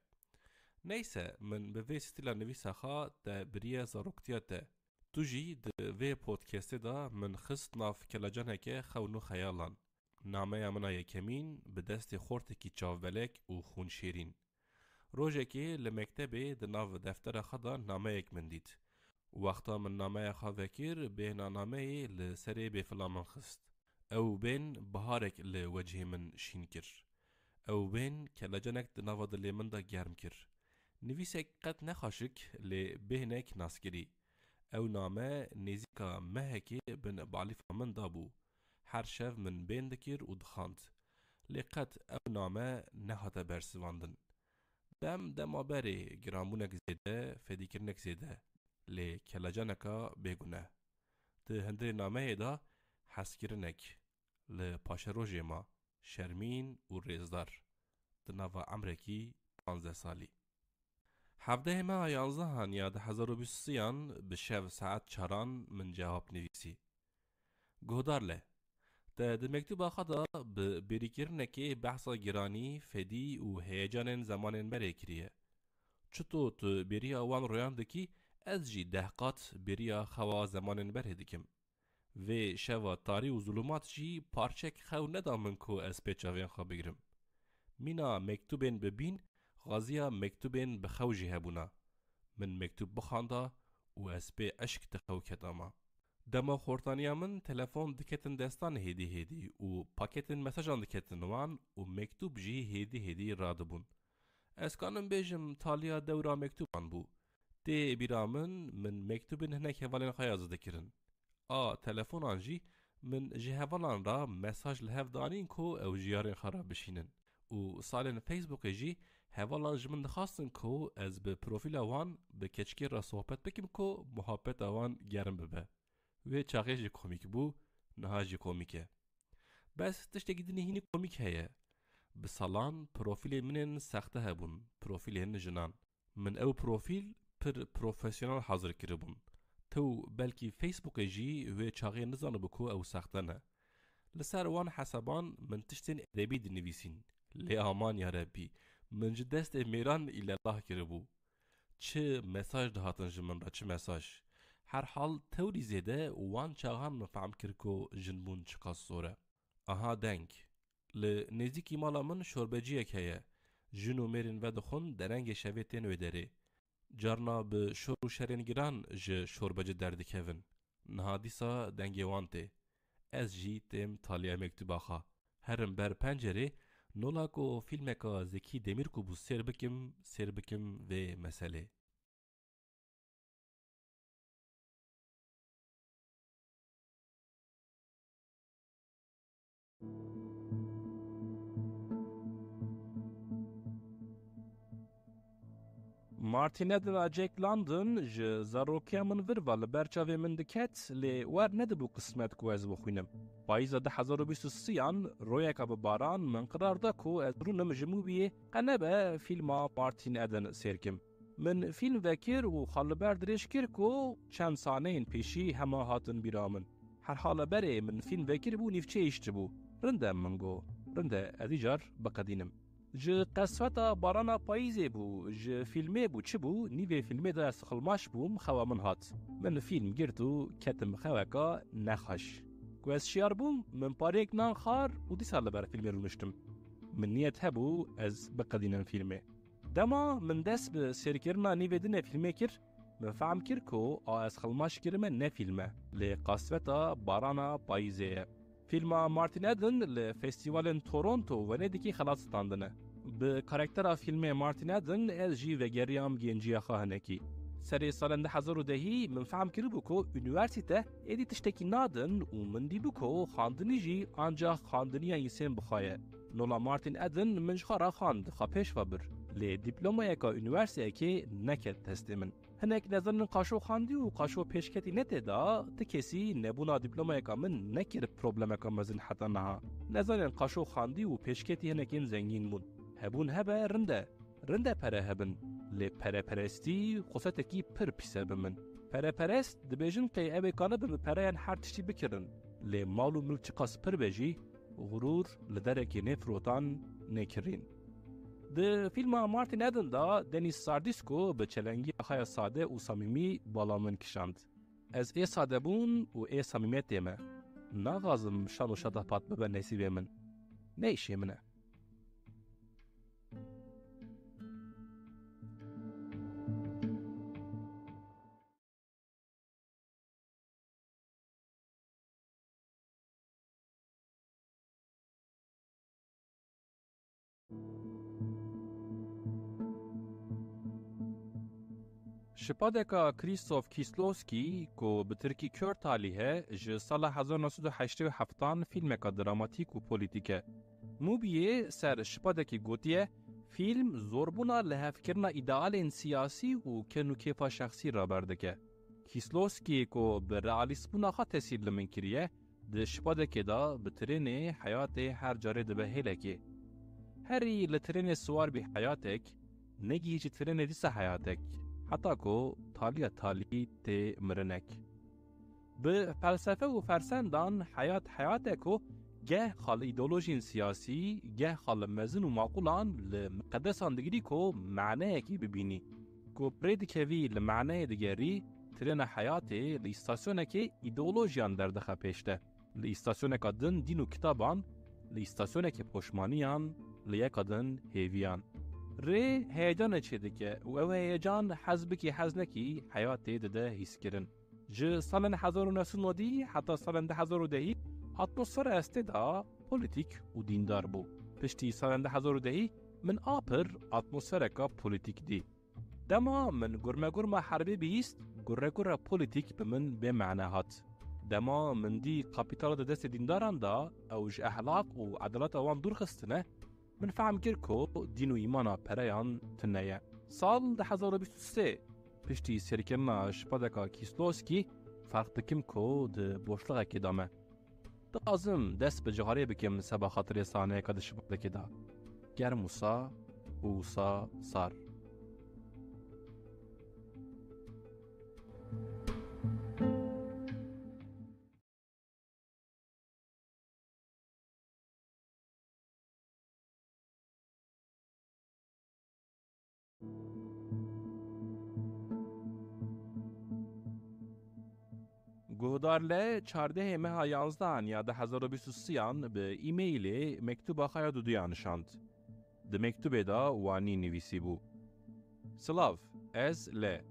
نیسه من به وی ستیلا نویسه خواه ده بریه زاروکتیاته. توجی ده وی پودکسته دا من خست ناف کلاجانه که خونو خیالان. نامه منای یکمین به دست خورت کی چاوبلک و خون شیرین. روزه که لمکتبه ده ناو دفتر خدا نامه یک من دید. وقتا من نامه خواه وکر به نامه لسری به فلامن خست. او بین بهارک لوجه من شین کر. او بین کلاجانک ده ناو دلی من دا گرم کر. نویسک قد نخاشک لبهنک ناسکری. او نامه نزیکا مهکی بن بالیف من دابو. هر شف من بین دکر و دخاند. لقد او نامه نهاتا برسواندن. دم آبری گرامونک زیده فدیکرنک زیده لی کلاجانکا بگونه ده هندر نامه دا حسکرنک لی پاشروژی ما شرمین و ریزدار ده نوا امریکی 15 سالی 17 ماه 11 یا 2023 به شب ساعت 4 من جواب نویسی گهدار لی ده مکتوب خدا به بریکرنکی بحثا گرانی فدی و هیجان زمان بری کریه. چطور تو بریا وان رویان دکی از جی دهقات بریا خوا زمان بری دکم. و شوا تاری و ظلمات جی پارچک خو ندامن کو از پیچاوین خواه بگرم. مینا مکتوبین ببین غازیا مکتوبین بخو جی هبونا. من مکتوب بخاندا و از پی اشک تخو کداما. دما خورتانیا من تلفن دکتن دستان هیدی و پاکتن مساجان دکتن وان و مکتوب جی هیدی رادبون. از کانم بیجم تالیا دورا مکتوبان بو. دی بیرامن من مکتوبن هنک هوالین خیاز دکرن. تلفن آنجی من جی هوالان را مساج لحف دانین کو او جیارین خراب بشینن. و سالن فیسبوک جی هوالان جمن دخواستن کو از به پروفیل وان به کچکی را صحبت بکم کو محبت وان گرم ببه. و چاقی جی کومیک بو نها جی کومیکه بس تشتگی دنی هینی کومیک هیه بسالان پروفیل منن سخته هبون پروفیل هن جنان من او پروفیل پر پروفیسیونال حاضر کربون تو بلکی فیسبوک جی و چاقی نزانه بکو او سخته نه لسر وان حسابان من تشتین ادبی دنویسین لی آمان یا ربی من جدست میران ایل الله کربو چه مساج دهاتن جمن را چه مساج هر حال توری زیده وان چاغان مفهم کرکو جنبون چقاس سوره. دنگ. نزدیکی مالا من شوربجیه که جنو میرین و دخون درنگ شویتین و داره. جارنا به شور و شرین گران ج شوربج درد کهون. نهادیسا دنگ وانته. از جی تیم تالیا مکتوبا خوا. هرم بر پنجره نولاکو فیلمکا زکی دمیر کو بو سر بکم و مسئله. مارتین ادن جک لندن ج زاروکیا من وروا لبرچاوی من دکت لی ور ندبو قسمت کو از بخوینم. پاییز 2023 رویکا به باران من قرار دا کو از رونم جموبیه قنبه فیلم مارتین ادن سیرکم. من فیلم وکر و خالبر درش کر کو چند سانین پیشی همه هاتن بیرامن. هر حال بره من فیلم وکر بو نیفچه ایشت بو. رنده منگو. رنده ادیجار بقدینم. ج قصفتا بارانا پاییزه بو ج فیلمه بو چه بو نیوه فیلمه دا سخلماش بوم خوا من هات من فیلم گرتو کتم خواکا نخش گوز شیار بوم من پاریک نان خار و دی سال بر فیلمه رونشتم من نیت هبو از بقدینم فیلمه دما من دست به سرکرنا نیوه دنه فیلمه کر من فهم کر کو از خلماش کرمه نه فیلمه لی قصفتا بارانا پاییزه فیلم مارتین ادن لفستیوال تورنتو ونیدکی خلاص ستاندنه. به کاراکتر فیلم مارتین ادن از جی و گریام گنجی خواهنکی. سری سال 2010 من فهم کرد بکو یونیورسیته ایدی تشتکی نادن و من دی بکو خواندنی جی آنجا خواندنی انسان بخواه. نولا مارتین ادن منش خارا خواند خواپیش وابر. لی دیپلومای که یونیورسیته که نکرد تستیمن. هنک نظرن قاشو خواندی و قاشو پیشکتی نتدا تا کسی نبونا دیپلومای که من نکر پروبلم که مزن حتی نها. نظرن قاشو خواندی و پیشکتی هنکین زنگین بون. هبون هبه رنده پره هبن. لی پره پرستی خصوصتکی پر پیسه بمن. پره پرست دبیجن قی اوی کانه به پره هر تشتی بکرن. لی مالو ملک چقاس پر بجی غرور لدرکی نفروتان نکرین. د فیلم مارتین ادن دا دنیس ساردیسکو به چلنگی خای ساده و صمیمی بالا من کشاند. از ای ساده بون و ای صمیمیت دیمه. نغازم شان و شطاپات ببه نصیبه من. نیشه منه. شپادکا کریستوف کیسلوسکی کو به ترکی کور تالیه ج سال 1987 فیلمکا دراماتیک و پولیتیکه. موبیه سر شپادکی گوتیه فیلم زوربونا لحفکرنا ایدئال سیاسی و کنو کیفا شخصی را بردکه. کیسلوسکی کو به رئالیسمونا خوا تسیر لمن کریه ده شپادکی دا به ترین حیات هر جاره ده به هلکه. هری لترین سوار بی حیاتک نگی چی ترین دیسا حیاتک. حتی که تالی تی مرنک. به فلسفه و فرسندان حیات که گه خال ایدولوژین سیاسی گه خال مزن و معقولان لمقدسان دگری که معنی اکی ببینی. که پرید کوی لمعنی دگری ترین حیات لیستاسیونه که ایدولوژیان در دخه پیشته. لیستاسیونه که دن دین و کتابان لیستاسیونه که پشمانیان لیکا دن هیویان. ری هیجان چیده که و او هیجان حزبکی حزنکی حیاتی داده حس کرن. ج سال 1990 حتی سال 2010 اتمسفر استدا پولیتیک و دیندار بو. پشتی سال 2010 من آپر اتمسفر که پولیتیک دی. دما من گرمه حربی بیست گره پولیتیک به من به معنی هات. دما من دی کپیتال دست دینداران دا اوج احلاق و عدالت وان دور خستنه من فهم کر کو دین و ایمانا پریان تنیه. سال 2023 پشتی سرکرنا شپادکا کیسلوسکی فرق دکم کو ده بوشلغه که دامه. دازم دست به جغاری بکم سبا خاطر سانه که ده شپادکی دا. گرم وصا وصا صار. گهدارله 14 ماه 11 یا 2023 به ایمیل مکتوب خواهی دودویا نشاند. ده مکتوب دا وانی نویسی بو. سلاف از له.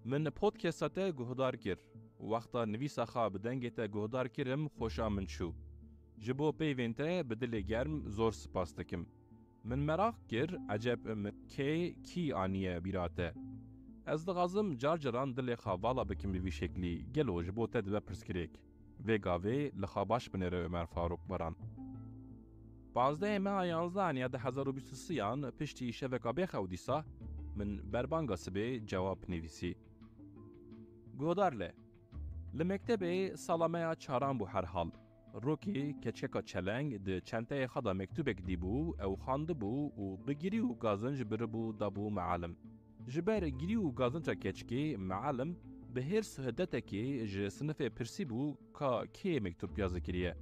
من پودکستات گهدار کر. وقتا نویسا خواه بدنگیتا گهدار کرم خوشا من شو. جبو پیوینته بدل گرم زور سپاس دکم. من مراق کر عجب من کی آنیه بیراته. از دغازم جارجران دل خوالا بکم بی شکلی گلو جبو تد و پرسکریک و گاوه لخاباش بنره عمر فاروق بران. 15 ماه 11 یا 2023 پشتی شبکه بخودیسا من بربانگا سبه جواب نویسی. گودار له لمکتب سالامه چاران بو هر حال. روکی کچکا چلنگ ده چنته خدا مکتوبک دی بو او خانده بو و بگیری و گازنج بربو دابو معلم. جبر گیری و گازنجا کچکی معلم به هر سهدته که ج سنف پرسی بو که مکتوب یازه کریه.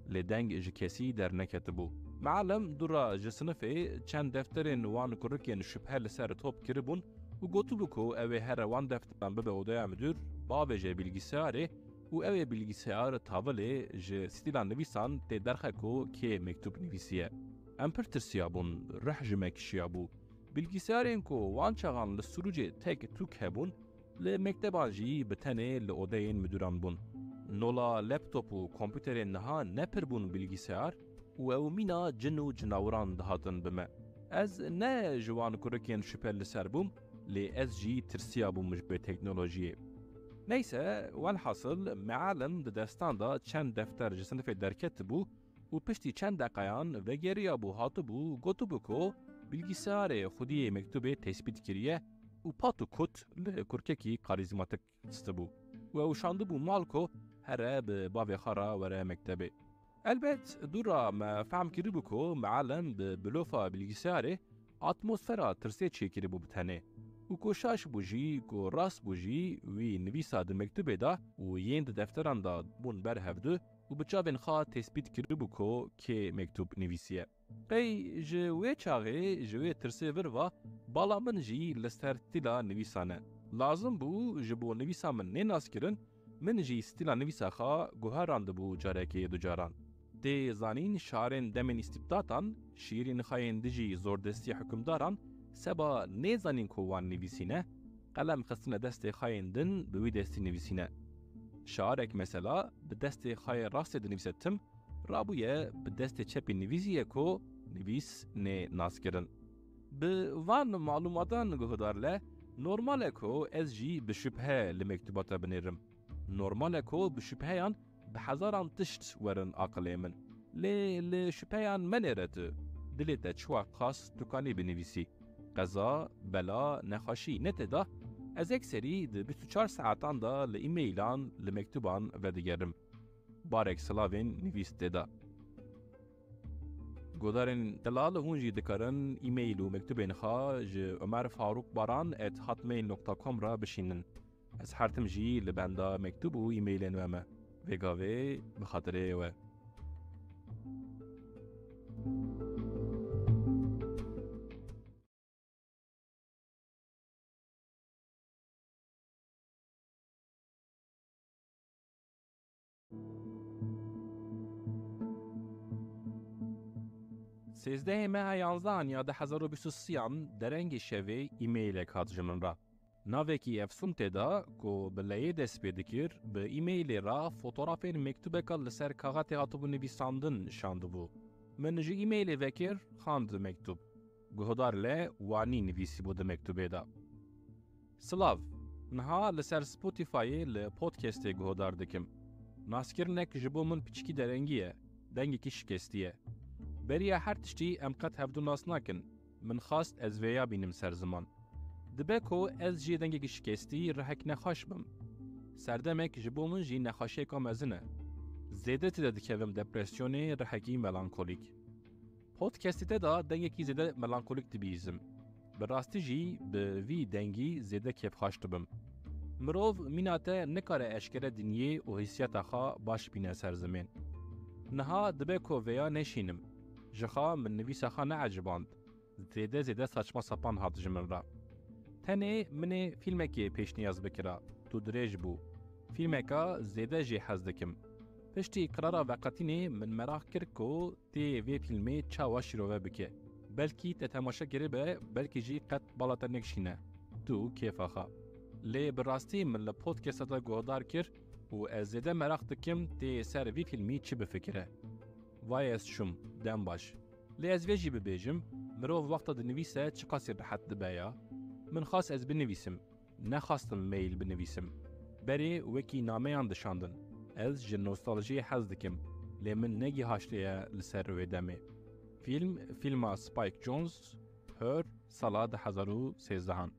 لدنگ ج کسی در نکت بو. معلم دورا ج سنف چند دفترین وان کرکین شبه لسر توب کربون و گوتو بو که اوه هر وان دفتران ببه odaya müdür باوه ج bilgisayarı و اوه bilgisayar tavale ج ستیلان نویسان تی درخه که مکتوب نویسیه. ام پر ترسیابون رح جمک شیابو. bilgisayarın کو وان چغان لسروج تک توک هبون لمکتبان جی بتنه لodayın müdüran bun. نولا لپتوپ و کامپیوترین نها نپر بون bilgisayar و او مینا جن و جناوران دهاتن بمه. از نه جوان کرکین شپل لسر بوم لی از جی ترسیابون مش به تکنولوژیه. Neyse, velhasıl mealem de destanda çend defter sınıfı derket bu u pişti çend dakayan ve geriye bu hatı bu gotu bu ko bilgisayarı xudiye mektubu tespit kiriye u patu kut le kurkeki karizmatik bu. Ve uşandı bu malko here be bavi xara vere mektebi. Elbet dura me fahm kiri bu ko mealem be blofa bilgisayarı atmosfera tırsiye çekiri bu bitene. و کوشش بوجی کو راست بوجی وی نویسا د مکتوبه دا و یند دفتران دا بون بر هفدو و بچاوین خواه تثبیت کرده بو که مکتوب نویسیه. قی جوی چاقه جوی ترسه وروا بالا من جی لستر تیلا نویسانه. لازم بو جبو نویسا من نیناس کرن من جی ستیلا نویسا خواه گوهران دبو جاره که دو جاران. دی زانین شعرین دمین استبداتان شیرین خواهین دجی زوردستی حکمداران سبا نیزانین کوان نویسینه قلم خستنه دست خایندن به وی دستی نویسینه. شعرک مثلا به دست خای راست نویستم رابویه به دست چپی نویسیه کو نویس نه ناس کرن. به وان معلوماتان گهدارله نورماله کو از جی به شبهه لمکتوبات بنیرم. نورماله کو به شبهیان به هزاران تشت ورن عقله من. لی شبهیان منیرده دلیت چواق خاص دکانی بنویسی. قضا، بلا، نخاشی نتدا از یک سری ده 24 ساعتان دا لإیمیلان لمکتوبان و دیگرم. بارک سلاوین نویست دا. گودارن دلال هونجی دکارن ایمیل و مکتوبین خواه جه عمر فاروق باران @hotmail.com را بشینن. از هرتم جی لبندا مکتوب و ایمیلین ومه. وگاوه بخاطره و. سیزده ماه 11 یا 2023 درنگ شوی ایمیل کات جمن را. ناوکی افسون تدا کو بلای دست پیدکر به ایمیل را فوتوغرافین مکتوبه کل لسر کاغات هاتبو نویساندن شاند بو. من جی ایمیل وکر خاند مکتوب. گهدار لی وانی نویسی بود مکتوبه دا. سلاو نها لسر سپوتیفای لپودکسته گهدار دکم. ناسکرنک جبو من پچکی درنگیه. دنگی کی شکستیه. بریا هر تشتی ام قد هفدو ناس ناکن. من خواست از ویا بینم سر زمان. دبکو از جی دنگی شکستی رحک نخاش بم. سردمک جبو من جی نخاشه کام ازنه. زیده تیده دکویم دپرسیونی رحکی ملانکولیک. پودکستی تیده دنگی کی زیده ملانکولیک دبیزم. براستی جی به وی دنگی زیده کف خاشت بم. مروف میناته نکاره اشکره دنیه و حسیت خوا باش بینه سر زمین. نها دبکو ویا نشینم. جخا من نویسا خا نعجباند. زیده saçma sapan hat جمن را. تنه من فیلمکی پیش نیاز بکرا. تو دریج بو. فیلمکا زیده جی حز دکم. پشتی قرارا وقتینه من مراخ کرد کو تی وی فیلمی چاوا شروع بکه. بلکی تتماشا گریبه بلکی جی قد بالاتر نکشینه. تو کیفا خا. لی براستی من لپودکست دا گودار کر و از زیده مراخ دکم تی سر وی فیلمی چی بفکره. وای از شم دم باش. لی از ویجی ببیجم مروف وقتا دنویسه چه قاسی راحت دبایا. من خواست از بنویسم. نخواستم میل بنویسم. بری وکی نامه اندشاندن. از جن نوستالژی حز دکم. لی من نگی هاشتیه لسر روی دمه. فیلم سپایک جونز، هر، سالا 2013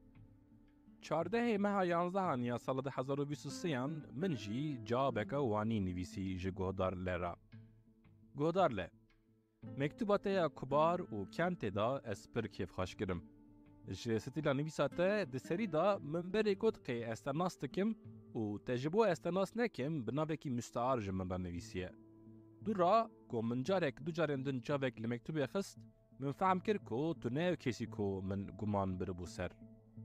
14 ماه 11 یا سال 2023 من جی جابک وانی نویسی جگودار لرا گودار ل مکتوبات کبار و کنت دا اسپر کیف خاش کرم ج ستیلا نویساته د سری دا منبر کد قی استناس تکم و تجربه استناس نکم بنابکی مستعار جمن را نویسیه دو را کو من جارک دو جارندن جاوک لمکتوب خست من فهم کر کو تو نه کسی کو من گمان بربو سر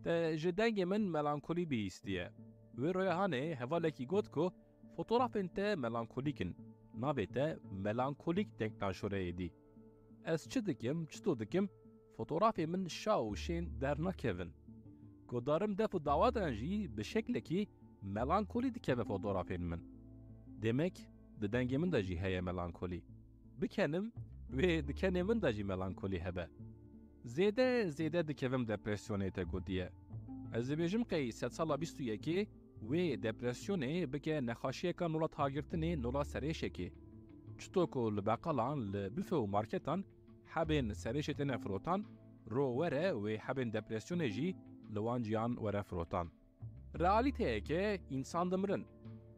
تا جدنگ من ملانکولی بیستیه و رویهانه حوالکی گود کو fotoğraf ente melankolikin navete melankolik denktaşore edi. Ez çi dikim, çito dikim, fotoğrafê min şa û şên dernakevin. Godarim defu davadan jî bi şeklekî melankolî dikeve fotoğrafên min. Demek di dengê min de jî heye melankolî. Bikenim wê di kenê min de jî melankolî hebe. Zêde dikevim depresyonê te gotiye. Ez dibêjim qey sed sala 21 wê depresyonê bike nexaşiyeka nola tagirtinê nola serêşekê. Çito ku li beqalan li büfe û marketan hebên serêşê têne firotan, ro were wê hebên depresyonê jî li wan ciyan were firotan. Realîteyeke însan dimirin.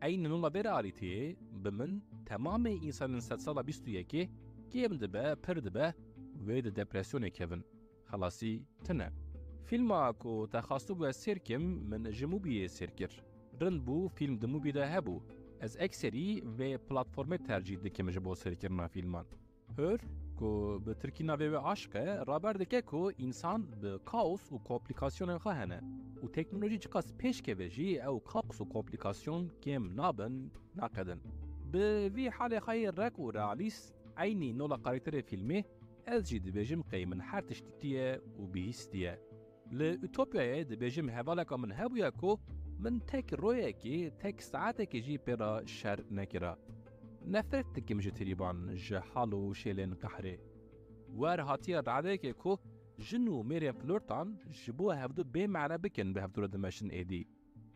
Eyni nola vê realîteyê bi min temamê însanên sed sala 21 kêm dibe, pir dibe wê di depresyonê kevin. Xelasî tune. Filma ku te xastibû ez sêrkim min ji Mubiyê sêrkir. Rind bû film di Mubî de hebû. Ez ekserî vê platformê tercih dikim ji bo sêrkirina filman. Hör ku bi tirkî navê wê aşk e, raber dike ku însan bi kaos û komplîkasyonên xwe hene. û teknolojî çiqas pêşkeve jî ew kaos û komplîkasyon kêm nabin, naqedin. Bi vî halê xwe rek û realîst, eynî nola karakterê filmê, ez jî dibêjim qey min her tiştîtiye û bihîstiye. Li Ütopyayê dibêjim hevaleka min hebûye ku min tek royekê, tek saetekê jî pêra şer nekira. Nefret dikim ji tirîban, ji hal û şêlên qehrê. Wer hatiye radekê ku jin û mêrên flörtan ji bo hevdû bêmane bikin bi hevdûre dimeşin êdî.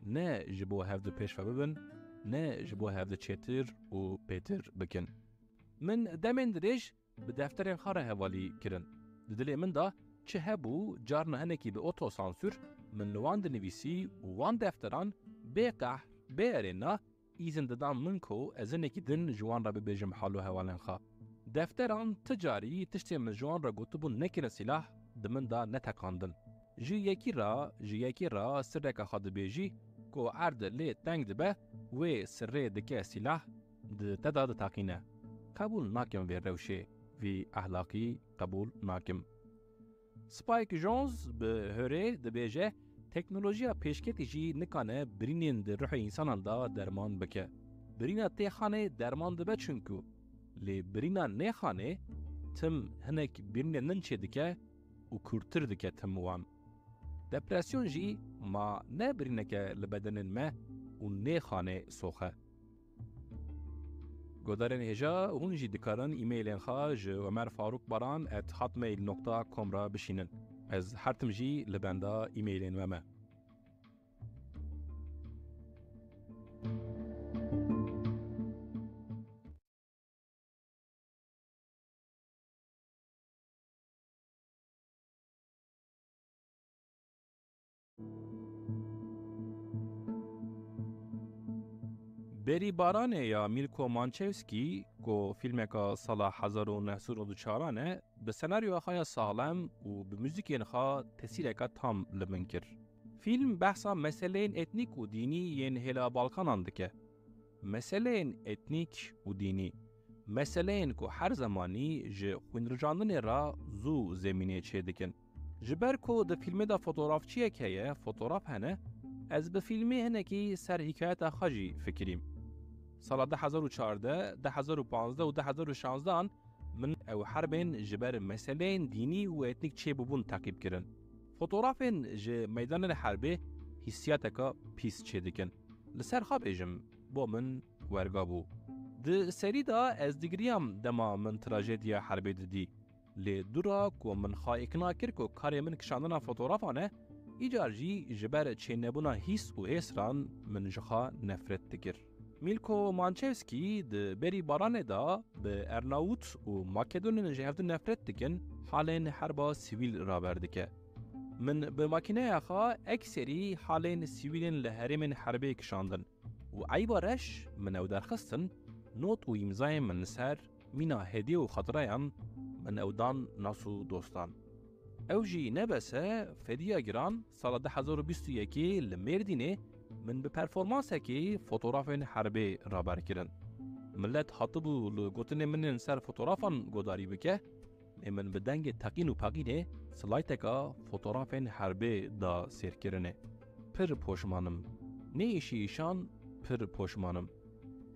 Ne ji bo hevdû pêşve bibin, ne ji bo hevdû çêtir û pêtir bikin. Min demên dirêj bi defterên xwe re hevalî kirin. Di dilê min da çi hebû carna hinekî bi otosansür min li wan dinivîsî û wan defteran bêqehr bêerêna îzin didan min ku ez hinekî din ji wan re bibêjim hal û hevalên xwe. Defteran ti carî tiştê min ji wan re gotibûn nekirin sîlah di min da neteqandin. Ji yekî ra sirreka xwe dibêjî ku erd lê teng dibe wê sirrê dike sîlah di te da diteqîne. Qebûl nakim vê rewşê, vî ehlaqî qebûl nakim. Spike Jonze bi hörê dibêje teknolojiya pêşketî jî nikane birînên di ruhê însanan da derman bike. Birîna têxanê derman dibe çünkû lê birîna nêxanê tim hinek birînê nin çê dike û kûrtir dike tim wan. Depresyon jî ma ne birîneke li bedenên me û nêxanê soxe. Godarên hêja hûn jî dikarin îmeylên xwe ji ömerfarukbaran@hotmail.com ra bişînin. Ez her tim jî li benda îmeylên we me. بری بارانه یا میلکو مانچوسکی کو فیلمکا سالا 1994 به سناریو خای سالم و به موزیکین خوا تسیرکا تام لمنکر. فیلم بحثا مسئلین اتنیک و دینی ین هلا بالکانان دکه. مسئلین اتنیک و دینی. مسئلین کو هر زمانی جه خوینرجاندن را زو زمینه چه دکن. جبر کو ده فیلم دا فوتوغرافچیه که فوتوغراف هنه از به فیلمی هنه که سر حکایت خاجی فکریم. سال 2014 2015 و 2016 من او حربین جبر مسئلین دینی و اتنیک چه ببون تعقیب کرن. فوتوغرافین جه میدان حربه حسیاتکا پیس چه دکن. لسر خواب ایجم با من ورگابو. ده سری دا از دیگریم دما من تراژدیا حربه دیدی. لی دورا کو من خواهی کر کو کاری من کشاندن فوتوغرافانه ایجار جی جبر چه نبونا حس و حسران من جخا نفرت دکر. میلکو مانچوسکی ده بری بارانه دا به ارناوت و ماکدونین جهفت نفرت دکن حالین حربا سیویل را بردکه. من بماكينة خا أكثري حالين سيويلين لهرم حربي كشاندن وعيبا رش من أو درخستن نوت ويمزاين من سر مينا هدي وخطريان من أودان ناسو دوستان اوجي نبسه فديا جران سال 2021 لمردينه من بپرفورمانسكي فوتوغرافين حربي رابر كرن ملت حطبو لگوتن من سر فوتوغرافان گوداري بكه من بدنگ تقين و پاقينه سلايتكا فوتوغرافين حربي دا سير كرنه پر پوشمانم نه اشي ایشان پر پوشمانم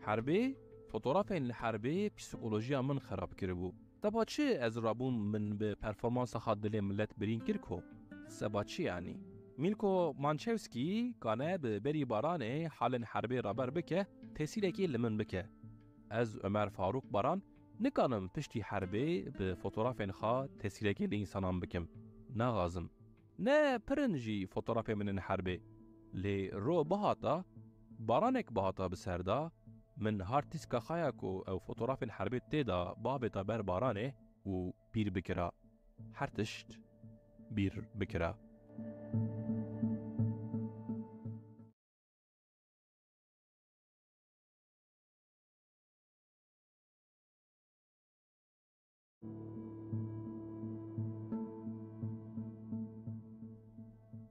حربي فوتوغرافين حربي پسیکولوژیا من خراب کربو تبا چه از رابون من به پرفورمانس خاد دل ملت برین کرکو سبا چی یعنی میلکو مانچوسکی کانه به بری بارانه حال حربی رابر بکه تسیرکی لمن بکه از عمر فاروق باران نکانم پشتی حربی به فوتوغرافین خوا تسیرکی لینسانان بکم نغازم نه پرنجی فوتوغرافی من حربی لی رو بهاتا بارانک بهاتا بسردا من هارتیسکا خایاکو او فوتوغرافین حربی تیدا بابتا بر بارانه و بیر بکرا هرتشت بیر بکرا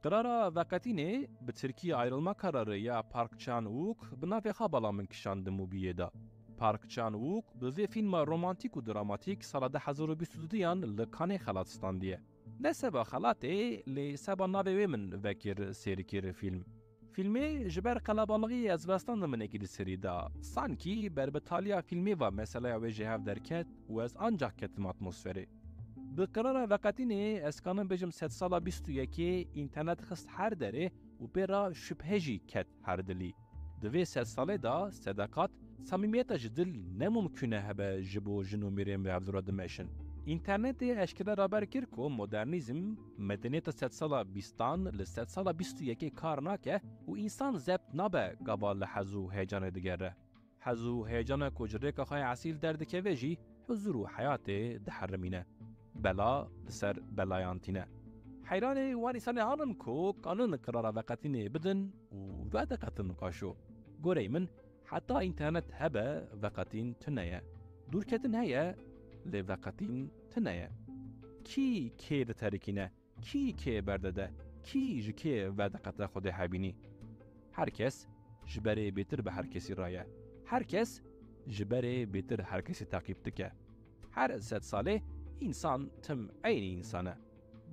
قرارا وقتینه به ترکیه ayrılma kararı ya Park Chan-wook binavi xabala min kişandı mobiye da. Park Chan-wook bi filma romantik u dramatik sala 2022 li Cannes xelatstandiye. Ne seba xelatê li seba navê wê min vekir serîkir film. Filmê ji ber qelebalixî ez vestan min ekî di serî da. Sankî berbetaliya filmê ve meselaya wê ji hev derket û ez ancak ketim atmosferê. Bi qirara veqetînê ez kanim bêjim sed sala 21 internet xist her derê û pêra şüphe jî ket her dilî. Di vê sed salê da sedeqat, samîmiyeta ji dil nemumkûne hebe ji bo jin û mêrên ve hevdora dimeşin. İnternetê eşkere raber kir ku modernîzm, medeniyeta sed sala bîstan li sed sala 21 kar nake û însan zebt nabe gava li hez û heyecanê digere. Hez û heyecana ku ji rêka xwe esîl derdikeve jî huzur û heyatê diherrimîne. Bela li ser belayantîne. Heyranê wan însanê hanin ku kanin qirara veqetînê bidin û vedeqetin qaşo. Gorey min heta înternet hebe veqetîn tuneye. Dûrketin heye lê veqetîn tuneye. Kî kê di terikîne? Kî kê berdede? Kî ji kê vedeqete Xwedê hebînî? Herkes ji berê bêtir bi herkesî raye. Herkes ji berê bêtir herkesî teqîb dike. Her sed salê İnsan tim aynı insana.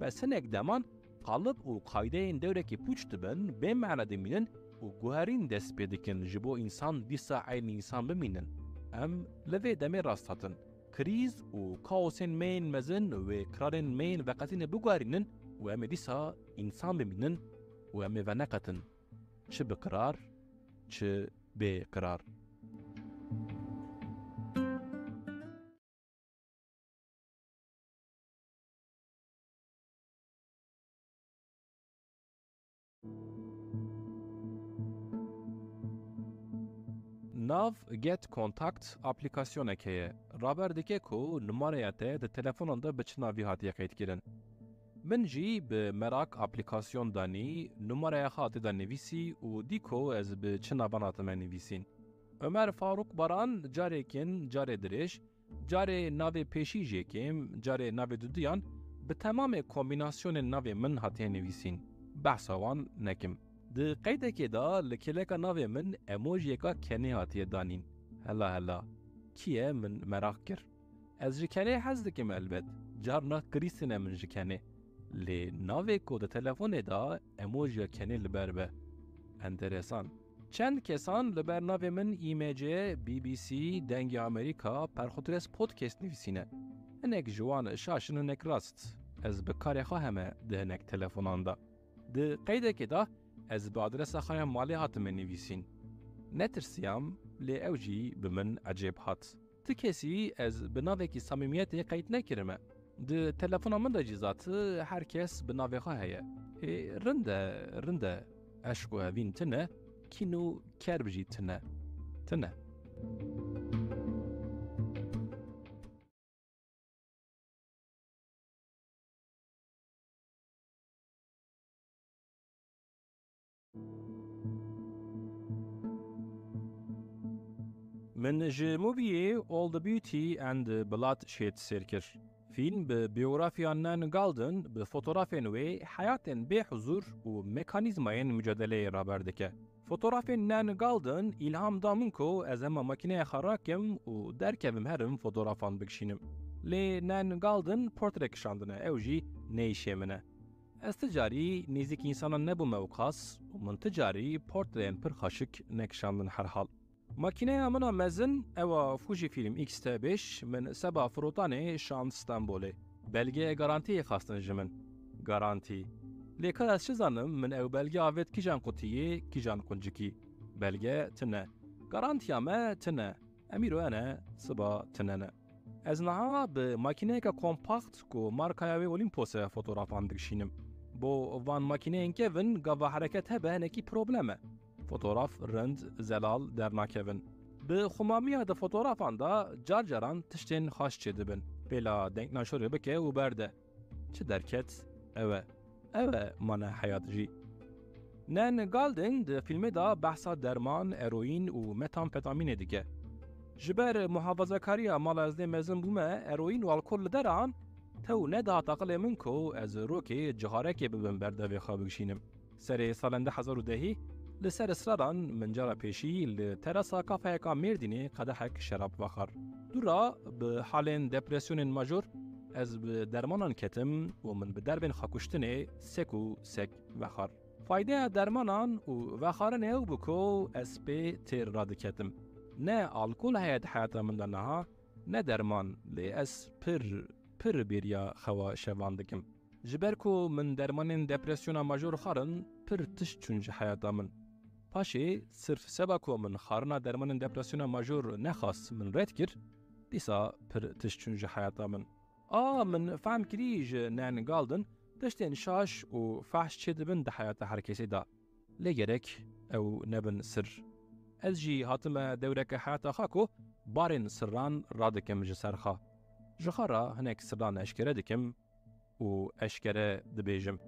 Bes hinek deman kalıp û qaydeyên dewrekî pûç dibin bê mena dimînin û guherîn dest pê dikin ji bo însan dîsa aynı insan bimînin. Em li vê demê rast hatin. Krîz û kaosên mêyên mezin wê kirarên mêyên veqetînê biguherînin û em ê dîsa însan bimînin û em ê veneqetin. Çi bi qirar, çi bê qirar. Nav Get Contact aplikasyonekeye raber dike ku numaraya te de telefonunda biç navî hatiye qeyd kirin. Min jî bi merak aplikasyon danî numaraya hatî da nivîsî û dîko ez bi çi navan hatime nivîsîn. Ömer Faruk Baran carekên carê dirêj, carê navê pêşî jê kêm, carê navê duduyan bi temamê kombînasyonên navê min hatiye nivîsîn. Behsa wan nekim. Di qeydekê da li kêleka navê min emojiyeka kenê hatiye danîn. Hela hela. Kî ye min merak kir. Ez ji kenê hez dikim elbet. Carna kirîsîne min ji kenê. Lê navê ku di telefonê da emojiya kenê li ber be. Enteresan. Çend kesan li ber navê min IMC, BBC, Dengê Amerîka, Perxutres Podcast nivîsîne. Hinek ji wan şaşin hinek rast. Ez bi karê xwe heme di hinek telefonan da. Di qeydekê da ez bi adresa xwe ya malê hatime nivîsîn. Netirsiyam lê ew jî bi min ecêb hat. Ti kesî ez bi navekî samîmiyetê qeyd nekirime. Di telefona min de jî zatî herkes bi navê xwe heye. Rind e eşk û evîn tune, kîn û kerb jî tune. من ji movie All the Beauty and the Bloodshed serkir. Film bi biyografiyan Galden bi fotoğrafên wê hayatên bêhuzur û mekanîzmayên mücadeleyê raber dike. Fotoğrafên nan Galden ilham da min ku ez hema makîneya xwe rakim û derkevim herim fotoğrafan bikişînim. Lê nan Galden portre kişandine ew jî neyşê min e. Ez ticarî nêzik însanan nebûme û qas û min ticarî portreyên pir xweşik nekişandin herhal. Makîneya min a mezin ewa Fujifilm X-T5 min seba firotanê şand Stenbolê. Belgeya garantiyê xastin ji min. Garantî. Lê ka ez çi zanim min ew belge avêt kîjan qutiyê, kîjan quncikî. Belge tune. Garantiya me tune. Emîro ene, siba tunene. Ez niha bi makîneyeka kompakt ku markaya wê Olympusê fotoğrafan dikişînim. Bo van makîneyên kevin gava hereket hebe hinekî problem e. Fotoğraf rind, zelal dernakevin. Bi xumamiya de fotoğrafan da carcaran tiştên xaş çêdibin. Pêla denknaşorê bike û berde. Çi derket? Ew e mane heyat jî. Nan Galden di filmê da behsa derman, eroîn û metamfetamînê dike. Ji ber muhafazakariya mala ez dê mezin bûme eroîn û alkol li deran, tew nedihata qilê min ku ez rokê ciharekê bibim berdevê xwe bigişînim. Serê salên 2010 li ser israran min cara pêşî li terasa kafeyeka Mêrdînê qedehek şerab vexar. Dûra bi halên depresyonên major ez bi dermanan ketim û min bi derbên xwekuştinê sek û sek vexar. Faydeya dermanan û vexarinê ew bû ku ez pê têr radiketim. Ne alkol heye di heyata min de niha, ne derman lê ez pir bêriya xewa şevan dikim. Ji ber ku min dermanên depresyona major xarin, pir tişt çûn ji heyata min. Paşê sirf seba ku min xarina dermanên depresyona major nexas min red kir, dîsa pir tişt çûn ji heyata min. Min fehm kirî ji nan Galden tiştên şaş û fehş çêdibin di heyata her kesê da. Lê gerek ew nebin sir. Ez jî hatime dewreke heyata xwe ku barên sirran radikim ji ser xwe. Ji xwe re hinek sirran eşkere dikim û eşkere dibêjim.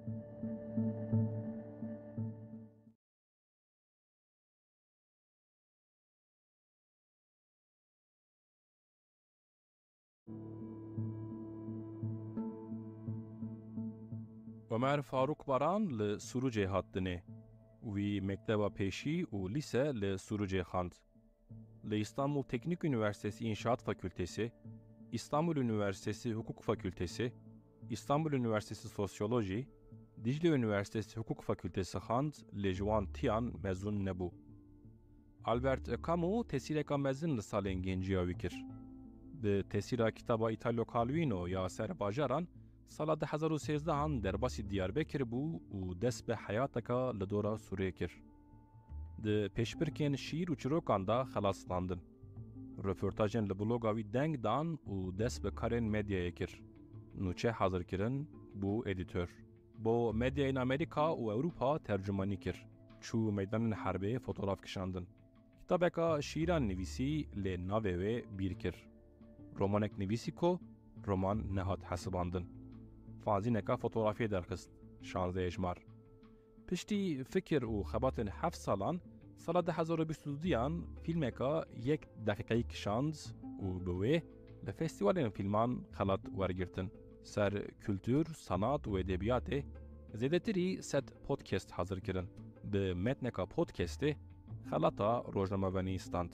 Ömer Faruk Baran li Surucê hat dinê. Wî mekteba pêşî û lîse li Surucê xwand. Li İstanbul Teknik Üniversitesi İnşaat Fakültesi, İstanbul Üniversitesi Hukuk Fakültesi, İstanbul Üniversitesi Sosyoloji, Dicle Üniversitesi Hukuk Fakültesi xwand lê ji wan tiyan mezûn nebû. Albert Camus tesîreka mezin li salên genciya wî kir. Bi tesîra kitaba Italo Calvino ya Serbajaran sala 2013 derbasî Diyarbekir bû û dest bi heyateka li dora Sûriyê kir. Di pêşbirkên şîr û çîrokan da xelaslandin. Röportajên li bloga wî deng dan û dest bi karên medyayê kir. Nûçe hazirkirin bû edîtör. Bo medyayên Amerîka û Ewropa tercümanî kir. Çû meydanên herbê fotoğraf kişandin. Kitabeka şîran nivîsî lê navê wê bîr kir. Romanek nivîsî ku roman nehat hesibandin. Fanzîneka fotoğrafiyê derxist, 16 ejmar. Piştî fikir û xebatên 7 salan, sala 2022 filmeka 1 deqîqeyî kişand û bi wê li festîvalên filman xelat wergirtin. Ser kültür, sanat û edebiyatê zêdetirî 100 podcast hazir kirin. Bi metneka podcastê xelata rojnamevenî stand.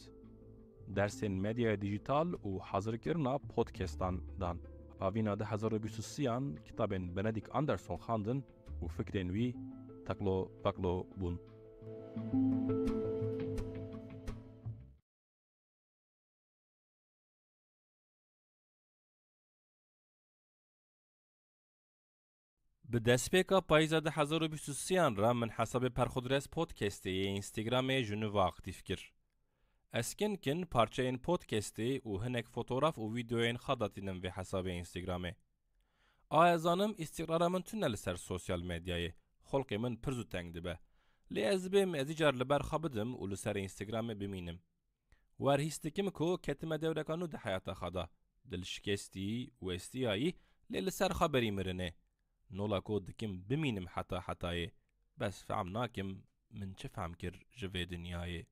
Dersên medyaya dijîtal û hazirkirina podcastan dan. Avîna 2023 kitabên Benedict Anderson xwandin û fikrên wî teklo peklo bûn. Bi destpêka payîza 2023 re min hesabê Perxudres podcastê yê Instagramê ji nû ve aktif kir. Eskin kin parçayên podcastê û hinek fotoğraf û videoyên xwe datînin vê hesabê Instagramê. Ez zanim îstiqrara min tune li ser sosyal medyayê. Xolkê min pir zû teng dibe. Lê ez bêm ez îcar li ber xwe bidim û li ser Instagramê bimînim. Werhîs dikim ku ketime dewreka nû di heyata xwe da. Dilşikestî û estiyayî lê li ser xwe berî mirinê. Nola ku dikim bimînim hetayê. Bes fehm nakim min çi fehm kir ji vê dinyayê.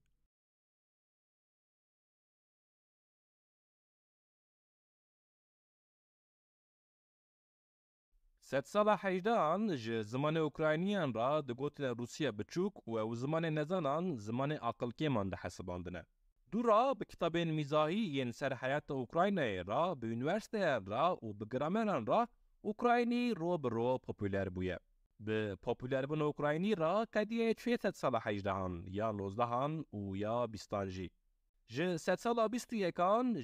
ست سالا 18 ج زمان اوکراینیان را دگوت روسیه بچوک و زمان نزانان زمان عقل کمان ده حساباندنه. دو را به کتابین میزاهی ین سر حیات اوکراینه را به یونیورسیته را و به گرامران را اوکراینی رو به رو پاپولر بویه. به پاپولر بون اوکراینی را کدیه 600 سال 18 یا 19 و یا 20 جی. ج 100 سال 21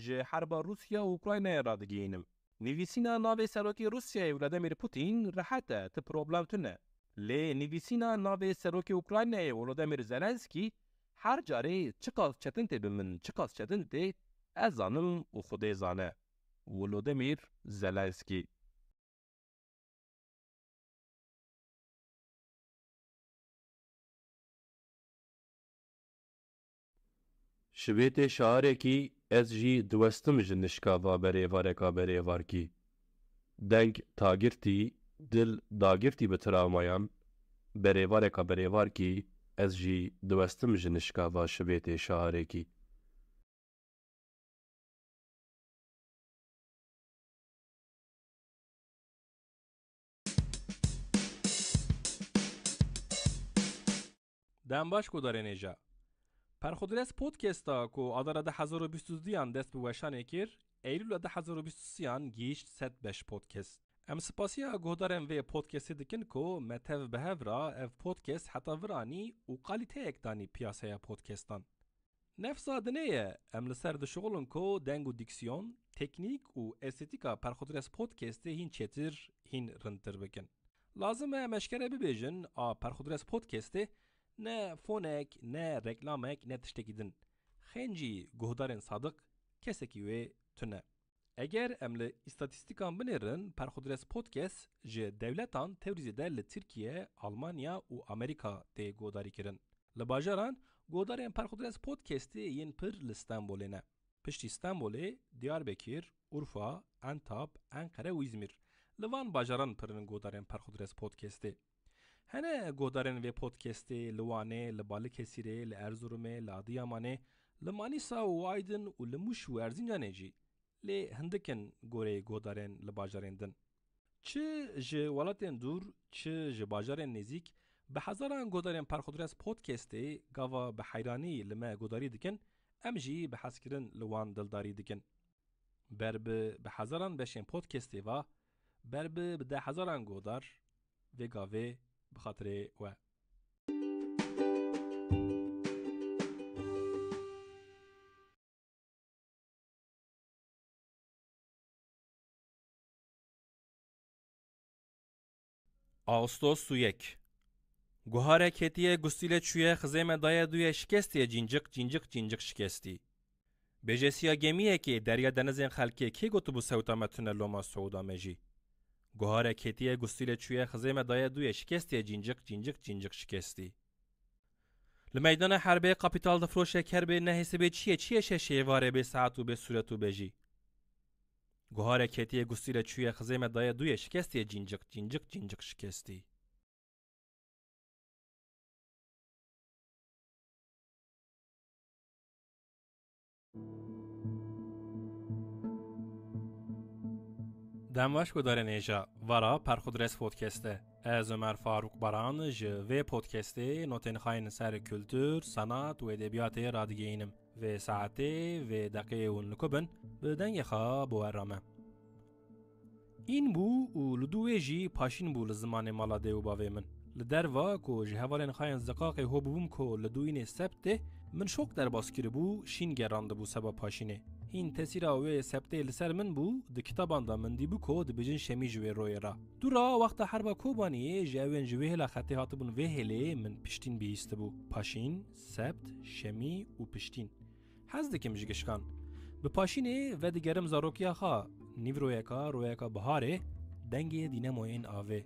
ج حرب روسیه و اوکراینه را دگینم. نویسینا ناوی سروکی روسیه ولادیمیر پوتین راحته ته پروبلم تونه. لی نویسینا ناوی سروکی اوکراینه ولادیمیر زلنسکی هر جاری چقدر چتنته به من چقدر چتنته از زانم و خود زانه. ولادیمیر زلنسکی. شبیت شعاره کی از جی دوستم جنشکا و بریوارکا بریوارکی. دنگ تاگرتی دل داگرتی به تراومایان بریوارکا بریوارکی از جی دوستم جنشکا و شبیت شعاره کی. دنباش کو داره نیجا. پرخودرس پودکستا کو آدارا ده 2022 دست به وشانه کر ایلول ده 2023 گیشت ست بش پودکست. ام سپاسیا گودارم وی پودکستی دکن کو متو به هفرا اف پودکست حتا ورانی و قالیته اکتانی پیاسه پودکستان. نفس آدنه ام لسر ده شغلن کو دنگو دیکسیون، تکنیک و استتیکا پرخودرس پودکستی هین چتر هین رنتر بکن. لازمه مشکره ببیجن پرخودرس پودکستی نه فونک، نه رکلامک، نه تشتکیدن. خنجی گهدارن صادق کسی که وی تونه. اگر امل استاتستیکان بنرن پرخودرس پودکست جه دولتان توریزی در ترکیه، آلمانیا و امریکا ده گوداری کرن. لباجران گودارن پرخودرس پودکستی ین پر لستانبوله. پشت استانبوله، دیاربکر، اورفا، انتاب، انقره و ازمیر. لوان باجران پرن گودارن پرخودرس پودکستی. هنه گودارن و پودکستی لوانه، لبالکسیره، لارزورمه، لادیامانه، لمانیسا و آیدن و لموش و ارزینجانه جی. لی هندکن گوره گودارن لباجارندن. چه جه ولاتن دور، چه جه باجارن نزیک، به هزاران گودارن پرخودرس پودکستی گاوا به حیرانی لما گوداری دکن، ام جی به حسکرن لوان دلداری دکن. بربه به هزاران بشین پودکستی و بربه به 10,000 گودار و گاوه بخاطر و آگوستوس 1 گوهاره کتیه گستیله چویه خزیمه دایه دویه شکستیه جینجق شکستی. بجسیا گمیه که دریا دنزین خلکه کی گوتو بو سوتا متونه لوما سعودا مجی. گوهاره کتیه گستیله چویه خزیمه دایه دویه شکستیه جینجق شکستی. لمیدان حربه کاپیتال دفروشه کربه نهیسه چیه شیواره به ساعت و به صورت و بجی. گوهاره کتیه گستیله چویه خزیمه دایه دویه شکستیه جینجق شکستی. دمواش کو داره نیجا ورا پرخودرس پودکسته از عمر فاروق بران و پودکسته نوتن خاین سر کلتور سنات و ادبیات رادگینم و ساعته و دقیقه و نکبن بدن خا بورامه این بو و لدوی جی پاشین بو لزمان مالاده و باوی من لدروا کو جهوالن خاین زقاق هو بوم کو لدوین سبته من شوک در باسکر بو شین گرانده بو سبا پاشینه هین تسیرا و سبته لسر من بو د کتابان دا من دی بو کو د بجن شمی جوی روی را دورا وقت حرب کوبانی جوین جوی هلا خطی هاتبون وهله من پشتین بیست بو پاشین سبت شمی و پشتین حز دکم جگشکان به پاشینه و دیگرم زاروکیا خا نیو رویکا بهاره دنگ دینموین آوه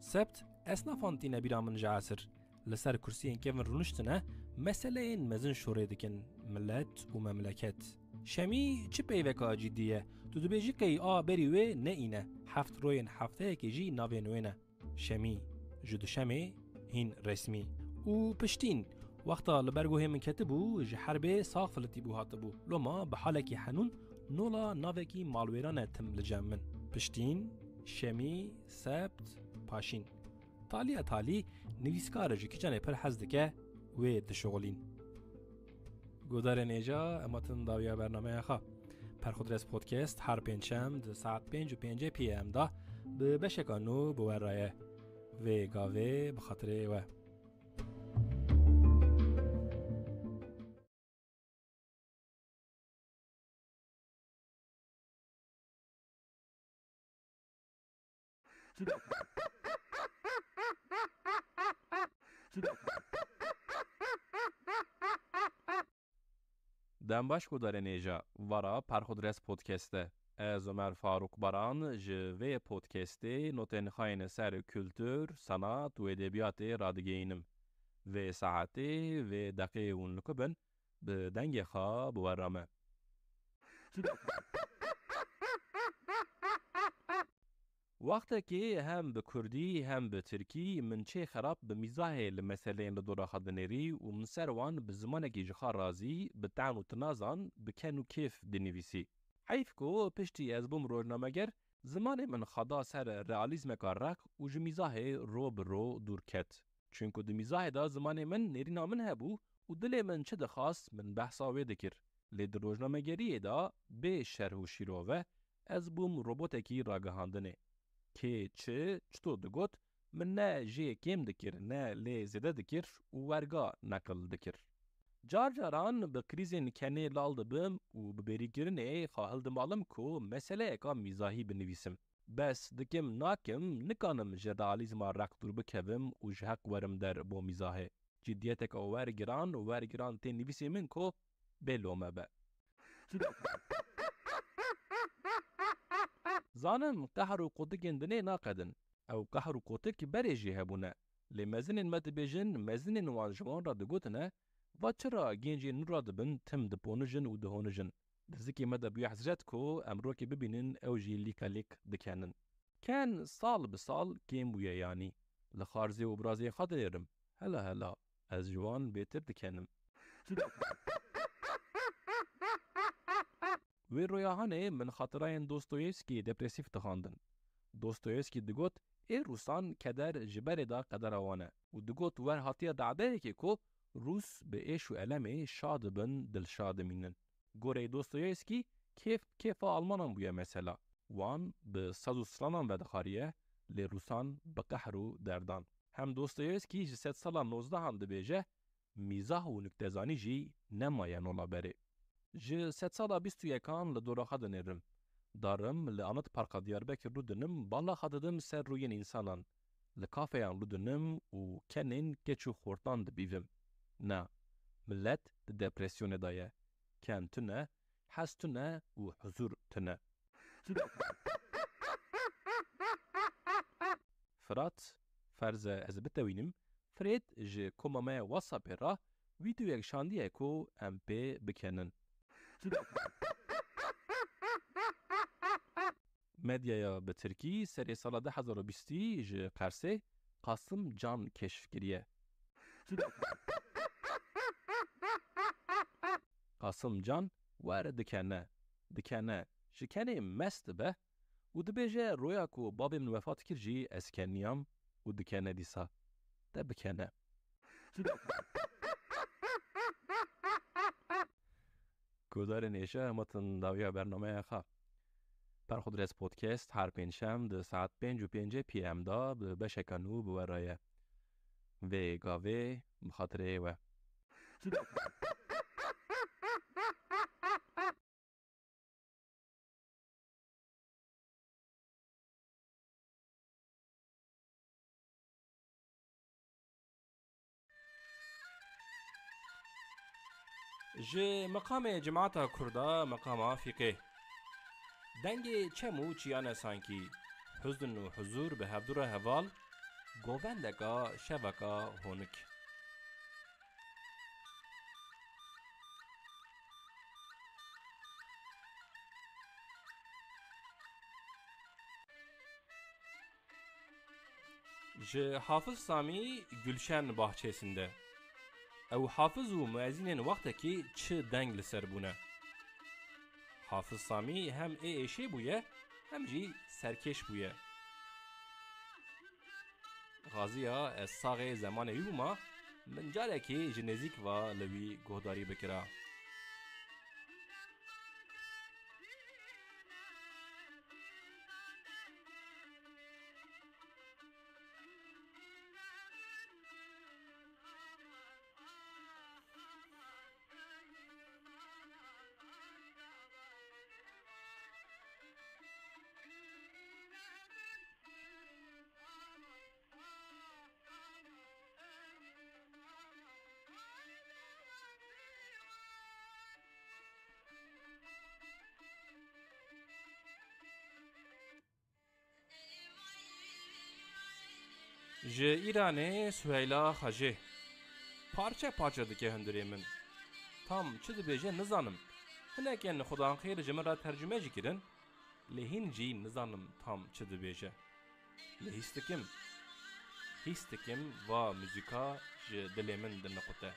سبت اسنافانتی نبیرا من جاسر لسر کرسی این کمن رونشتنه مسئله این مزن شوره دکن ملت و مملکت شمی چه پیوکا جدیه تو دو بیجی که بریوه نه اینه هفت روین هفته که جی ناوه نوینه شمی جدو شمی هین رسمی و پشتین وقتا لبرگو هم کتبو جه حربه صافلتی بو هاتبو لما بحالکی حنون نولا ناوه کی مالویرانه تم لجمن پشتین شمی، سبت، پاشین. تالی نویسکار جی کچانه پر حز دکه و دشغلین. گودار نیجا اماتن داویا برنامه خواه. پرخودرس پودکست هر پنجشنبه ساعت 5:05 پی ام دا به بشکانو بورایه و گاوه بخاطره و دنباش گودار نیجا ورا پرخودرس پودکسته از عمر فاروق بران جوه پودکسته نوتن خاین سر کلتور، سنات و ادبیات رادگینم و ساعته و دقیقه اون لکبن به دنگ خواه بورامه. وقتی که هم به کردی هم به ترکی من چه خراب به میزاه لمسلین لدورا خدنری و من سروان به زمان که جخار رازی به تعن و تنازان بکن و کیف دنویسی. حیف که پشتی از بوم روزنامه‌گر زمان من خدا سر رئالیسم کارک و جمیزاه رو به رو دور کت. چونکه دمیزاه دا زمان من نرینا من هبو و دل من چه دخواست من بحثا وی دکر. لید روزنامه‌گری دا به شرح و شیروه از بوم روبوتکی راگهاندنه. که چطور دگوت من نه جه کم دکر نه لی زده دکر و ورگا نقل دکر. جاران به کریزین کنی لال دبم و ببری گرنه خواهل دمالم که مسئله اکا میزاهی بنویسم. بس دکم ناکم نکانم جدالیزم رک دور بکوم و جهک ورم در با میزاهه. جدیت اکا ورگران تی نویسی من که بلومه به. زانم قهر و قوتکین دنه ناقدن او قهر و قوتک بریجی هبونه لمزنین مدبیجن مزنین وانجوان را دگوتنه و چرا گینجی نورا دبن تم دپونجن و دهونجن دزکی مدبیو حضرت کو امرو که ببینن او جی لیکالیک دکنن کان سال بسال گیم بویا یعنی لخارزی و برازی خاطرم هلا از جوان بیتر دکنم و رویاهانه من خاطرین دوستویفسکی دپرسیف تخاندن. دوستویفسکی دگوت ای روسان کدر جبر دا قدر آوانه و دگوت ور هاتیه دعبه که روس به ایش و علمه شاد بن دل شاد مینن. گوره دوستویفسکی کیف آلمانان بویا مثلا وان به سازو سلانان بدخاریه لی روسان به قهر و دردان. هم دوستویفسکی جسد سالان 19 هم دبیجه میزاه و نکتزانی جی نماین اولا بره. جه 7 سالا 21 لدورا خدنرم. دارم لعنت پارکا دیاربکر رو دنم بالا خددم سر روین انسانان. لکافیان رو دنم و کنین کچو خورتان دبیوم. نه، ملت دپرسیون دایه. کن تنه، حس تنه و حضور تنه. فرات فرض از بتوینم فرید جه کمامه واسا را ویدیو یک شاندیه کو ام پی بکنن. مدیا به ترکی سری سال 2020 جه قرسه قاسم جان کشف کریه. قاسم جان وارد دکنه شکنه مست به و دبیجه رویا کو بابی من وفات کرجی از کنیام و دکنه دیسا ده بکنه. گودار نیشه همتون داویا برنامه خواه. پرخودرس پودکست هر پنجشنبه ساعت 5:05 پی ام دا به بشکانو بورایه و گاوه بخاطره و جه مقام جماعت کردا مقام فقه دنگ چمو چیان سانکی حزن و حضور به هفدور هوال گووندگا شوکا هونک جه حافظ سامی گلشن bahçesinde او حافظ و müezzinin vaktaki çı deng li ser bune. Hafız Sami hem eşe buye hem jî serkeş buye. غازیا از ساغه زمان ویبوما من جارکی جنزیک و لوی گهداری بکرا. Ji İranê Süheyla Xajê parça parça dike hundirê min. Tam çi dibêje nizanim. Hinekên xudan xêr ji min ra tercüme jî kirin. Lê hîn jî nizanim tam çi dibêje. Lê hîs dikim va müzîka ji dilê min diniqute.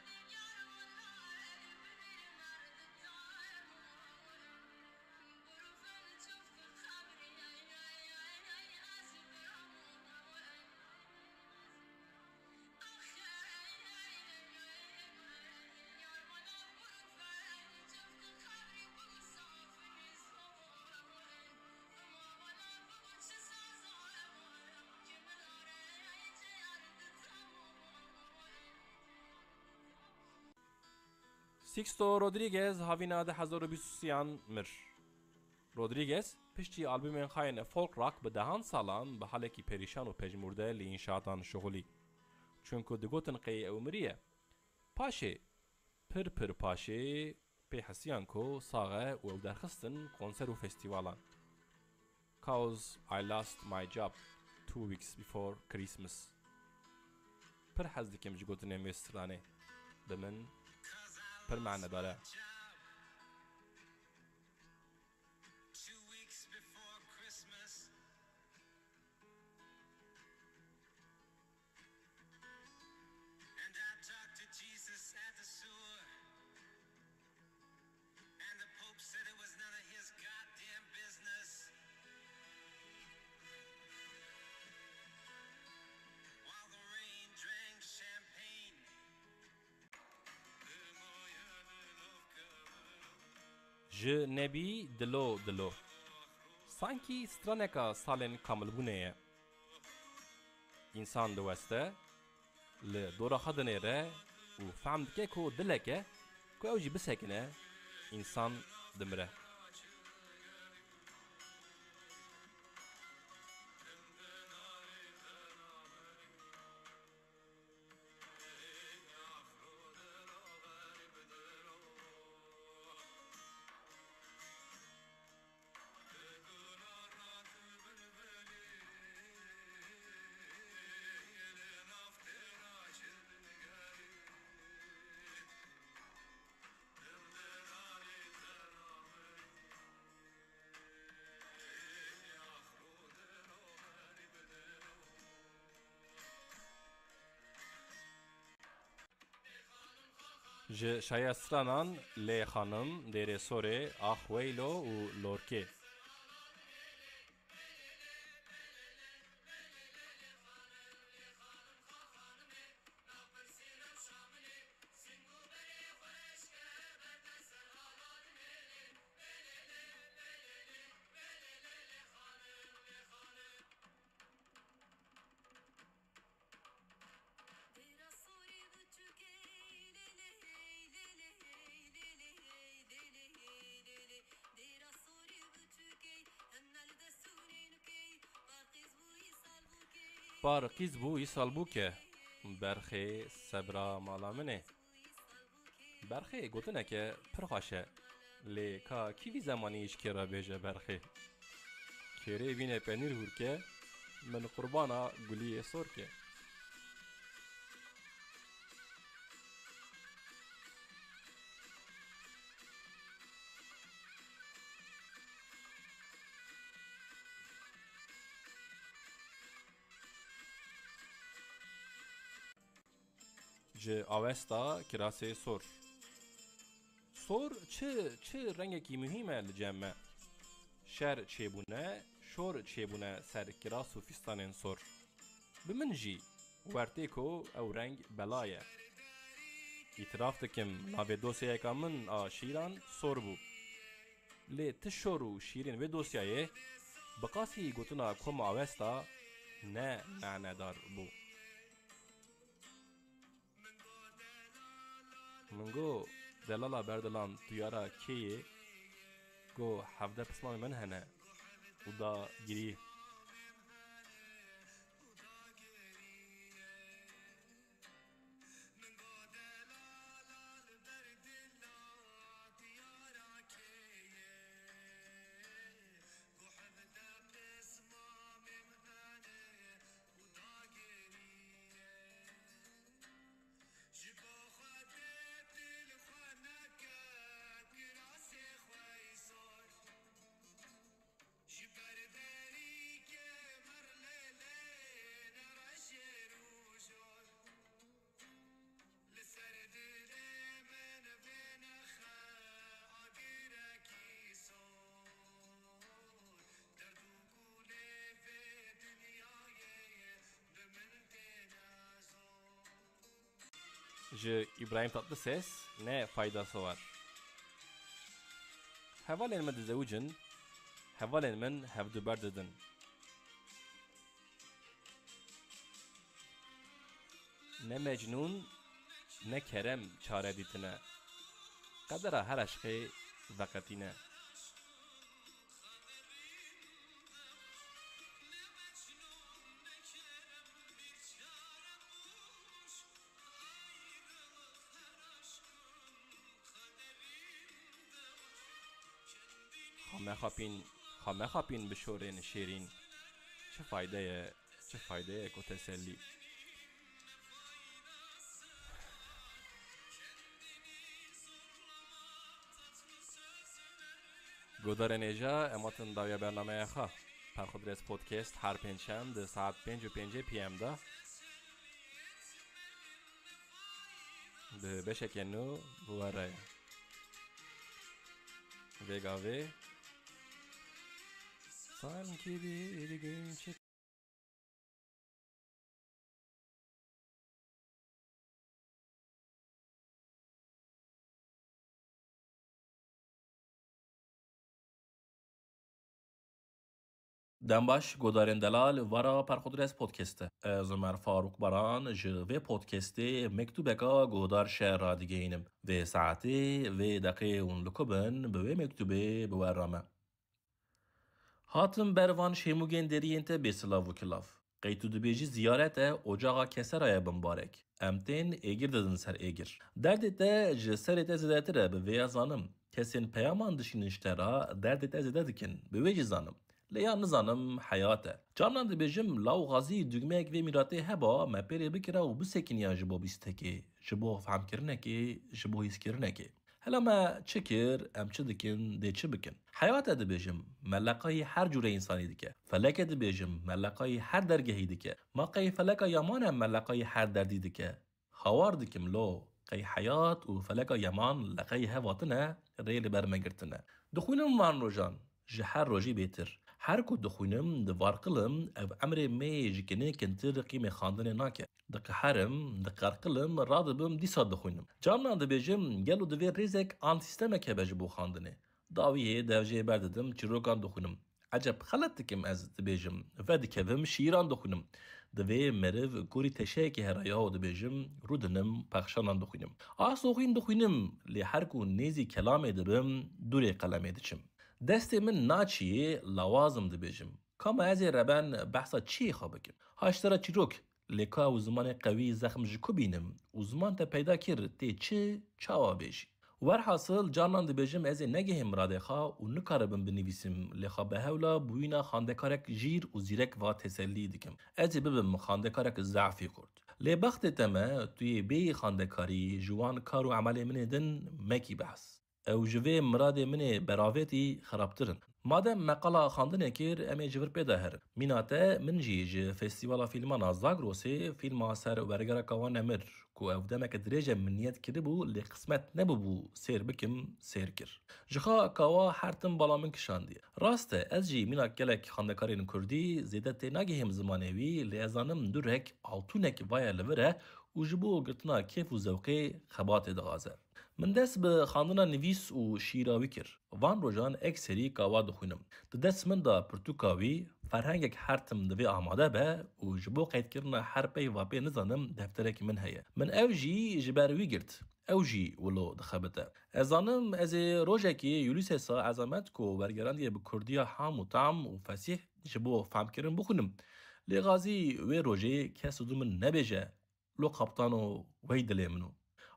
Sixto Rodriguez havina de 2023 mir. Rodriguez piştî albümên xayên folk rock bi dehan salan bi halekî perîşan û pejmûrde li înşaatan şuxulî. Çunku digotin qey ew miriye. Paşê pir paşê pê hesiyan ku saxe û ew derxistin konser û festîvalan. Cause I lost my job 2 weeks before Christmas. Pir hez dikim ji gotinên wê stranê. Bi min pir mane dare. Ji nebî dilo. Sanki straneka salên kamilbûnê ye. İnsan diweste, li dora xedinê re û fehm dike ku dileke ku ew jî bisekine, însan dimire. Ji şayestranan Lê Xanim, Dêrê Sorê, Axweylo û Lorkê. Barqiz bû îsal bû ke berxê sebra mala min e. Berxê gotineke pir xweş e. Lê ka kîvî zemanî îşkê ra bêje berxê. Kêrê vîne penîr hûrke, min qurbana guliyê sorke. Ji awesta kirasê sor. Sor çi rengekî mühîm e li cem me. Şer çêbûne, şor çêbûne ser kiras û fîstanên sor. Bi min jî ورتیکو او رنگ بلایه. اعتراف دکم ناوی دوسیه که من شیران سور بو. لی تشورو شیرین و دوسیه بقاسی گوتنا کم آوستا نه معنادار بو. منگو دلالا بردلان تویارا کیه گو 17 پسمان من هنه و دا گیری. جه إبراهيم تطلسس نه فايدة صور. هفالين من تزوجن هفالين من هفدو برددن. نه مجنون نه کرم چاره دیتنه. قدر هر عشقی وقتینه. خامه خاپین بشورین شیرین چه فایده کو تسلی. گودار نیجا اماتن داویا برنامه خواه پرخودرس پودکست هر پنجشنبه ساعت 5:05 PM دا به بشکنو بواره وگاوه sanki bir gün çık. دنباش گودارن دلال ورا پرخودرس پودکسته. از عمر فاروق بران جوه پودکسته مکتوبکا گودار شهر را دیگه اینم. و ساعتی و دقیقه اون لکوبن به مکتوبه بورامه. هاتم بروان شیموگن درین ته بسلاو و کلاف. قیتو دبیجی زیارت اجاقا کسرای بمبارک. امتین ایگر دادن سر ایگر. درد ته جسر ته زدتره به ویازانم. کسین پیامان دشینشته را درد ته زده کن به ویجی زانم. لیا نزانم حیاته. جانان دبیجم لاو غازی دگمه و میراته هبا مپری بکره و بسکنیا جبو بیسته که. جبو فهم کرنه که جبو هیس کرنه که. هلا ما چکر ام چه دکن ده چه بکن. حیات دبیجم ملقای هر جور انسانی دیگه. فلک دبیجم ملقای هر درگهی دیگه. ما قی فلک یمان ملقای هر دردی دیگه. خوار دکم لو قی حیات و فلک یمان لقای هواتنه ریل برمگرتنه. دخونم من روزان جهر روزی بهتر. هر کو دخونم دوار قلم او امر می جکنه کنتر قیم خاندن ناکه. دق حرم دقار قلم رادبم دیسا دخونم. جامنا دبیجم گلو دوی ریزک آن سیستم که بجبو خاندنه. داویه دوجه برددم چروکان دخونم. عجب خلط دکم از دبیجم و دکوم شیران دخونم. دوی مرو کوری تشه که هرایه دبیجم رودنم پخشانان دخونم. آسوخین دخونم لی هر کو نیزی کلامه دبم دوری قلمه دچم. دست من ناچیه لوازم دبیجم. کام از ربن بحثا چی خوابکم. هاشترا چیروک لکا و زمان قوی زخم جکو بینم و زمان تا پیدا کرد تی چه چاوا بیشی. ورحاصل جانان دبیجم از نگهم راده خواه و نکاربم بنویسم لخوا به هولا بوینا خاندکارک جیر و زیرک و تسلی دکم. از ببم خاندکارک ضعفی کرد. لی بخت تمه توی بی خاندکاری جوان کار و عمل من دن مکی بحث. او جوه مراد من براویتی خرابترن. مادم مقاله خواندن کر امی جبر پیدا هر میناته من جی فستیوالا فیلمان زاگروسی فیلم سر ورگر کاوان امر کو افدمک درجه منیت کرده بو لی قسمت نبو سیر بکم سیر کر جخا کاوا هرتم بالا من کشاندی راسته از جی مینا گلک خاندکارین کردی زیده تیناگی هم زمانوی لی ازانم درک آلتونک وای لوره و جبو گرتنا کیف و زوقی خبات دغازه من دست به خاندنا نویس و شیراوی کر وان روزان اکسری کاوا دخوینم دست من دا پرتوکاوی فرهنگک هرتم دوی آماده به و جبو قید کرنا هر پی و پی نزانم دفترک من هیه من او جی جبروی گرت او جی ولو دخبته ازانم از روزکی یولیسسا عظمت کو ورگراندی به کردیا حام و طعم و فسیح جبو فهم کرن بخونم لغازی وی روزی کس دومن نبیجه لو قبطانو وی دلی منو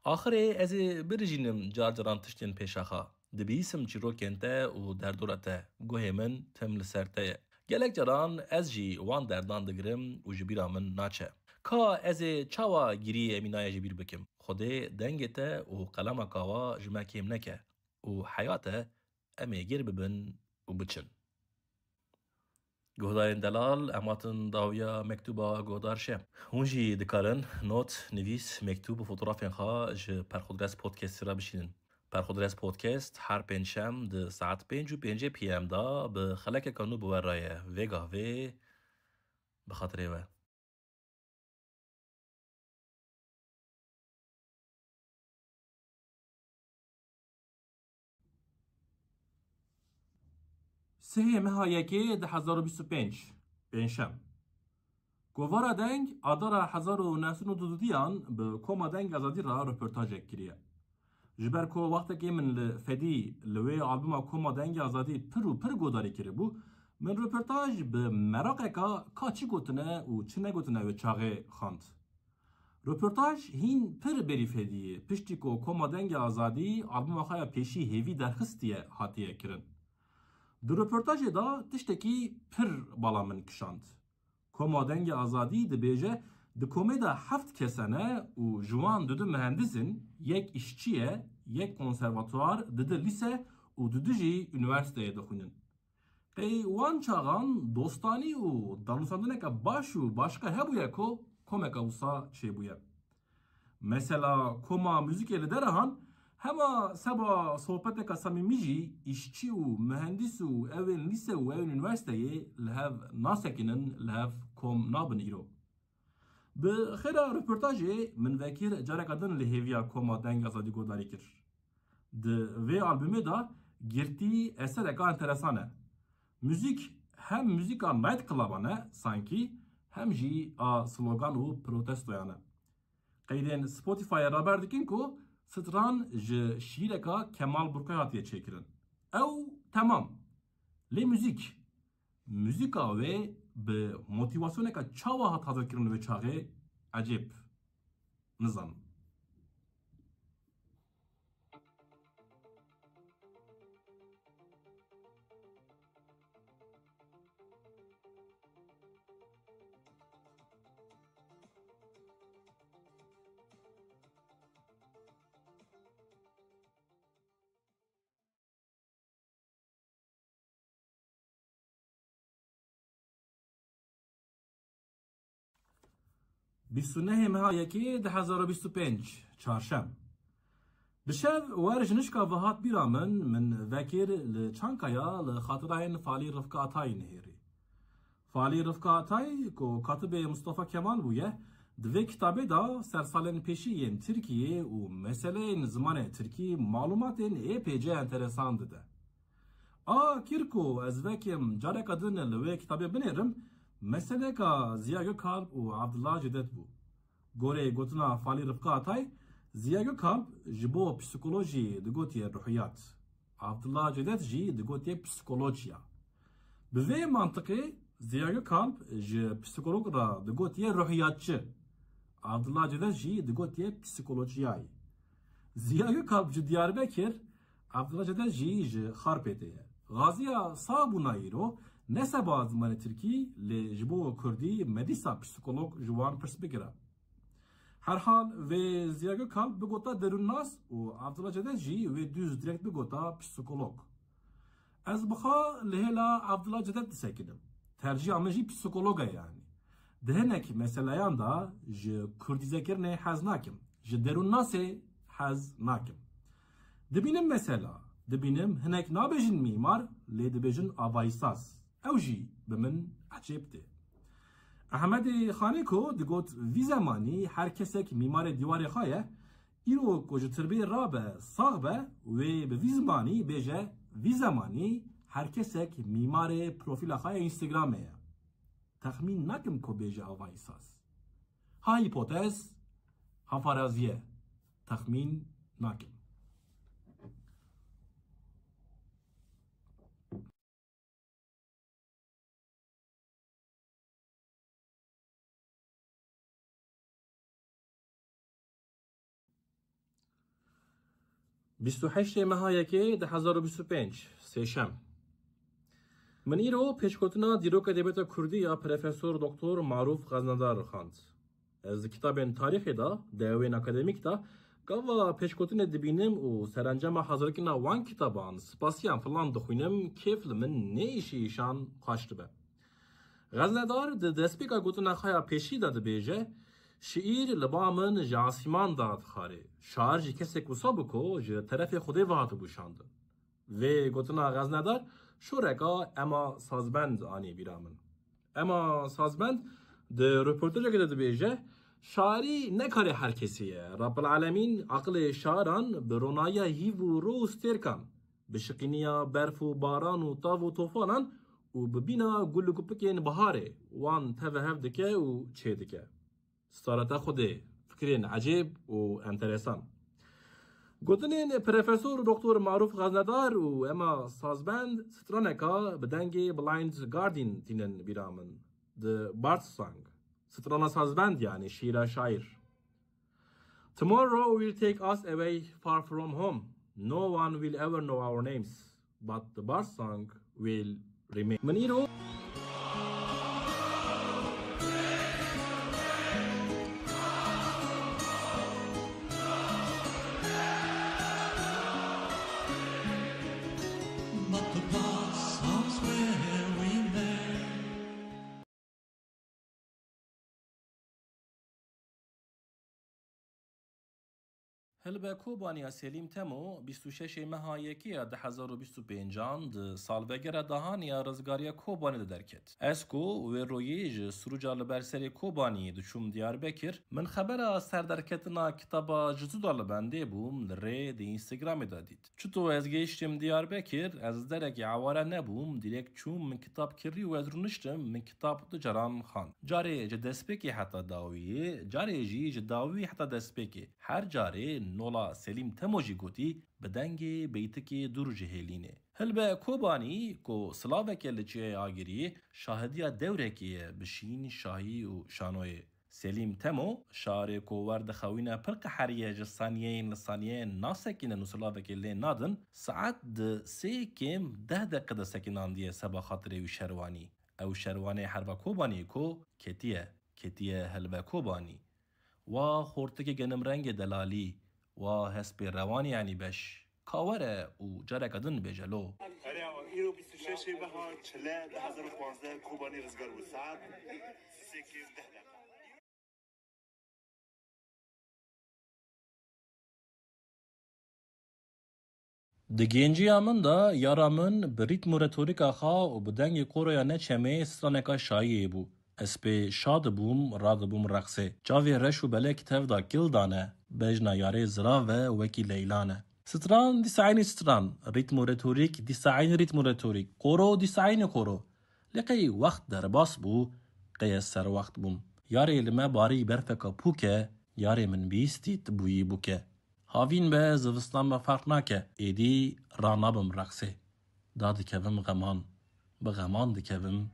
آخره از برجینم جارجران تشتین پیشاخا دبیسم چیرو کنته و دردورته گوه من تم لسرته گلک جران از جی وان دردان دگرم و جبیرا من ناچه که از چاوا گیری امینای جبیر بکم خوده دنگته و قلم کاوا جمکیم نکه و حیاته امی گیر ببن و بچن گهدارین دلال اماتن داویا مکتوبا گهدار شه اونجی دکارن نوت نویس مکتوب و فوتوغرافین خواه جه پرخودرس پودکست را بشینن پرخودرس پودکست هر پنجشنبه ده ساعت 5:05 پی ام دا به خلک کانو بورایه وگاه وی بخاطره و سه ماه یکی 2025 پنجشنبه گوارا دنگ آدارا 1922 به کوما دنگ آزادی را رپورتاج کریه جبر کو وقت که من لفدی لوی آلبوم کوما دنگ آزادی پر گوداری کرده بو من رپورتاج به مراقه که چی گوتنه و چی نگوتنه و چاقه خاند رپورتاج هین پر بری فدیه پشتی کو کوما دنگ آزادی آلبوم خواهی پیشی هیوی درخستیه حاتیه کرن در رپورتاج دا تشتکی پر بالا من کشاند کوما دنگ آزادی دبیجه د کومدا 7 کسانه و جوان دو مهندسین یک işçiye یک konservatuar د لیسه و د جی üniversiteye دخونن قی وان چاغان دوستانی و دانوساندنه که باشو başka hebuye ko komeka usa şey buye mesela koma müzik eli derahan hema seba sohbete ka samimici işçi u mühendis u evin lise u evin üniversiteye lehev nasekinin lehev kom nabın iro بخيرا ريبورتاجي من ذاكر جارك عدن لهيفيا كوما دنگ ازادي گوداري كر د وي البومي دا گرتي اثر اكا انترسانه müzik hem müzik a night club'ane sanki hem jî a slogan û protestoyane qeydên Spotify'a raber dikin ku stran ji şîreka Kemal Burkay hatiye çêkirin ew temam lê müzik a wê به موتیواسیون که چاوا ها تازه کردن و چاقه عجیب نزان بیستونه ماه یکی 2025 چهارشنبه بشب ورج نشکا وهات بیرامن من ذاکر لچانکایا لخاطرين فالی رفقا عطای نهیری فالی رفقا عطای کو کاتب مصطفى کمال بویه دوی کتابه دا سرسالن پیشیین ترکیه و مسئله زمان ترکی معلوماتین ایپیجه انترسان ده کرکو از وکیم جارک ادن لوی کتابه بنیرم mesele ka Ziya Gökalp û Abdullah Cedet bû. Gorê gotina Falî Rıfkı Atay, Ziya Gökalp ji bo psikolojî digotiye ruhiyat. Abdullah Cedet jî digotiye psikolojiya. Bi vê mantıqê Ziya Gökalp ji psikolog ra digotiye ruhiyatçı. Abdullah Cedet jî digotiye psikolojiyayê. Ziya Gökalp ji Diyarbekir, Abdullah Cedet jî ji Xarpêtê ye. Gaziya Sabûna îro Neseba zmanê Tirkî lê ji bo Kurdî medîsa psikolog ji wan pirs bigire. Herhal vê Ziya Gökalp bigota derûnnas û Abdullah Cedet jî wê dûz direkt bigota psikolog. از بخوا لهلا عبدالله جدد سکنم ترجیح آمجی پسیکولوگا یعنی دهنک مثلا دا ج کردی ذکرنه حز ناکم ج درون ناسه حز ناکم دبینم مثلا دبینم هنک نابجن میمار لی دبجن آوایساز او جی بمن عجب ده احمد خانه کو دگوت وی زمانی هر کسک میمار دیوار خواهی ایرو کج تربیه رابه صاغبه و به وی زمانی بیجه وی زمانی هر کسک میمار پروفیل خواهی اینستاگرامه تخمین نکم کو بیجه آوایساز ها هیپوتز ها فرضیه تخمین نکم 28 مهایکی 2025 سهشنبه من ایرو پیشکوتنا دیروک ادبیات کردی یا پروفسور دکتر معروف غزنه‌دار خواند. از کتاب تاریخی دا دعوین اکادمیک دا گاوا پیشکوتن دبینم و سرانجام حاضرکنا وان کتابان سپاسیان فلان دخوینم کیف لمن نیشیشان خاشت به. غزنه‌دار دسپیکا گوتنا خایا پیشی داد بیجه شعیر لبامن جاسیمان داد خاره شعر جی کسی کسابو کو جه طرف خودی وحاتو بوشاند و گوتنا غزنه‌دار شورکا اما سازبند آنی بیرامن اما سازبند ده رپورتاجا که داده بیجه شاعری نکاره هر کسیه رب العالمین عقل شاعران به رونایا هیو و روز ترکان به شقینیا برف و باران و تاو و توفانان و ببینا گل کپکین بهاره وان تاو هف دکه و چه دکه ستارتا خوده فکرین عجیب و انترسان گوتنین پروفسور دکتر معروف غزنه‌دار و اما سازبند سترانکا بدنگ بلایند گاردین تینن بیرامن د بارت سانگ سترانا سازبند یعنی شیرا شایر Tomorrow will take us away far from home. No one will ever know our names, but the Bart song will remain. منیرو هلبه کوبانی سلیم تمو 26 مهایکی 2025 د سالوگر دهانی رزگاری کوبانی درکت. اسکو و رویج سروجا لبرسری کوبانی دچوم دیار بکر من خبر سردرکتنا کتابا جزودا لبنده بوم لره دی اینستاگرام دادید. چطو از گیشتم دیار بکر از درک عواره نبوم دیرک چوم من کتاب کری و از رونشتم من کتاب دو جران خان. جاره جدسپکی حتی داویه جاره جی جداوی حتی دسپکی هر جاره نولا سلیم تموجی گوتی بدنگ بیتکی دور جهلینه هلبه کوبانی کو سلاوک لچه آگیری شاهدیا دورکی بشین شاهی و شانوی سلیم تمو شعر کو ورد خوینه پرق حریه جسانیین لسانیین ناسکین نسلاوک لی نادن ساعت د سی کم 10 دقیقه سکنان دیه سبا خاطره و شروانی او شروانی حربا کوبانی کو کتیه هلبه کوبانی و خورتک گنم رنگ دلالی و حسب روانی یعنی بش کاوره و جرکدن بجلو ایرو 26 بهار 4 2015 کوبانی رزگار و ساعت 10 د گنجی من دا یارا من به ریتم و رتوریکا خوا و بدنگ قرویا نچمه ستانکا شایی بو اسپی شاد بوم راد بوم رقصه جاوی رش و بلک تف دا گل دانه بجنا یاره زراوه وکی لیلانه ستران دی سعین ستران ریتم و رتوریک دی سعین ریتم و رتوریک قرو دی سعین قرو لقی وقت در باس بو قیس سر وقت بوم یاره لما باری برفکا پوکه یاره من بیستی تبویی بوکه هاوین به زوستان با فرق ناکه ایدی رانابم رقصه دا دکوم غمان به غمان دکوم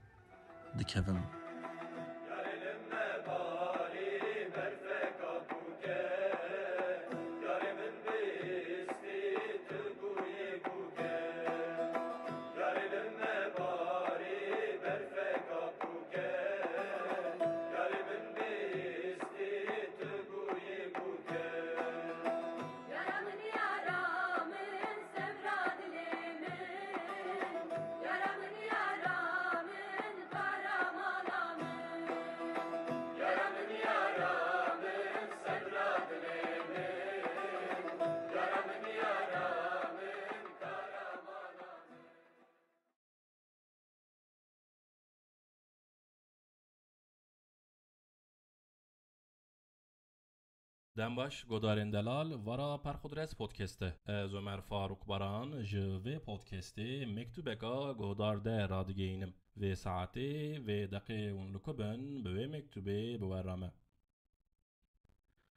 دنباش گودارین دلال ورا پرخودرس پودکسته از عمر فاروق بران جوه پودکسته مکتوبکا گودار ده رادگینم و ساعته و دقیقه ونلکبن به مکتوبه بورامه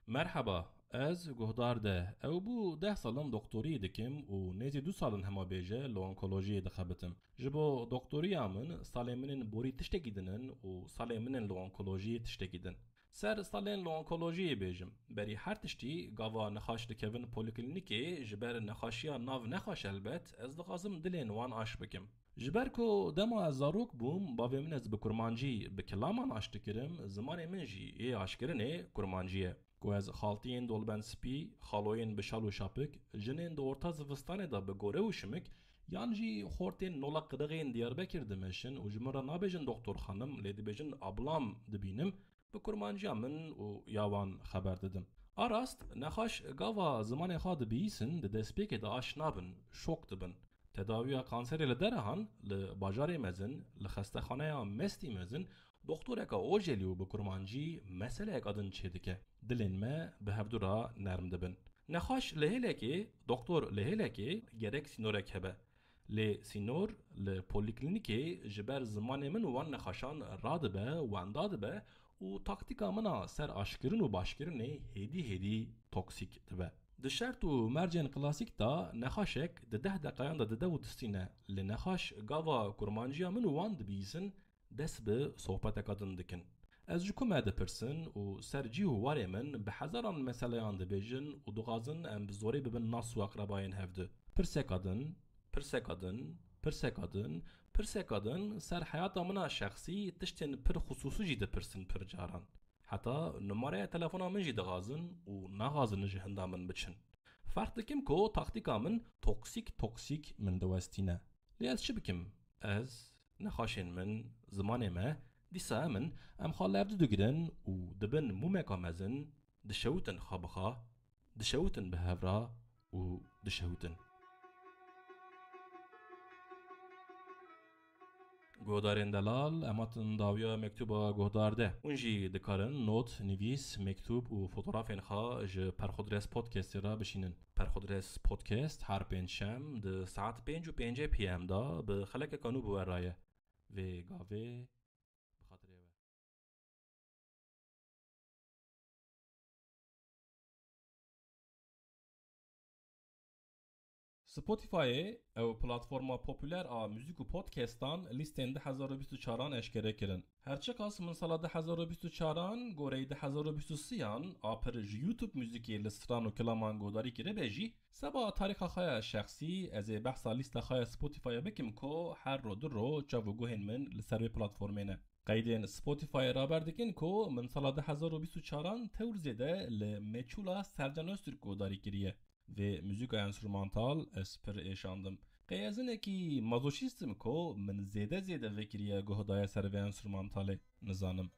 مرحبا از گهدار ده او بو 10 سالم دکتری دکم و نزی 2 سالن هما بیجه لونکولوژی دخبتم جبو دکتری امن سالمنن بوری تشتگیدنن و سالمنن لونکولوژی تشتگیدن سر سالن لونکولوژی بیجم بری هر تشتی گاوا نخاش دکوین پولیکلینیکی جبر نخاشیا ناو نخاش البت از دقازم دلین وان آش بکم جبر کو دما از زاروک بوم باوی من از بکرمانجی بکلامان آشتکرم زمان من جی ای آشکرنه کرمانجیه کو از خالتین دولبن سپی خالوین بشالو شاپک جنین دورتا زوستانه دا بگوره و شمک یان جی خورتین نولا قدغین دیاربکر دمشن و جمرا نابجن دکتور خانم لیدی بجن ابلام دبینم بکرمانجی من و یاوان خبر ددم آراست نخاش گاوا زمان خاد بیسن ده دسپیک دا آشنابن شوک دبن تداوی کانسری لدرهان لباجار مزن لخستخانه مستی مزن دکتر که اوجلیو بکرمانجی مسئله یک آدن چیده که دلین ما به هفدورا نرم دبن نخاش لحیله که دکتر لحیله که گرک سینورک هبه لی سینور لپولیکلینیکی جبر زمان من وان نخاشان راد به وانداد به و تاکتیکا منا سر آشکرن و باشکرن هیدی توکسیک دبه ده شرط و مرجن کلاسیک دا نخاشک ده دقیقان ده و دستینه لی نخاش گاوا کرمانجی من وان دبیسن دست به صحبت کدن دکن از جو کمه ده پرسن و سرجی و واره من به هزاران مسئله آن بیجن و دوغازن ام بزوری ببن ناس و اقرباین هفده پرسه کدن سر حیاتا منا شخصی تشتین پر خصوصی جیده پرسن پر جاران حتی نماره تلفونا من جیده غازن و نغازن جهنده من بچن فرق دکم که تاکتیکا من توکسیک من دوستینه لی از چی بکم؟ از نخاشین من زمان ما دیسا من ام خالب دو گرن و دبن مومکا مزن دشوتن خابخا دشوتن بهورا و دشوتن گودارین دلال اماتن داویا مکتوبا گودارده اونجی دکارن نوت نویس مکتوب و فوتوغرافین خوا ج پرخودرس پودکستی را بشینن پرخودرس پودکست هر پنجشنبه ده ساعت 5:05 پی ام دا به خلک کانو بورایه و گاوه بخاطر اوه سپوتیفای او پلاتفورما پوپولر آ موزیک و پودکستان لیستن 2024 اشکره کرن هرچه کاس من سال 2024 گوره 2023 آ پر یوتیوب موزیکی لستران و کلامان گوداری کره بیجی سبا تاریخ خای شخصی از بحث لیست خای سپوتیفای بکم کو هر رو در رو چاو گوهن من لسروی پلاتفورمینه قیدین سپوتیفای را بردکن کو من سال 2024 تور زیده لمچولا سرجانوستر گوداری کریه و موزیک انسترومانتال اسپر ایشاندم قیازنه کی مازوشیستم کو من زیده وکریه گهدای سر و انسترومانتال نزانم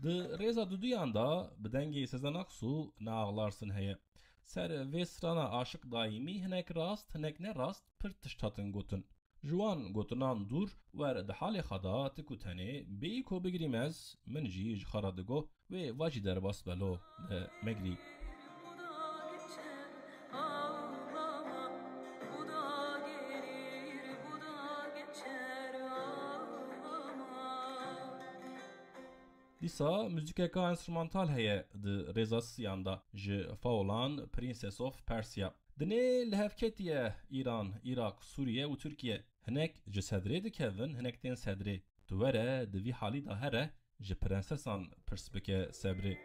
ده ریزا دودویان دا بدنگی سزن اقسو ناغلارسن هیه سر ویسترانا عاشق دایمی هنک راست هنک نه راست پر تشتاتن گوتن جوان گوتنان دور ور ده حال خدا تکوتنه بی کو بگریم از من جیج خرادگو و واجی در باس بلو ده مگری دیسا موزیکا انسترومانتال هیه ده رزا سیاندا ج فاولان پرنسس اوف پرسیا دنه لهفکتیه ایران، عراق، سوریه و ترکیه هنک ج صدره ده کهون هنک تین صدره دوره دوی حالی ده هره ج پرنسسان پرسبک صبره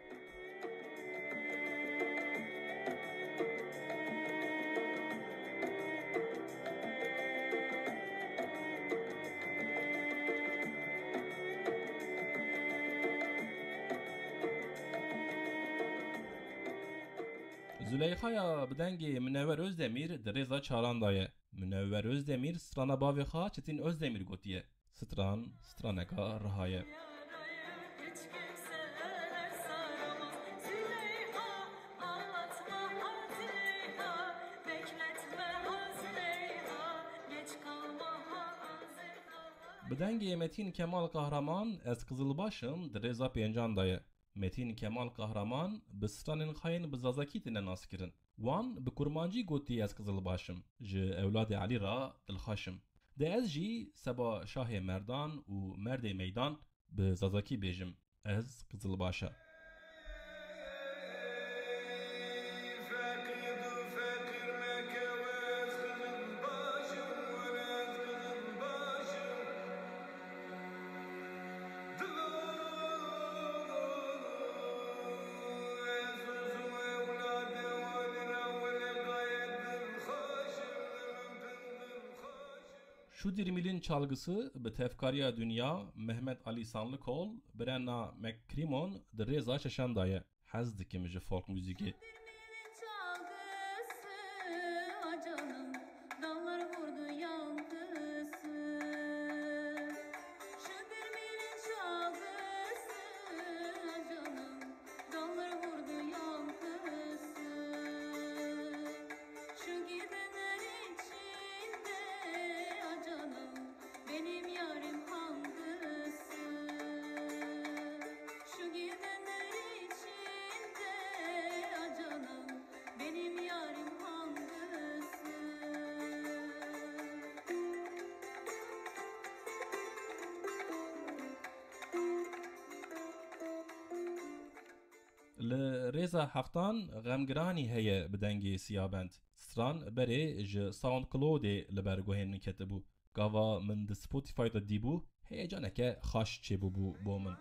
زلیخایا بدنگی منور özdemir درزا چاران دایه منور özdemir strana باویخا چتین özdemir گوتیه strانکا رهایه Bedengê Metin Kemal Kahraman ez Qızılbaşım di rêza pêncan daye. Metin Kemal Kahraman bi stranên xayên bi zazakî tîne naskirin. Wan bi kurmancî gotî ez Qızılbaşım, ji ewladê Elî ra dilxweşim. De ez jî seba şahê merdan û merdê meydan bi zazakî bêjim, ez Qızılbaşa. Şu dirmilin çalgısı bi tevkariya dünya Mehmet Ali Sanlıkol Brenna McCrimmon di rêza şeşan daye. Hez dikim ji folk müzikê. Li rêza heftan xemgiranî heye bi dengê Siyabend. Stran berê ji SoundCloudê li ber guhên min ketibû. Gava min di Spotify da dîbû, heyecaneke xaş çêbûbû bo min.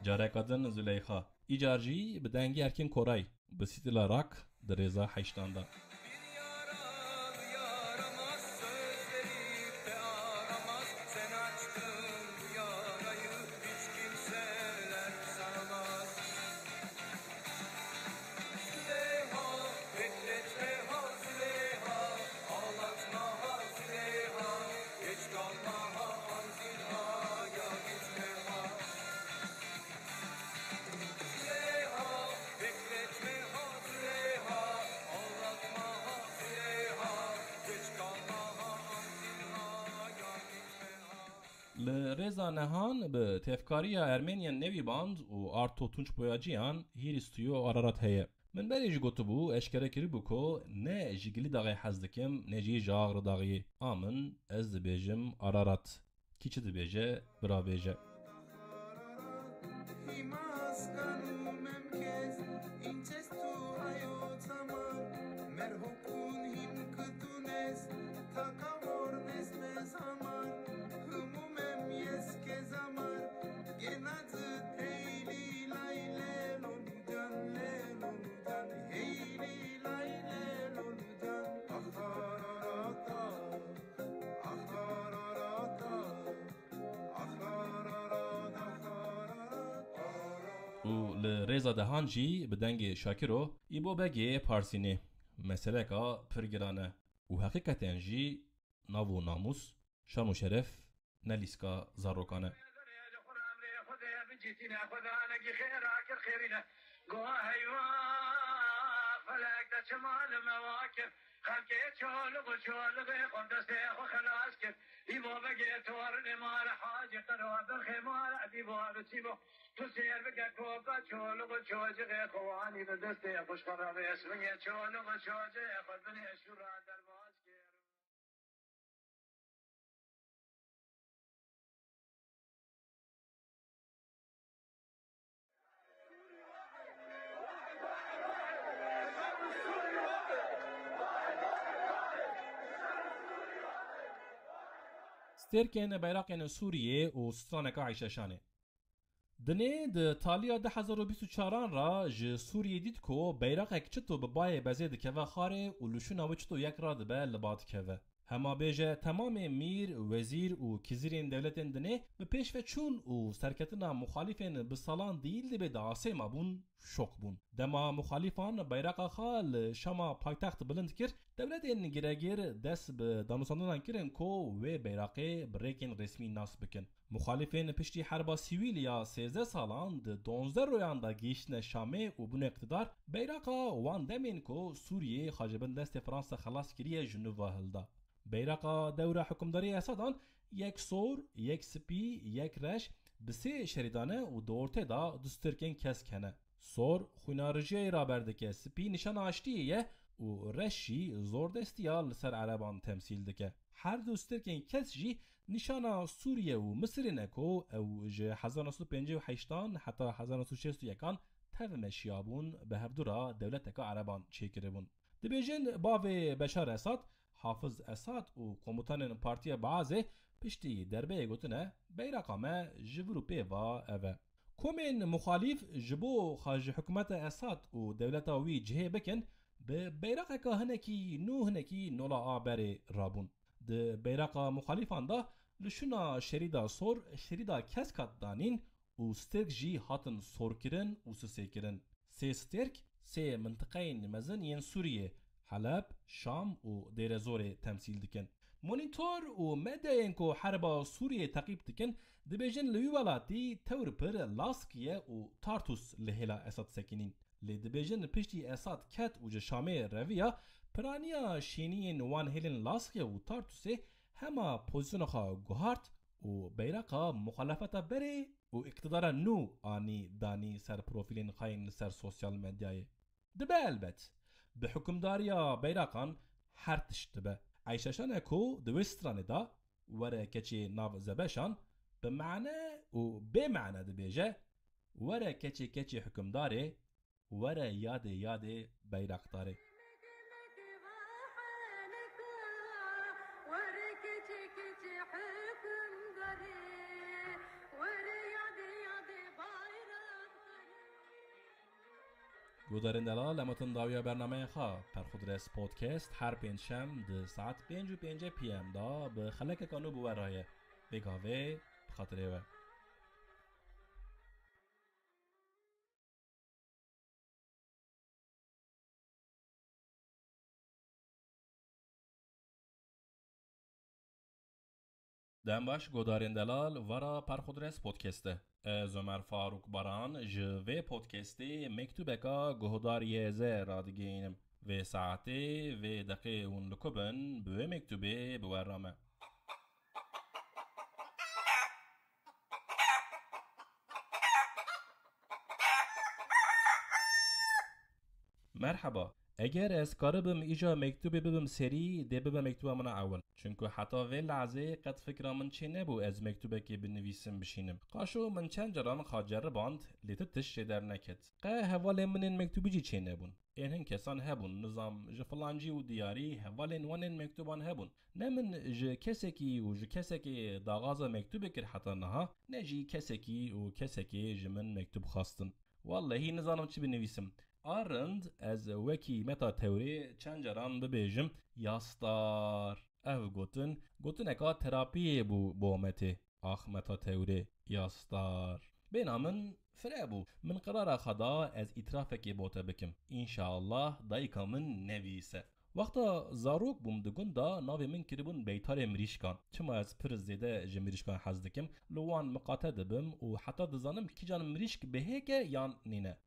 Carekadın Züleyxa. İcar jî bi dengê Erkin Koray bi stîla rock di rêza heştan da. Li rêza nehan bi tevkariya Ermeniyan Nevî Band û Arto Tunç Boyaciyan hîrî stûyo Ararat heye. Min berê jî gotibû eşkere kiribû ku ne ji gilî daxê hez dikim ne jî ji agra daxiyê. A min ez dibêjim Ararat. Kî çi dibêje birabêje. û li rêza dehan jî bi dengê Şakiro îbo begê Parsînê meseleka pir giran e û heqîqeten jî nav û namus, şan û şeref ne lîska zarokan e. خلقي شولغ شولغ قدس يا خلاص كيف يبو بقي تورني مال حاجة قروا بالخمار عديبو بتسيبو تسير بقى كوبا شولغ شوجغ خواني بدستي خوش قرار اسمي شولغ شوجغ خذني شورا درباز كير سترکن بیرقین سوریه و سترانک عیششانه. دنه د تالیا 2024 را ج سوریه دید که بیرقک چطور به بای بزید که و خاره و لشون او چطور یک را دبه لباد که و. هما بیجه تمام میر وزیر و کزیرین دولتین دنه به پیش و چون و سرکتنا مخالفین بسالان دیل به دعاسه ما بون شوق بون دما مخالفان بیرقا خال شما پایتخت بلند کر دولتین گرگیر دست به دانوساندان کرن کو و بیرقه بریکن رسمی ناس بکن مخالفین پشتی حربا سیویل یا 13 سالان ده 12 رویان دا گیشتن شامه و بون اقتدار بیرقا وان دمین کو سوریه خاجبن دست فرانسا خلاص کریه جنوبا هلدا بیرقا دوره حکمداری اسادان یک سور، یک سپی، یک رش بسه شریدانه و دورته دا دسترکن کس کنه سور خونارجی را بردکه سپی نشان آشتیه و رشی زور دستیال سر عربان تمثیل دکه هر دسترکن کس جی نشان سوریه و مصر نکو او جه 1958 حتی 1961 تف مشیابون به هر دورا دولت عربان چیکره بون دبیجن باو بشار اساد حافظ اساد و کوموتان پارتی بعضه پشتی دربه گوتنه بیرقامه جورو پیوا اوه کومین مخالف جبو خارج حکومت اساد و دولت وی جهه بکن به بیرق که هنکی نولا آبر رابون ده بیرق مخالفان دا لشونا شریدا سور شریدا کسکات دانین و سترک جی هاتن سور کرن و سسه کرن سه سترک سه منطقین مزن ین سوریه حلب شام و دیر زور تمثیل دکن مونیتور و مدین کو حربا سوریه تقیب دکن دبیجن لوی ولاتی تور پر لاسکیه و تارتوس لهلا اساد سکنین لی دبیجن پشتی اساد کت و جشامه رویا پرانیا شینین وان هیلن لاسکیه و تارتوسه هما پوزیسون خواه گوهارت و بیرقا مخالفتا بره و اقتدار نو آنی دانی سر پروفیلین خاین سر سوسیال مدیای دبه البت به حکمداریا بیرقان هر تشتبه عیششان اکو دوسترانه دا وره کچی ناو زبشان به معنی و به معنی دبیجه وره کچی حکمداره وره یاد بیرقداره گودارین دلال امتون داویا برنامه خواه پرخودرس پودکست هر پنجشنبه ده ساعت 5:05 PM دا به خلک کانو بورایه بگاوه بخاطره و دم باش گودارین دلال ورا پرخودرس پودکسته از عمر فاروق باران جوه پودکستی مکتوبکا گهداری زه رادگینم و ساعته و دقیقه اون لکبن به مکتوبه بورامه مرحبا اگر از کار بم ایجا مکتوبی ببم سری ده ببم مکتوبه من اول چونکه حتی وی لحظه قد فکر من چه نبو از مکتوبه که بنویسم بشینم قاشو من چند جران خاجر باند لیتتش در نکت قه حوال من این مکتوبی جی چه نبون این کسان هبون نظام جفلانجی و دیاری حوالین وانین مکتوبان هبون نمن ج کسکی و ج کسکی داغاز مکتوبه کر حتی نها نجی کسکی و کسکی جمن مکتوب خواستن والله نظام چی بنویسم آرند از وکی متا تئوری چند جران ببیجم یاستار او گوتن اکا تراپی بو مته آخ متا تئوری یاستار بینامن فرابو من قرار خدا از اطرافکی بوته بکم انشاءالله دایکا من نویسه وقتا زاروک بوم دگون دا ناوی من کربون بیتار مریشکان چما از پر زیده جمریشکان حزدکم لوان مقاطع دبم و حتی دزانم کی جان مریشک بهیکه یان نینه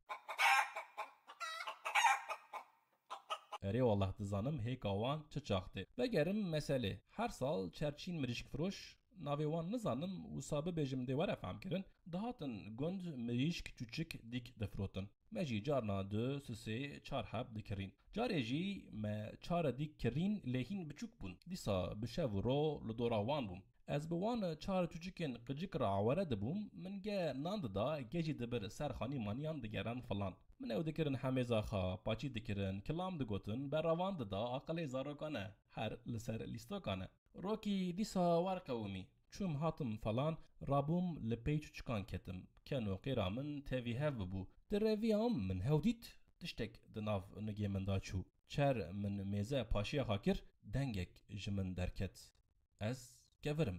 اری والله دزانم هیک آوان چه چاخته بگرم مسئله هر سال چرچین مریشک فروش ناویوان نزانم و سابه بیجم دیوار افهم کرن دهاتن گند مریشک چوچک دیک دفروتن مجی جارنا دو سسه چار حب دکرین جاره جی ما چار دیک کرین لیهین بچوک بون دیسا بشه رو لدورا وان بوم از بوان چار چوچکن قجک را عواره دبوم من گه ناند دا گجی دبر سرخانی مانیان دگران فلان من او دکرن حمیزا خوا پاچی دکرن کلام دگوتن بر روان دا اقل زاروکانه هر لسر لیستوکانه روکی دیسا ورقومی چوم هاتم فلان رابوم لپیچ چکان کتم کنو قیرامن تاوی هاو بو در رویام من هودیت تشتک دناف نگی من دا چو چر من میزه پاشی خاکر دنگک جمن درکت از کورم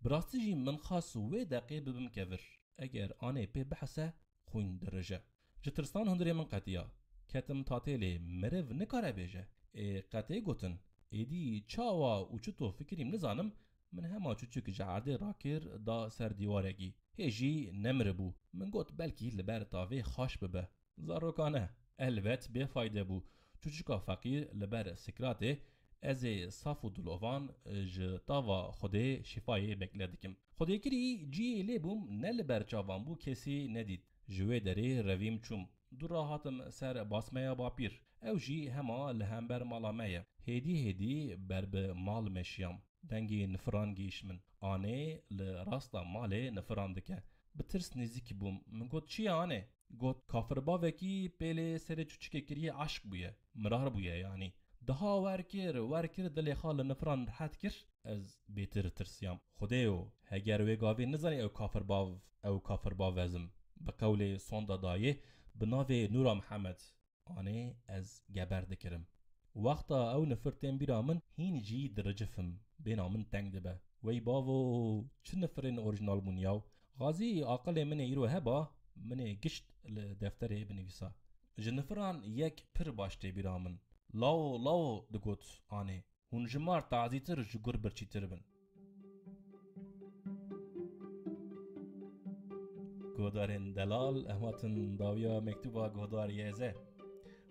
براستی جی من خاص و دقیق ببم کور اگر آنه پی بحثه خوین درجه جترستان هندری من قطیا کتم تاتیلی مرو نکاره بیجه قطعی گوتن ایدی چاوا و چطو فکریم نزانم من هما چوچک جعرده راکر دا سر دیوارگی هیجی نمر بو من گوت بلکی لبر تاوی خاش ببه زاروکانه البت بفایده بو چوچکا فقیر لبر سکراته از صاف و دلوان ج تاوا خوده شفای بکلدکم خوده کری جی لی بوم نل برچاوان بو کسی ندید جوه دری رویم چوم دو راحتم سر باسمه باپیر او جی هما لهمبر مالامه هدی برب مال مشیام دنگی نفران گیش من آنه لراستا مال نفران دکه بترس نزیکی بوم من گوت چی آنه گوت کافر باوکی پیل سر چوچکه کری عشق بویه مرار بویه یعنی daha ورکر دلی خال نفران راحت کر از بیتر ترسیام خدایو هگر وی گاوی نزانی او کافر باو ازم بقول sonda دایه بناوی نورا محمد آنه از گبرد کرم وقتا او نفرتين بیرامن هین جی درجفم بینامن تنگ دبه وی باوو چه نفرین اورجنال بونیاو غازی عقل من ایرو هبا من گشت لدفتره بنویسا جنفران یک پر باشته بیرامن لاو دگوت آنه هون جمار تعزیتر جگر برچی تربن گودارن دلال احماتن داویا مکتوبا گودار یزه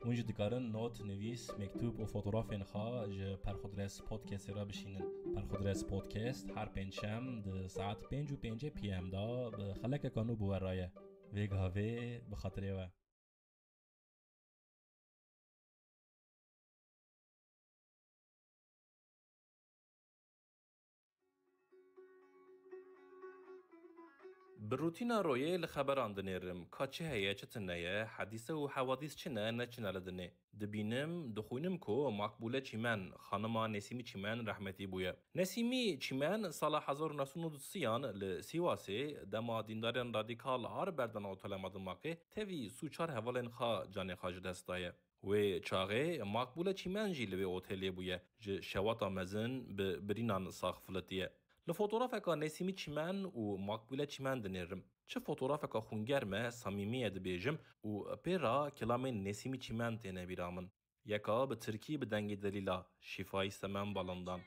اونج دکارن نوت نویس مکتوب و فوتوغرافین خواه جه پرخودرس پودکست را بشینن پرخودرس پودکست هر پنجشم ده ساعت 5:05 PM دا به خلک کانو بوار رایه ویگاوه بخاطره و بروتينا رويه لخبران دنيرم كاتشي هيا چتنية حديثة و حوادث چنه نچنه لدنه دبينم دخوينم كو مقبولة چيمن خانما نسيمي چيمن رحمتي بويا نسيمي چيمن سال 1930 لسيواسي دما دیندارن راديكال هار بردن اوتولمادن ماقي تيوي سوچار هوالن خا جاني خاج دستايا و چاغه مقبولة چيمن جي لوي اوتيلي بويا ج شواتا مزن برينان ساخفلتيه لفوتوغرافكا نسيمي چيمن و مقبولة چيمن دنيرم چه فوتوغرافكا خونگرمه صميمية دبيجم و بيرا كلامين نسيمي چيمن تينه بيرامن يكا بتركي بدنگ دليلا شفاي سمن بالندان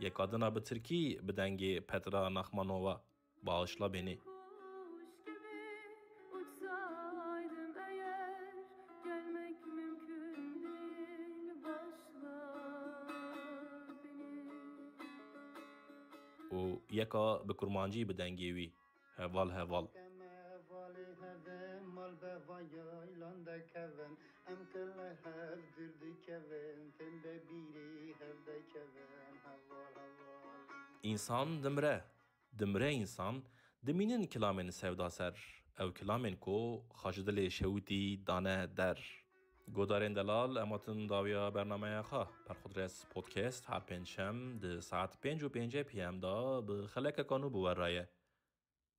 يكا دنا بتركي بدنگ پترا نخمانووا bağışla beni و یکا به کرمانجی بدنگیوی هوال انسان دمره انسان دمینن کلامن سودا سر او کلامن کو خاجدل شوتی دانه در گودارن دلال اماتن داویا برنامه خواه پرخودرس پودکست هر پنجشم ده ساعت 5:05 PM دا به خلک کانو بوار رایه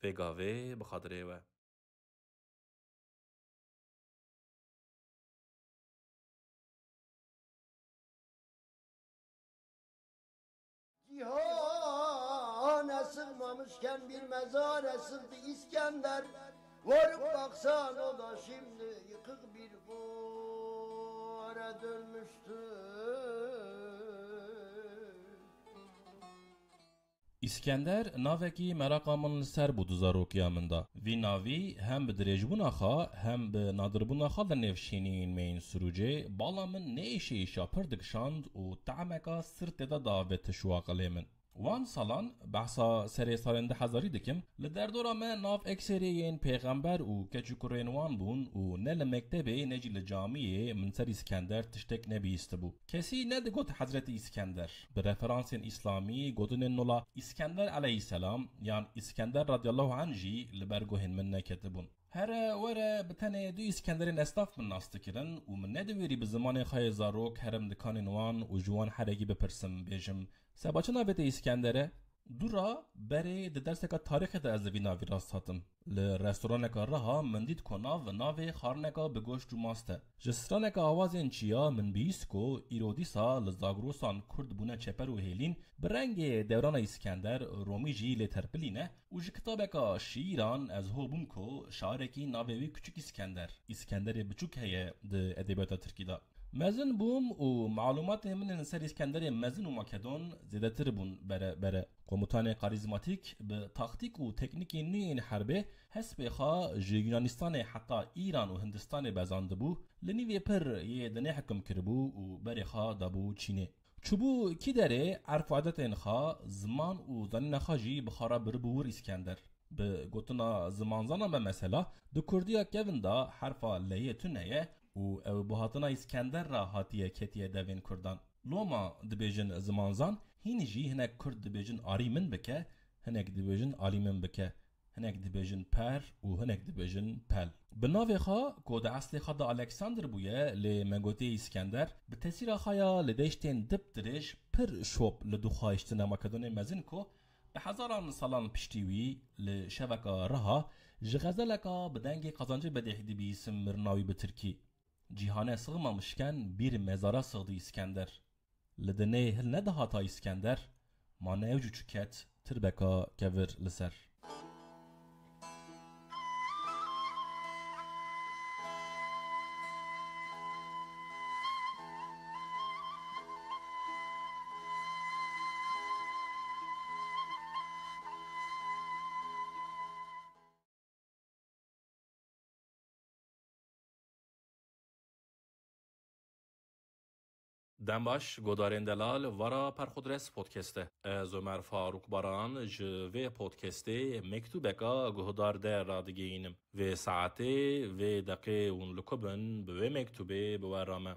وگاوه بخاطره و Cihana sığmamışken bir mezara sığdı İskender. Varıp baksan o da şimdi yıkık bir bora dönmüştü. İskender naveki merakamın ser bu duzarokiamında. Vi navi hem bi direjbuna xa hem bi nadirbuna xa da nevşinin meyin sürüce balamın ne işe şapırdık şand u ta'meka sırteda daveti şu aqalemin. وان سالان بحثا سری سالنده هزاری دکم لدردورا من ناف اکسریین پیغمبر و کچوکرین وان بون و نل مکتبه نجی لجامیه من سر اسکندر تشتک نبیست بو کسی ند گوت حضرت اسکندر به رفرانسین اسلامی گوتن نولا اسکندر علیه السلام یان اسکندر رضی الله عنه جی لبرگوهن من نکتبون هر وره بتنه دو اسکندرین استاف من ناستکرن و من ندویری به زمان خای زاروک هرم دکانین وان و جوان حرگی بپرسم بیجم سبا چه نابت اسکندره؟ دورا بری د درسکا تاریخ دا از وینا ویراست هاتم. لرستورانکا رها من دید که ناو خارنکا به گوشت جو ماسته. جسرانکا آوازین چیا من بیسکو ایرودیسا لزاگروسان کرد بونه چپر و هیلین برنگ دوران اسکندر رومی جی لترپلینه و جی کتابکا شیران از هو بوم که شعرکی ناوی کچک اسکندر بچوک هیه ده ادبیات ترکی دا. مزن بوم و معلومات من سر اسکندر مزن و ماکدون زیاده تر بون بره کوموتان کاریزماتیک به تاکتیک و تکنیکی نوین حربه حسب خا یونانستان حتی ایران و هندستان بزانده بو لنیوی پر یه دنه حکم کربو و بری خا دابو چینه چوبو کی داره عرف عادت انخا زمان و زنین خاجی بخارا بربور اسکندر به گوتنا زمان زنان به مثلا دو کردیا کوندا حرفا لیه تنهیه و بهاتنا اسکندر را هاتیه کتیه دوین کردان لوما دبیجن زمانزان هین جی هنک کرد دبیجن آری من بکه هنک دبیجن آلی من بکه هنک دبیجن پر و هنک دبیجن پل بناوی خواه کود اصلی خواه دا الکساندر بویه لی منگوتی اسکندر به تسیر خوایا لدیشتین دب درش پر شوب لدو خواهشتن مکدون مزن کو به هزاران سالان پشتیوی لشوکا رها جغزلکا بدنگ قزانجه بدهیدی بی اسم مرناوی به ترکی جیهانه سغمامشکن بیر مزارا سغدی اسکندر لدنه هل نده هاتا اسکندر ما نوجو چکت تربکا کور لسر دنباش گودارین دلال ورا پرخودرس پودکسته از عمر فاروق باران جوه پودکسته مکتوبکا گهدار ده رادگینم و ساعته و دقیقه اون لکبن به مکتوبه بورامه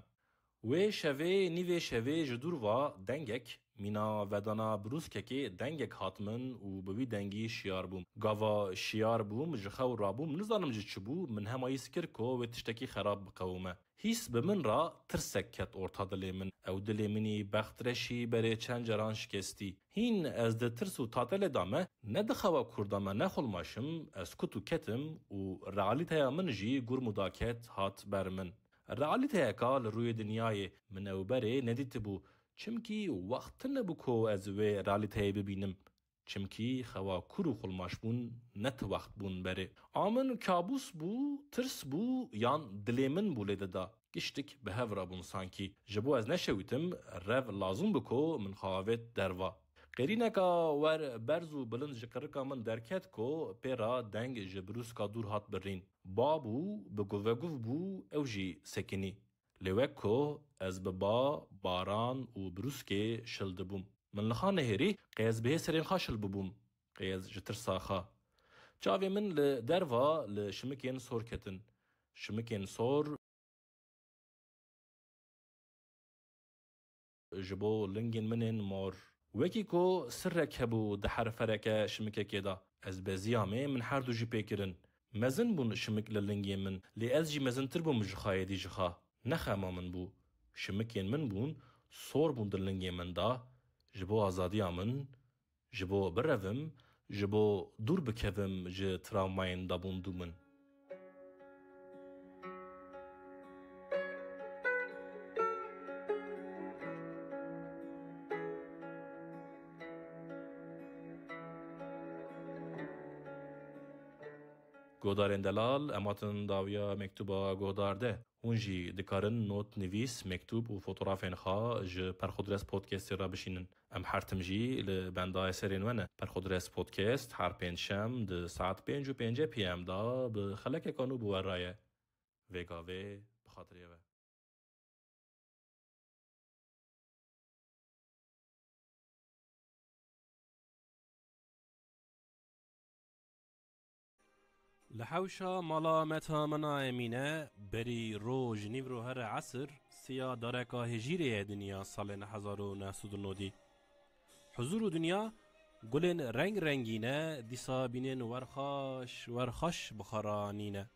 و شوه نیوه شوه جدور و دنگک مینا ودانا بروسکه که دنگک حتمن و بوی دنگی شیار بوم گاوا شیار بوم جخو رابوم نزانم جه چبو من همایی سکر که و تشتکی خراب بقومه هیس به من را ترسک کت ارتا دلی من او دلی منی بخترشی بره چند جران شکستی هین از ده ترس و تاتل دامه ندخوا کردامه نخل ماشم از کتو کتم و رعالیتا من جی گر مداکت هات بر من رعالیتا که لروی دنیای من او بره ندیت بو چمکی وقت نبو که از وی رعالیتا ببینم چمکی خوا کرو خلماش بون نت وقت بون بره آمن کابوس بو ترس بو یان دلیمن بولیده دا گشتک به هفرا بون سانکی جبو از نشویتم رو لازم بکو من خواهوت دروا قرینکا ور برزو بلند جکرکا من درکت کو پیرا دنگ جبروس کا دور هات برین بابو بگوگو بو اوجی سکنی لوکو از ببا باران و بروسکه شلد بوم من لخانه هری قیز به سرین خاشل ببوم قیز جتر ساخا جاوی من لدروا لشمکین سور کتن شمکین سور جبو لنگین منین مور وکی کو سرک هبو دحر فرک شمکه کدا از بزیامه من هر دو جی پیکرن مزن بون شمک للنگین من لی از جی مزن تر بوم جخای دی جخا نخما من بو شمکین من بون سور بون دلنگین من دا جبو آزادی آمن جبو بروم جبو دور بکوم ج تراوماین دا بوندو من گودارین دلال اماتن داویا مکتوبا گودارده اونجی دکارن نوت نویس مکتوب و فوتوغرافین خوا ج پرخودرس پودکست را بشینن ام حرتم جی لبندای سرین ونه پرخودرس پودکست هر پنجشم ده ساعت 5:05 پی ام دا به خلک کانو بورایه وگاوه بخاطریه و لحوشا مالا متا منا امینه بری روج نیورو هر عصر سیا دارکا هجیره دنیا سال 1990 حضور دنیا گلن رنگ رنگینه دیسا بینن ورخاش بخارانینه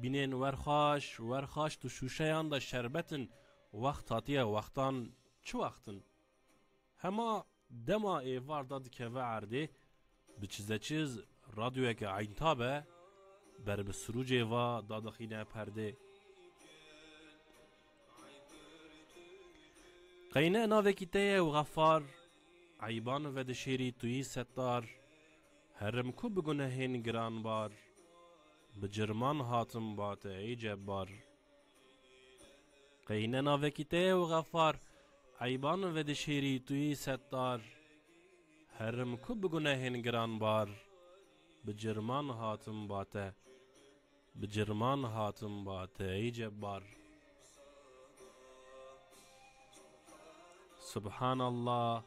بینن ورخاش تو شوشهان دا شربتن وقت هاتیه وقتان چو وقتن هما دما ایوار داد که و عرده بچیزه چیز رادیوه که عین تابه بر بسروج ایوا دادخینه پرده قینه ناوه کیته و غفار عیبان و دشیری توی ستار هرم کو بگنهین گران بار بجرمان هاتم بات ای جبار قینه ناوه کیته و غفار عیبان و دشیری توی ستار هرم کو بگنهین گران بار بجرمان هاتم بات ای جبار سبحان الله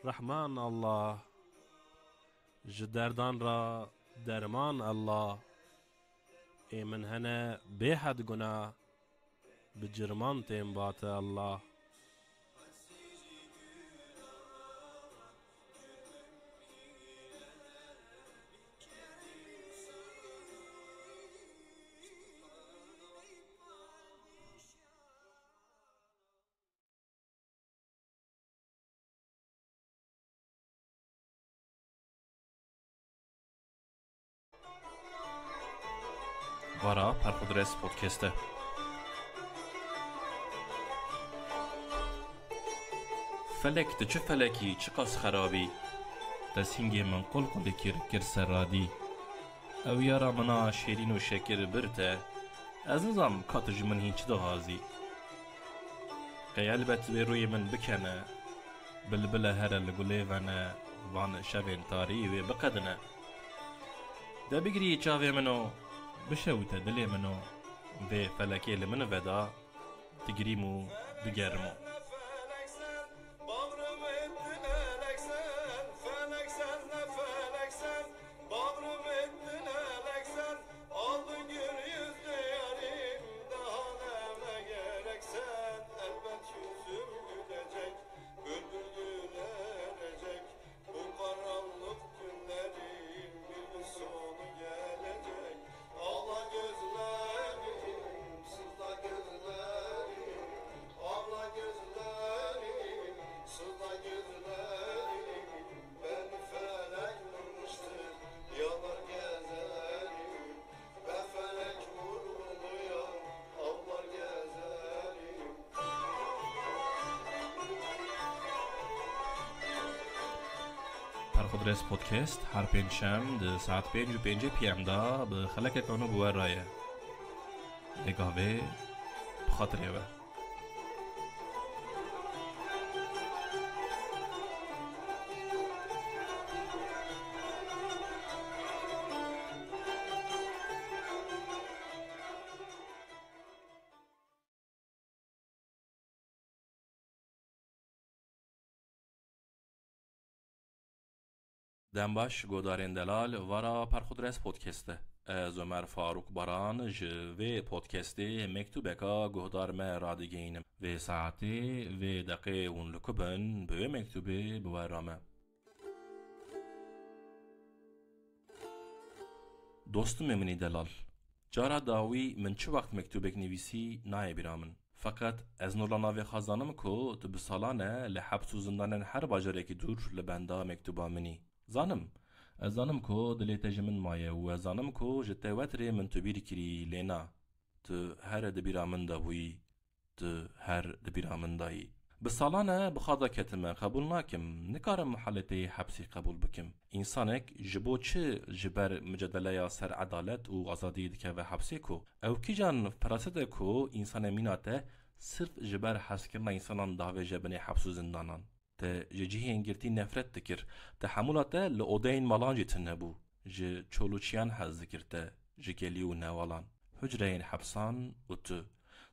رحمان الله جدردان را درمان الله ای من هنه به حد گناه بجرمان تیم بات الله Vara Perkudres Podcast'te. Felek de çi felekî çi qas xerabî Desîngê min qul kir serradî Ew yara mina şêrîn û şekir bir te Ez nizam ka tu ji min hîn çi dixwazî Qey elbet wê rûyê min bikene Bilbile here li gulê vene Van şevên tarî wê biqedine De bigirî çavê min o بشوته دلي منو في فلكي لمن فدا تجريمو دجرمو Perkudres Podcast هر پنجشنبه ده ساعت 5:05 PM دا به خلک کانو بوار رایه لگاوه بخاطره و دنباش گودارین دلال ورا پرخودرس پودکسته از عمر فاروق باران جوی پودکسته مکتوبکا گودار ما رادگینم و ساعتی و دقیقه اون لکبن به مکتوبه بورامه دوستم منی دلال جارا داوی من چه وقت مکتوبک نویسی نای برامن فقط از نولانا و خزانم کو تو بسالانه لحبس و زندانن هر باجره که دور لبنده مکتوبا منی زانم کو دلیت جمن مایه و زانم کو جته وتر من تو بیر کری لینا تو هر دبیر من داوی تو هر دبیر من دایی بسالانه بخدا کتمه قبول ناکم نکارم محلتی حبسی قبول بکم انسانک جبو چه جبر مجادله یا سر عدالت و آزادی دکه و حبسی کو او کی جان فراسته کو انسان میناته صرف جبر حس کرنا انسانان داوی جبنی حبس و زندانان ته جهی انگرتی نفرت دکر تحملاته لعودین مالانجی تنبو جه چولوچیان حز دکرته جه گلیو نوالان حجرین حبسان و تو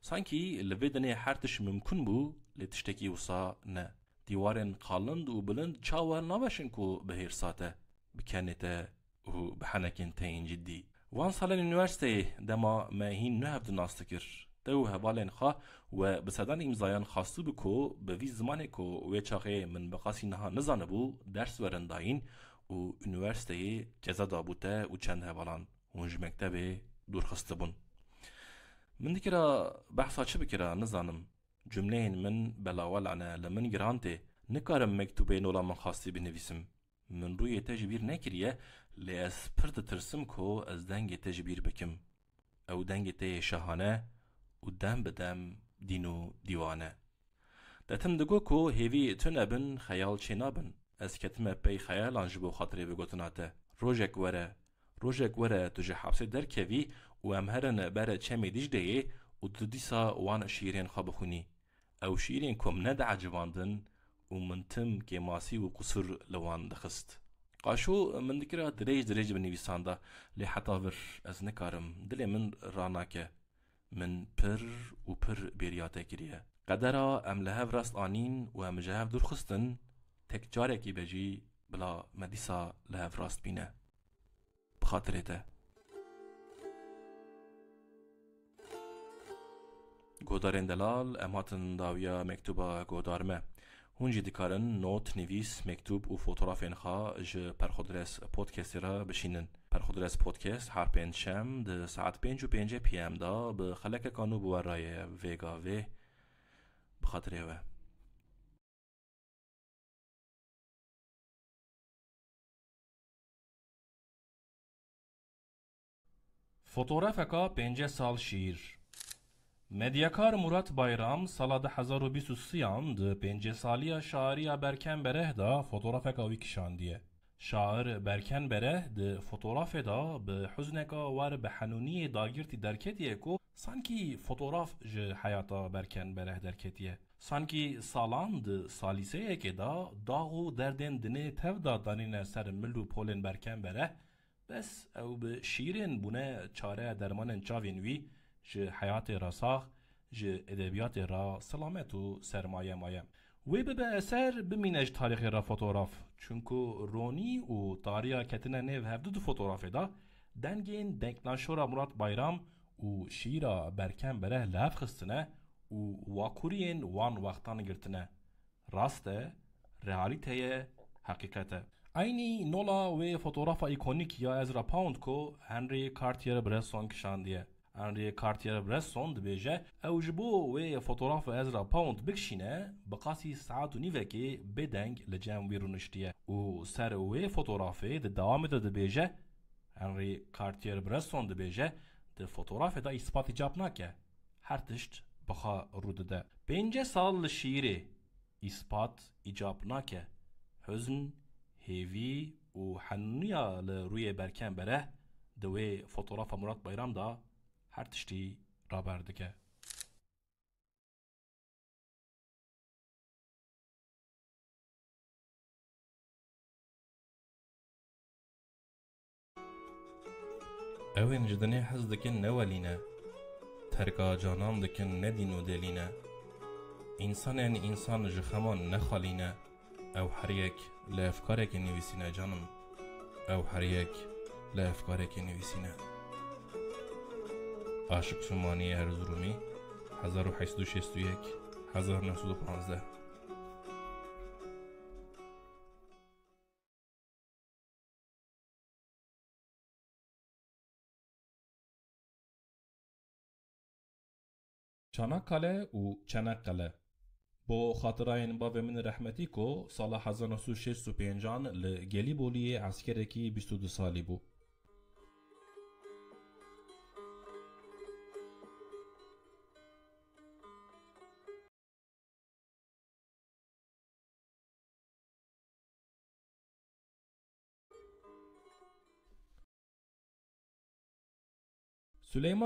سانکی لویدنی هرتش ممکن بو لتشتکی وصا نه دیوارن قالند و بلند چاور نوشن کو بهیر ساته بکنته و بحنکن تین جدی وان سالن انیورسیتی دما ماهین نه هفت ناستکر تو هوالن خواه و بسدن امضایان خاصو بکو به وی زمانه کو و چاقه من بقاسی نها نزانه بو درس ورنداین و انیورسیتی جزا دابوته و چند هوالان ونج مکتب دورخسته بون من دیکرا بحثا چه بکرا نزانم جملهن من بلاول عنا لمن گرانته نکارم مکتوبه نولا من خاصی بنویسم. من روی تجبیر نکریه لی از پرت ترسم کو از دنگ تجبیر بکم. او دنگ تی شهانه و دم بدم دینو دیوانه. دتم دگو کو هیوی تنبن خیال چنابن. از کتم پی خیال انجبو خاطری بگوتناته. روژک وره تو جه حبسه در کوی و امهرن بره چمی دیج دیه و دو دیسا وان شیرین خواب خونی. او شیرین کم ند عجواندن و منتم که ماسی و قصر لوان دخست. قاشو من دکره دریج بنویسانده لی حتا ور از نکارم دلی من راناکه. من پر بیریاته کریه. قدرا ام لهف راست آنین و ام جهف دور خستن تک جاره کی بجی بلا مدیسا لهف راست بینه. بخاطرته. گودارین دلال اماتن داویا مکتوبا گودارمه. هونجی دکارن نوت نویس مکتوب و فوتوغرافین خوا ج پرخودرس پودکستی را بشینن. پرخودرس پودکست هر پنج شم ده ساعت 5:05 پی ام دا به خلک کانو بوارای ویگا وی بخاطره و. فوتوغرافکا 5 سال شیر. مدیاکار مراد بایرام سال 2023 ده 5 سالی شاعری برکن بره دا فوتوغرافکا وی کشاندیه. شاعر برکن بره ده فوتوغراف دا به حزنکا وار به حنونی داگیرتی درکتیه کو سانکی فوتوغراف ج حیاتا برکن بره درکتیه. سانکی سالان ده سالیسه که دا داغو دردن دنه تف دا دانین سر ملو پولن برکن بره بس او به شیرین بونه چاره درمان چاوین وی ج حیات را ساخ ج ادبیات را سلامت و سرمایه مایه وی به اثر بمینج تاریخ را فوتوغراف چونکو رونی و تاریا کتنه نیو هفدو دو فوتوغرافی دا دنگین دنگلانشورا مراد بایرام و شیرا برکن بره لف خستنه و واکورین وان وقتان گرتنه راسته رئالیته حقیقته اینی نولا و فوتوغراف ایکونیک یا ازرا پاوند کو هنری کارتیر برسون کشاندیه. هنری کارتیر برسون دبیجه او جبو و فوتوغراف ازرا پاوند بکشینه بقاسی ساعت و نیوه که بدنگ لجام ویرونشتیه و سر و فوتوغرافی ده دوام ده دبیجه هنری کارتیر برسون دبیجه ده فوتوغراف ده اثبات جاب ناکه هر تشت بخا رود ده 5 سال شیره اثبات ایجاب ناکه حزن هیوی و حنونیا لروی برکن بره دوی فوتوغراف مراد بایرام دا هر تشتی را بردگه. اوین جدنه حز دکن نوالینه ترکا جانان دکن ندینو دلینه انسان یعنی انسان جخمان نخالینه او هر یک لافکاره که نویسینه جانم او هر یک لافکاره که نویسینه. عاشق شمانی ارزرومی 1861 1915. چاناکاله و چنقله با خاطراین با من رحمتی کو سال 1965 لگلی بولی عسکری کی 22 سالی بو. سلیمان